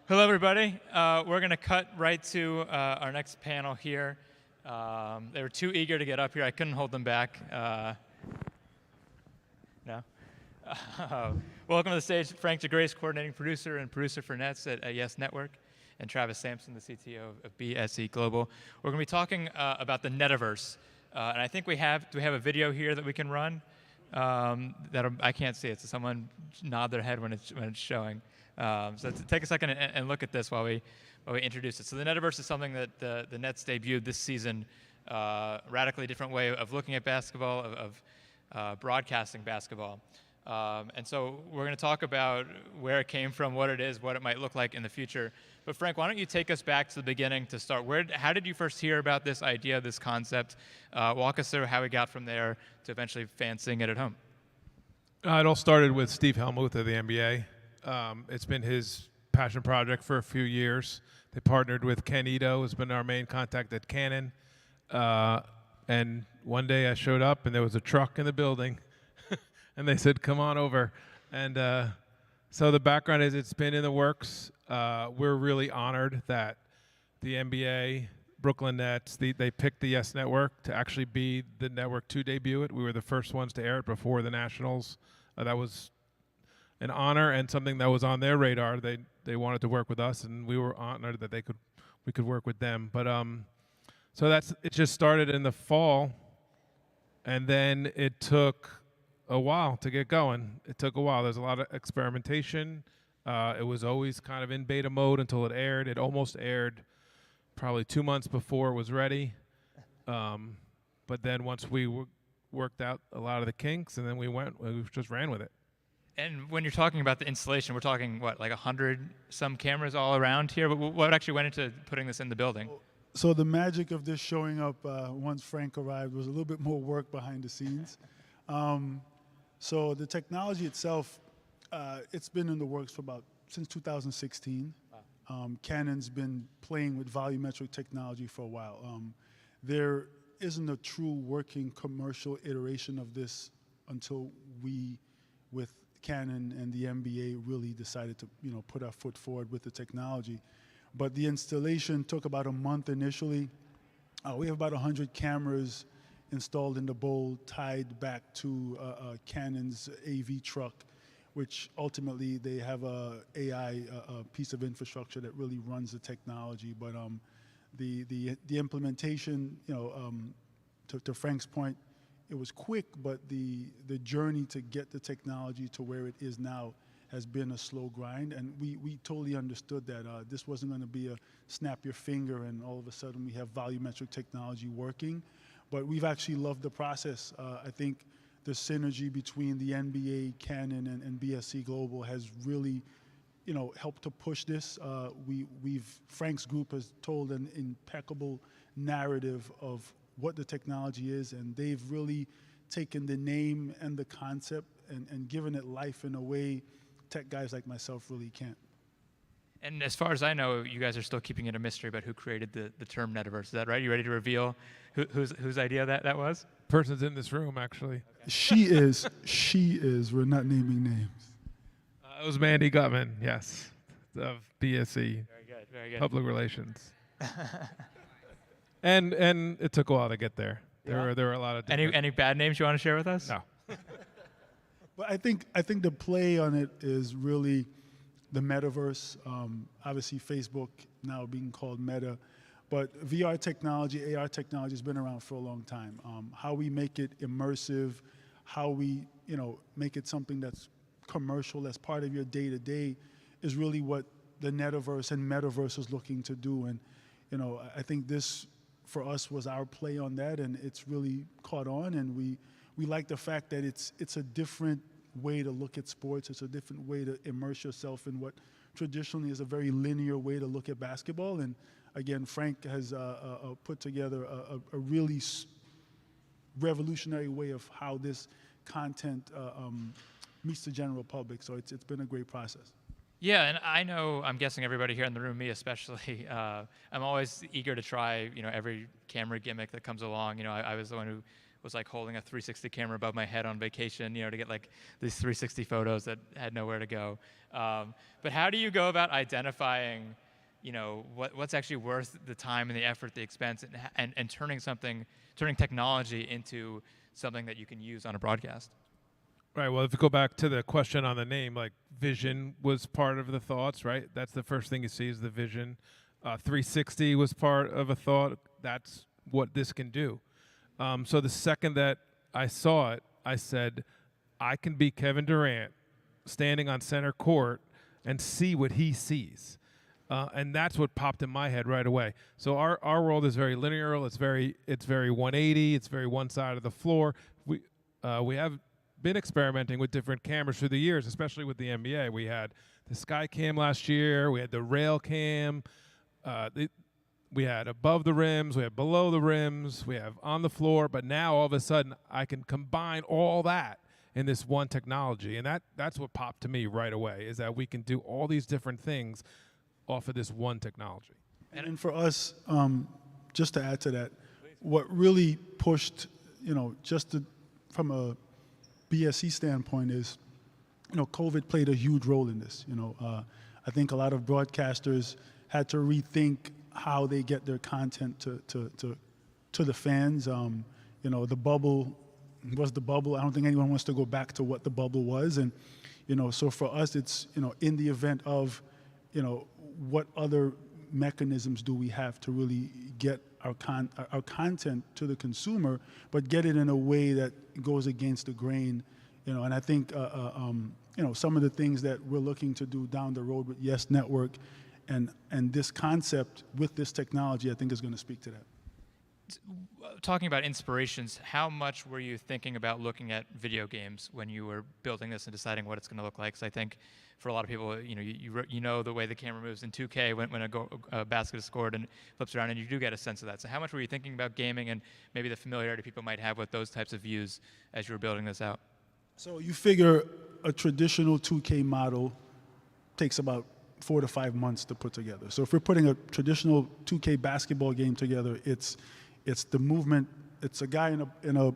Hello, everybody. We're going to cut right to our next panel here. They were too eager to get up here. I couldn't hold them back. No? Welcome to the stage, Frank DeGrace, coordinating producer and producer for Nets at Yes Network, and Travis Sampson, the CTO of BSE Global. We're going to be talking about the Netaverse. And I think do we have a video here that we can run? I can't see it, so someone nod their head when it's showing. So take a second and look at this while we introduce it. So the Netaverse is something that the Nets debuted this season, radically different way of looking at basketball, of broadcasting basketball. And so we're going to talk about where it came from, what it is, what it might look like in the future. But Frank, why don't you take us back to the beginning to start? How did you first hear about this idea, this concept? Walk us through how we got from there to eventually fans seeing it at home. It all started with Steve Helmuth of the NBA. It's been his passion project for a few years. They partnered with Ken Ito, who's been our main contact at Canon. And one day I showed up and there was a truck in the building and they said, come on over. And so the background is it's been in the works. We're really honored that the NBA, Brooklyn Nets, they picked the Yes Network to actually be the network to debut it. We were the first ones to air it before the Nationals. That was an honor and something that was on their radar. They wanted to work with us, and we were honored that we could work with them. But so it just started in the fall, and then it took a while to get going. It took a while. There's a lot of experimentation. It was always kind of in beta mode until it aired. It almost aired probably 2 months before it was ready. But then once we worked out a lot of the kinks, and then we just ran with it. And when you're talking about the installation, we're talking, what, like 100-some cameras all around here? But what actually went into putting this in the building? So the magic of this showing up once Frank arrived was a little bit more work behind the scenes. So the technology itself, it's been in the works since 2016. Canon's been playing with volumetric technology for a while. There isn't a true working commercial iteration of this until we, with Canon and the NBA, really decided to put our foot forward with the technology. But the installation took about a month initially. We have about 100 cameras installed in the bowl, tied back to Canon's AV truck, which ultimately they have a AI piece of infrastructure that really runs the technology. But the implementation, to Frank's point, it was quick, but the journey to get the technology to where it is now has been a slow grind, and we totally understood that this wasn't going to be a snap your finger and all of a sudden we have volumetric technology working. But we've actually loved the process. I think the synergy between the NBA, Canon, and BSE Global has really, helped to push this. Frank's group has told an impeccable narrative of what the technology is, and they've really taken the name and the concept and given it life in a way tech guys like myself really can't. And as far as I know, you guys are still keeping it a mystery about who created the term Netaverse. Is that right? You ready to reveal whose idea that was? Person's in this room, actually. She is. We're not naming names. It was Mandy Gutman, yes, of BSE. Very good. Public relations. And it took a while to get there. There were a lot of any bad names you want to share with us? No. But I think the play on it is really the metaverse. Obviously, Facebook now being called Meta, but VR technology, AR technology has been around for a long time. How we make it immersive, how we make it something that's commercial, that's part of your day-to-day, is really what the Netaverse and Metaverse is looking to do. And I think this for us was our play on that, and it's really caught on. And we like the fact that it's a different way to look at sports. It's a different way to immerse yourself in what traditionally is a very linear way to look at basketball. And again, Frank has put together a really revolutionary way of how this content meets the general public. So it's been a great process. Yeah, and I'm guessing everybody here in the room, me especially, I'm always eager to try, every camera gimmick that comes along. I was the one who was like holding a 360 camera above my head on vacation, to get like these 360 photos that had nowhere to go. But how do you go about identifying, what's actually worth the time and the effort, the expense, and turning technology into something that you can use on a broadcast? Right. Well, if you go back to the question on the name, like vision was part of the thoughts, right? That's the first thing you see is the vision. 360 was part of a thought. That's what this can do. So the second that I saw it, I said, I can be Kevin Durant standing on center court and see what he sees. And that's what popped in my head right away. So our world is very linear. It's very 180. It's very one side of the floor. We have been experimenting with different cameras through the years, especially with the NBA. We had the Sky Cam last year. We had the Rail Cam. We had above the rims. We had below the rims. We have on the floor. But now all of a sudden, I can combine all that in this one technology, and that's what popped to me right away, is that we can do all these different things off of this one technology. And for us, just to add to that, what really pushed, from a BSC standpoint is, COVID played a huge role in this. I think a lot of broadcasters had to rethink how they get their content to the fans. The bubble was the bubble. I don't think anyone wants to go back to what the bubble was. And, so for us, it's, in the event of, what other mechanisms do we have to really get our content to the consumer, but get it in a way that goes against the grain, and I think, some of the things that we're looking to do down the road with Yes Network and this concept with this technology, I think is going to speak to that. Talking about inspirations, how much were you thinking about looking at video games when you were building this and deciding what it's going to look like? Because I think for a lot of people, you know the way the camera moves in 2K when a basket is scored and flips around, and you do get a sense of that. So how much were you thinking about gaming and maybe the familiarity people might have with those types of views as you were building this out? So you figure a traditional 2K model takes about 4 to 5 months to put together. So if we're putting a traditional 2K basketball game together, it's the movement. It's a guy in a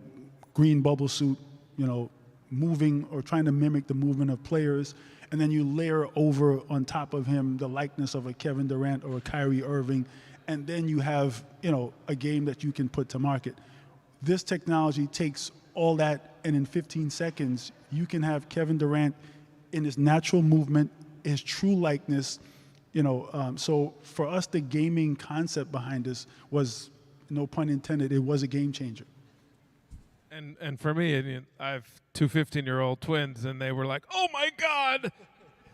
green bubble suit, moving or trying to mimic the movement of players, and then you layer over on top of him the likeness of a Kevin Durant or a Kyrie Irving, and then you have a game that you can put to market. This technology takes all that, and in 15 seconds, you can have Kevin Durant in his natural movement, his true likeness. So for us, the gaming concept behind this was, no pun intended, it was a game changer. And for me, I have two 15-year-old twins, and they were like, "Oh my God,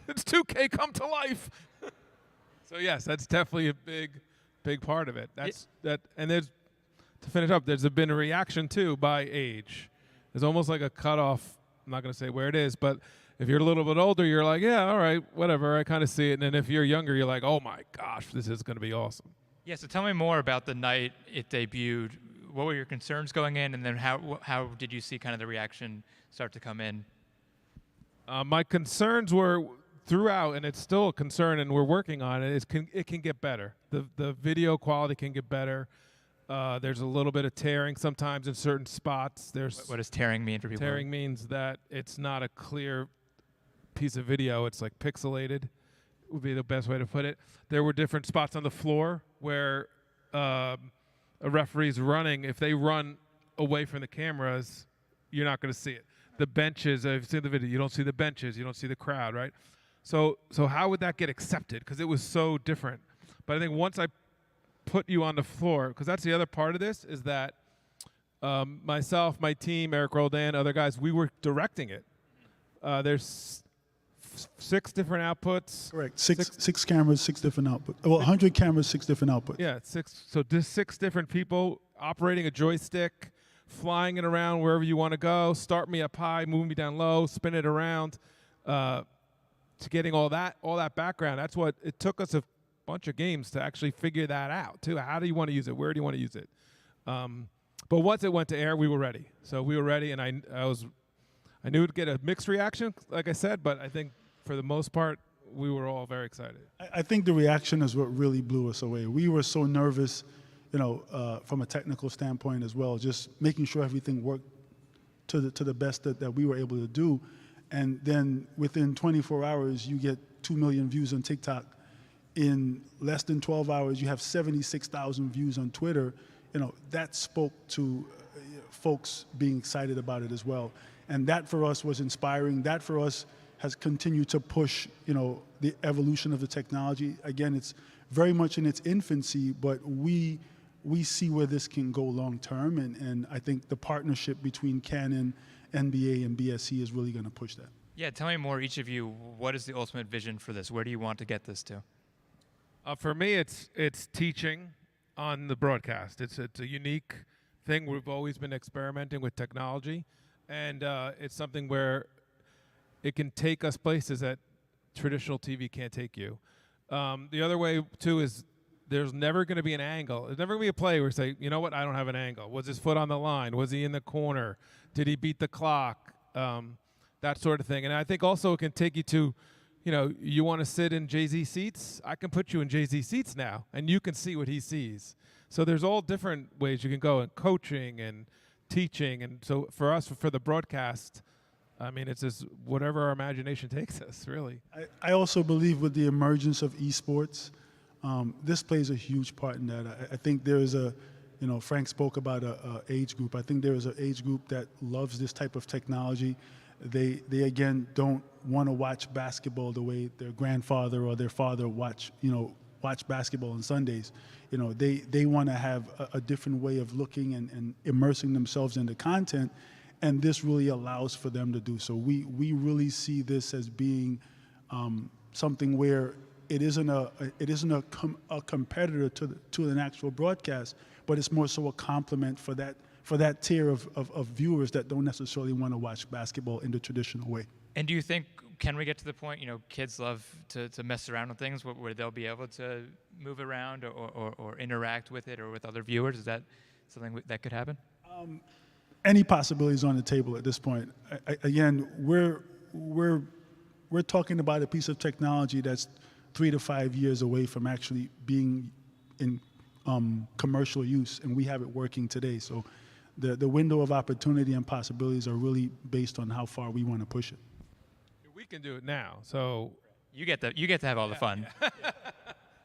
it's 2K come to life!" So yes, that's definitely a big part of it. And there's, to finish up, there's been a reaction too by age. There's almost like a cutoff. I'm not going to say where it is, but if you're a little bit older, you're like, yeah, all right, whatever, I kind of see it. And then if you're younger, you're like, oh my gosh, this is going to be awesome. Yeah, so tell me more about the night it debuted. What were your concerns going in, and then how did you see kind of the reaction start to come in? My concerns were throughout, and it's still a concern, and we're working on it. It can get better. The video quality can get better. There's a little bit of tearing sometimes in certain spots. What does tearing mean for people? Tearing means that it's not a clear piece of video. It's like pixelated, would be the best way to put it. There were different spots on the floor where a referee's running. If they run away from the cameras, you're not going to see it. The benches, if you've seen the video, you don't see the benches, you don't see the crowd, right? So how would that get accepted? Because it was so different. But I think once I put you on the floor, because that's the other part of this, is that myself, my team, Eric Roldan, other guys, we were directing it. There's 6 different outputs. Correct. Six cameras, 6 different outputs. Well, 100 cameras, 6 different outputs. Yeah, 6. So just 6 different people operating a joystick, flying it around wherever you want to go. Start me up high, move me down low, spin it around. To getting all that background. That's what it took us a bunch of games to actually figure that out too. How do you want to use it? Where do you want to use it? But once it went to air, we were ready. So we were ready, and I knew it'd get a mixed reaction, like I said, but I think for the most part, we were all very excited. I think the reaction is what really blew us away. We were so nervous, from a technical standpoint as well, just making sure everything worked to the best that we were able to do. And then within 24 hours, you get 2 million views on TikTok. In less than 12 hours, you have 76,000 views on Twitter. That spoke to folks being excited about it as well. And that for us was inspiring. That for us has continued to push, the evolution of the technology. Again, it's very much in its infancy, but we see where this can go long term. And I think the partnership between Canon, NBA, and BSC is really going to push that. Yeah, tell me more, each of you, what is the ultimate vision for this? Where do you want to get this to? For me, it's teaching on the broadcast. It's a unique thing. We've always been experimenting with technology, and it's something where it can take us places that traditional TV can't take you. The other way, too, is there's never going to be an angle. There's never going to be a play where you say, you know what, I don't have an angle. Was his foot on the line? Was he in the corner? Did he beat the clock? That sort of thing. And I think also it can take you to, you want to sit in Jay-Z seats? I can put you in Jay-Z seats now, and you can see what he sees. So there's all different ways you can go in coaching and teaching. And so for us, for the broadcast, I mean, it's just whatever our imagination takes us, really. I also believe with the emergence of esports, this plays a huge part in that. I think there is Frank spoke about a age group. I think there is an age group that loves this type of technology. They again don't want to watch basketball the way their grandfather or their father watch basketball on Sundays. They want to have a different way of looking and immersing themselves in the content, and this really allows for them to do so. We really see this as being something where it isn't a competitor to an actual broadcast, but it's more so a complement for that tier of viewers that don't necessarily want to watch basketball in the traditional way. And do you think, can we get to the point, kids love to mess around with things where they'll be able to move around or interact with it or with other viewers? Is that something that could happen? Any possibilities on the table at this point. Again, we're talking about a piece of technology that's 3 to 5 years away from actually being in commercial use, and we have it working today. So the window of opportunity and possibilities are really based on how far we want to push it. We can do it now, so you get to have all the fun.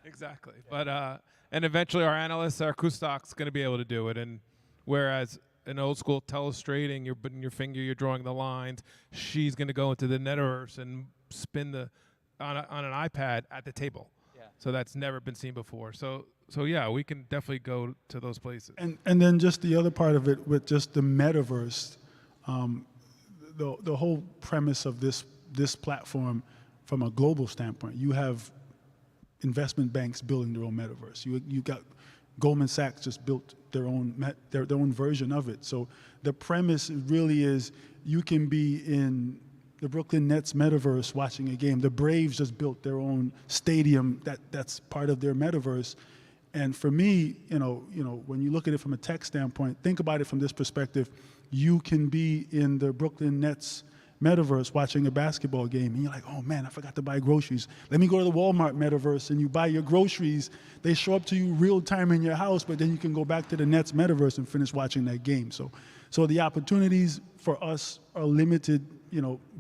Exactly. But and eventually our analysts, our Kustak's going to be able to do it. And whereas in old school telestrating, you're putting your finger, you're drawing the lines. She's going to go into the metaverse and spin on an iPad at the table. Yeah. So that's never been seen before. So yeah, we can definitely go to those places. And then just the other part of it with just the metaverse, the whole premise of this platform from a global standpoint, you have investment banks building their own metaverse. You got Goldman Sachs just built their own version of it. So the premise really is you can be in the Brooklyn Nets metaverse watching a game. The Braves just built their own stadium that's part of their metaverse. And for me, when you look at it from a tech standpoint, think about it from this perspective. You can be in the Brooklyn Nets metaverse watching a basketball game, and you're like, oh man, I forgot to buy groceries. Let me go to the Walmart metaverse, and you buy your groceries. They show up to you real time in your house, but then you can go back to the Nets metaverse and finish watching that game. So the opportunities for us are limited,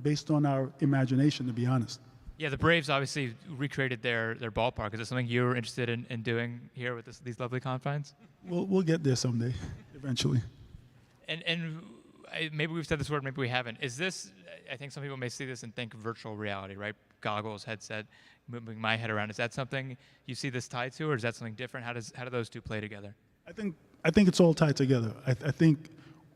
based on our imagination, to be honest. Yeah, the Braves obviously recreated their ballpark. Is it something you're interested in doing here with these lovely confines? We'll get there someday, eventually. And maybe we've said this word, maybe we haven't. Is this, I think some people may see this and think virtual reality, right? Goggles, headset, moving my head around. Is that something you see this tied to, or is that something different? How do those two play together? I think it's all tied together. I think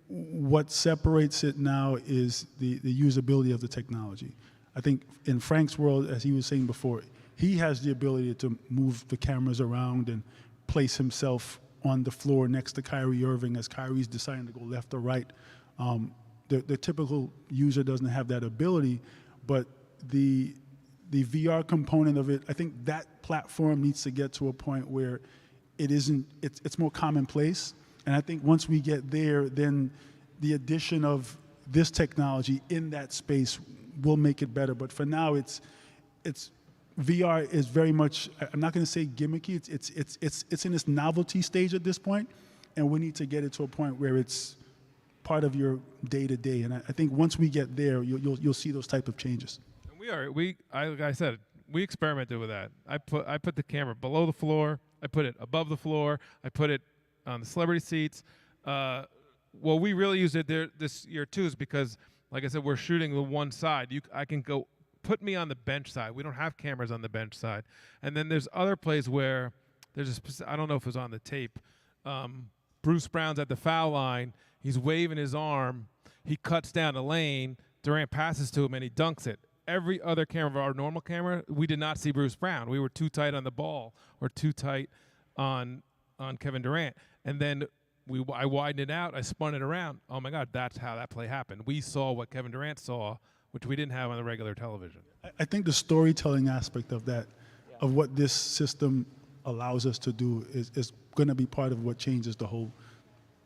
what separates it now is the usability of the technology. I think in Frank's world, as he was saying before, he has the ability to move the cameras around and place himself on the floor next to Kyrie Irving as Kyrie's deciding to go left or right. The typical user doesn't have that ability, but the VR component of it, I think that platform needs to get to a point where it's more commonplace. And I think once we get there, then the addition of this technology in that space will make it better. But for now, it's VR is very much, I'm not going to say gimmicky, it's in its novelty stage at this point, and we need to get it to a point where it's part of your day-to-day. And I think once we get there, you'll see those type of changes. And like I said, we experimented with that. I put the camera below the floor, I put it above the floor, I put it on the celebrity seats. Well, we really used it there this year too, is because, like I said, we're shooting the one side. I can go put me on the bench side. We don't have cameras on the bench side. And then there's other plays where there's I don't know if it was on the tape. Bruce Brown's at the foul line. He's waving his arm. He cuts down the lane. Durant passes to him and he dunks it. Every other camera, our normal camera, we did not see Bruce Brown. We were too tight on the ball or too tight on Kevin Durant. And then I widened it out. I spun it around. Oh my God, that's how that play happened. We saw what Kevin Durant saw, which we didn't have on the regular television. I think the storytelling aspect of that, of what this system allows us to do, is going to be part of what changes the whole,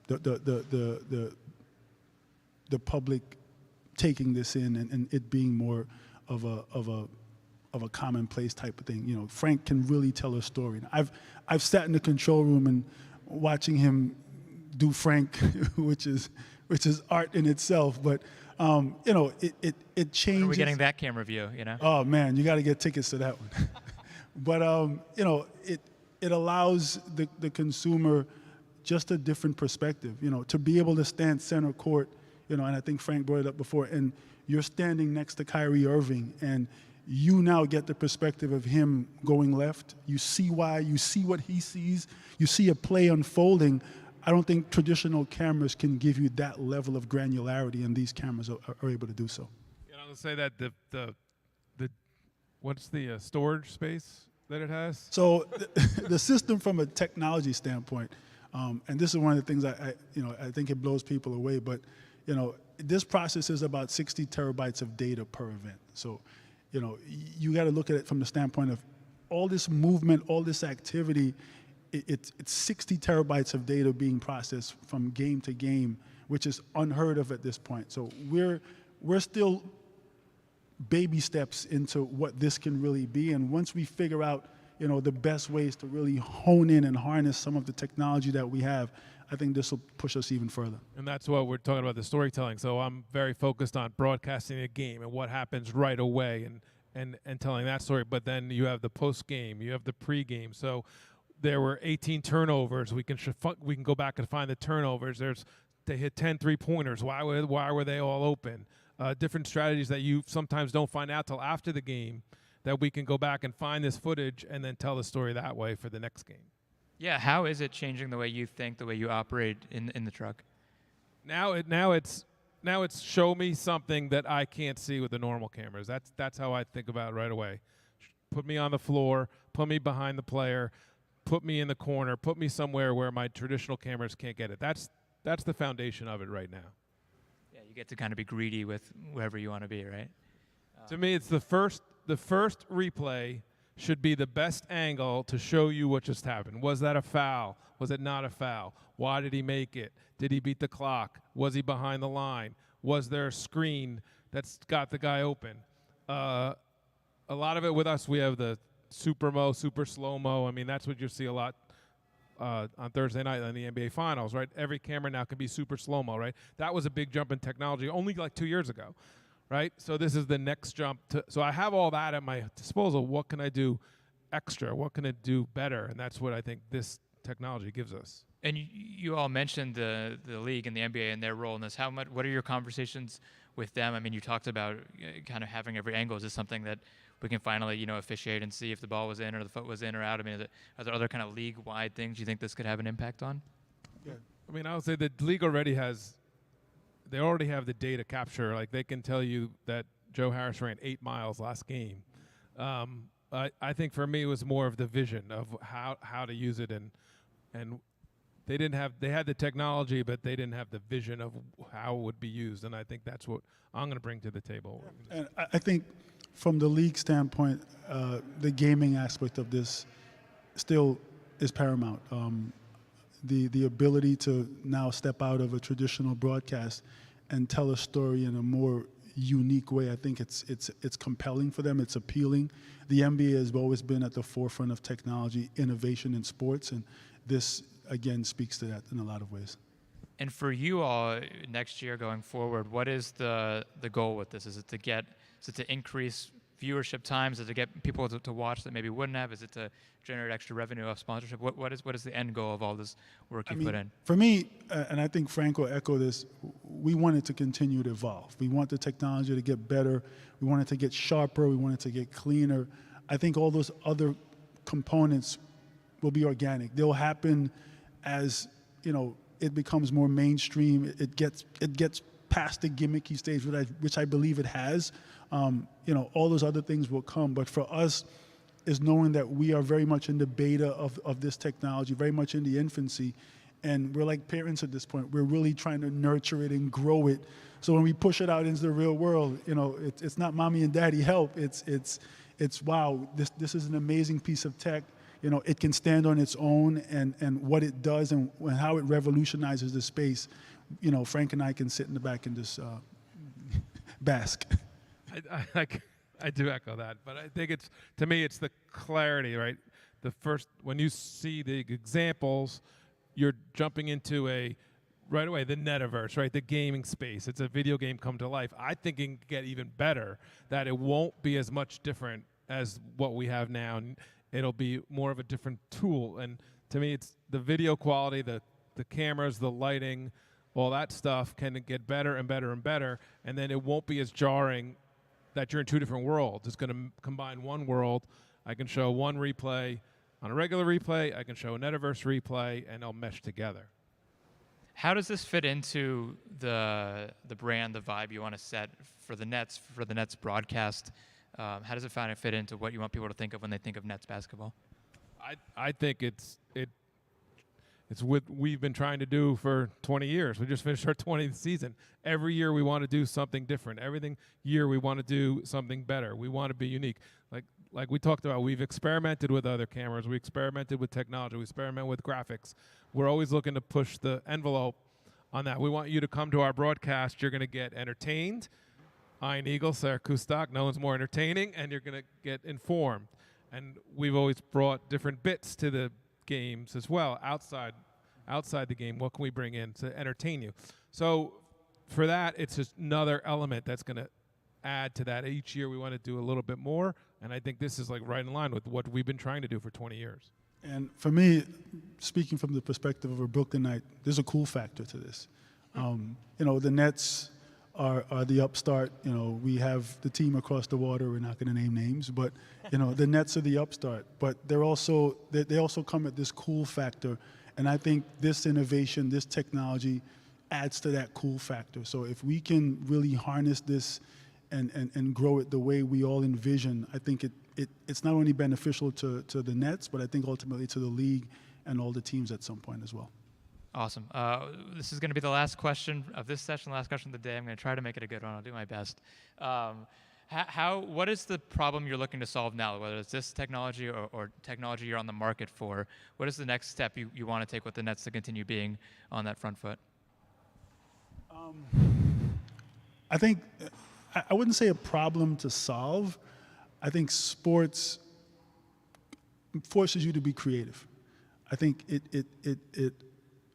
the public taking this in and it being more of a commonplace type of thing. You know, Frank can really tell a story. I've sat in the control room and watching him do Frank, which is art in itself. But you know, it changes. When are we getting that camera view? You know. Oh man, you got to get tickets to that one. But you know, it allows the consumer just a different perspective. You know, to be able to stand center court. You know, and I think Frank brought it up before. And you're standing next to Kyrie Irving, and you now get the perspective of him going left. You see why. You see what he sees. You see a play unfolding. I don't think traditional cameras can give you that level of granularity, and these cameras are able to do so. You know, I'll say that the what's the storage space that it has? So the system from a technology standpoint, and this is one of the things I think it blows people away, but you know, this processes about 60 terabytes of data per event. So, you know, you got to look at it from the standpoint of all this movement, all this activity. It's 60 terabytes of data being processed from game to game, which is unheard of at this point. So we're still baby steps into what this can really be. And once we figure out, you know, the best ways to really hone in and harness some of the technology that we have, I think this will push us even further. And that's what we're talking about, the storytelling. So I'm very focused on broadcasting a game and what happens right away and telling that story. But then you have the post-game, you have the pre-game. So there were 18 turnovers. We can go back and find the turnovers. They hit 10 3-pointers. Why were they all open? Different strategies that you sometimes don't find out till after the game, that we can go back and find this footage and then tell the story that way for the next game. Yeah, how is it changing the way you think, the way you operate in the truck? Now it's show me something that I can't see with the normal cameras. That's how I think about it right away. Put me on the floor, put me behind the player, put me in the corner, put me somewhere where my traditional cameras can't get it. That's the foundation of it right now. Yeah, you get to kind of be greedy with wherever you want to be, right? To me, it's the first replay should be the best angle to show you what just happened. Was that a foul? Was it not a foul? Why did he make it? Did he beat the clock? Was he behind the line? Was there a screen that's got the guy open? A lot of it with us, we have the super slow-mo. I mean, that's what you see a lot on Thursday night in the NBA Finals, right? Every camera now can be super slow-mo, right? That was a big jump in technology only like 2 years ago. Right? So this is the next jump. So I have all that at my disposal. What can I do extra? What can it do better? And that's what I think this technology gives us. And you all mentioned the league and the NBA and their role in this. What are your conversations with them? I mean, you talked about kind of having every angle. Is this something that we can finally, officiate and see if the ball was in or the foot was in or out? I mean, are there other kind of league-wide things you think this could have an impact on? Yeah. I mean, I would say the league already have the data capture. Like, they can tell you that Joe Harris ran 8 miles last game. I think for me it was more of the vision of how to use it, and they had the technology, but they didn't have the vision of how it would be used. And I think that's what I'm going to bring to the table. And I think from the league standpoint, the gaming aspect of this still is paramount. The ability to now step out of a traditional broadcast and tell a story in a more unique way. I think it's compelling for them. It's appealing. The NBA has always been at the forefront of technology, innovation in sports, and this again speaks to that in a lot of ways. And for you all next year going forward, what is the goal with this? Is it to increase viewership times? Is it to get people to watch that maybe wouldn't have? Is it to generate extra revenue off sponsorship? What is the end goal of all this work you put in? For me, and I think Frank will echo this, we want it to continue to evolve. We want the technology to get better. We want it to get sharper. We want it to get cleaner. I think all those other components will be organic. They'll happen as, it becomes more mainstream. It gets past the gimmicky stage, which I believe it has. All those other things will come. But for us, is knowing that we are very much in the beta of this technology, very much in the infancy, and we're like parents at this point. We're really trying to nurture it and grow it. So when we push it out into the real world, it's not mommy and daddy help. It's wow, this is an amazing piece of tech. It can stand on its own, and what it does and how it revolutionizes the space. Frank and I can sit in the back and just bask. I do echo that, but I think to me it's the clarity, right? When you see the examples, you're jumping into right away the metaverse, right? The gaming space. It's a video game come to life. I think it can get even better, that it won't be as much different as what we have now. It'll be more of a different tool. And to me, it's the video quality, the cameras, the lighting, all that stuff can get better and better and better, and then it won't be as jarring that you're in two different worlds. It's going to combine one world. I can show one replay on a regular replay. I can show a metaverse replay, and they'll mesh together. How does this fit into the brand, the vibe you want to set for the Nets broadcast? How does it fit into what you want people to think of when they think of Nets basketball? I think it's what we've been trying to do for 20 years. We just finished our 20th season. Every year we want to do something different. Every year we want to do something better. We want to be unique. Like we talked about, we've experimented with other cameras. We experimented with technology. We experiment with graphics. We're always looking to push the envelope on that. We want you to come to our broadcast. You're going to get entertained. Iron Eagle, Sarah Kustok, no one's more entertaining, and you're going to get informed. And we've always brought different bits to the games as well, outside the game. What can we bring in to entertain you? So for that, it's just another element that's going to add to that. Each year we want to do a little bit more, and I think this is right in line with what we've been trying to do for 20 years. And for me, speaking from the perspective of a Brooklynite, there's a cool factor to this. The Nets are the upstart. We have the team across the water. We're not going to name names, but the Nets are the upstart. But they also come at this cool factor, and I think this innovation, this technology, adds to that cool factor. So if we can really harness this and grow it the way we all envision, I think it's not only beneficial to the Nets, but I think ultimately to the league and all the teams at some point as well. Awesome. This is going to be the last question of this session, last question of the day. I'm going to try to make it a good one. I'll do my best. What is the problem you're looking to solve now, whether it's this technology or technology you're on the market for? What is the next step you want to take with the Nets to continue being on that front foot? I think I wouldn't say a problem to solve. I think sports forces you to be creative. I think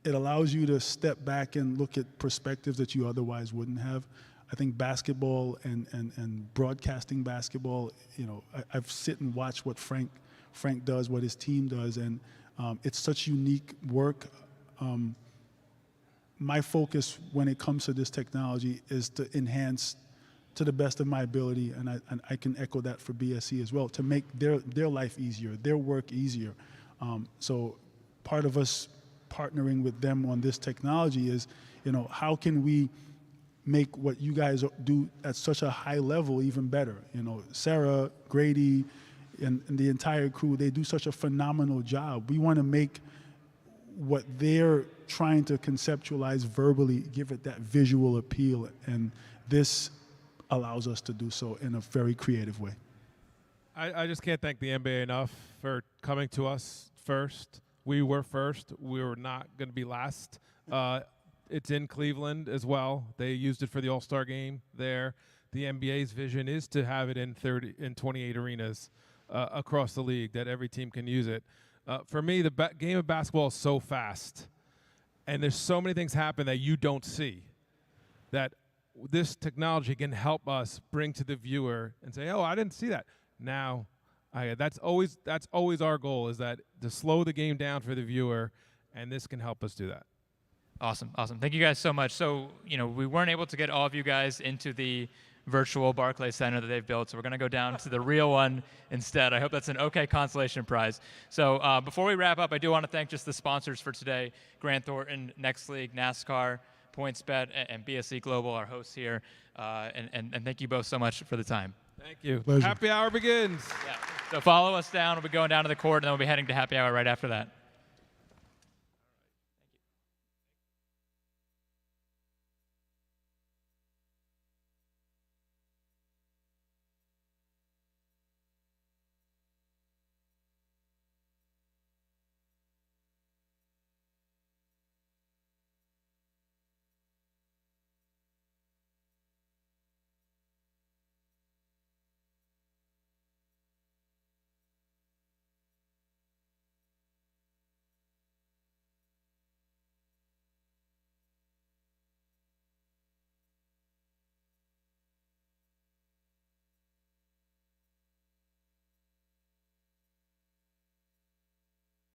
it allows you to step back and look at perspectives that you otherwise wouldn't have. I think basketball and broadcasting basketball, I've sit and watched what Frank does, what his team does, and it's such unique work. My focus when it comes to this technology is to enhance to the best of my ability, and I can echo that for BSC as well, to make their life easier, their work easier. So part of us partnering with them on this technology is, how can we make what you guys do at such a high level even better? Sarah, Grady, and the entire crew, they do such a phenomenal job. We want to make what they're trying to conceptualize verbally, give it that visual appeal, and this allows us to do so in a very creative way. I just can't thank the NBA enough for coming to us first. We were first. We were not going to be last. It's in Cleveland as well. They used it for the All-Star game there. the NBA's vision is to have it in 28 arenas across the league, that every team can use it. For me, the game of basketball is so fast, and there's so many things happen that you don't see, that this technology can help us bring to the viewer and say, oh, I didn't see that. Now, that's always our goal, is that to slow the game down for the viewer, and this can help us do that. Awesome. Thank you guys so much. So, we weren't able to get all of you guys into the virtual Barclays Center that they've built, so we're going to go down to the real one instead. I hope that's an okay consolation prize. So before we wrap up, I do want to thank just the sponsors for today, Grant Thornton, Next League, NASCAR, PointsBet, and BSE Global, our hosts here. And thank you both so much for the time. Thank you. Pleasure. Happy hour begins. Yeah. So follow us down. We'll be going down to the court, and then we'll be heading to happy hour right after that.